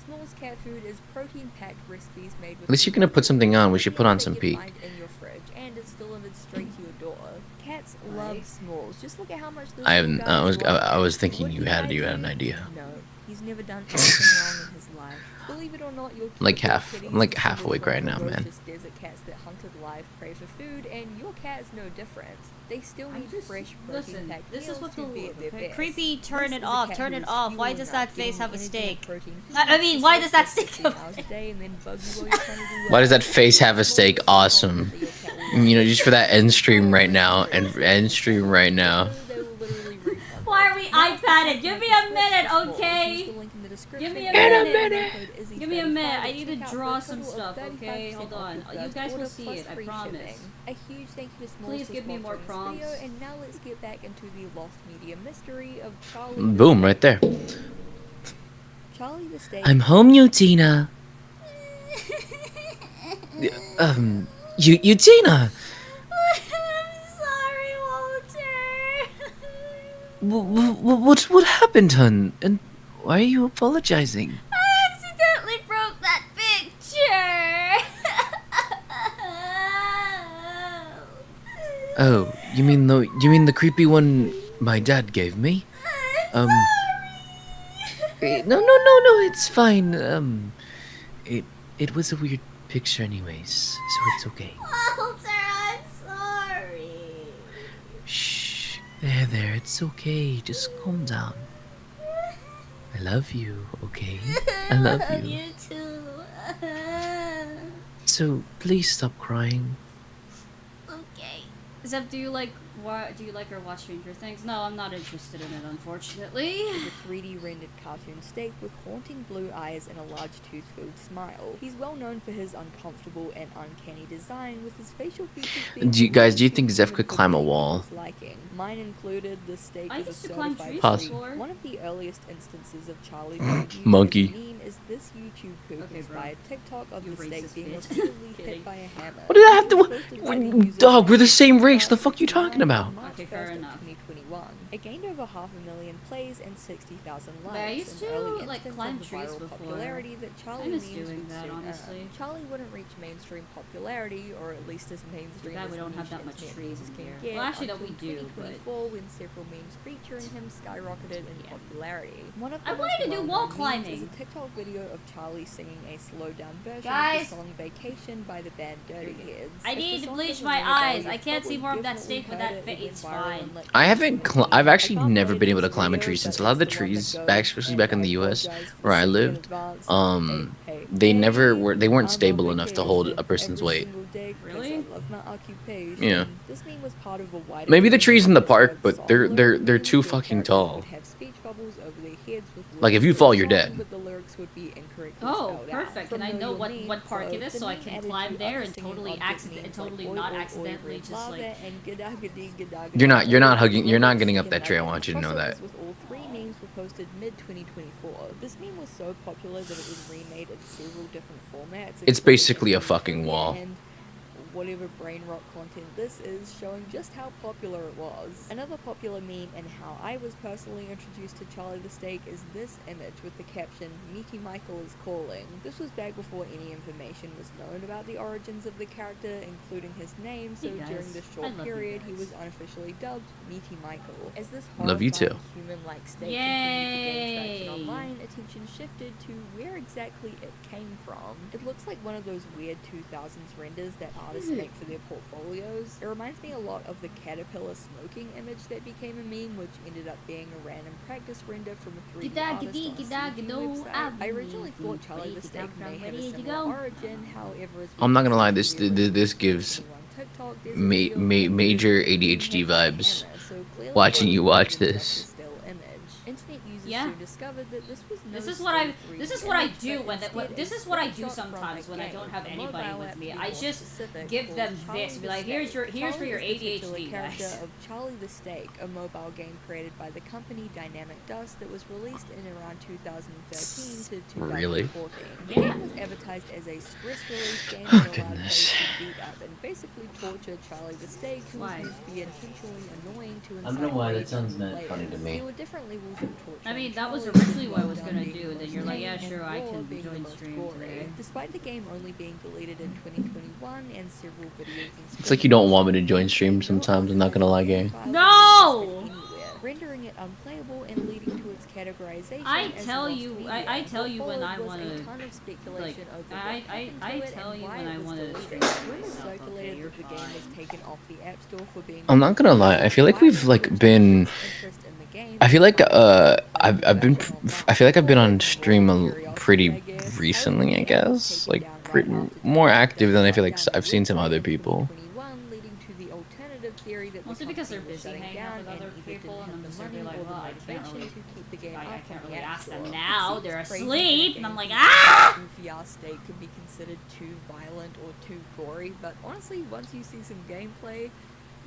[SPEAKER 11] Smalls cat food is protein-packed recipes made with
[SPEAKER 2] At least you're gonna put something on. We should put on some
[SPEAKER 11] you'd
[SPEAKER 2] peak.
[SPEAKER 11] find in your fridge, and it's delivered straight to your door. Cats love Smalls. Just look at how much this
[SPEAKER 2] I
[SPEAKER 11] little
[SPEAKER 2] haven't.
[SPEAKER 11] guy
[SPEAKER 2] I was.
[SPEAKER 11] loves
[SPEAKER 2] I was
[SPEAKER 11] it.
[SPEAKER 2] thinking
[SPEAKER 11] What
[SPEAKER 2] you
[SPEAKER 11] did
[SPEAKER 2] had.
[SPEAKER 11] I
[SPEAKER 2] You had
[SPEAKER 11] do?
[SPEAKER 2] an idea.
[SPEAKER 11] No, he's never done anything wrong in his life. Believe it or not, your
[SPEAKER 2] Like
[SPEAKER 11] kibble
[SPEAKER 2] half.
[SPEAKER 11] kitties
[SPEAKER 2] I'm like
[SPEAKER 11] are
[SPEAKER 2] half
[SPEAKER 11] single
[SPEAKER 2] awake
[SPEAKER 11] from
[SPEAKER 2] right now, man.
[SPEAKER 11] ferocious desert cats that hunted live prey for food, and your cat is no different. They still need fresh
[SPEAKER 1] listen,
[SPEAKER 11] protein-packed
[SPEAKER 1] this is
[SPEAKER 11] meals
[SPEAKER 1] what
[SPEAKER 11] to
[SPEAKER 1] the
[SPEAKER 11] be at their
[SPEAKER 1] okay?
[SPEAKER 11] best.
[SPEAKER 9] Creepy, turn
[SPEAKER 11] This
[SPEAKER 9] it
[SPEAKER 11] is a
[SPEAKER 9] off,
[SPEAKER 11] cat
[SPEAKER 9] turn
[SPEAKER 11] who
[SPEAKER 9] it
[SPEAKER 11] is
[SPEAKER 9] off. Why
[SPEAKER 11] fueling
[SPEAKER 9] does
[SPEAKER 11] up,
[SPEAKER 9] that
[SPEAKER 11] getting
[SPEAKER 9] face have a
[SPEAKER 11] energy
[SPEAKER 9] steak?
[SPEAKER 11] and protein
[SPEAKER 9] I mean, why does that steak have
[SPEAKER 11] 16 hours a day and then bug you while you're trying to do
[SPEAKER 2] Why does that
[SPEAKER 11] work.
[SPEAKER 2] face have a steak? Awesome. You know, just for that end stream right now and end stream right now.
[SPEAKER 9] Why are we iPadded? Give me a minute, okay? Give me a minute. Give me a minute. I need to draw some stuff, okay? Hold on. You guys will see it, I promise.
[SPEAKER 11] A huge thank you to Smalls
[SPEAKER 1] Please
[SPEAKER 11] for
[SPEAKER 1] give me more
[SPEAKER 11] sponsoring this
[SPEAKER 1] prompts.
[SPEAKER 11] video, and now let's get back into the lost media mystery of Charlie.
[SPEAKER 2] Boom, right there.
[SPEAKER 11] Charlie the Steak.
[SPEAKER 10] I'm home, Utina. Utina.
[SPEAKER 9] Sorry,
[SPEAKER 10] What happened, hun? And why are you apologizing?
[SPEAKER 9] I accidentally broke that picture.
[SPEAKER 10] Oh, you mean the creepy one my dad gave me? No, it's fine. It was a weird picture anyways, so it's okay.
[SPEAKER 9] Walter, I'm sorry.
[SPEAKER 10] Shh. There, it's okay. Just calm down. I love you, okay? I love you.
[SPEAKER 9] You too.
[SPEAKER 10] So, please stop crying.
[SPEAKER 1] Zeph, do you like or watch Stranger Things? No, I'm not interested in it, unfortunately.
[SPEAKER 11] Is a 3D rendered cartoon steak with haunting blue eyes and a large tooth-filled smile. He's well known for his uncomfortable and uncanny design, with his facial features being
[SPEAKER 7] Do you think Zeph could climb a wall?
[SPEAKER 11] liking. Mine included. The steak
[SPEAKER 1] I
[SPEAKER 11] is a
[SPEAKER 1] used to climb
[SPEAKER 11] certified
[SPEAKER 1] trees
[SPEAKER 11] treat.
[SPEAKER 1] before.
[SPEAKER 11] One of the earliest instances of Charlie being used
[SPEAKER 7] Monkey.
[SPEAKER 11] as a meme is this YouTube poop
[SPEAKER 1] Okay, bro.
[SPEAKER 11] inspired TikTok of
[SPEAKER 1] You
[SPEAKER 11] the steak
[SPEAKER 1] racist
[SPEAKER 11] being
[SPEAKER 1] bitch.
[SPEAKER 11] repeatedly
[SPEAKER 1] Kidding.
[SPEAKER 11] hit by a hammer.
[SPEAKER 7] What did that have to?
[SPEAKER 11] Posted by the user
[SPEAKER 7] Dog, we're the
[SPEAKER 11] Rarity
[SPEAKER 7] same race. The
[SPEAKER 11] last
[SPEAKER 7] fuck you talking about?
[SPEAKER 11] March
[SPEAKER 1] Okay,
[SPEAKER 11] 1st
[SPEAKER 1] fair
[SPEAKER 11] of
[SPEAKER 1] enough.
[SPEAKER 11] 2021. It gained over 500,000 plays and 60,000 likes.
[SPEAKER 1] I used
[SPEAKER 11] an
[SPEAKER 1] to,
[SPEAKER 11] early
[SPEAKER 1] like,
[SPEAKER 11] instance
[SPEAKER 1] climb
[SPEAKER 11] of the
[SPEAKER 1] trees
[SPEAKER 11] viral
[SPEAKER 1] before.
[SPEAKER 11] popularity that Charlie
[SPEAKER 1] I miss
[SPEAKER 11] memes
[SPEAKER 1] doing
[SPEAKER 11] would
[SPEAKER 1] that,
[SPEAKER 11] soon
[SPEAKER 1] honestly.
[SPEAKER 11] earn. Charlie wouldn't reach mainstream popularity, or at least as mainstream
[SPEAKER 1] bad
[SPEAKER 11] as
[SPEAKER 1] we don't have
[SPEAKER 11] niche
[SPEAKER 1] that much
[SPEAKER 11] internet
[SPEAKER 1] trees
[SPEAKER 11] memes
[SPEAKER 1] in
[SPEAKER 11] can
[SPEAKER 1] here.
[SPEAKER 11] get,
[SPEAKER 1] Well, actually, no,
[SPEAKER 11] until
[SPEAKER 1] we do, but
[SPEAKER 11] 2024, when several memes featuring him skyrocketed in popularity. One of the
[SPEAKER 1] I
[SPEAKER 11] most
[SPEAKER 1] wanted to do
[SPEAKER 11] well-known
[SPEAKER 1] wall
[SPEAKER 11] memes
[SPEAKER 1] climbing.
[SPEAKER 11] is a TikTok video of Charlie singing a slowed-down version
[SPEAKER 1] Guys.
[SPEAKER 11] of the song "Vacation" by the band Dirty Heads.
[SPEAKER 1] I
[SPEAKER 11] If the
[SPEAKER 1] need to
[SPEAKER 11] song
[SPEAKER 1] bleach
[SPEAKER 11] doesn't
[SPEAKER 1] my
[SPEAKER 11] ring a bell,
[SPEAKER 1] eyes.
[SPEAKER 11] you've
[SPEAKER 1] I can't see
[SPEAKER 11] probably
[SPEAKER 1] more of that
[SPEAKER 11] definitely
[SPEAKER 1] steak with
[SPEAKER 11] heard
[SPEAKER 1] that
[SPEAKER 11] it.
[SPEAKER 1] face.
[SPEAKER 11] It went
[SPEAKER 1] It's
[SPEAKER 11] viral
[SPEAKER 1] fine.
[SPEAKER 11] in, like,
[SPEAKER 7] I haven't.
[SPEAKER 11] 2017.
[SPEAKER 7] I've actually
[SPEAKER 11] I can't
[SPEAKER 7] never
[SPEAKER 11] play
[SPEAKER 7] been able to
[SPEAKER 11] this
[SPEAKER 7] climb a
[SPEAKER 11] video,
[SPEAKER 7] tree
[SPEAKER 11] but
[SPEAKER 7] since a lot of the
[SPEAKER 11] it's one that
[SPEAKER 7] trees,
[SPEAKER 11] goes,
[SPEAKER 7] especially
[SPEAKER 11] and
[SPEAKER 7] back in
[SPEAKER 11] I
[SPEAKER 7] the U.S.
[SPEAKER 11] apologize for
[SPEAKER 7] where I
[SPEAKER 11] singing in
[SPEAKER 7] lived,
[SPEAKER 11] advance.
[SPEAKER 7] they never were. They weren't
[SPEAKER 11] I'm
[SPEAKER 7] stable
[SPEAKER 11] on
[SPEAKER 7] enough to hold
[SPEAKER 11] vacation
[SPEAKER 7] a person's
[SPEAKER 11] every
[SPEAKER 7] weight.
[SPEAKER 11] single day 'cause
[SPEAKER 1] Really?
[SPEAKER 11] I love my occupation.
[SPEAKER 7] Yeah.
[SPEAKER 11] This meme was part of a wider
[SPEAKER 7] Maybe the
[SPEAKER 11] movement
[SPEAKER 7] trees in the
[SPEAKER 11] that
[SPEAKER 7] park,
[SPEAKER 11] described
[SPEAKER 7] but
[SPEAKER 11] song
[SPEAKER 7] they're
[SPEAKER 11] lyrics
[SPEAKER 7] too
[SPEAKER 11] where
[SPEAKER 7] fucking
[SPEAKER 11] characters
[SPEAKER 7] tall.
[SPEAKER 11] would have speech bubbles over their heads with
[SPEAKER 7] Like, if
[SPEAKER 11] lyrics
[SPEAKER 7] you
[SPEAKER 11] to
[SPEAKER 7] fall,
[SPEAKER 11] the
[SPEAKER 7] you're
[SPEAKER 11] song,
[SPEAKER 7] dead.
[SPEAKER 11] But the lyrics would be incorrectly
[SPEAKER 1] Oh,
[SPEAKER 11] spelled
[SPEAKER 1] perfect.
[SPEAKER 11] out.
[SPEAKER 1] And I
[SPEAKER 11] From
[SPEAKER 1] know
[SPEAKER 11] Your
[SPEAKER 1] what
[SPEAKER 11] Meme
[SPEAKER 1] park it
[SPEAKER 11] quote,
[SPEAKER 1] is,
[SPEAKER 11] the
[SPEAKER 1] so I
[SPEAKER 11] meme
[SPEAKER 1] can
[SPEAKER 11] added
[SPEAKER 1] climb
[SPEAKER 11] to
[SPEAKER 1] there
[SPEAKER 11] other
[SPEAKER 1] and
[SPEAKER 11] singing
[SPEAKER 1] totally
[SPEAKER 11] object memes
[SPEAKER 1] totally
[SPEAKER 11] like
[SPEAKER 1] not
[SPEAKER 11] oi, oi, oi,
[SPEAKER 1] accidentally
[SPEAKER 11] red
[SPEAKER 1] just
[SPEAKER 11] lava
[SPEAKER 1] like.
[SPEAKER 11] and gadagadi, gadagadi.
[SPEAKER 7] You're not hugging. You're not
[SPEAKER 11] Lyrics
[SPEAKER 7] getting up
[SPEAKER 11] in
[SPEAKER 7] that tree. I
[SPEAKER 11] Malay.
[SPEAKER 7] want you to know that.
[SPEAKER 11] Crossovers with all three memes were posted mid-2024. This meme was so popular that it was remade in several different formats.
[SPEAKER 7] It's
[SPEAKER 11] including
[SPEAKER 7] basically a
[SPEAKER 11] English,
[SPEAKER 7] fucking
[SPEAKER 11] Korean,
[SPEAKER 7] wall.
[SPEAKER 11] and whatever brain rot content this is, showing just how popular it was. Another popular meme and how I was personally introduced to Charlie the Steak is this image with the caption, "Meaty Michael is calling." This was back before any information was known about the origins of the character, including his name, so
[SPEAKER 1] Hey guys,
[SPEAKER 11] during this
[SPEAKER 1] I
[SPEAKER 11] short
[SPEAKER 1] love you
[SPEAKER 11] period he
[SPEAKER 1] guys.
[SPEAKER 11] was unofficially dubbed Meaty Michael. As this
[SPEAKER 7] Love you too.
[SPEAKER 11] horrifying human-like steak continued to gain traction
[SPEAKER 1] Yay!
[SPEAKER 11] online, attention shifted to where exactly it came from. It looks like one of those weird 2000s renders that artists make for their portfolios. It reminds me a lot of the caterpillar smoking image that became a meme, which ended up being a random practice render from a 3D artist on a CG website. I originally thought Charlie the Steak may have a similar origin, however, as
[SPEAKER 7] I'm not gonna lie.
[SPEAKER 11] we
[SPEAKER 7] This
[SPEAKER 11] can see
[SPEAKER 7] this gives
[SPEAKER 11] on TikTok, there's a video of
[SPEAKER 7] major
[SPEAKER 11] being
[SPEAKER 7] ADHD
[SPEAKER 11] hit by a
[SPEAKER 7] vibes.
[SPEAKER 11] hammer, so clearly
[SPEAKER 7] Watching you
[SPEAKER 11] it
[SPEAKER 7] watch
[SPEAKER 11] wasn't just a
[SPEAKER 7] this.
[SPEAKER 11] still image. Internet users
[SPEAKER 1] Yeah.
[SPEAKER 11] soon discovered that this was no
[SPEAKER 1] This is what I.
[SPEAKER 11] still 3D
[SPEAKER 1] This is what I
[SPEAKER 11] image,
[SPEAKER 1] do
[SPEAKER 11] but
[SPEAKER 1] when.
[SPEAKER 11] instead
[SPEAKER 1] This
[SPEAKER 11] a
[SPEAKER 1] is what I do
[SPEAKER 11] screenshot from
[SPEAKER 1] sometimes
[SPEAKER 11] a
[SPEAKER 1] when I
[SPEAKER 11] game,
[SPEAKER 1] don't have
[SPEAKER 11] a
[SPEAKER 1] anybody
[SPEAKER 11] mobile
[SPEAKER 1] with
[SPEAKER 11] app
[SPEAKER 1] me.
[SPEAKER 11] to be
[SPEAKER 1] I
[SPEAKER 11] more
[SPEAKER 1] just
[SPEAKER 11] specific,
[SPEAKER 1] give
[SPEAKER 11] called
[SPEAKER 1] them
[SPEAKER 11] Charlie
[SPEAKER 1] this. Be
[SPEAKER 11] the
[SPEAKER 1] like, here's
[SPEAKER 11] Steak.
[SPEAKER 1] your
[SPEAKER 11] Charlie is the
[SPEAKER 1] ADHD,
[SPEAKER 11] titular character
[SPEAKER 1] guys.
[SPEAKER 11] of Charlie the Steak, a mobile game created by the company Dynamic Dust that was released in around 2013 to 2014.
[SPEAKER 7] Really?
[SPEAKER 11] The game was advertised as a stress relief game that allowed
[SPEAKER 7] goodness.
[SPEAKER 11] players to beat up and basically torture Charlie the Steak, who was
[SPEAKER 1] Why?
[SPEAKER 11] meant to be intentionally annoying to
[SPEAKER 7] I don't know why, that
[SPEAKER 11] incite
[SPEAKER 7] sounds
[SPEAKER 11] rage
[SPEAKER 7] mad
[SPEAKER 11] from
[SPEAKER 7] funny to
[SPEAKER 11] players.
[SPEAKER 7] me.
[SPEAKER 11] There were different levels of torture.
[SPEAKER 1] I mean, that was
[SPEAKER 11] Charlie
[SPEAKER 1] originally what I was
[SPEAKER 11] well
[SPEAKER 1] gonna
[SPEAKER 11] done
[SPEAKER 1] do.
[SPEAKER 11] being
[SPEAKER 1] Then
[SPEAKER 11] the
[SPEAKER 1] you're like,
[SPEAKER 11] most
[SPEAKER 1] yeah,
[SPEAKER 11] tame
[SPEAKER 1] sure,
[SPEAKER 11] and
[SPEAKER 1] I
[SPEAKER 11] raw
[SPEAKER 1] can
[SPEAKER 11] being the
[SPEAKER 1] join
[SPEAKER 11] most
[SPEAKER 1] stream
[SPEAKER 11] gory.
[SPEAKER 1] today.
[SPEAKER 11] Despite the game only being deleted in 2021 and several videos and
[SPEAKER 7] It's like you don't want me to join stream sometimes. I'm not gonna lie, gang.
[SPEAKER 1] No!
[SPEAKER 11] Rendering it unplayable and leading to its categorization.
[SPEAKER 1] I
[SPEAKER 11] as
[SPEAKER 1] tell
[SPEAKER 11] lost
[SPEAKER 1] you-
[SPEAKER 11] media.
[SPEAKER 1] I tell
[SPEAKER 11] What
[SPEAKER 1] you when
[SPEAKER 11] followed
[SPEAKER 1] I
[SPEAKER 11] was
[SPEAKER 1] wanna,
[SPEAKER 11] a ton of speculation over what
[SPEAKER 1] I
[SPEAKER 11] happened to it
[SPEAKER 1] tell
[SPEAKER 11] and
[SPEAKER 1] you
[SPEAKER 11] why
[SPEAKER 1] when
[SPEAKER 11] it
[SPEAKER 1] I
[SPEAKER 11] was
[SPEAKER 1] wanna
[SPEAKER 11] deleted.
[SPEAKER 1] stream
[SPEAKER 11] Rumors
[SPEAKER 1] stuff, okay,
[SPEAKER 11] circulated
[SPEAKER 1] you're
[SPEAKER 11] that the game was
[SPEAKER 1] fine.
[SPEAKER 11] taken off the App Store for being.
[SPEAKER 7] I'm not gonna lie. I feel like we've like been. I feel like I've been. I feel like I've been on stream pretty recently. I guess like more active than I feel like I've seen some other people.
[SPEAKER 1] Mostly because they're busy hanging out with other people, and I'm just gonna be like, well, I can't really ask them now. They're asleep, and I'm like, ah!
[SPEAKER 11] Goofy ass steak could be considered too violent or too gory, but honestly, once you see some gameplay,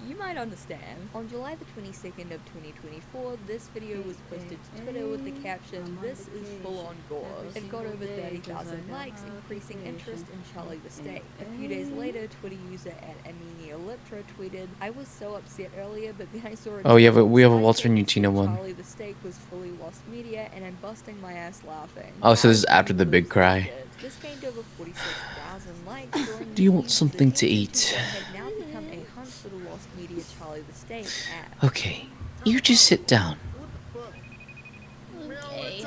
[SPEAKER 11] you might understand. On July the 22nd of 2024, this video was posted to Twitter with the caption, "This is full-on gore." It got over 30,000 likes, increasing interest in Charlie the Steak. A few days later, Twitter user @AminiaLiptra tweeted, "I was so upset earlier, but then I saw a
[SPEAKER 7] Oh, we have a
[SPEAKER 11] tweet
[SPEAKER 7] Walter
[SPEAKER 11] that
[SPEAKER 7] Nutina
[SPEAKER 11] said
[SPEAKER 7] one.
[SPEAKER 11] Charlie the Steak was fully lost media, and I'm busting my ass laughing."
[SPEAKER 7] Oh, so this is after the big cry.
[SPEAKER 11] This gained over 46,000 likes. drawing
[SPEAKER 7] Do you want
[SPEAKER 11] millions of
[SPEAKER 7] something to
[SPEAKER 11] attention
[SPEAKER 7] eat?
[SPEAKER 11] what had now become a hunt for the lost media Charlie the Steak app.
[SPEAKER 7] Okay, you just sit down.
[SPEAKER 1] Okay,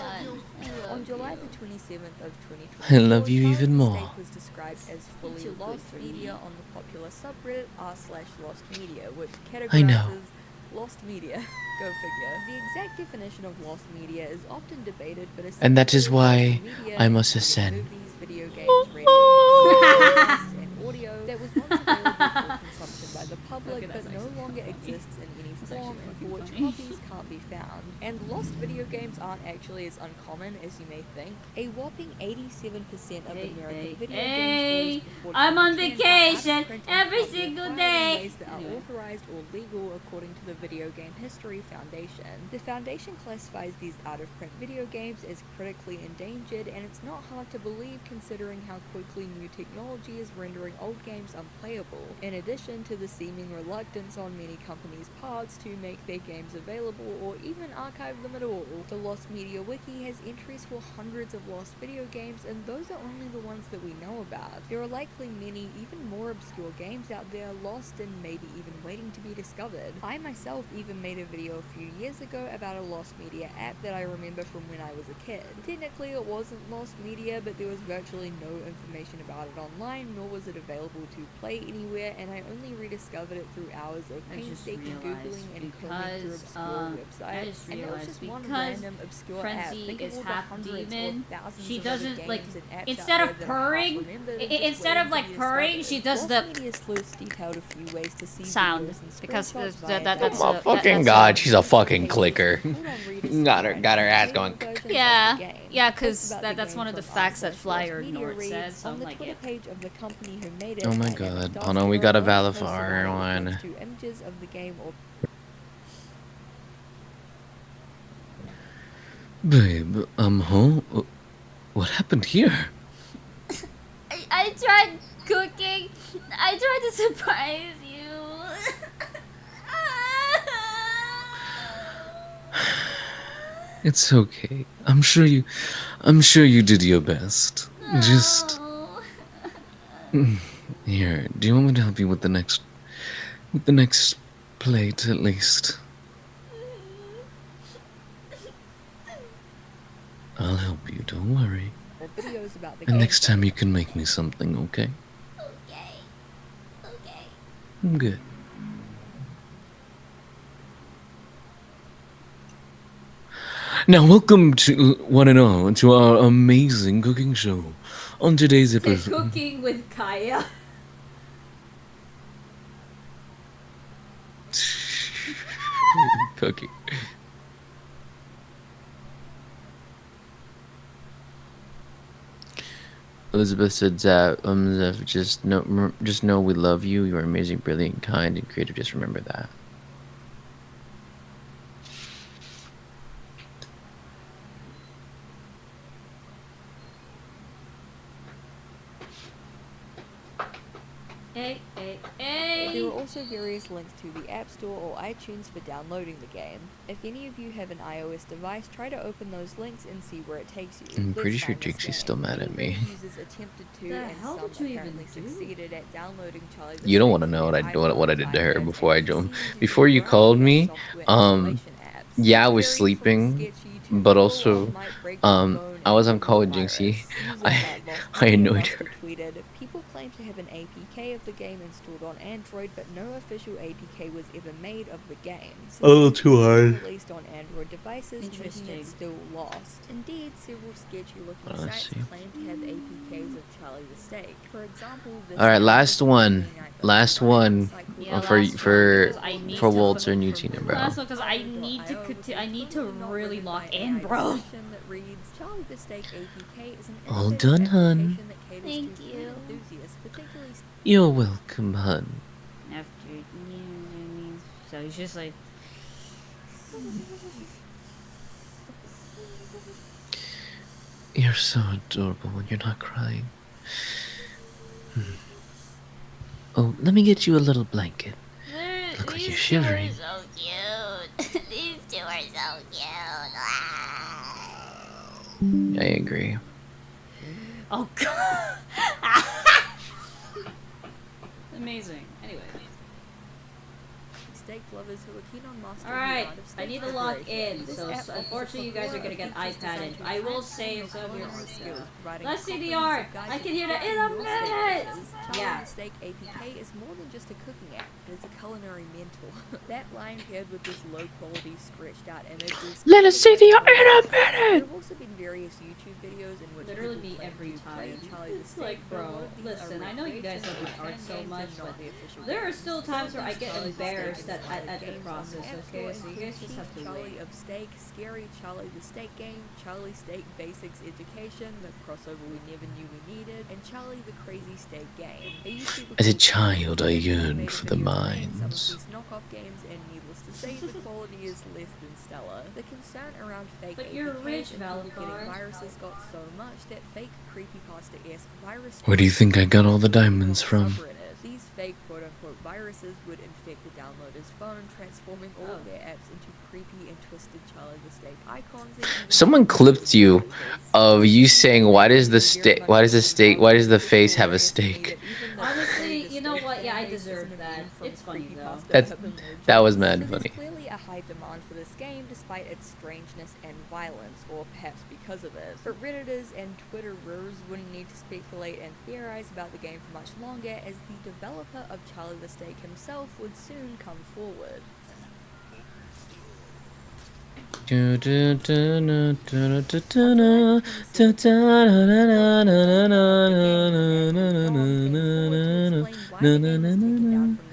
[SPEAKER 11] On July the 27th of 2024,
[SPEAKER 7] I love you
[SPEAKER 11] Charlie
[SPEAKER 7] even
[SPEAKER 11] the
[SPEAKER 7] more.
[SPEAKER 11] Steak was described as fully
[SPEAKER 1] too good
[SPEAKER 11] lost
[SPEAKER 1] for
[SPEAKER 11] media
[SPEAKER 1] me.
[SPEAKER 11] on the popular subreddit r/lost media, which
[SPEAKER 7] I know.
[SPEAKER 11] categorizes lost media. Go figure. The exact definition of lost media is often debated, but
[SPEAKER 7] And that is
[SPEAKER 11] essentially
[SPEAKER 7] why
[SPEAKER 11] lost media
[SPEAKER 7] I must
[SPEAKER 11] including
[SPEAKER 7] ascend.
[SPEAKER 11] movies, video games, radio, podcasts, and audio that was once available for consumption by the public
[SPEAKER 1] Okay,
[SPEAKER 11] but
[SPEAKER 1] that's
[SPEAKER 11] no
[SPEAKER 1] actually
[SPEAKER 11] longer
[SPEAKER 1] funny.
[SPEAKER 11] exists in any
[SPEAKER 1] That's
[SPEAKER 11] form
[SPEAKER 1] actually
[SPEAKER 11] and for
[SPEAKER 1] fucking
[SPEAKER 11] which
[SPEAKER 1] funny.
[SPEAKER 11] copies can't be found. And lost video games aren't actually as uncommon as you may think. A whopping 87% of American video games released before
[SPEAKER 9] I'm on
[SPEAKER 11] 2010 are out of
[SPEAKER 9] vacation
[SPEAKER 11] print and
[SPEAKER 9] every
[SPEAKER 11] can't be
[SPEAKER 9] single
[SPEAKER 11] acquired
[SPEAKER 9] day.
[SPEAKER 11] in ways that are
[SPEAKER 1] Anyway.
[SPEAKER 11] authorized or legal according to the Video Game History Foundation. The foundation classifies these out-of-print video games as critically endangered, and it's not hard to believe considering how quickly new technology is rendering old games unplayable, in addition to the seeming reluctance on many companies' parts to make their games available or even archive them at all. The Lost Media Wiki has entries for hundreds of lost video games, and those are only the ones that we know about. There are likely many even more obscure games out there lost and maybe even waiting to be discovered. I myself even made a video a few years ago about a lost media app that I remember from when I was a kid. Technically it wasn't lost media, but there was virtually no information about it online, nor was it available to play anywhere, and I only rediscovered it through hours of
[SPEAKER 1] I just
[SPEAKER 11] painstaking
[SPEAKER 1] realized
[SPEAKER 11] googling and combing through
[SPEAKER 1] because,
[SPEAKER 11] obscure
[SPEAKER 1] I
[SPEAKER 11] websites,
[SPEAKER 1] just
[SPEAKER 11] and that was just
[SPEAKER 1] realized
[SPEAKER 11] one
[SPEAKER 1] because
[SPEAKER 11] random obscure
[SPEAKER 1] Frenzy
[SPEAKER 11] app. Think
[SPEAKER 1] is
[SPEAKER 11] of all the
[SPEAKER 1] half
[SPEAKER 11] hundreds
[SPEAKER 1] demon,
[SPEAKER 11] or thousands
[SPEAKER 1] she
[SPEAKER 11] of other
[SPEAKER 1] doesn't, like,
[SPEAKER 11] games and apps out
[SPEAKER 9] Instead of
[SPEAKER 11] there that are
[SPEAKER 9] purring,
[SPEAKER 11] half-remembered and just
[SPEAKER 9] instead of
[SPEAKER 11] waiting to
[SPEAKER 9] like
[SPEAKER 11] be
[SPEAKER 9] purring,
[SPEAKER 11] discovered.
[SPEAKER 9] she does
[SPEAKER 11] Lost
[SPEAKER 9] the
[SPEAKER 11] Media Sleuths detailed a few ways to see
[SPEAKER 9] sound,
[SPEAKER 11] videos and
[SPEAKER 9] because
[SPEAKER 11] screenshots
[SPEAKER 9] that-
[SPEAKER 11] via
[SPEAKER 9] that's
[SPEAKER 7] Oh my
[SPEAKER 9] a-
[SPEAKER 7] fucking
[SPEAKER 9] that's
[SPEAKER 7] god,
[SPEAKER 9] a-
[SPEAKER 7] she's a fucking clicker.
[SPEAKER 11] Click on
[SPEAKER 7] got her
[SPEAKER 11] rediscover
[SPEAKER 7] ass
[SPEAKER 11] and
[SPEAKER 7] going.
[SPEAKER 11] playable versions of the
[SPEAKER 9] Yeah,
[SPEAKER 11] game.
[SPEAKER 9] yeah,
[SPEAKER 11] Posts
[SPEAKER 9] because
[SPEAKER 11] about the
[SPEAKER 9] that's
[SPEAKER 11] game
[SPEAKER 9] one of the
[SPEAKER 11] from
[SPEAKER 9] facts that
[SPEAKER 11] Lost
[SPEAKER 9] Flyer
[SPEAKER 11] Media
[SPEAKER 9] Nord
[SPEAKER 11] reads,
[SPEAKER 9] said, so
[SPEAKER 11] on
[SPEAKER 9] I'm
[SPEAKER 11] the
[SPEAKER 9] like,
[SPEAKER 11] Twitter
[SPEAKER 9] yeah.
[SPEAKER 11] page of the company who made it.
[SPEAKER 7] Oh my
[SPEAKER 11] Dynamic
[SPEAKER 7] god. Hold on, we got a
[SPEAKER 11] Dust, there are
[SPEAKER 7] Valifar
[SPEAKER 11] no
[SPEAKER 7] on.
[SPEAKER 11] links to images of the game or
[SPEAKER 8] Babe, huh? What happened here?
[SPEAKER 9] I tried cooking. I tried to surprise you.
[SPEAKER 8] It's okay. I'm sure you did your best. Just here. Do you want me to help you with the next plate at least? I'll help you. Don't worry.
[SPEAKER 11] videos about the
[SPEAKER 8] And
[SPEAKER 11] game.
[SPEAKER 8] next time you can make me something, okay?
[SPEAKER 9] Okay.
[SPEAKER 8] Good. Now, welcome to one and all to our amazing cooking show. On today's episode,
[SPEAKER 9] Cooking with Kaya.
[SPEAKER 7] Cookie. Elizabeth said, Zeph, just know we love you. You are amazing, brilliant, kind, and creative. Just remember that.
[SPEAKER 9] Hey.
[SPEAKER 11] There are also various links to the App Store or iTunes for downloading the game. If any of you have an iOS device, try to open those links and see where it takes you.
[SPEAKER 7] I'm pretty
[SPEAKER 11] Let's
[SPEAKER 7] sure
[SPEAKER 11] find this
[SPEAKER 7] Jinxie's
[SPEAKER 11] game.
[SPEAKER 7] still mad
[SPEAKER 11] Many
[SPEAKER 7] at me.
[SPEAKER 11] web users attempted to,
[SPEAKER 1] The
[SPEAKER 11] and
[SPEAKER 1] hell
[SPEAKER 11] some
[SPEAKER 1] did you even
[SPEAKER 11] apparently
[SPEAKER 1] do?
[SPEAKER 11] succeeded at downloading Charlie the
[SPEAKER 7] You don't
[SPEAKER 11] Snake
[SPEAKER 7] want to know
[SPEAKER 11] for
[SPEAKER 7] what I did to her
[SPEAKER 11] iPhone,
[SPEAKER 7] before I
[SPEAKER 11] iPad,
[SPEAKER 7] joined.
[SPEAKER 11] PCs
[SPEAKER 7] Before you
[SPEAKER 11] using
[SPEAKER 7] called
[SPEAKER 11] variety
[SPEAKER 7] me,
[SPEAKER 11] of software installation apps.
[SPEAKER 7] yeah, I was
[SPEAKER 11] Varying from
[SPEAKER 7] sleeping,
[SPEAKER 11] sketchy to
[SPEAKER 7] but
[SPEAKER 11] full
[SPEAKER 7] also,
[SPEAKER 11] on might break your phone
[SPEAKER 7] I was
[SPEAKER 11] and
[SPEAKER 7] on
[SPEAKER 11] give
[SPEAKER 7] call
[SPEAKER 11] you a
[SPEAKER 7] with Jinxie.
[SPEAKER 11] virus. Users
[SPEAKER 7] I
[SPEAKER 11] at Lost
[SPEAKER 7] I
[SPEAKER 11] Media
[SPEAKER 7] annoyed
[SPEAKER 11] Master
[SPEAKER 7] her.
[SPEAKER 11] tweeted, people claim to have an APK of the game installed on Android, but no official APK was ever made of the game.
[SPEAKER 8] A little too
[SPEAKER 11] Since it
[SPEAKER 8] hard.
[SPEAKER 11] was released on Android devices, making
[SPEAKER 1] Interesting.
[SPEAKER 11] it still lost. Indeed, several sketchy-looking
[SPEAKER 7] Let's
[SPEAKER 11] sites
[SPEAKER 7] see.
[SPEAKER 11] claim to have APKs of Charlie the Steak. For example, this
[SPEAKER 7] All right,
[SPEAKER 11] one
[SPEAKER 7] last
[SPEAKER 11] was
[SPEAKER 7] one.
[SPEAKER 11] on
[SPEAKER 7] Last
[SPEAKER 11] 29
[SPEAKER 7] one.
[SPEAKER 11] site called
[SPEAKER 9] Yeah,
[SPEAKER 7] for
[SPEAKER 9] last one,
[SPEAKER 7] for
[SPEAKER 9] because I need
[SPEAKER 7] for
[SPEAKER 9] to
[SPEAKER 7] Walter and Eugenia, bro.
[SPEAKER 9] Last one, because I need to really lock in, bro.
[SPEAKER 11] that reads, Charlie the Steak APK is an
[SPEAKER 8] All
[SPEAKER 11] innovative
[SPEAKER 8] done, hun.
[SPEAKER 11] application that caters
[SPEAKER 9] Thank
[SPEAKER 11] to
[SPEAKER 9] you.
[SPEAKER 11] food enthusiasts, particularly
[SPEAKER 8] You're welcome, hun.
[SPEAKER 1] After so he's just like
[SPEAKER 8] You're so adorable when you're not crying. Oh, let me get you a little blanket. Look like you're shivering.
[SPEAKER 9] So cute. These two are so cute.
[SPEAKER 7] I agree.
[SPEAKER 1] oh god. Amazing. Anyway.
[SPEAKER 11] steak lovers who are keen on mastering
[SPEAKER 9] Alright,
[SPEAKER 11] the art of
[SPEAKER 9] I
[SPEAKER 11] steak
[SPEAKER 9] need to log
[SPEAKER 11] preparation.
[SPEAKER 9] in,
[SPEAKER 11] This
[SPEAKER 9] so
[SPEAKER 11] app offers
[SPEAKER 9] unfortunately you guys are gonna get
[SPEAKER 11] features designed
[SPEAKER 9] iPadded.
[SPEAKER 11] to
[SPEAKER 9] I will
[SPEAKER 11] enhance
[SPEAKER 9] save
[SPEAKER 11] your
[SPEAKER 9] some of your
[SPEAKER 11] culinary skills, providing
[SPEAKER 9] Let's see the
[SPEAKER 11] comprehensive
[SPEAKER 9] art!
[SPEAKER 11] guides
[SPEAKER 9] I
[SPEAKER 11] to
[SPEAKER 9] can hear that in
[SPEAKER 11] perfecting
[SPEAKER 9] a
[SPEAKER 11] your steak
[SPEAKER 9] minute!
[SPEAKER 11] dishes. Charlie
[SPEAKER 9] Yeah.
[SPEAKER 11] the Steak APK is more than just a cooking app, it is a culinary mentor. That line paired with this low quality stretched out image is
[SPEAKER 7] Let us see the art in a
[SPEAKER 11] There
[SPEAKER 7] minute.
[SPEAKER 11] have also been various YouTube videos in which
[SPEAKER 9] Literally
[SPEAKER 11] people
[SPEAKER 9] me
[SPEAKER 11] claim
[SPEAKER 9] every
[SPEAKER 11] to play
[SPEAKER 9] time.
[SPEAKER 11] Charlie the
[SPEAKER 9] It's
[SPEAKER 11] Steak,
[SPEAKER 9] like,
[SPEAKER 11] but a lot
[SPEAKER 9] bro,
[SPEAKER 11] of these are
[SPEAKER 9] listen, I know you guys love
[SPEAKER 11] recreations
[SPEAKER 9] my
[SPEAKER 11] of
[SPEAKER 9] art
[SPEAKER 11] fan
[SPEAKER 9] so
[SPEAKER 11] games
[SPEAKER 9] much,
[SPEAKER 11] and not
[SPEAKER 9] but
[SPEAKER 11] the official
[SPEAKER 9] there are
[SPEAKER 11] games.
[SPEAKER 9] still
[SPEAKER 11] Some
[SPEAKER 9] times
[SPEAKER 11] of
[SPEAKER 9] where I
[SPEAKER 11] these
[SPEAKER 9] get
[SPEAKER 11] Charlie the
[SPEAKER 9] embarrassed
[SPEAKER 11] Steak
[SPEAKER 9] at the
[SPEAKER 11] games on
[SPEAKER 9] process,
[SPEAKER 11] App
[SPEAKER 9] okay?
[SPEAKER 11] Store
[SPEAKER 9] So you
[SPEAKER 11] include
[SPEAKER 9] guys just
[SPEAKER 11] Cheap
[SPEAKER 9] have to
[SPEAKER 11] Charlie
[SPEAKER 9] wait.
[SPEAKER 11] of Steak, Scary Charlie the Steak Game, Charlie Steak Basics Education, the crossover we never knew we needed, and Charlie the Crazy Steak Game. A YouTuber
[SPEAKER 8] As a
[SPEAKER 11] called Toriel
[SPEAKER 8] child, I
[SPEAKER 11] has
[SPEAKER 8] yearned
[SPEAKER 11] made a
[SPEAKER 8] for the
[SPEAKER 11] video playing some of
[SPEAKER 8] mines.
[SPEAKER 11] these knockoff games, and needless to say, the quality is less than stellar. The concern around fake
[SPEAKER 9] But you're
[SPEAKER 11] APKs
[SPEAKER 9] rich,
[SPEAKER 11] and people getting
[SPEAKER 9] Valafar.
[SPEAKER 11] viruses got so much that fake creepypasta-esque virus
[SPEAKER 8] Where do you think I got all the diamonds from?
[SPEAKER 11] subreddit. These fake quote-unquote viruses would infect the downloader's phone, transforming all of their apps into creepy and twisted Charlie the Steak icons. And even
[SPEAKER 7] Someone clipped you of you saying, why does the face have a steak?
[SPEAKER 9] Honestly, you know what? Yeah, I deserve that. It's funny though.
[SPEAKER 7] That was mad
[SPEAKER 11] So
[SPEAKER 7] funny.
[SPEAKER 11] there's clearly a high demand for this game despite its strangeness and violence, or perhaps because of it. But Redditors and Twitterers wouldn't need to speculate and theorize about the game for much longer, as the developer of Charlie the Steak himself would soon come forward.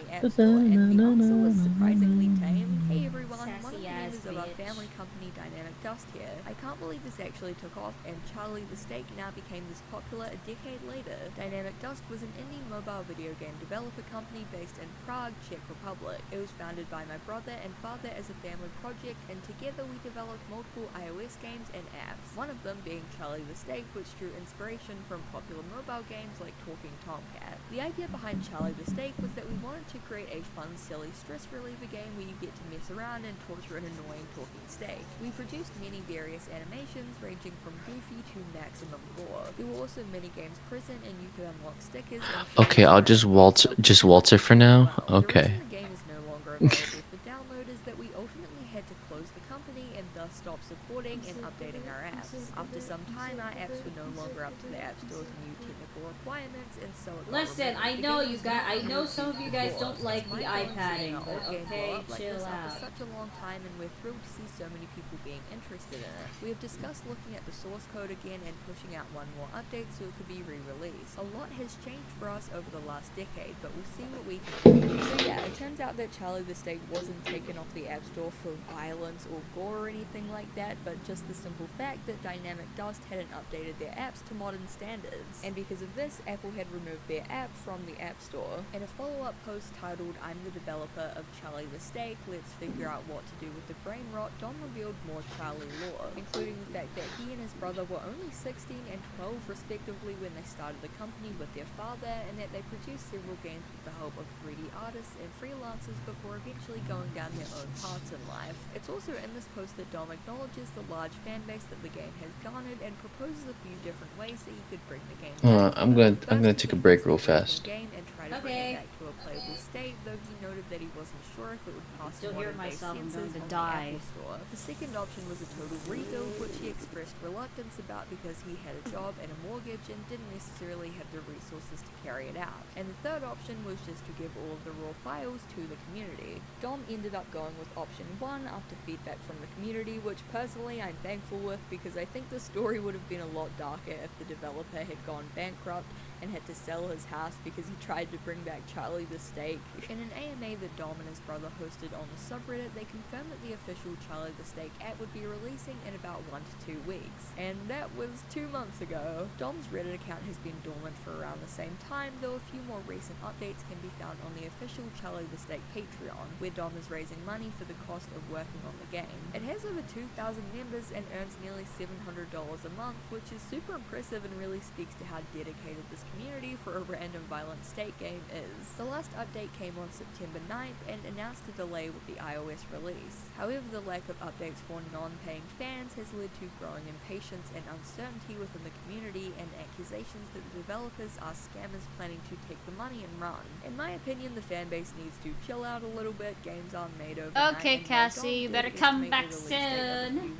[SPEAKER 11] App Store, and the answer was surprisingly tame. Hey everyone, one of the members of our family company Dynamic Dust here. I can't believe this actually took off, and Charlie the Steak now became this popular a decade later. Dynamic Dust was an indie mobile video game developer company based in Prague, Czech Republic. It was founded by my brother and father as a family project, and together we developed multiple iOS games and apps, one of them being Charlie the Steak, which drew inspiration from popular mobile games like Talking Tomcat. The idea behind Charlie the Steak was that we wanted to create a fun, silly, stress reliever game where you get to mess around and torture an annoying talking steak. We produced many various animations ranging from goofy to maximum gore. There were also mini games present, and you could unlock stickers and
[SPEAKER 7] Okay, I'll just Walter for now. Okay.
[SPEAKER 11] the game is no longer available for download is that we ultimately had to close the company and thus stop supporting and updating our apps. After some time, our apps were no longer up to the App Store's new technical requirements, and so it got
[SPEAKER 9] Listen,
[SPEAKER 11] removed.
[SPEAKER 9] I
[SPEAKER 11] The
[SPEAKER 9] know
[SPEAKER 11] game
[SPEAKER 9] you
[SPEAKER 11] is
[SPEAKER 9] guys.
[SPEAKER 11] no
[SPEAKER 9] I
[SPEAKER 11] longer
[SPEAKER 9] know some of you guys
[SPEAKER 11] available.
[SPEAKER 9] don't like
[SPEAKER 11] It's
[SPEAKER 9] the
[SPEAKER 11] mind-blowing seeing
[SPEAKER 9] iPadding,
[SPEAKER 11] our
[SPEAKER 9] but
[SPEAKER 11] old game blow
[SPEAKER 9] okay,
[SPEAKER 11] up like
[SPEAKER 9] chill
[SPEAKER 11] this
[SPEAKER 9] out.
[SPEAKER 11] after such a long time, and we're thrilled to see so many people being interested in it. We have discussed looking at the source code again and pushing out one more update so it could be re-released. A lot has changed for us over the last decade, but we'll see what we can do. So yeah, it turns out that Charlie the Steak wasn't taken off the App Store for violence or gore or anything like that, but just the simple fact that Dynamic Dust hadn't updated their apps to modern standards. And because of this, Apple had removed their app from the App Store. In a follow-up post titled, "I'm the developer of Charlie the Steak, let's figure out what to do with the brain rot," Dom revealed more Charlie lore, including the fact that he and his brother were only 16 and 12 respectively when they started the company with their father, and that they produced several games with the help of 3D artists and freelancers before eventually going down their own paths in life. It's also in this post that Dom acknowledges the large fan base that the game has garnered and proposes a few different ways that you could bring the game back.
[SPEAKER 7] I'm gonna take a break real fast.
[SPEAKER 11] Game and try to bring it back to a playable state, though he noted that he wasn't sure if it would pass
[SPEAKER 9] Still hear
[SPEAKER 11] modern-day
[SPEAKER 9] myself, I'm
[SPEAKER 11] censors
[SPEAKER 9] going to
[SPEAKER 11] on
[SPEAKER 9] die.
[SPEAKER 11] the Apple Store. The second option was a total rebuild, which he expressed reluctance about because he had a job and a mortgage and didn't necessarily have the resources to carry it out. And the third option was just to give all of the raw files to the community. Dom ended up going with option 1 after feedback from the community, which personally I'm thankful with because I think the story would have been a lot darker if the developer had gone bankrupt and had to sell his house because he tried to bring back Charlie the Steak. In an AMA that Dom and his brother hosted on the subreddit, they confirmed that the official Charlie the Steak app would be releasing in about 1 to 2 weeks. And that was 2 months ago. Dom's Reddit account has been dormant for around the same time, though a few more recent updates can be found on the official Charlie the Steak Patreon, where Dom is raising money for the cost of working on the game. It has over 2,000 members and earns nearly $700 a month, which is super impressive and really speaks to how dedicated this community for a random violent state game is. The last update came on September 9th and announced a delay with the iOS release. However, the lack of updates for non-paying fans has led to growing impatience and uncertainty within the community and accusations that the developers are scammers planning to take the money and run. In my opinion, the fanbase needs to chill out a little bit. Games aren't made overnight.
[SPEAKER 9] Okay, Cassie, you better come back soon.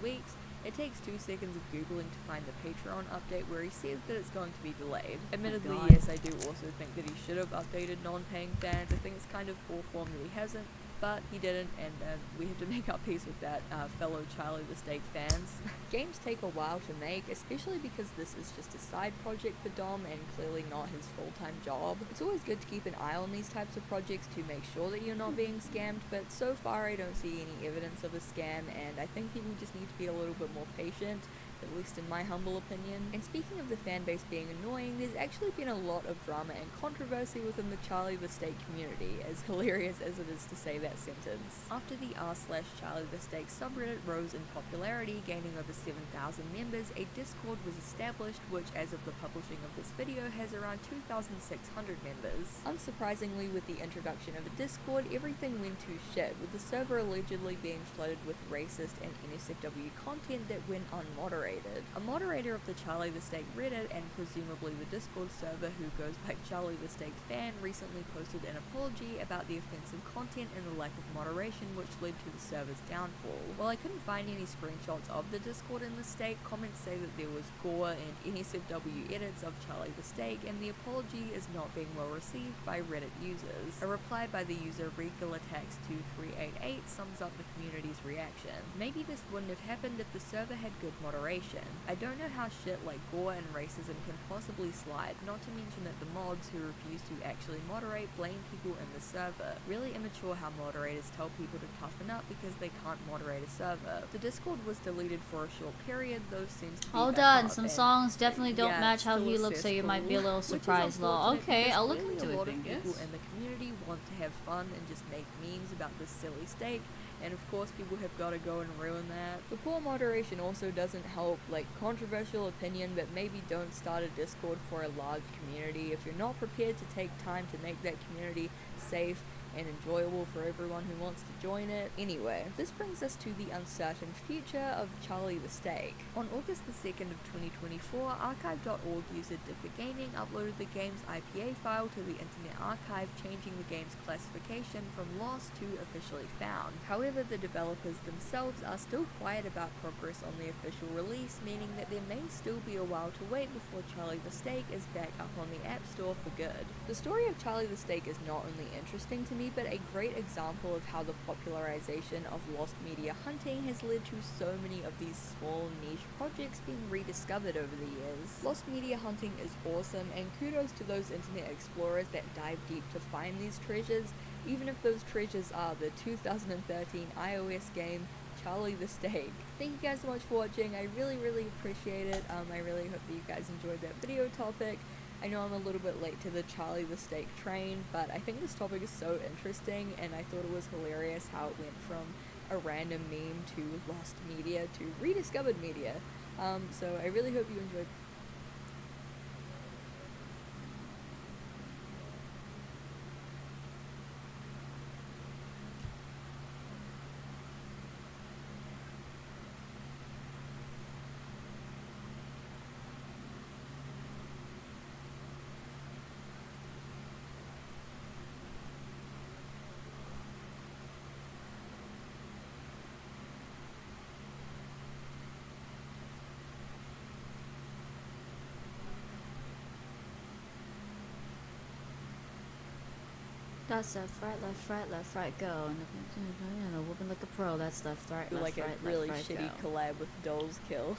[SPEAKER 11] It takes 2 seconds of googling to find the Patreon update where he says that it's going to be delayed. Admittedly,
[SPEAKER 9] God.
[SPEAKER 11] yes, I do also think that he should have updated non-paying fans. I think it's kind of poor form that he hasn't, but he didn't, and we have to make our peace with that, fellow Charlie the Steak fans. Games take a while to make, especially because this is just a side project for Dom and clearly not his full-time job. It's always good to keep an eye on these types of projects to make sure that you're not being scammed, but so far I don't see any evidence of a scam, and I think people just need to be a little bit more patient, at least in my humble opinion. And speaking of the fanbase being annoying, there's actually been a lot of drama and controversy within the Charlie the Steak community, as hilarious as it is to say that sentence. After the r/Charlie the Steak subreddit rose in popularity, gaining over 7,000 members, a Discord was established which, as of the publishing of this video, has around 2,600 members. Unsurprisingly, with the introduction of a Discord, everything went to shit, with the server allegedly being flooded with racist and NSFW content that went unmoderated. A moderator of the Charlie the Steak Reddit and presumably the Discord server who goes by Charlie the Steak Fan recently posted an apology about the offensive content and the lack of moderation which led to the server's downfall. While I couldn't find any screenshots of the Discord in the state, comments say that there was gore and NSFW edits of Charlie the Steak, and the apology is not being well received by Reddit users. A reply by the user RegulaTax2388 sums up the community's reaction. Maybe this wouldn't have happened if the server had good moderation. I don't know how shit like gore and racism can possibly slide, not to mention that the mods who refuse to actually moderate blame people in the server. Really immature how moderators tell people to toughen up because they can't moderate a server. The Discord was deleted for a short period, though seems to be
[SPEAKER 9] Hold
[SPEAKER 11] back
[SPEAKER 9] on,
[SPEAKER 11] up,
[SPEAKER 9] some
[SPEAKER 11] and
[SPEAKER 9] songs definitely don't
[SPEAKER 11] yeah,
[SPEAKER 9] match how
[SPEAKER 11] still
[SPEAKER 9] he
[SPEAKER 11] a
[SPEAKER 9] looks, so you might be a little
[SPEAKER 11] cesspool, which is
[SPEAKER 9] surprised, lol.
[SPEAKER 11] unfortunate
[SPEAKER 9] Okay,
[SPEAKER 11] because
[SPEAKER 9] I'll look
[SPEAKER 11] clearly
[SPEAKER 9] into
[SPEAKER 11] a
[SPEAKER 9] it,
[SPEAKER 11] lot of
[SPEAKER 9] Bingus.
[SPEAKER 11] people in the community want to have fun and just make memes about this silly steak, and of course people have got to go and ruin that. The poor moderation also doesn't help. Like, controversial opinion, but maybe don't start a Discord for a large community if you're not prepared to take time to make that community safe and enjoyable for everyone who wants to join it. Anyway, this brings us to the uncertain future of Charlie the Steak. On August the 2nd of 2024, archive.org user Dicker Gaming uploaded the game's IPA file to the Internet Archive, changing the game's classification from lost to officially found. However, the developers themselves are still quiet about progress on the official release, meaning that there may still be a while to wait before Charlie the Steak is back up on the App Store for good. The story of Charlie the Steak is not only interesting to me, but a great example of how the popularization of lost media hunting has led to so many of these small niche projects being rediscovered over the years. Lost media hunting is awesome, and kudos to those internet explorers that dive deep to find these treasures, even if those treasures are the 2013 iOS game Charlie the Steak. Thank you guys so much for watching. I really appreciate it. I really hope that you guys enjoyed that video topic. I know I'm a little bit late to the Charlie the Steak train, but I think this topic is so interesting, and I thought it was hilarious how it went from a random meme to lost media to rediscovered media. So I really hope you enjoyed.
[SPEAKER 9] That's left, right, go. And whooping like a pro. That's left, right,
[SPEAKER 11] Like
[SPEAKER 9] left,
[SPEAKER 11] a
[SPEAKER 9] right,
[SPEAKER 11] really
[SPEAKER 9] left, right,
[SPEAKER 11] shitty
[SPEAKER 9] go.
[SPEAKER 11] collab with Doll's Kill.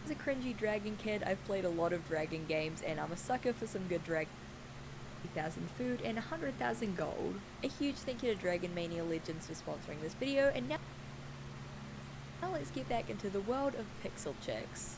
[SPEAKER 11] As a cringy dragon kid, I've played a lot of dragon games, and I'm a sucker for some good dragon. 50,000 food and 100,000 gold. A huge thank you to Dragon Mania Legends for sponsoring this video, and now let's get back into the world of Pixel Chicks.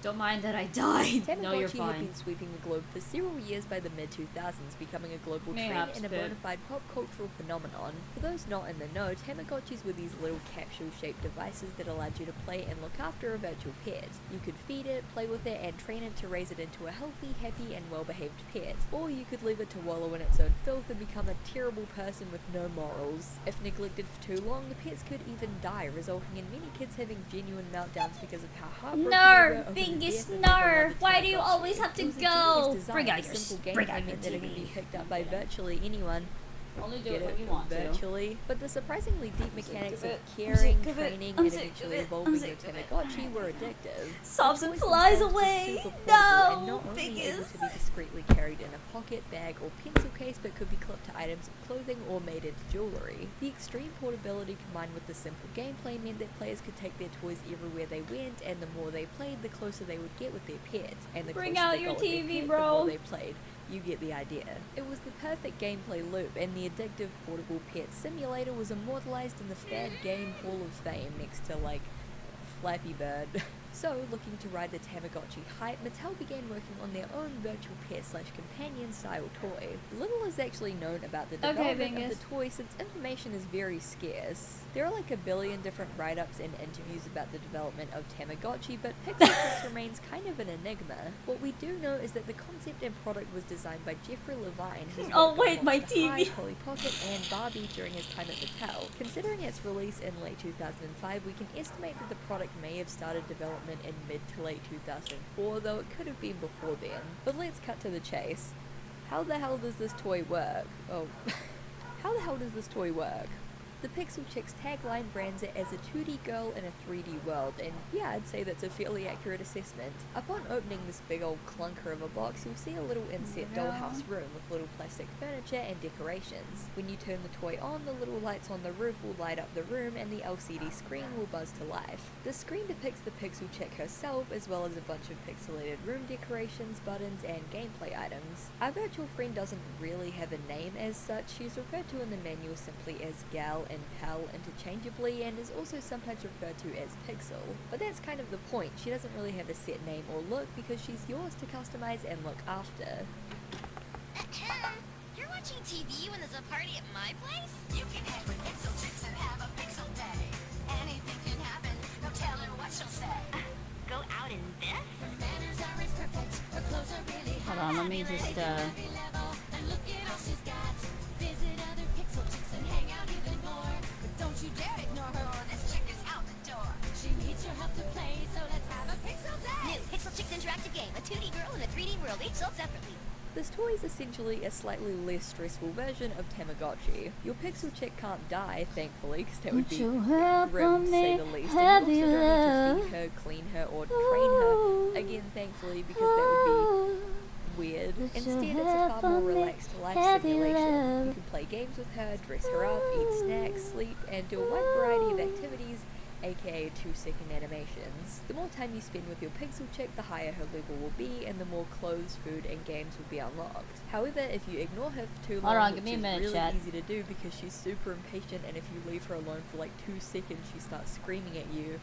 [SPEAKER 9] Don't mind that I died. No, you're
[SPEAKER 11] Tamagotchi
[SPEAKER 9] fine.
[SPEAKER 11] had been sweeping the globe for several years by the mid-2000s, becoming a global trend
[SPEAKER 9] Mayhaps,
[SPEAKER 11] and a
[SPEAKER 9] but-
[SPEAKER 11] bona fide pop cultural phenomenon. For those not in the know, Tamagotchis were these little capsule-shaped devices that allowed you to play and look after a virtual pet. You could feed it, play with it, and train it to raise it into a healthy, happy, and well-behaved pet. Or you could leave it to wallow in its own filth and become a terrible person with no morals. If neglected for too long, the pets could even die, resulting in many kids having genuine meltdowns because of how heartbroken they were
[SPEAKER 9] No,
[SPEAKER 11] over the
[SPEAKER 9] biggest
[SPEAKER 11] death of their
[SPEAKER 9] no.
[SPEAKER 11] beloved
[SPEAKER 9] Why do you
[SPEAKER 11] Tamagotchi.
[SPEAKER 9] always have to
[SPEAKER 11] It was a
[SPEAKER 9] go?
[SPEAKER 11] genius design.
[SPEAKER 9] Bring out
[SPEAKER 11] The
[SPEAKER 9] your
[SPEAKER 11] simple
[SPEAKER 9] bring out
[SPEAKER 11] gameplay
[SPEAKER 9] your
[SPEAKER 11] meant that it could be
[SPEAKER 9] TV.
[SPEAKER 11] picked up by virtually anyone.
[SPEAKER 9] Only do
[SPEAKER 11] Get
[SPEAKER 9] it when
[SPEAKER 11] it
[SPEAKER 9] you want to.
[SPEAKER 11] virtually, but the surprisingly deep mechanics of
[SPEAKER 9] it.
[SPEAKER 11] caring,
[SPEAKER 9] I'm sick of it.
[SPEAKER 11] training,
[SPEAKER 9] I'm
[SPEAKER 11] and
[SPEAKER 9] sick of
[SPEAKER 11] eventually
[SPEAKER 9] it.
[SPEAKER 11] evolving
[SPEAKER 9] I'm
[SPEAKER 11] your
[SPEAKER 9] sick of it.
[SPEAKER 11] Tamagotchi were addictive.
[SPEAKER 9] Sobs
[SPEAKER 11] The
[SPEAKER 9] and
[SPEAKER 11] toys
[SPEAKER 9] flies
[SPEAKER 11] themselves were
[SPEAKER 9] away.
[SPEAKER 11] super portable and
[SPEAKER 9] No,
[SPEAKER 11] not only able
[SPEAKER 9] biggest.
[SPEAKER 11] to be discreetly carried in a pocket, bag, or pencil case, but could be clipped to items of clothing or made into jewelry. The extreme portability combined with the simple gameplay meant that players could take their toys everywhere they went, and the more they played, the closer they would get with their pet. And the
[SPEAKER 9] Bring
[SPEAKER 11] closer
[SPEAKER 9] out
[SPEAKER 11] they
[SPEAKER 9] your
[SPEAKER 11] got with their
[SPEAKER 9] TV,
[SPEAKER 11] pet,
[SPEAKER 9] bro.
[SPEAKER 11] the more they played. You get the idea. It was the perfect gameplay loop, and the addictive portable pet simulator was immortalized in the Fad Game Hall of Fame next to, like, Flappy Bird. So, looking to ride the Tamagotchi hype, Mattel began working on their own virtual pet/companion style toy. Little is actually known about the development of the toy since information is very scarce. There are like a billion different write-ups and interviews about the development of Tamagotchi, but Pixel remains kind of an enigma. What we do know is that the concept and product was designed by Jeffrey Levine, who's
[SPEAKER 9] Oh,
[SPEAKER 11] worked on
[SPEAKER 9] wait, my
[SPEAKER 11] Monster High,
[SPEAKER 9] TV.
[SPEAKER 11] Polly Pocket, and Barbie during his time at Mattel. Considering its release in late 2005, we can estimate that the product may have started development in mid to late 2004, though it could have been before then. But let's cut to the chase. How the hell does this toy work? Oh, how the hell does this toy work? The Pixel Chick's tagline brands it as a 2D girl in a 3D world, and yeah, I'd say that's a fairly accurate assessment. Upon opening this big old clunker of a box, you'll see a little inset dollhouse room with little plastic furniture and decorations. When you turn the toy on, the little lights on the roof will light up the room and the LCD screen will buzz to life. The screen depicts the Pixel Chick herself, as well as a bunch of pixelated room decorations, buttons, and gameplay items. Our virtual friend doesn't really have a name as such. She's referred to in the manual simply as Gal and Pal interchangeably, and is also sometimes referred to as Pixel. But that's kind of the point. She doesn't really have a set name or look because she's yours to customize and look after.
[SPEAKER 12] You're watching TV when there's a party at my place? You can head with Pixel Chicks and have a Pixel day. Anything can happen, no telling what she'll say. Go out in this? Her manners are as perfect, her clothes are really
[SPEAKER 1] Hold on, let me just
[SPEAKER 12] and look at all she's got. Visit other Pixel Chicks and hang out even more. But don't you dare ignore her or this chick is out the door. She needs your help to play, so let's have a Pixel day. New Pixel Chicks interactive game, a 2D girl in a 3D world, each sold separately.
[SPEAKER 11] This toy is essentially a slightly less stressful version of Tamagotchi. Your Pixel Chick can't die, thankfully, because that would be grim, to say the least. And you also don't need to feed her, clean her, or train her. Again, thankfully, because that would be weird. Instead, it's a far more relaxed life simulation. You can play games with her, dress her up, eat snacks, sleep, and do a wide variety of activities, aka 2-second animations. The more time you spend with your Pixel Chick, the higher her level will be, and the more clothes, food, and games will be unlocked. However, if you ignore her for too long,
[SPEAKER 1] Hold on,
[SPEAKER 11] which
[SPEAKER 1] give me a
[SPEAKER 11] is
[SPEAKER 1] minute,
[SPEAKER 11] really
[SPEAKER 1] chat.
[SPEAKER 11] easy to do because she's super impatient, and if you leave her alone for like 2 seconds, she starts screaming at you.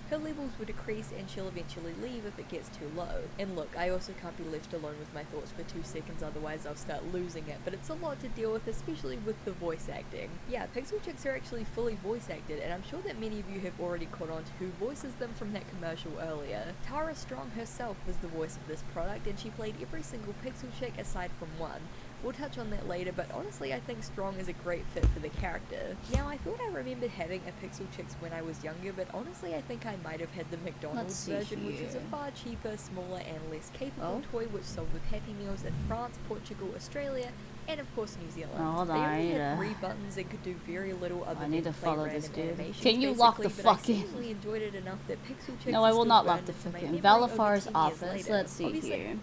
[SPEAKER 11] Her levels will decrease and she'll eventually leave if it gets too low. And look, I also can't be left alone with my thoughts for 2 seconds, otherwise I'll start losing it, but it's a lot to deal with, especially with the voice acting. Yeah, Pixel Chicks are actually fully voice acted, and I'm sure that many of you have already caught on to who voices them from that commercial earlier. Tara Strong herself was the voice of this product, and she played every single Pixel Chick aside from one. We'll touch on that later, but honestly I think Strong is a great fit for the character. Now, I thought I remembered having a Pixel Chicks when I was younger, but honestly I think I might have had the McDonald's version, which was a far cheaper, smaller, and less capable toy which sold with Happy Meals in France, Portugal, Australia, and of course New Zealand.
[SPEAKER 1] Oh, hold
[SPEAKER 11] they
[SPEAKER 1] on, I
[SPEAKER 11] only
[SPEAKER 1] need
[SPEAKER 11] had
[SPEAKER 1] to-
[SPEAKER 11] 3 buttons and could do very little other
[SPEAKER 1] I
[SPEAKER 11] than
[SPEAKER 1] need to
[SPEAKER 11] play
[SPEAKER 1] follow
[SPEAKER 11] random
[SPEAKER 1] this dude.
[SPEAKER 11] animations,
[SPEAKER 1] Can you lock the
[SPEAKER 11] basically, but
[SPEAKER 1] fuck
[SPEAKER 11] I
[SPEAKER 1] in?
[SPEAKER 11] certainly enjoyed it enough that Pixel Chicks
[SPEAKER 1] No, I
[SPEAKER 11] is
[SPEAKER 1] will
[SPEAKER 11] still
[SPEAKER 1] not lock
[SPEAKER 11] burned
[SPEAKER 1] the
[SPEAKER 11] into my
[SPEAKER 1] fuck in.
[SPEAKER 11] memory
[SPEAKER 1] Valifar's
[SPEAKER 11] over 10 years
[SPEAKER 1] office.
[SPEAKER 11] later.
[SPEAKER 1] Let's see
[SPEAKER 11] Obviously,
[SPEAKER 1] here.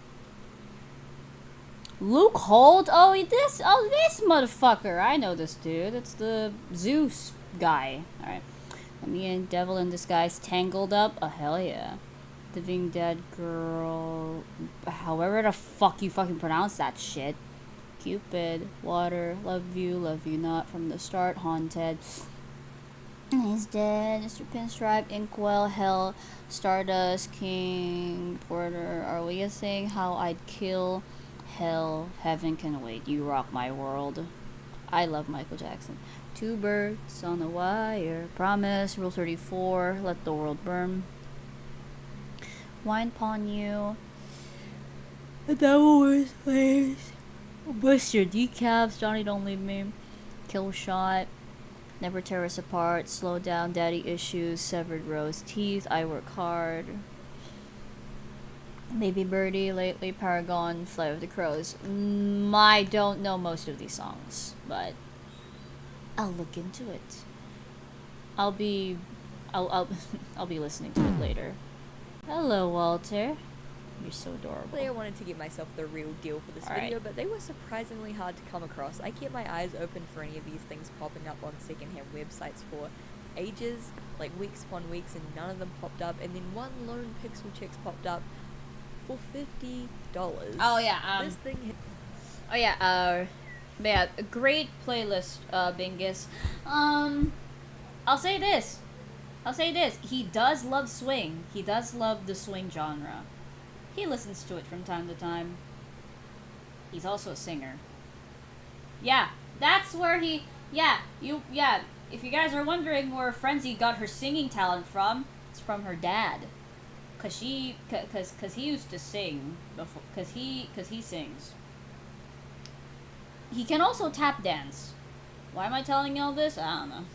[SPEAKER 1] Luke Holt? Oh, this motherfucker. I know this dude. It's the Zeus guy. Alright. Let me in. Devil in Disguise. Tangled Up. Oh, hell yeah. Living Dead Girl. However the fuck you fucking pronounce that shit. Cupid, water, love you not from the start, haunted. He's dead. Mr. Pinstripe, Inkwell, Hell, Stardust, King, Porter. Are we a thing? How I'd kill. Hell, heaven can wait. You rock my world. I love Michael Jackson. Two birds on the wire. Promise. Rule 34. Let the world burn. Wine upon you. The devil wears flames. Bust your decaps. Johnny, don't leave me. Kill shot. Never tear us apart. Slow down. Daddy issues. Severed rose teeth. I work hard. Baby Birdie, lately Paragon, Flight of the Crows. I don't know most of these songs, but I'll look into it. I'll be listening to it later. Hello, Walter. You're so adorable.
[SPEAKER 11] I wanted to get myself the real deal for this video, but they were surprisingly hard to come across. I kept my eyes open for any of these things popping up on secondhand websites for ages, like weeks upon weeks, and none of them popped up. And then one lone Pixel Chicks popped up for $50.
[SPEAKER 1] Oh yeah.
[SPEAKER 11] This thing.
[SPEAKER 1] Oh yeah. Yeah. A great playlist, Bingus. I'll say this. He does love swing. He does love the swing genre. He listens to it from time to time. He's also a singer. Yeah, that's where he. Yeah, if you guys are wondering where Frenzy got her singing talent from, it's from her dad. Cause he used to sing before. Cause he sings. He can also tap dance. Why am I telling you all this? I don't know.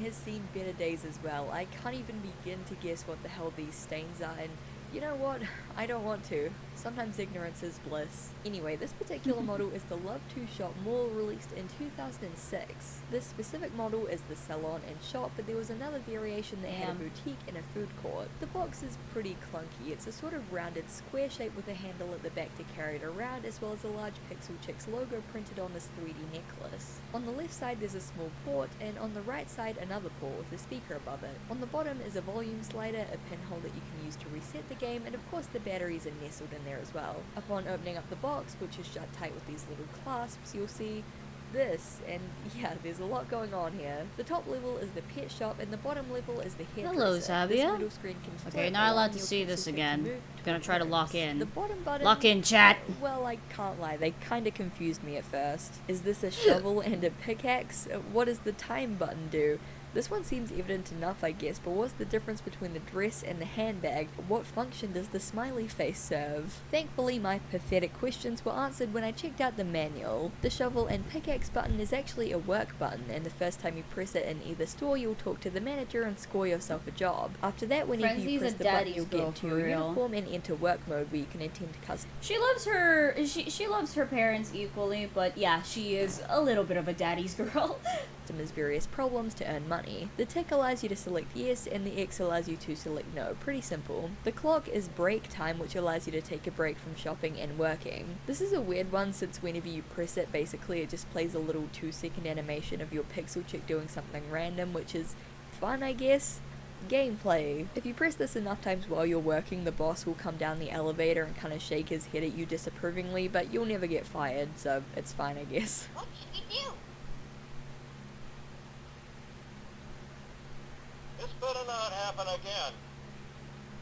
[SPEAKER 11] Has seen better days as well. I can't even begin to guess what the hell these stains are, and you know what? I don't want to. Sometimes ignorance is bliss. Anyway, this particular model is the Love to Shop model released in 2006. This specific model is the salon and shop, but there was another variation that had a boutique and a food court. The box is pretty clunky. It's a sort of rounded square shape with a handle at the back to carry it around, as well as a large Pixel Chicks logo printed on this 3D necklace. On the left side there's a small port, and on the right side another port with a speaker above it. On the bottom is a volume slider, a pinhole that you can use to reset the game, and of course the batteries are nestled in there as well. Upon opening up the box, which is shut tight with these little clasps, you'll see this, and yeah, there's a lot going on here. The top level is the pet shop, and the bottom level is the hairdresser.
[SPEAKER 1] Hello, Zabia.
[SPEAKER 11] Okay,
[SPEAKER 1] not allowed to see this again. Gonna try to lock in.
[SPEAKER 11] The bottom button.
[SPEAKER 1] Lock in, chat.
[SPEAKER 11] Well, I can't lie, they kinda confused me at first. Is this a shovel and a pickaxe? What does the time button do? This one seems evident enough, I guess, but what's the difference between the dress and the handbag? What function does the smiley face serve? Thankfully, my pathetic questions were answered when I checked out the manual. The shovel and pickaxe button is actually a work button, and the first time you press it in either store, you'll talk to the manager and score yourself a job. After that, whenever you press the button, you'll get into your uniform and enter work mode, where you can attend custom.
[SPEAKER 1] She loves her parents equally, but yeah, she is a little bit of a daddy's girl.
[SPEAKER 11] Customers various problems to earn money. The tick allows you to select yes, and the X allows you to select no. Pretty simple. The clock is break time, which allows you to take a break from shopping and working. This is a weird one, since whenever you press it, basically it just plays a little 2-second animation of your Pixel Chick doing something random, which is fun, I guess. Gameplay. If you press this enough times while you're working, the boss will come down the elevator and kind of shake his head at you disapprovingly, but you'll never get fired, so it's fine, I guess.
[SPEAKER 12] What should we do?
[SPEAKER 5] This better not happen again.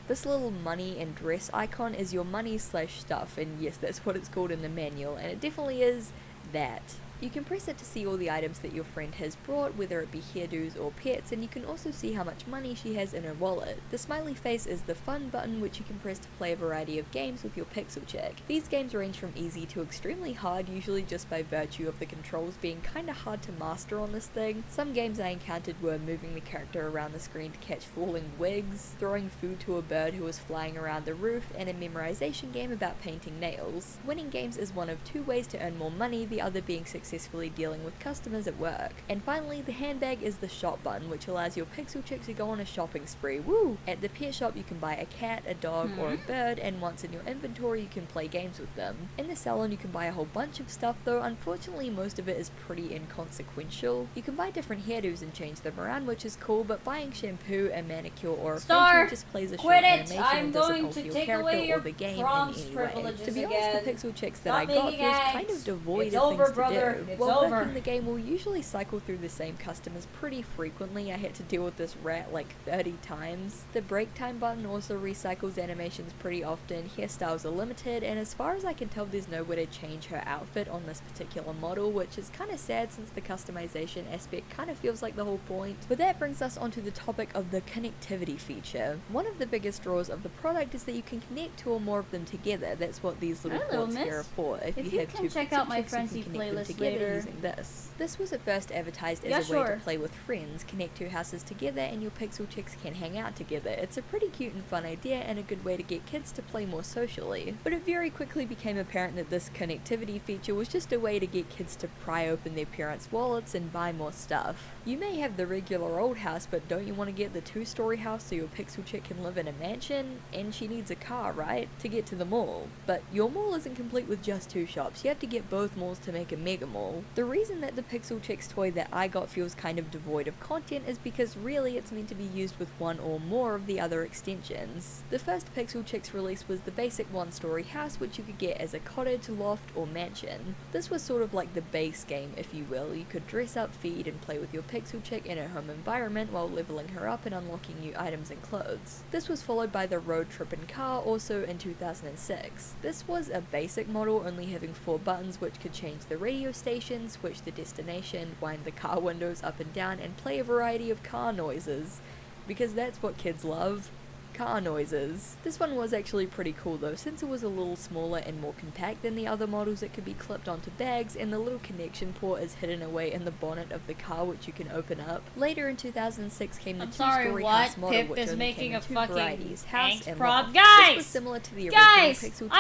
[SPEAKER 11] This little money and dress icon is your money/stuff, and yes, that's what it's called in the manual, and it definitely is that. You can press it to see all the items that your friend has brought, whether it be hairdos or pets, and you can also see how much money she has in her wallet. The smiley face is the fun button, which you can press to play a variety of games with your Pixel Chick. These games range from easy to extremely hard, usually just by virtue of the controls being kinda hard to master on this thing. Some games I encountered were moving the character around the screen to catch falling wigs, throwing food to a bird who was flying around the roof, and a memorization game about painting nails. Winning games is one of two ways to earn more money, the other being successful successfully dealing with customers at work. And finally, the handbag is the shop button, which allows your pixel chick to go on a shopping spree. Woo! At the pet shop, you can buy a cat, a dog, or a bird, and once in your inventory, you can play games with them. In the salon, you can buy a whole bunch of stuff, though unfortunately most of it is pretty inconsequential. You can buy different hairdos and change them around, which is cool, but buying shampoo, a manicure, or a facial just plays a short animation and doesn't alter your character or the game in any way. To be honest, the pixel chicks that I got feels kind of devoid of things to do. While back in the game, we'll usually cycle through the same customers pretty frequently. I had to deal with this rat like 30 times. The break time button also recycles animations pretty often, hairstyles are limited, and as far as I can tell, there's nowhere to change her outfit on this particular model, which is kind of sad since the customization aspect kind of feels like the whole point. But that brings us onto the topic of the connectivity feature. One of the biggest draws of the product is that you can connect two or more of them together. That's what these little ports here are for. If you have
[SPEAKER 9] can
[SPEAKER 11] two
[SPEAKER 9] check
[SPEAKER 11] pixel
[SPEAKER 9] out my
[SPEAKER 11] chicks, you
[SPEAKER 9] Frenzy
[SPEAKER 11] can connect them
[SPEAKER 9] playlist
[SPEAKER 11] together
[SPEAKER 9] later.
[SPEAKER 11] using this. This was at first advertised as a way to play with friends, connect two houses together, and your pixel chicks can hang out together. It's a pretty cute and fun idea and a good way to get kids to play more socially. But it very quickly became apparent that this connectivity feature was just a way to get kids to pry open their parents' wallets and buy more stuff. You may have the regular old house, but don't you want to get the two-story house so your pixel chick can live in a mansion? And she needs a car, right? To get to the mall. But your mall isn't complete with just two shops. You have to get both malls to make a mega mall. The reason that the pixel chicks toy that I got feels kind of devoid of content is because really it's meant to be used with one or more of the other extensions. The first pixel chicks release was the basic one-story house, which you could get as a cottage, loft, or mansion. This was sort of like the base game, if you will. You could dress up, feed, and play with your pixel chick in her home environment while leveling her up and unlocking new items and clothes. This was followed by the road trip and car, also in 2006. This was a basic model, only having 4 buttons which could change the radio station, switch the destination, wind the car windows up and down, and play a variety of car noises. Because that's what kids love. Car noises. This one was actually pretty cool though, since it was a little smaller and more compact than the other models. It could be clipped onto bags, and the little connection port is hidden away in the bonnet of the car, which you can open up. Later in 2006 came the two-story house model,
[SPEAKER 9] Pip
[SPEAKER 11] which
[SPEAKER 9] is
[SPEAKER 11] only
[SPEAKER 9] making
[SPEAKER 11] came in
[SPEAKER 9] a
[SPEAKER 11] 2
[SPEAKER 9] fucking
[SPEAKER 11] varieties, house and
[SPEAKER 9] prop.
[SPEAKER 11] loft.
[SPEAKER 9] Guys!
[SPEAKER 11] This was similar to the original Pixel Chick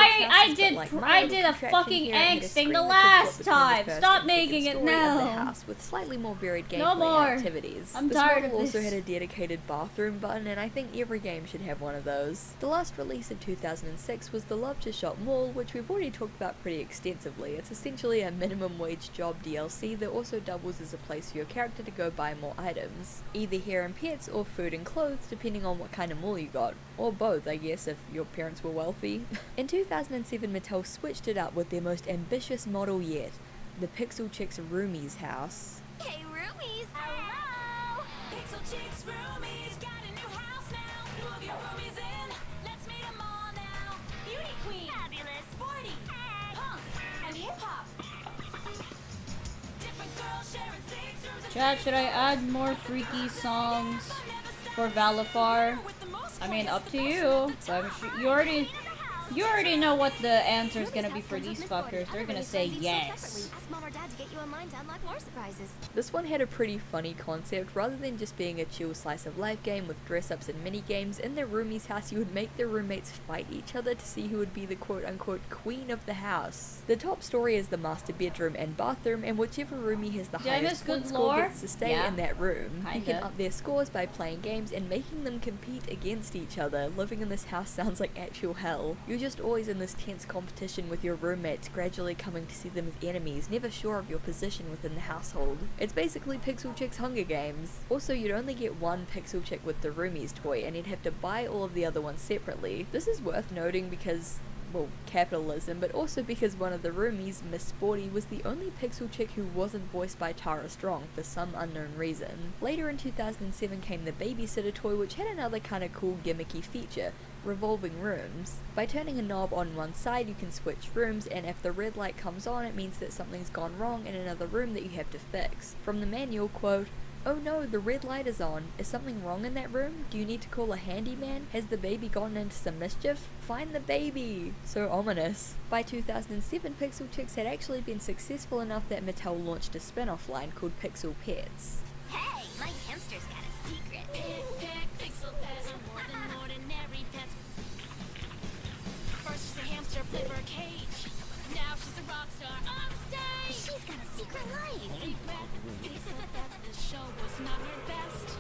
[SPEAKER 9] I did a fucking angst thing the last time. Stop making it now.
[SPEAKER 11] House with slightly more varied gameplay
[SPEAKER 9] No more
[SPEAKER 11] activities.
[SPEAKER 9] I'm
[SPEAKER 11] this
[SPEAKER 9] tired
[SPEAKER 11] model
[SPEAKER 9] of
[SPEAKER 11] also
[SPEAKER 9] this.
[SPEAKER 11] had a dedicated bathroom button, and I think every game should have one of those. The last release in 2006 was the Love to Shop Mall, which we've already talked about pretty extensively. It's essentially a minimum wage job DLC that also doubles as a place for your character to go buy more items. Either hair and pets or food and clothes, depending on what kind of mall you got. Or both, I guess, if your parents were wealthy. In 2007, Mattel switched it up with their most ambitious model yet, the Pixel Chicks Roomies house.
[SPEAKER 12] Hey, roomies! Hello! Pixel Chicks Roomies got a new house now. Move your roomies in. Let's meet them all now. Beauty queen. Fabulous. Sporty. Hey. Punk. And hip-hop. Different girls sharing 6 rooms.
[SPEAKER 9] Chat, should I add more freaky songs for Valifar? I mean, up to you. But I'm sure you already know what the answer is gonna be for these fuckers. They're gonna say yes.
[SPEAKER 12] Ask Mom or Dad to get you online to unlock more surprises.
[SPEAKER 11] This one had a pretty funny concept. Rather than just being a chill slice of life game with dress-ups and mini-games, in their roomie's house you would make their roommates fight each other to see who would be the quote-unquote queen of the house. The top story is the master bedroom and bathroom, and whichever roomie has the highest point score gets to stay in that room. You can up their scores by playing games and making them compete against each other. Living in this house sounds like actual hell. You're just always in this tense competition with your roommates, gradually coming to see them as enemies, never sure of your position within the household. It's basically Pixel Chick's Hunger Games. Also, you'd only get one Pixel Chick with the Roomies toy, and you'd have to buy all of the other ones separately. This is worth noting because, well, capitalism, but also because one of the roomies, Miss Sporty, was the only Pixel Chick who wasn't voiced by Tara Strong for some unknown reason. Later in 2007 came the babysitter toy, which had another kinda cool gimmicky feature, revolving rooms. By turning a knob on one side you can switch rooms, and if the red light comes on it means that something's gone wrong in another room that you have to fix. From the manual, quote, "Oh no, the red light is on. Is something wrong in that room? Do you need to call a handyman? Has the baby gotten into some mischief? Find the baby!" So ominous. By 2007, Pixel Chicks had actually been successful enough that Mattel launched a spin-off line called Pixel Pets.
[SPEAKER 12] Hey, my hamster's got a secret. Pixel pets are more than ordinary pets. First is a hamster flipper cage. Now she's a rock star on stage. She's got a secret life. The show was not her best.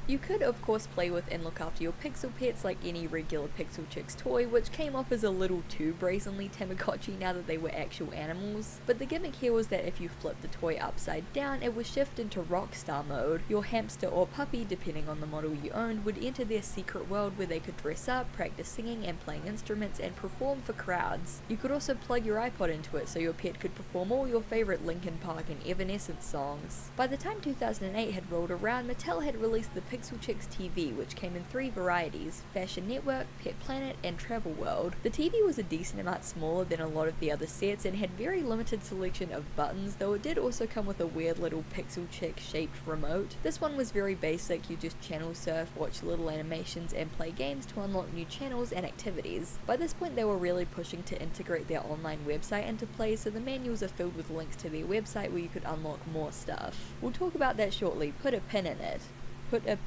[SPEAKER 11] You could of course play with and look after your pixel pets like any regular Pixel Chicks toy, which came off as a little too brazenly Tamagotchi now that they were actual animals, but the gimmick here was that if you flipped the toy upside down, it would shift into rockstar mode. Your hamster or puppy, depending on the model you owned, would enter their secret world where they could dress up, practice singing and playing instruments, and perform for crowds. You could also plug your iPod into it so your pet could perform all your favourite Linkin Park and Evanescence songs. By the time 2008 had rolled around, Mattel had released the Pixel Chicks TV, which came in 3 varieties: Fashion Network, Pet Planet, and Travel World. The TV was a decent amount smaller than a lot of the other sets and had very limited selection of buttons, though it did also come with a weird little Pixel Chick shaped remote. This one was very basic, you just channel surf, watch little animations, and play games to unlock new channels and activities. By this point they were really pushing to integrate their online website into play, so the manuals are filled with links to their website where you could unlock more stuff. We'll talk about that shortly. Put a pin in it. Put a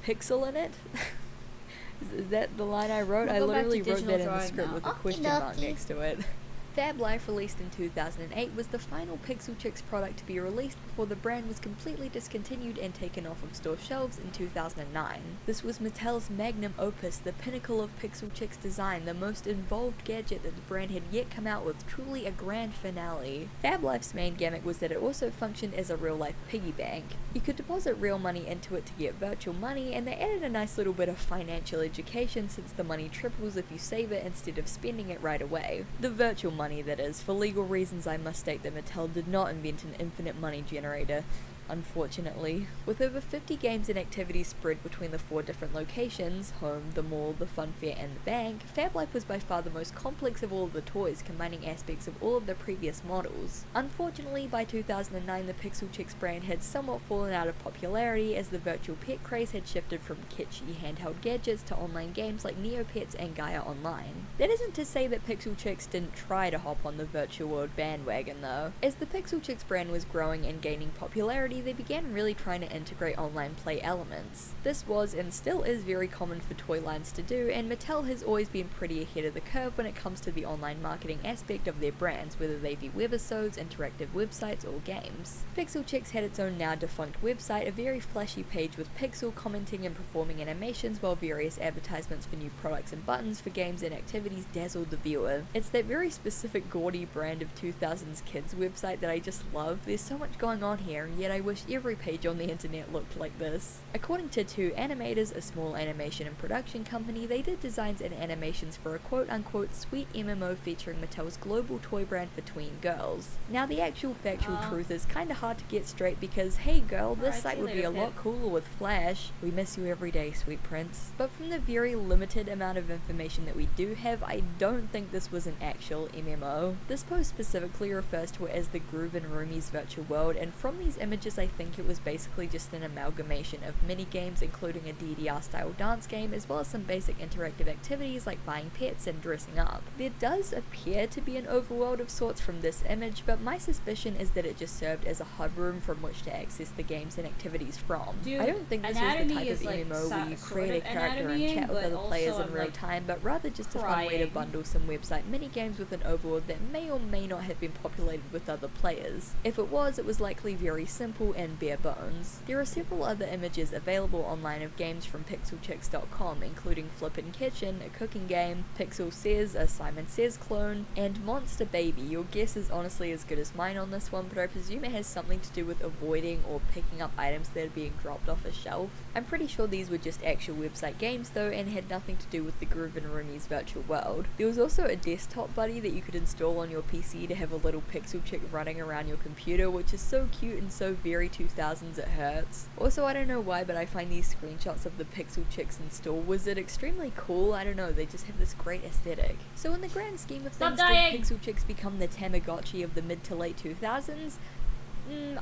[SPEAKER 11] pixel in it? Is that the line I wrote? I literally wrote that in the script with a question mark next to it. Fab Life, released in 2008, was the final Pixel Chicks product to be released before the brand was completely discontinued and taken off of store shelves in 2009. This was Mattel's magnum opus, the pinnacle of Pixel Chicks design, the most involved gadget that the brand had yet come out with, truly a grand finale. Fab Life's main gimmick was that it also functioned as a real-life piggy bank. You could deposit real money into it to get virtual money, and they added a nice little bit of financial education since the money triples if you save it instead of spending it right away. The virtual money, that is. For legal reasons, I must state that Mattel did not invent an infinite money generator, unfortunately. With over 50 games and activities spread between the 4 different locations, home, the mall, the fun fair, and the bank, Fab Life was by far the most complex of all of the toys, combining aspects of all of the previous models. Unfortunately, by 2009 the Pixel Chicks brand had somewhat fallen out of popularity as the virtual pet craze had shifted from kitschy handheld gadgets to online games like Neopets and Gaia Online. That isn't to say that Pixel Chicks didn't try to hop on the virtual world bandwagon though. As the Pixel Chicks brand was growing and gaining popularity, they began really trying to integrate online play elements. This was and still is very common for toy lines to do, and Mattel has always been pretty ahead of the curve when it comes to the online marketing aspect of their brands, whether they be webisodes, interactive websites, or games. Pixel Chicks had its own now defunct website, a very flashy page with Pixel commenting and performing animations, while various advertisements for new products and buttons for games and activities dazzled the viewer. It's that very specific gaudy brand of 2000s kids website that I just love. There's so much going on here, and yet I wish every page on the internet looked like this. According to 2 Animators, a small animation and production company, they did designs and animations for a quote-unquote sweet MMO featuring Mattel's global toy brand for tween girls. Now the actual factual truth is kinda hard to get straight because, hey girl, this site would be a lot cooler with Flash. We miss you every day, sweet prince. But from the very limited amount of information that we do have, I don't think this was an actual MMO. This post specifically refers to it as the Groove and Roomies virtual world, and from these images I think it was basically just an amalgamation of mini-games including a DDR-style dance game as well as some basic interactive activities like buying pets and dressing up. There does appear to be an overworld of sorts from this image, but my suspicion is that it just served as a hub room from which to access the games and activities from.
[SPEAKER 9] Dude,
[SPEAKER 11] I don't think this was the type of MMO where you create a character and chat with other players in real time, but rather just a fun way to bundle some website mini-games with an overworld that may or may not have been populated with other players. If it was likely very simple and bare bones. There are several other images available online of games from pixelchicks.com, including Flippin' Kitchen, a cooking game, Pixel Says, a Simon Says clone, and Monster Baby. Your guess is honestly as good as mine on this one, but I presume it has something to do with avoiding or picking up items that are being dropped off a shelf. I'm pretty sure these were just actual website games though, and had nothing to do with the Groove and Roomies virtual world. There was also a desktop buddy that you could install on your PC to have a little pixel chick running around your computer, which is so cute and so very 2000s it hurts. Also, I don't know why, but I find these screenshots of the Pixel Chicks install wizard extremely cool. I don't know, they just have this great aesthetic. So in the grand scheme of things, did Pixel Chicks become the Tamagotchi of the mid to late 2000s?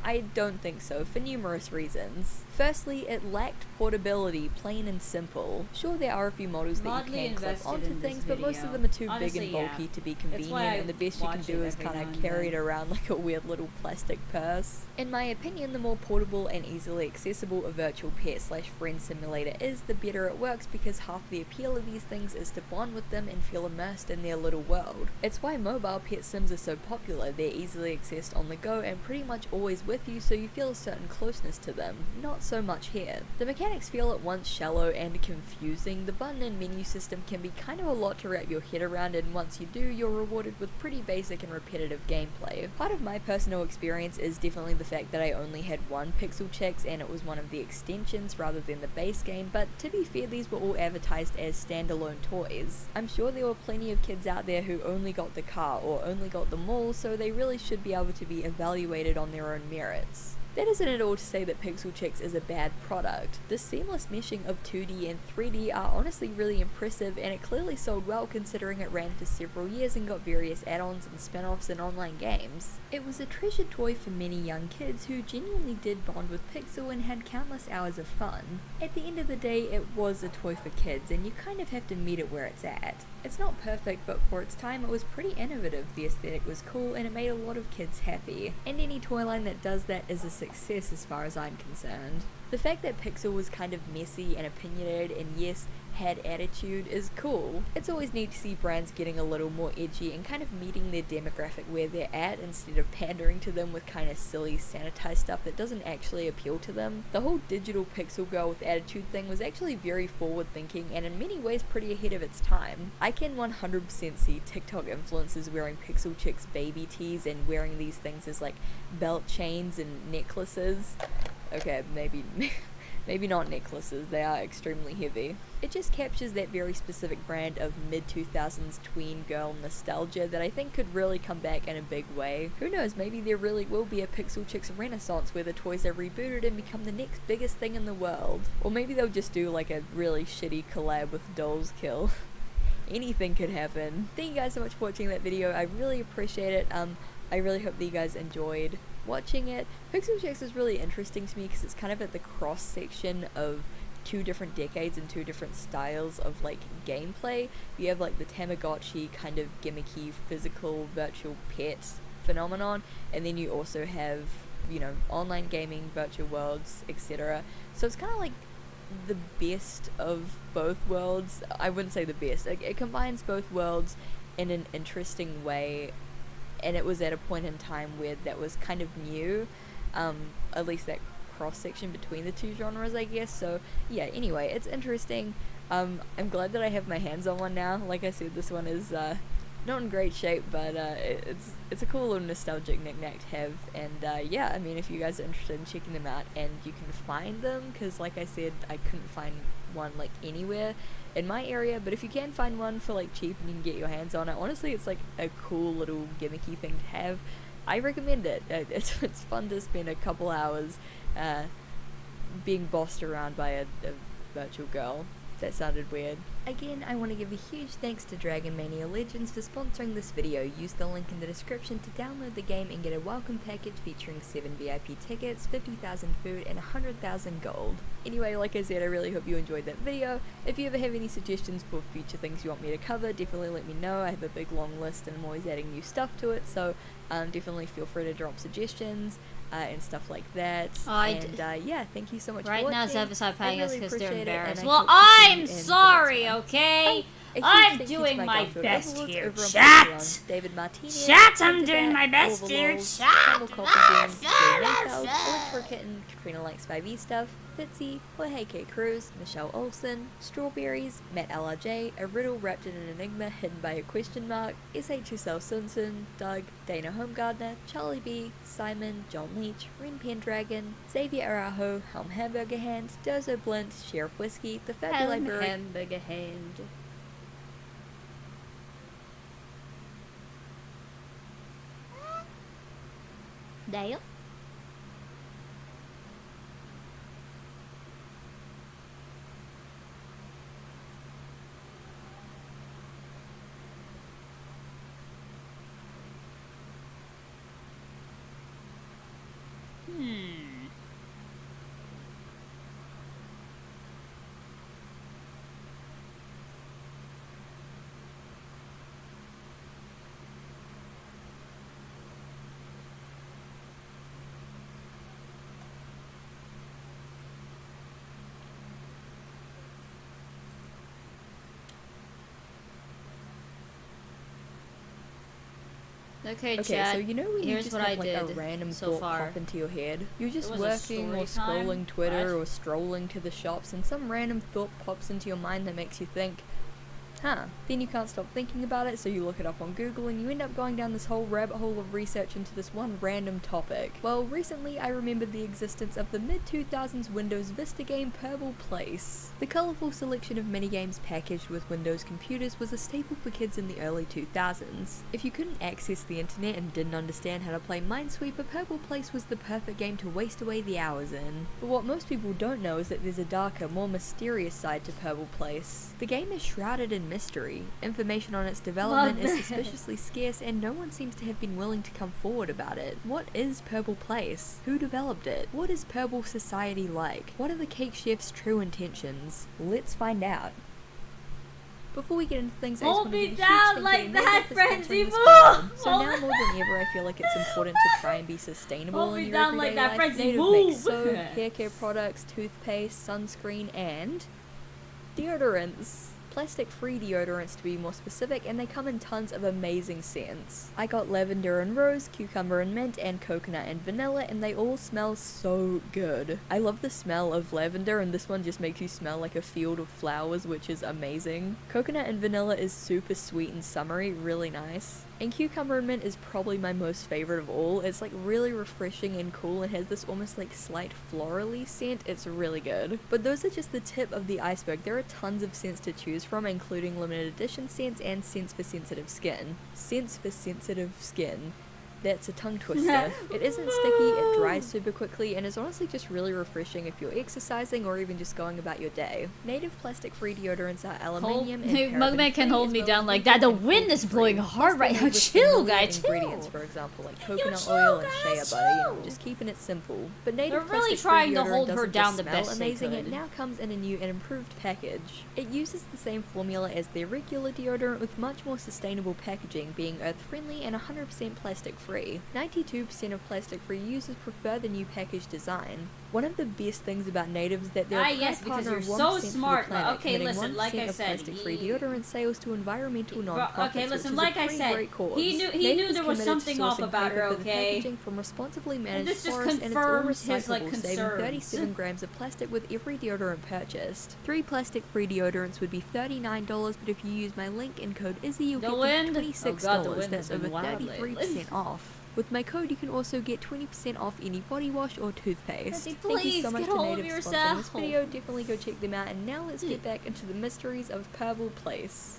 [SPEAKER 11] I don't think so, for numerous reasons. Firstly, it lacked portability, plain and simple. Sure, there are a few models that you
[SPEAKER 9] Oddly
[SPEAKER 11] can clip
[SPEAKER 9] invested
[SPEAKER 11] onto
[SPEAKER 9] in this
[SPEAKER 11] things, but most of
[SPEAKER 9] video.
[SPEAKER 11] them are too big
[SPEAKER 9] Honestly,
[SPEAKER 11] and bulky
[SPEAKER 9] yeah.
[SPEAKER 11] to be
[SPEAKER 9] It's
[SPEAKER 11] convenient,
[SPEAKER 9] why I
[SPEAKER 11] and the best you can
[SPEAKER 9] watch
[SPEAKER 11] do
[SPEAKER 9] it
[SPEAKER 11] is
[SPEAKER 9] every
[SPEAKER 11] kind
[SPEAKER 9] now
[SPEAKER 11] of
[SPEAKER 9] and
[SPEAKER 11] carry it
[SPEAKER 9] then.
[SPEAKER 11] around like a weird little plastic purse. In my opinion, the more portable and easily accessible a virtual pet/friend simulator is, the better it works, because half the appeal of these things is to bond with them and feel immersed in their little world. It's why mobile pet sims are so popular. They're easily accessed on the go and pretty much always with you, so you feel a certain closeness to them. Not so much here. The mechanics feel at once shallow and confusing. The button and menu system can be kind of a lot to wrap your head around, and once you do, you're rewarded with pretty basic and repetitive gameplay. Part of my personal experience is definitely the fact that I only had one Pixel Chicks and it was one of the extensions rather than the base game, but to be fair, these were all advertised as standalone toys. I'm sure there were plenty of kids out there who only got the car or only got the mall, so they really should be able to be evaluated on their own merits. That isn't at all to say that Pixel Chicks is a bad product. The seamless meshing of 2D and 3D are honestly really impressive, and it clearly sold well considering it ran for several years and got various add-ons and spin-offs and online games. It was a treasured toy for many young kids who genuinely did bond with Pixel and had countless hours of fun. At the end of the day, it was a toy for kids, and you kind of have to meet it where it's at. It's not perfect, but for its time it was pretty innovative. The aesthetic was cool and it made a lot of kids happy. And any toy line that does that is a success as far as I'm concerned. The fact that Pixel was kind of messy and opinionated and yes, had attitude is cool. It's always neat to see brands getting a little more edgy and kind of meeting their demographic where they're at instead of pandering to them with kind of silly sanitized stuff that doesn't actually appeal to them. The whole digital pixel girl with attitude thing was actually very forward thinking and in many ways pretty ahead of its time. I can 100% see TikTok influencers wearing Pixel Chicks baby tees and wearing these things as like belt chains and necklaces. Okay, maybe not necklaces, they are extremely heavy. It just captures that very specific brand of mid-2000s tween girl nostalgia that I think could really come back in a big way. Who knows, maybe there really will be a Pixel Chicks renaissance where the toys are rebooted and become the next biggest thing in the world. Or maybe they'll just do like a really shitty collab with Dolls Kill. Anything could happen. Thank you guys so much for watching that video, I really appreciate it. I really hope that you guys enjoyed watching it. Pixel Chicks is really interesting to me because it's kind of at the cross section of two different decades and two different styles of like gameplay. You have like the Tamagotchi kind of gimmicky physical virtual pet phenomenon, and then you also have, you know, online gaming, virtual worlds, etc. So it's kind of like the best of both worlds. I wouldn't say the best. It combines both worlds in an interesting way, and it was at a point in time where that was kind of new, at least that cross section between the two genres, I guess. So yeah, anyway, it's interesting. I'm glad that I have my hands on one now. Like I said, this one is not in great shape, but it's a cool little nostalgic knick-knack to have. And yeah, I mean, if you guys are interested in checking them out and you can find them, because like I said, I couldn't find one like anywhere in my area, but if you can find one for like cheap and you can get your hands on it, honestly it's like a cool little gimmicky thing to have. I recommend it. It's fun to spend a couple hours being bossed around by a virtual girl. That sounded weird. Again, I want to give a huge thanks to Dragon Mania Legends for sponsoring this video. Use the link in the description to download the game and get a welcome package featuring 7 VIP tickets, 50,000 food, and 100,000 gold. Anyway, like I said, I really hope you enjoyed that video. If you ever have any suggestions for future things you want me to cover, definitely let me know. I have a big long list and I'm always adding new stuff to it, so definitely feel free to drop suggestions and stuff like that. Yeah, thank you so much for watching.
[SPEAKER 9] Right now, Zephyrs are paying us because they're
[SPEAKER 11] appreciate it, and
[SPEAKER 9] embarrassed.
[SPEAKER 11] I
[SPEAKER 9] Well,
[SPEAKER 11] hope to see you
[SPEAKER 9] I'm
[SPEAKER 11] in the
[SPEAKER 9] sorry,
[SPEAKER 11] next one.
[SPEAKER 9] okay?
[SPEAKER 11] A huge
[SPEAKER 9] I'm
[SPEAKER 11] thank you to
[SPEAKER 9] doing my
[SPEAKER 11] Garfield
[SPEAKER 9] best
[SPEAKER 11] Overlords
[SPEAKER 9] here,
[SPEAKER 11] over on
[SPEAKER 9] chat.
[SPEAKER 11] Patreon, David Martinez,
[SPEAKER 9] Chat, I'm
[SPEAKER 11] Hunter
[SPEAKER 9] doing
[SPEAKER 11] Bat,
[SPEAKER 9] my best
[SPEAKER 11] Oliver
[SPEAKER 9] here,
[SPEAKER 11] Lowles,
[SPEAKER 9] chat.
[SPEAKER 11] Campbell Coffin, Jay Mayfeld, Electro Kitten, Katrina Likes 5e Stuff, Fitzy, Jorge K. Cruz, Michelle Olsen, Strawberries, Matt LRJ, a riddle wrapped in an enigma hidden by a question mark, SHSL Simpson, Doug, Dana Homegardner, Charlie B, Simon, John Leach, Ren Pendragon, Xavier Arajo, Helm Hamburger Hand, Dozo Blint, Sheriff Whiskey, The Fabulous Library,
[SPEAKER 9] Hamburger Hand. Dale? Okay,
[SPEAKER 11] Okay,
[SPEAKER 9] chat.
[SPEAKER 11] so you know when you
[SPEAKER 9] Here's
[SPEAKER 11] just
[SPEAKER 9] what
[SPEAKER 11] have
[SPEAKER 9] I
[SPEAKER 11] like
[SPEAKER 9] did
[SPEAKER 11] a random
[SPEAKER 9] so
[SPEAKER 11] thought
[SPEAKER 9] far.
[SPEAKER 11] pop into your head? You're just
[SPEAKER 9] was a
[SPEAKER 11] working or
[SPEAKER 9] story time?
[SPEAKER 11] scrolling Twitter
[SPEAKER 9] What?
[SPEAKER 11] or strolling to the shops and some random thought pops into your mind that makes you think, huh. Then you can't stop thinking about it, so you look it up on Google and you end up going down this whole rabbit hole of research into this one random topic. Well, recently I remembered the existence of the mid-2000s Windows Vista game Purple Place. The colourful selection of minigames packaged with Windows computers was a staple for kids in the early 2000s. If you couldn't access the internet and didn't understand how to play Minesweeper, Purple Place was the perfect game to waste away the hours in. But what most people don't know is that there's a darker, more mysterious side to Purple Place. The game is shrouded in mystery. Information on its development is suspiciously scarce and no one seems to have been willing to come forward about it. What is Purple Place? Who developed it? What is Purple Society like? What are the cake chef's true intentions? Let's find out. Before we get into things, I just
[SPEAKER 9] Hold
[SPEAKER 11] want to
[SPEAKER 9] me
[SPEAKER 11] give a huge
[SPEAKER 9] down
[SPEAKER 11] thank
[SPEAKER 9] like
[SPEAKER 11] you to
[SPEAKER 9] that,
[SPEAKER 11] Muffet for
[SPEAKER 9] Frenzy,
[SPEAKER 11] sponsoring this
[SPEAKER 9] move!
[SPEAKER 11] video. So now more than ever, I feel like it's important to try and be sustainable
[SPEAKER 9] Hold
[SPEAKER 11] in
[SPEAKER 9] me
[SPEAKER 11] your
[SPEAKER 9] down
[SPEAKER 11] everyday
[SPEAKER 9] like that,
[SPEAKER 11] life.
[SPEAKER 9] Frenzy,
[SPEAKER 11] Native
[SPEAKER 9] move!
[SPEAKER 11] makes soap, hair care products, toothpaste, sunscreen, and deodorants. Plastic-free deodorants to be more specific, and they come in tons of amazing scents. I got lavender and rose, cucumber and mint, and coconut and vanilla, and they all smell so good. I love the smell of lavender, and this one just makes you smell like a field of flowers, which is amazing. Coconut and vanilla is super sweet and summery, really nice. And cucumber and mint is probably my most favorite of all. It's like really refreshing and cool and has this almost like slight florally scent. It's really good. But those are just the tip of the iceberg. There are tons of scents to choose from, including limited edition scents and scents for sensitive skin. Scents for sensitive skin. That's a tongue twister. It isn't sticky, it dries super quickly, and is honestly just really refreshing if you're exercising or even just going about your day. Native plastic-free deodorants are aluminium and
[SPEAKER 9] Mugman can
[SPEAKER 11] paraben-free,
[SPEAKER 9] hold
[SPEAKER 11] as
[SPEAKER 9] me
[SPEAKER 11] well
[SPEAKER 9] down
[SPEAKER 11] as
[SPEAKER 9] like
[SPEAKER 11] vegan
[SPEAKER 9] that. The
[SPEAKER 11] and
[SPEAKER 9] wind is
[SPEAKER 11] cruelty-free.
[SPEAKER 9] blowing hard right now.
[SPEAKER 11] Plus, they're
[SPEAKER 9] Chill,
[SPEAKER 11] made with
[SPEAKER 9] guys,
[SPEAKER 11] ingredients,
[SPEAKER 9] chill.
[SPEAKER 11] for example, like coconut
[SPEAKER 9] chill,
[SPEAKER 11] oil and
[SPEAKER 9] guys,
[SPEAKER 11] shea butter,
[SPEAKER 9] chill.
[SPEAKER 11] just keeping it simple. But native
[SPEAKER 9] They're really
[SPEAKER 11] plastic-free
[SPEAKER 9] trying to
[SPEAKER 11] deodorant
[SPEAKER 9] hold her
[SPEAKER 11] doesn't
[SPEAKER 9] down
[SPEAKER 11] just
[SPEAKER 9] the
[SPEAKER 11] smell
[SPEAKER 9] best they
[SPEAKER 11] amazing, it
[SPEAKER 9] could.
[SPEAKER 11] now comes in a new and improved package. It uses the same formula as their regular deodorant with much more sustainable packaging, being earth-friendly and 100% plastic-free. 92% of plastic-free users prefer the new package design. One of the best things about Native is that they're a
[SPEAKER 9] yes,
[SPEAKER 11] proud
[SPEAKER 9] because
[SPEAKER 11] partner
[SPEAKER 9] you're
[SPEAKER 11] of
[SPEAKER 9] so
[SPEAKER 11] 1% for the
[SPEAKER 9] smart.
[SPEAKER 11] planet,
[SPEAKER 9] Okay,
[SPEAKER 11] committing
[SPEAKER 9] listen, like
[SPEAKER 11] 1%
[SPEAKER 9] I
[SPEAKER 11] of
[SPEAKER 9] said,
[SPEAKER 11] plastic-free
[SPEAKER 9] he-
[SPEAKER 11] deodorant sales to environmental nonprofits,
[SPEAKER 9] Okay, listen,
[SPEAKER 11] which
[SPEAKER 9] like
[SPEAKER 11] is a
[SPEAKER 9] I
[SPEAKER 11] pretty
[SPEAKER 9] said,
[SPEAKER 11] great cause.
[SPEAKER 9] he knew
[SPEAKER 11] Native is
[SPEAKER 9] there was
[SPEAKER 11] committed to
[SPEAKER 9] something off
[SPEAKER 11] sourcing
[SPEAKER 9] about her,
[SPEAKER 11] paper for the
[SPEAKER 9] okay?
[SPEAKER 11] packaging from responsibly managed
[SPEAKER 9] This just
[SPEAKER 11] forests, and it's all
[SPEAKER 9] confirms his,
[SPEAKER 11] recyclable,
[SPEAKER 9] like,
[SPEAKER 11] saving
[SPEAKER 9] concerns.
[SPEAKER 11] 37 grams of plastic with every deodorant purchased. 3 plastic-free deodorants would be $39, but if you use my link and code Izzy, you'll
[SPEAKER 9] The
[SPEAKER 11] get
[SPEAKER 9] wind?
[SPEAKER 11] them for
[SPEAKER 9] Oh God, the
[SPEAKER 11] $26.
[SPEAKER 9] wind has
[SPEAKER 11] That's over
[SPEAKER 9] been wild
[SPEAKER 11] 33%
[SPEAKER 9] lately.
[SPEAKER 11] off. With my code, you can also get 20% off any body wash or toothpaste.
[SPEAKER 9] Izzy,
[SPEAKER 11] Thank you so
[SPEAKER 9] please,
[SPEAKER 11] much
[SPEAKER 9] get
[SPEAKER 11] to
[SPEAKER 9] hold of
[SPEAKER 11] Native for sponsoring
[SPEAKER 9] yourself.
[SPEAKER 11] this video. Definitely go check them out. And now let's get back into the mysteries of Purple Place.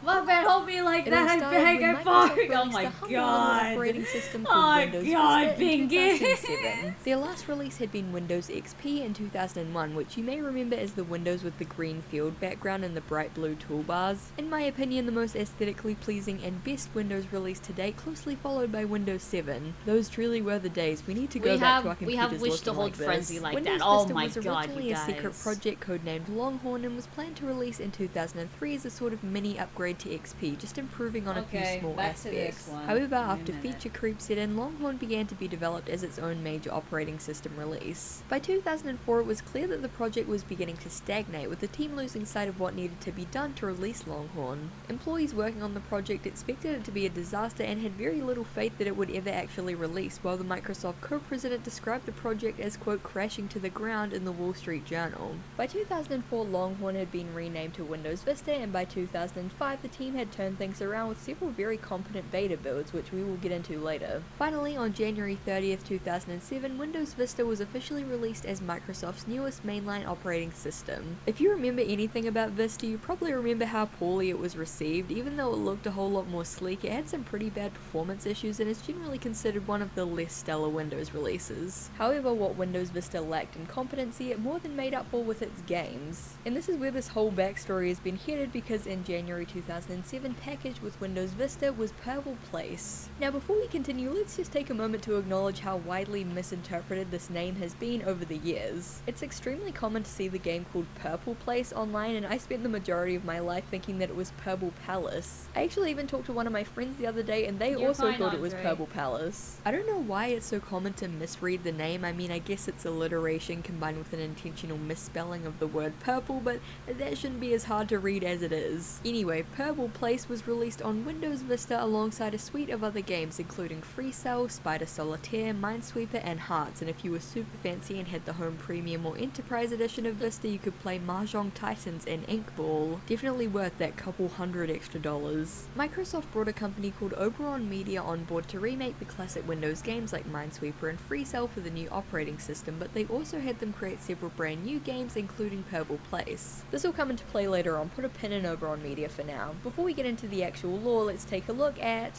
[SPEAKER 9] Muffet, hold me like
[SPEAKER 11] It all
[SPEAKER 9] that. I
[SPEAKER 11] started
[SPEAKER 9] beg,
[SPEAKER 11] when
[SPEAKER 9] I
[SPEAKER 11] Microsoft
[SPEAKER 9] bark. Oh
[SPEAKER 11] released
[SPEAKER 9] my
[SPEAKER 11] a humble
[SPEAKER 9] God.
[SPEAKER 11] little operating system
[SPEAKER 9] Oh
[SPEAKER 11] called
[SPEAKER 9] my
[SPEAKER 11] Windows
[SPEAKER 9] God,
[SPEAKER 11] Vista in
[SPEAKER 9] Bingy.
[SPEAKER 11] 2007. Their last release had been Windows XP in 2001, which you may remember as the Windows with the green field background and the bright blue toolbars. In my opinion, the most aesthetically pleasing and best Windows release to date, closely followed by Windows 7. Those truly were the days. We need to go back to our
[SPEAKER 9] We
[SPEAKER 11] computers
[SPEAKER 9] have wished to
[SPEAKER 11] looking
[SPEAKER 9] hold
[SPEAKER 11] like this.
[SPEAKER 9] Frenzy like
[SPEAKER 11] Windows
[SPEAKER 9] that. Oh
[SPEAKER 11] Vista
[SPEAKER 9] my
[SPEAKER 11] was
[SPEAKER 9] God,
[SPEAKER 11] originally
[SPEAKER 9] you
[SPEAKER 11] a secret
[SPEAKER 9] guys.
[SPEAKER 11] project codenamed Longhorn and was planned to release in 2003 as a sort of mini upgrade to XP, just improving on a few
[SPEAKER 1] Okay,
[SPEAKER 11] small
[SPEAKER 1] back to this
[SPEAKER 11] aspects.
[SPEAKER 1] one.
[SPEAKER 11] However,
[SPEAKER 1] Give me a
[SPEAKER 11] after
[SPEAKER 1] minute.
[SPEAKER 11] feature creep set in, Longhorn began to be developed as its own major operating system release. By 2004, it was clear that the project was beginning to stagnate, with the team losing sight of what needed to be done to release Longhorn. Employees working on the project expected it to be a disaster and had very little faith that it would ever actually release, while the Microsoft co-president described the project as, quote, crashing to the ground in the Wall Street Journal. By 2004, Longhorn had been renamed to Windows Vista, and by 2005, the team had turned things around with several very competent beta builds, which we will get into later. Finally, on January 30th, 2007, Windows Vista was officially released as Microsoft's newest mainline operating system. If you remember anything about Vista, you probably remember how poorly it was received. Even though it looked a whole lot more sleek, it had some pretty bad performance issues and is generally considered one of the less stellar Windows releases. However, what Windows Vista lacked in competency, it more than made up for with its games. And this is where this whole backstory has been headed, because in January 2007, packaged with Windows Vista was Purple Place. Now before we continue, let's just take a moment to acknowledge how widely misinterpreted this name has been over the years. It's extremely common to see the game called Purple Place online, and I spent the majority of my life thinking that it was Purple Palace. I actually even talked to one of my friends the other day and they
[SPEAKER 9] You're
[SPEAKER 11] also
[SPEAKER 9] fine,
[SPEAKER 11] thought it was
[SPEAKER 9] Andre.
[SPEAKER 11] Purple Palace. I don't know why it's so common to misread the name. I mean, I guess it's alliteration combined with an intentional misspelling of the word purple, but that shouldn't be as hard to read as it is. Anyway, Anyway, Purple Place was released on Windows Vista alongside a suite of other games including Free Cell, Spider Solitaire, Minesweeper, and Hearts, and if you were super fancy and had the Home Premium or Enterprise Edition of Vista, you could play Mahjong Titans and Inkball. Definitely worth that couple $100 extra. Microsoft brought a company called Oberon Media on board to remake the classic Windows games like Minesweeper and Free Cell for the new operating system, but they also had them create several brand new games including Purple Place. This will come into play later on, put a pin in Oberon Media for now. Before we get into the actual lore, let's take a look at...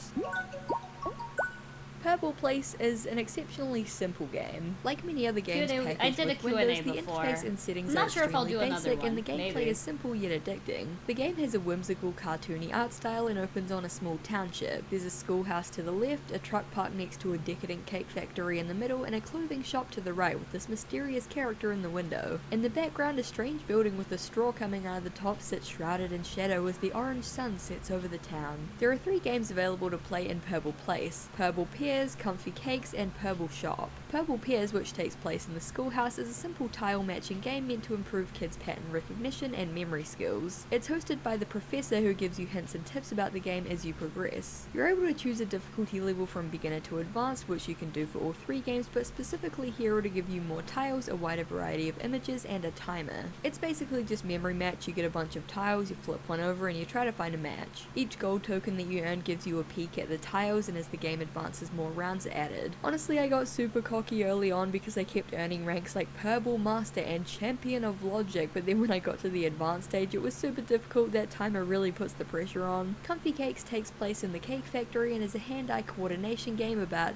[SPEAKER 11] Purple Place is an exceptionally simple game. Like many other games
[SPEAKER 9] Q&A,
[SPEAKER 11] packaged
[SPEAKER 9] I did a
[SPEAKER 11] with
[SPEAKER 9] Q&A
[SPEAKER 11] Windows, the
[SPEAKER 9] before.
[SPEAKER 11] interface and settings
[SPEAKER 9] I'm
[SPEAKER 11] are
[SPEAKER 9] not sure if I'll
[SPEAKER 11] extremely
[SPEAKER 9] do another
[SPEAKER 11] basic, and the
[SPEAKER 9] one.
[SPEAKER 11] gameplay
[SPEAKER 9] Maybe.
[SPEAKER 11] is simple yet addicting. The game has a whimsical, cartoony art style and opens on a small township. There's a schoolhouse to the left, a truck park next to a decadent cake factory in the middle, and a clothing shop to the right with this mysterious character in the window. In the background, a strange building with a straw coming out of the top sits shrouded in shadow as the orange sun sets over the town. There are 3 games available to play in Purple Place: Purple Pears, Comfy Cakes, and Purple Shop. Purple Pears, which takes place in the schoolhouse, is a simple tile matching game meant to improve kids' pattern recognition and memory skills. It's hosted by the professor who gives you hints and tips about the game as you progress. You're able to choose a difficulty level from beginner to advanced, which you can do for all 3 games, but specifically here to give you more tiles, a wider variety of images, and a timer. It's basically just memory match. You get a bunch of tiles, you flip one over, and you try to find a match. Each gold token that you earn gives you a peek at the tiles, and as the game advances, more rounds are added. Honestly, I got super cocky early on because I kept earning ranks like Purple Master and Champion of Logic, but then when I got to the advanced stage, it was super difficult. That timer really puts the pressure on. Comfy Cakes takes place in the cake factory and is a hand-eye coordination game about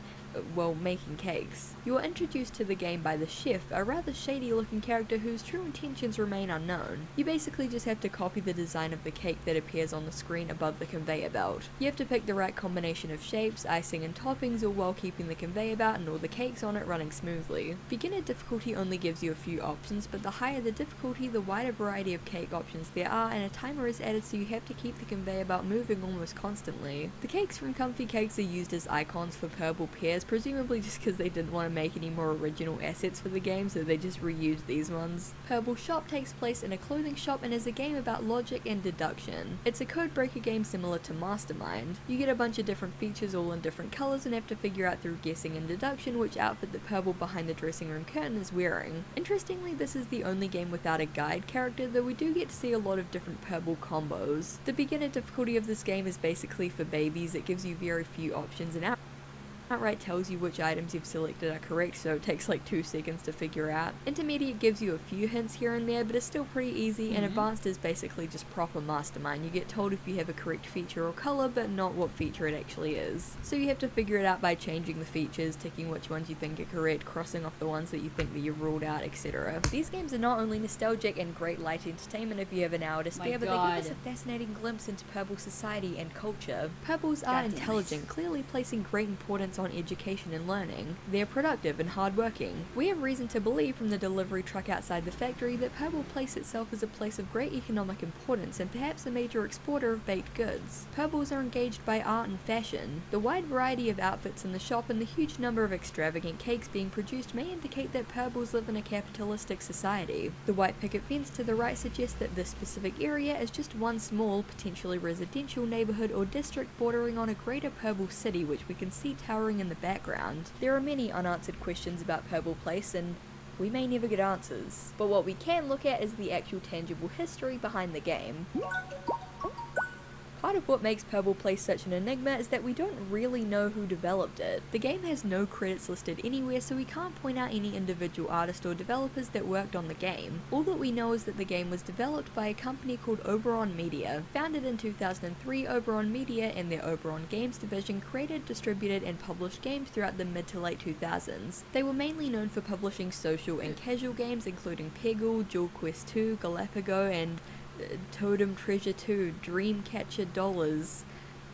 [SPEAKER 11] well, making cakes. You are introduced to the game by the chef, a rather shady looking character whose true intentions remain unknown. You basically just have to copy the design of the cake that appears on the screen above the conveyor belt. You have to pick the right combination of shapes, icing and toppings, all while keeping the conveyor belt and all the cakes on it running smoothly. Beginner difficulty only gives you a few options, but the higher the difficulty, the wider variety of cake options there are, and a timer is added so you have to keep the conveyor belt moving almost constantly. The cakes from Comfy Cakes are used as icons for Purple Pears, presumably just because they didn't want to make any more original assets for the game, so they just reused these ones. Purple Shop takes place in a clothing shop and is a game about logic and deduction. It's a codebreaker game similar to Mastermind. You get a bunch of different features all in different colours and have to figure out through guessing and deduction which outfit the Purple behind the dressing room curtain is wearing. Interestingly, this is the only game without a guide character, though we do get to see a lot of different Purple combos. The beginner difficulty of this game is basically for babies. It gives you very few options and outright tells you which items you've selected are correct, so it takes like 2 seconds to figure out. Intermediate gives you a few hints here and there, but it's still pretty easy, and advanced is basically just proper Mastermind. You get told if you have a correct feature or colour, but not what feature it actually is. So you have to figure it out by changing the features, ticking which ones you think are correct, crossing off the ones that you think that you've ruled out, etc. These games are not only nostalgic and great light entertainment if you have an hour to spare, but they give us a fascinating glimpse into Purple society and culture. Purples are intelligent, clearly placing great importance on education and learning. They're productive and hardworking. We have reason to believe from the delivery truck outside the factory that Purple Place itself is a place of great economic importance and perhaps a major exporter of baked goods. Purples are engaged by art and fashion. The wide variety of outfits in the shop and the huge number of extravagant cakes being produced may indicate that Purples live in a capitalistic society. The white picket fence to the right suggests that this specific area is just one small, potentially residential neighborhood or district bordering on a greater Purple city, which we can see towering in the background. There are many unanswered questions about Purple Place, and we may never get answers. But what we can look at is the actual tangible history behind the game. Part of what makes Purple Place such an enigma is that we don't really know who developed it. The game has no credits listed anywhere, so we can't point out any individual artist or developers that worked on the game. All that we know is that the game was developed by a company called Oberon Media. Founded in 2003, Oberon Media and their Oberon Games division created, distributed, and published games throughout the mid to late 2000s. They were mainly known for publishing social and casual games including Peggle, Jewel Quest 2, Galapago, and Totem Treasure 2, Dreamcatcher Dollars.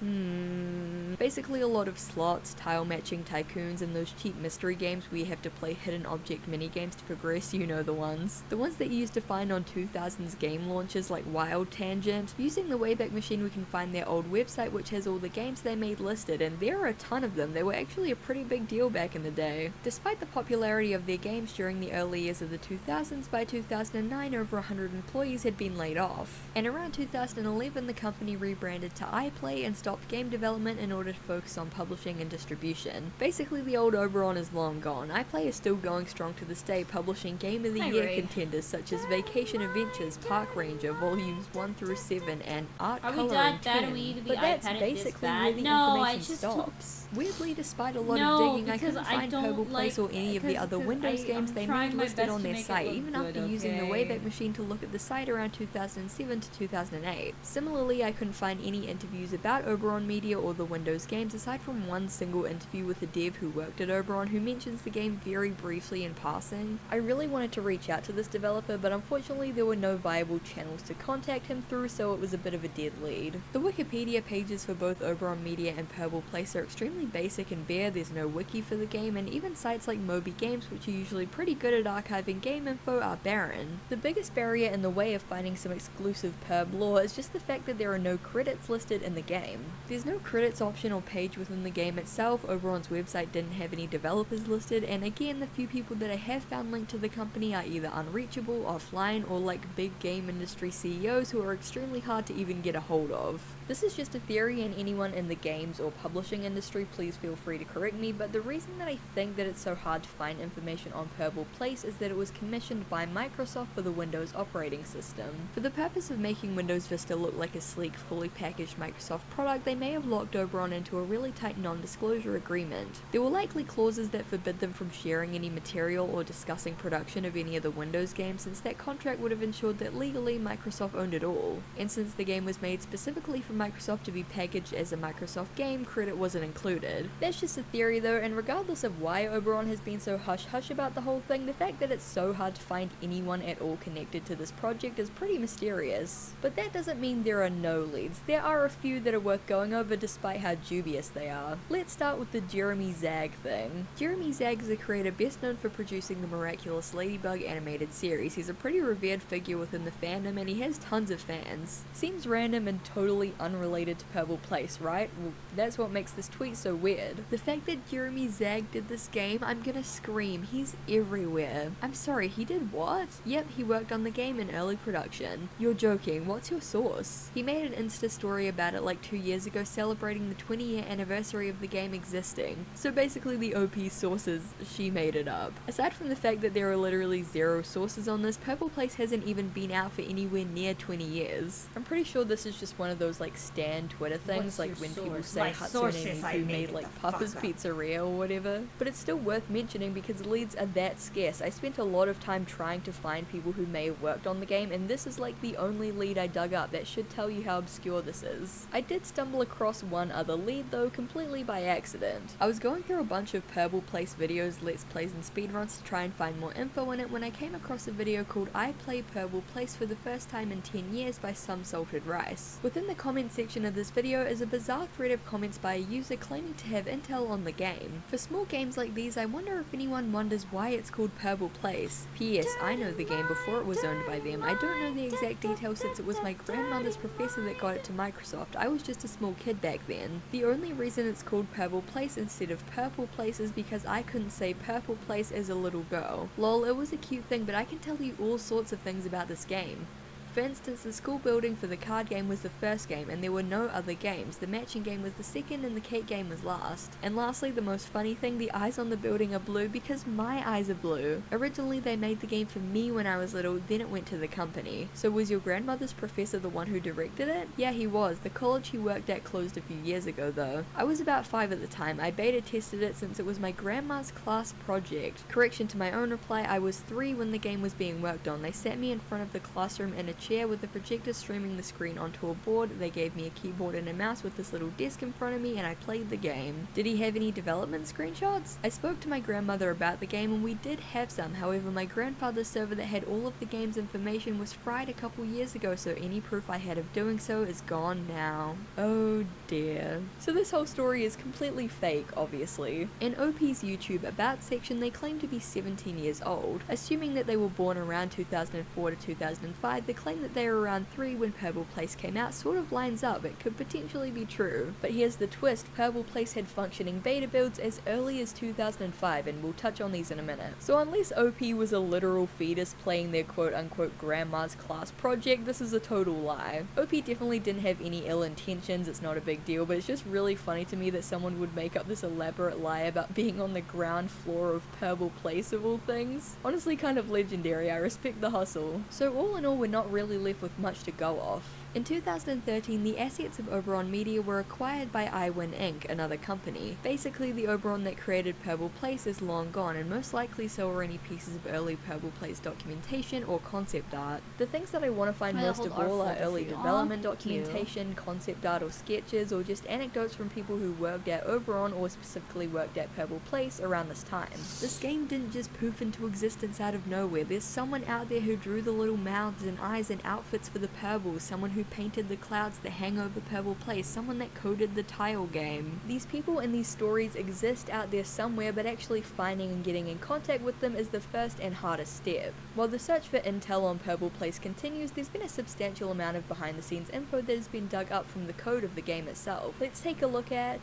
[SPEAKER 11] Basically a lot of slots, tile matching tycoons, and those cheap mystery games where you have to play hidden object mini games to progress, you know the ones. The ones that you used to find on 2000s game launches like Wild Tangent. Using the Wayback Machine we can find their old website which has all the games they made listed, and there are a ton of them. They were actually a pretty big deal back in the day. Despite the popularity of their games during the early years of the 2000s, by 2009 over 100 employees had been laid off. And around 2011 the company rebranded to iPlay and stopped game development in order to focus on publishing and distribution. Basically the old Oberon is long gone. iPlay is still going strong to this day, publishing Game of the Year contenders such as Vacation Adventures, Park Ranger, Volumes 1 through 7, and Art
[SPEAKER 9] Are we
[SPEAKER 11] Coloring
[SPEAKER 9] that
[SPEAKER 11] 10.
[SPEAKER 9] bad and we need to be
[SPEAKER 11] But that's
[SPEAKER 9] iPaded this
[SPEAKER 11] basically
[SPEAKER 9] bad?
[SPEAKER 11] where the
[SPEAKER 9] No, I
[SPEAKER 11] information
[SPEAKER 9] just
[SPEAKER 11] stops. Weirdly, despite a lot
[SPEAKER 9] No,
[SPEAKER 11] of digging, I
[SPEAKER 9] because
[SPEAKER 11] couldn't
[SPEAKER 9] I
[SPEAKER 11] find
[SPEAKER 9] don't
[SPEAKER 11] Purple Place
[SPEAKER 9] like-
[SPEAKER 11] or any of the other
[SPEAKER 9] because
[SPEAKER 11] Windows games
[SPEAKER 9] I'm
[SPEAKER 11] they
[SPEAKER 9] trying
[SPEAKER 11] made
[SPEAKER 9] my
[SPEAKER 11] listed
[SPEAKER 9] best
[SPEAKER 11] on
[SPEAKER 9] to
[SPEAKER 11] their
[SPEAKER 9] make it
[SPEAKER 11] site,
[SPEAKER 9] look
[SPEAKER 11] even
[SPEAKER 9] good,
[SPEAKER 11] after using the
[SPEAKER 9] okay?
[SPEAKER 11] Wayback Machine to look at the site around 2007 to 2008. Similarly, I couldn't find any interviews about Oberon Media or the Windows games aside from one single interview with a dev who worked at Oberon who mentions the game very briefly in passing. I really wanted to reach out to this developer, but unfortunately there were no viable channels to contact him through, so it was a bit of a dead lead. The Wikipedia pages for both Oberon Media and Purple Place are extremely basic and bare. There's no wiki for the game, and even sites like Moby Games, which are usually pretty good at archiving game info, are barren. The biggest barrier in the way of finding some exclusive Purb lore is just the fact that there are no credits listed in the game. There's no credits option or page within the game itself. Oberon's website didn't have any developers listed, and again the few people that I have found linked to the company are either unreachable, offline, or like big game industry CEOs who are extremely hard to even get a hold of. This is just a theory, and anyone in the games or publishing industry please feel free to correct me, but the reason that I think that it's so hard to find information on Purple Place is that it was commissioned by Microsoft for the Windows operating system. For the purpose of making Windows Vista look like a sleek, fully packaged Microsoft product, they may have locked Oberon into a really tight non-disclosure agreement. There were likely clauses that forbid them from sharing any material or discussing production of any of the Windows games, since that contract would have ensured that legally Microsoft owned it all. And since the game was made specifically for Microsoft to be packaged as a Microsoft game, credit wasn't included. That's just a theory though, and regardless of why Oberon has been so hush-hush about the whole thing, the fact that it's so hard to find anyone at all connected to this project is pretty mysterious. But that doesn't mean there are no leads. There are a few that are worth going over despite how dubious they are. Let's start with the Jeremy Zag thing. Jeremy Zag is a creator best known for producing the Miraculous Ladybug animated series. He's a pretty revered figure within the fandom and he has tons of fans. Seems random and totally unrelated to Purple Place, right? Well, that's what makes this tweet so weird. The fact that Jeremy Zag did this game, I'm gonna scream. He's everywhere. I'm sorry, he did what? Yep, he worked on the game in early production. You're joking, what's your source? He made an Insta story about it like 2 years ago celebrating the 20-year anniversary of the game existing. So basically the OP sources, she made it up. Aside from the fact that there are literally zero sources on this, Purple Place hasn't even been out for anywhere near 20 years. I'm pretty sure this is just one of those like stan Twitter things, like when people say Hatsune Miku made like Papa's Pizzeria or whatever. But it's still worth mentioning because leads are that scarce. I spent a lot of time trying to find people who may have worked on the game, and this is like the only lead I dug up. That should tell you how obscure this is. I did stumble across one other lead though, completely by accident. I was going through a bunch of Purple Place videos, let's plays and speedruns to try and find more info in it when I came across a video called I Play Purple Place for the first time in 10 years by Some Salted Rice. Within the comment section of this video is a bizarre thread of comments by a user claiming to have intel on the game. For small games like these, I wonder if anyone wonders why it's called Purple Place. P.S. I know the game before it was owned by them. I don't know the exact details since it was my grandmother's professor that got it to Microsoft. I was just a small kid back then. The only reason it's called Purple Place instead of Purple Place is because I couldn't say Purple Place as a little girl. Lol, it was a cute thing, but I can tell you all sorts of things about this game. For instance, the school building for the card game was the first game and there were no other games. The matching game was the second and the cake game was last. And lastly, the most funny thing, the eyes on the building are blue because my eyes are blue. Originally they made the game for me when I was little, then it went to the company. So was your grandmother's professor the one who directed it? Yeah, he was. The college he worked at closed a few years ago though. I was about 5 at the time. I beta tested it since it was my grandma's class project. Correction to my own reply, I was 3 when the game was being worked on. They sat me in front of the classroom in a chair with a projector streaming the screen onto a board. They gave me a keyboard and a mouse with this little desk in front of me, and I played the game. Did he have any development screenshots? I spoke to my grandmother about the game, and we did have some. However, my grandfather's server that had all of the game's information was fried a couple years ago, so any proof I had of doing so is gone now. Oh dear. So this whole story is completely fake, obviously. In OP's YouTube About section, they claim to be 17 years old. Assuming that they were born around 2004 to 2005, the claim that they were around 3 when Purple Place came out sort of lines up. It could potentially be true. But here's the twist: Purple Place had functioning beta builds as early as 2005, and we'll touch on these in a minute. So unless OP was a literal fetus playing their quote-unquote grandma's class project, this is a total lie. OP definitely didn't have any ill intentions, it's not a big deal, but it's just really funny to me that someone would make up this elaborate lie about being on the ground floor of Purple Place of all things. Honestly, kind of legendary. I respect the hustle. So all in all, we're not really left with much to go off. In 2013, the assets of Oberon Media were acquired by iWin Inc., another company. Basically, the Oberon that created Purple Place is long gone, and most likely so are any pieces of early Purple Place documentation or concept art. The things that I want to find most of all are early development documentation, concept art or sketches, or just anecdotes from people who worked at Oberon or specifically worked at Purple Place around this time. This game didn't just poof into existence out of nowhere. There's someone out there who drew the little mouths and eyes and outfits for the Purbles, someone who painted the clouds that hang over Purple Place, someone that coded the tile game. These people and these stories exist out there somewhere, but actually finding and getting in contact with them is the first and hardest step. While the search for intel on Purple Place continues, there's been a substantial amount of behind the scenes info that has been dug up from the code of the game itself. Let's take a look at...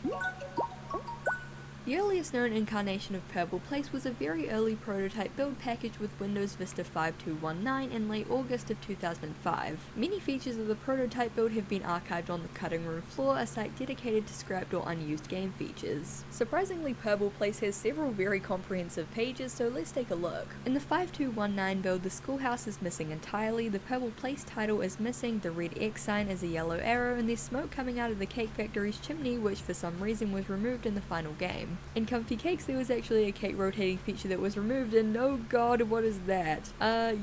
[SPEAKER 11] The earliest known incarnation of Purple Place was a very early prototype build package with Windows Vista 5219 in late August of 2005. Many features of the prototype build have been archived on the cutting room floor, a site dedicated to scrapped or unused game features. Surprisingly, Purple Place has several very comprehensive pages, so let's take a look. In the 5219 build, the schoolhouse is missing entirely, the Purple Place title is missing, the red X sign is a yellow arrow, and there's smoke coming out of the cake factory's chimney, which for some reason was removed in the final game. In Comfy Cakes, there was actually a cake rotating feature that was removed, and oh god, what is that?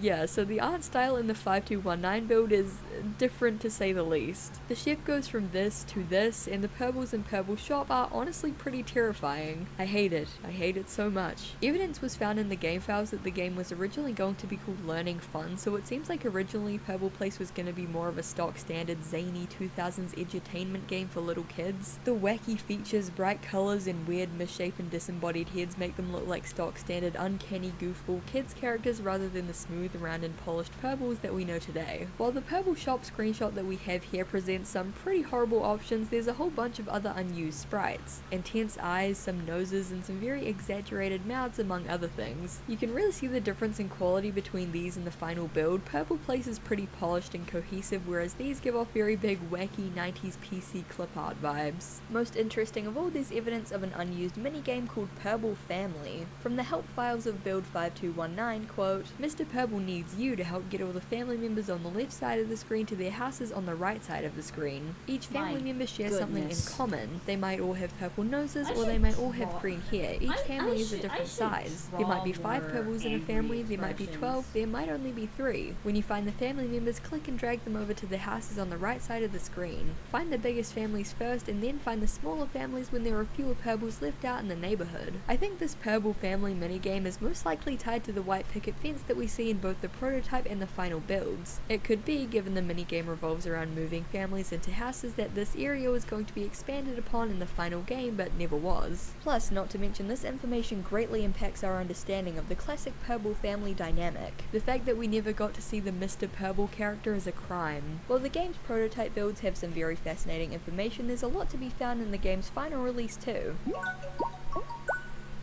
[SPEAKER 11] Yeah, so the art style in the 5219 build is different to say the least. The chef goes from this to this, and the purples in Purple Shop are honestly pretty terrifying. I hate it. I hate it so much. Evidence was found in the game files that the game was originally going to be called Learning Fun, so it seems like originally Purple Place was going to be more of a stock standard zany 2000s edutainment game for little kids. The wacky features, bright colours, and weird misshapen disembodied heads make them look like stock standard uncanny goofball kids characters rather than the smooth, round and polished purples that we know today. While the Purple Shop screenshot that we have here presents some pretty horrible options, there's a whole bunch of other unused sprites. Intense eyes, some noses, and some very exaggerated mouths among other things. You can really see the difference in quality between these and the final build. Purple Place is pretty polished and cohesive, whereas these give off very big wacky 90s PC clip art vibes. Most interesting of all, there's evidence of an unused minigame called Purple Family. From the help files of build 5219, quote, Mr. Purple needs you to help get all the family members on the left side of the screen to their houses on the right side of the screen. Each family member shares something in common. They might all have purple noses, or they might all have green hair. Each family is a different size. There might be 5 purples in a family, there might be 12, there might only be 3. When you find the family members, click and drag them over to the houses on the right side of the screen. Find the biggest families first, and then find the smaller families when there are fewer purples left out in the neighborhood. I think this Purple Family minigame is most likely tied to the white picket fence that we see in both the prototype and the final builds. It could be, given the minigame revolves around moving families into houses, that this area was going to be expanded upon in the final game but never was. Plus, not to mention, this information greatly impacts our understanding of the classic Purple Family dynamic. The fact that we never got to see the Mr. Purple character is a crime. While the game's prototype builds have some very fascinating information, there's a lot to be found in the game's final release too.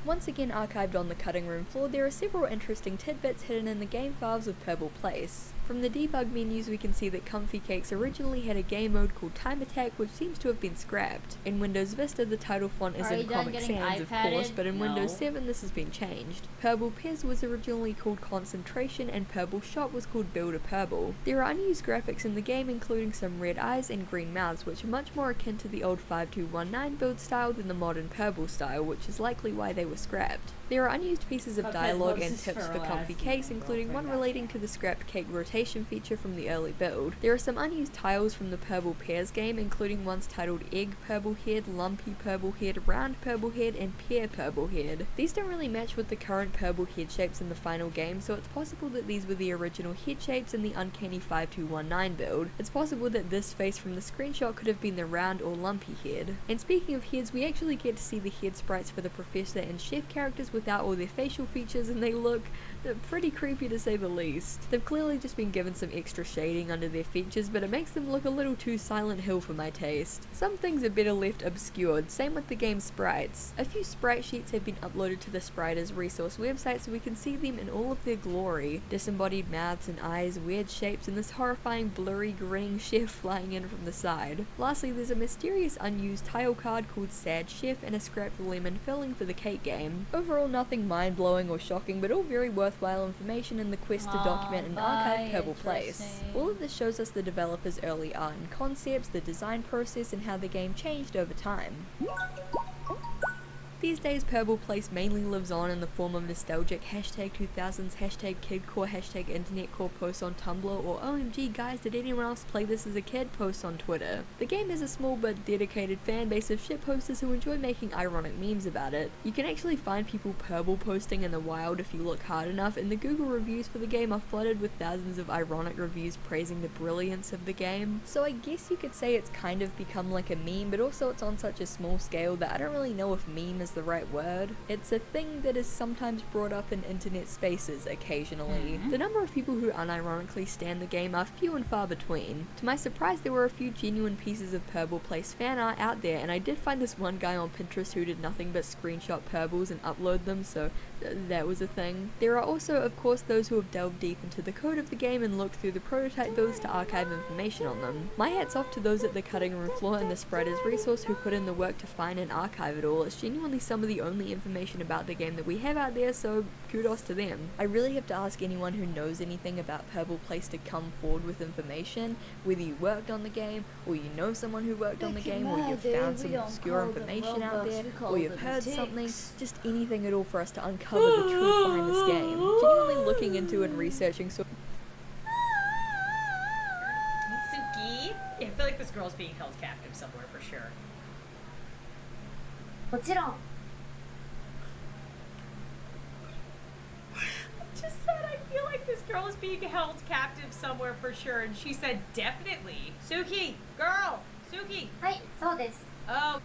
[SPEAKER 11] Once again archived on the cutting room floor, there are several interesting tidbits hidden in the game files of Purple Place. From the debug menus we can see that Comfy Cakes originally had a game mode called Time Attack, which seems to have been scrapped. In Windows Vista the title font is in Comic Sans of course, but in Windows 7 this has been changed. Purple Pez was originally called Concentration, and Purple Shop was called Builder Purple. There are unused graphics in the game, including some red eyes and green mouths, which are much more akin to the old 5219 build style than the modern Purple style, which is likely why they were were scrapped. There are unused pieces of
[SPEAKER 9] Muffet
[SPEAKER 11] dialogue
[SPEAKER 9] loves
[SPEAKER 11] and
[SPEAKER 9] his
[SPEAKER 11] tips for
[SPEAKER 9] feral
[SPEAKER 11] comfy
[SPEAKER 9] ass
[SPEAKER 11] cakes,
[SPEAKER 9] and
[SPEAKER 11] including one
[SPEAKER 9] girlfriend.
[SPEAKER 11] relating to the scrapped cake rotation feature from the early build. There are some unused tiles from the Purple Pears game, including ones titled Egg Purple Head, Lumpy Purple Head, Round Purple Head, and Pear Purple Head. These don't really match with the current purple head shapes in the final game, so it's possible that these were the original head shapes in the Uncanny 5219 build. It's possible that this face from the screenshot could have been the round or lumpy head. And speaking of heads, we actually get to see the head sprites for the Professor and Chef characters without all their facial features, and they look pretty creepy to say the least. They've clearly just been given some extra shading under their features, but it makes them look a little too Silent Hill for my taste. Some things are better left obscured, same with the game's sprites. A few sprite sheets have been uploaded to the Spriters resource website so we can see them in all of their glory. Disembodied mouths and eyes, weird shapes, and this horrifying blurry grinning chef flying in from the side. Lastly, there's a mysterious unused tile card called Sad Chef and a scrapped lemon filling for the cake game. Overall, nothing mind-blowing or shocking, but all very worthwhile information in the quest to document and archive Purple Place. All of this shows us the developers' early art and concepts, the design process, and how the game changed over time. These days, Purple Place mainly lives on in the form of nostalgic #2000s, #kidcore, #internetcore posts on Tumblr, or OMG guys, did anyone else play this as a kid posts on Twitter. The game has a small but dedicated fan base of shitposters who enjoy making ironic memes about it. You can actually find people purple posting in the wild if you look hard enough, and the Google reviews for the game are flooded with thousands of ironic reviews praising the brilliance of the game. So I guess you could say it's kind of become like a meme, but also it's on such a small scale that I don't really know if meme is the right word. It's a thing that is sometimes brought up in internet spaces occasionally. The number of people who unironically stan the game are few and far between. To my surprise, there were a few genuine pieces of Purple Place fan art out there, and I did find this one guy on Pinterest who did nothing but screenshot purples and upload them, so that was a thing. There are also, of course, those who have delved deep into the code of the game and looked through the prototype builds to archive information on them. My hat's off to those at the cutting room floor and the Spriters resource who put in the work to find and archive it all. It's genuinely some of the only information about the game that we have out there, so kudos to them. I really have to ask anyone who knows anything about Purple Place to come forward with information, whether you worked on the game, or you know someone who worked on the game, or you've found some obscure information out there, or you've heard something, just anything at all for us to uncover the truth behind this game. Genuinely looking into and researching so
[SPEAKER 9] Suki? I feel like this girl's being held captive somewhere for sure. Just said I feel like this girl is being held captive somewhere for sure, and she said definitely. Suki, girl, Suki. Oh.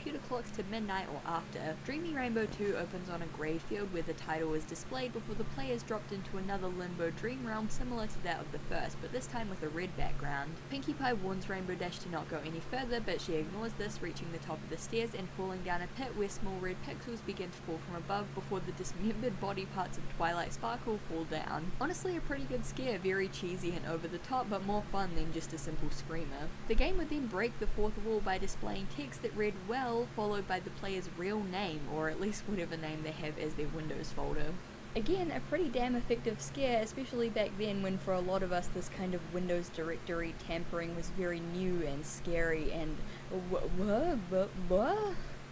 [SPEAKER 11] computer clocks to midnight or after. Dreamy Rainbow 2 opens on a grey field where the title is displayed before the players dropped into another limbo dream realm similar to that of the first, but this time with a red background. Pinkie Pie warns Rainbow Dash to not go any further, but she ignores this, reaching the top of the stairs and falling down a pit where small red pixels begin to fall from above before the dismembered body parts of Twilight Sparkle fall down. Honestly, a pretty good scare, very cheesy and over the top, but more fun than just a simple screamer. The game would then break the fourth wall by displaying text that read well, followed by the player's real name, or at least whatever name they have as their Windows folder. Again, a pretty damn effective scare, especially back then when for a lot of us this kind of Windows directory tampering was very new and scary and what?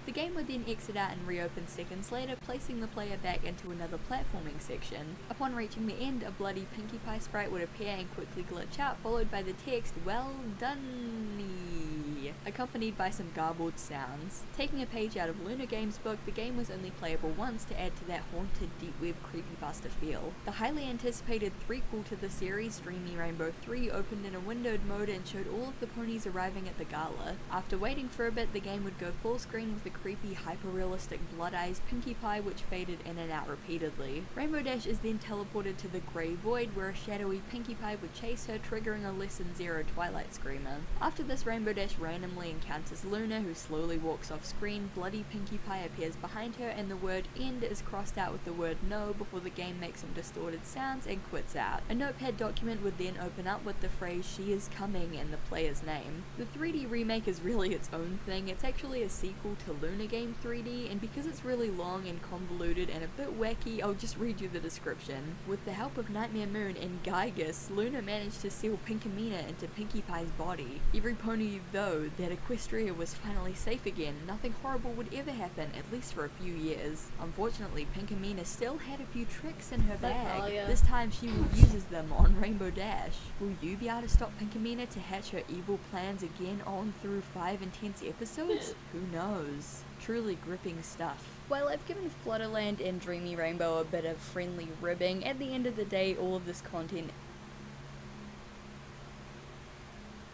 [SPEAKER 11] The game would then exit out and reopen seconds later, placing the player back into another platforming section. Upon reaching the end, a bloody Pinkie Pie sprite would appear and quickly glitch out, followed by the text, "Well done," accompanied by some garbled sounds. Taking a page out of Luna Games' book, the game was only playable once to add to that haunted deep web creepypasta feel. The highly anticipated threequel to the series, Dreamy Rainbow 3, opened in a windowed mode and showed all of the ponies arriving at the gala. After waiting for a bit, the game would go full screen with the creepy, hyper-realistic blood-eyes Pinkie Pie which faded in and out repeatedly. Rainbow Dash is then teleported to the Grey Void where a shadowy Pinkie Pie would chase her, triggering a Lesson 0 Twilight Screamer. After this, Rainbow Dash randomly encounters Luna, who slowly walks off screen. Bloody Pinkie Pie appears behind her and the word "end" is crossed out with the word "no" before the game makes some distorted sounds and quits out. A notepad document would then open up with the phrase "she is coming" and the player's name. The 3D remake is really its own thing. It's actually a sequel to Luna Game 3D, and because it's really long and convoluted and a bit wacky, I'll just read you the description. With the help of Nightmare Moon and Gygus, Luna managed to seal Pinkamena into Pinkie Pie's body. Every pony though know that Equestria was finally safe again. Nothing horrible would ever happen, at least for a few years. Unfortunately, Pinkamena still had a few tricks in her bag.
[SPEAKER 9] Talia.
[SPEAKER 11] This time she uses them on Rainbow Dash. Will you be able to stop Pinkamena to hatch her evil plans again on through 5 intense episodes? Who knows? Truly gripping stuff. While I've given Flutterland and Dreamy Rainbow a bit of friendly ribbing, at the end of the day all of this content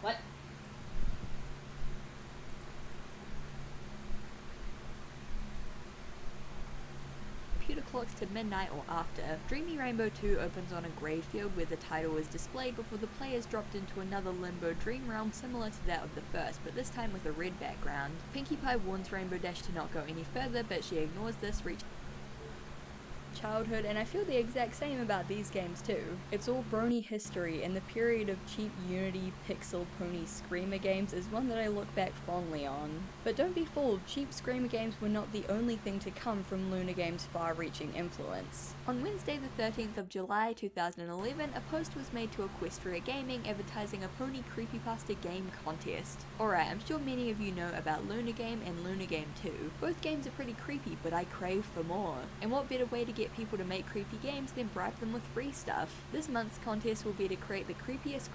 [SPEAKER 9] What?
[SPEAKER 11] computer clocks to midnight or after. Dreamy Rainbow 2 opens on a grey field where the title is displayed before the players dropped into another limbo dream realm similar to that of the first, but this time with a red background. Pinkie Pie warns Rainbow Dash to not go any further, but she ignores this, reaching childhood, and I feel the exact same about these games too. It's all brony history, and the period of cheap Unity, Pixel, Pony, Screamer games is one that I look back fondly on. But don't be fooled, cheap Screamer games were not the only thing to come from Luna Games' far-reaching influence. On Wednesday the 13th of July 2011, a post was made to Equestria Gaming advertising a Pony Creepypasta game contest. Alright, I'm sure many of you know about Luna Game and Luna Game 2. Both games are pretty creepy, but I crave for more. And what better way to get people to make creepy games than bribe them with free stuff? This month's contest will be to create the creepiest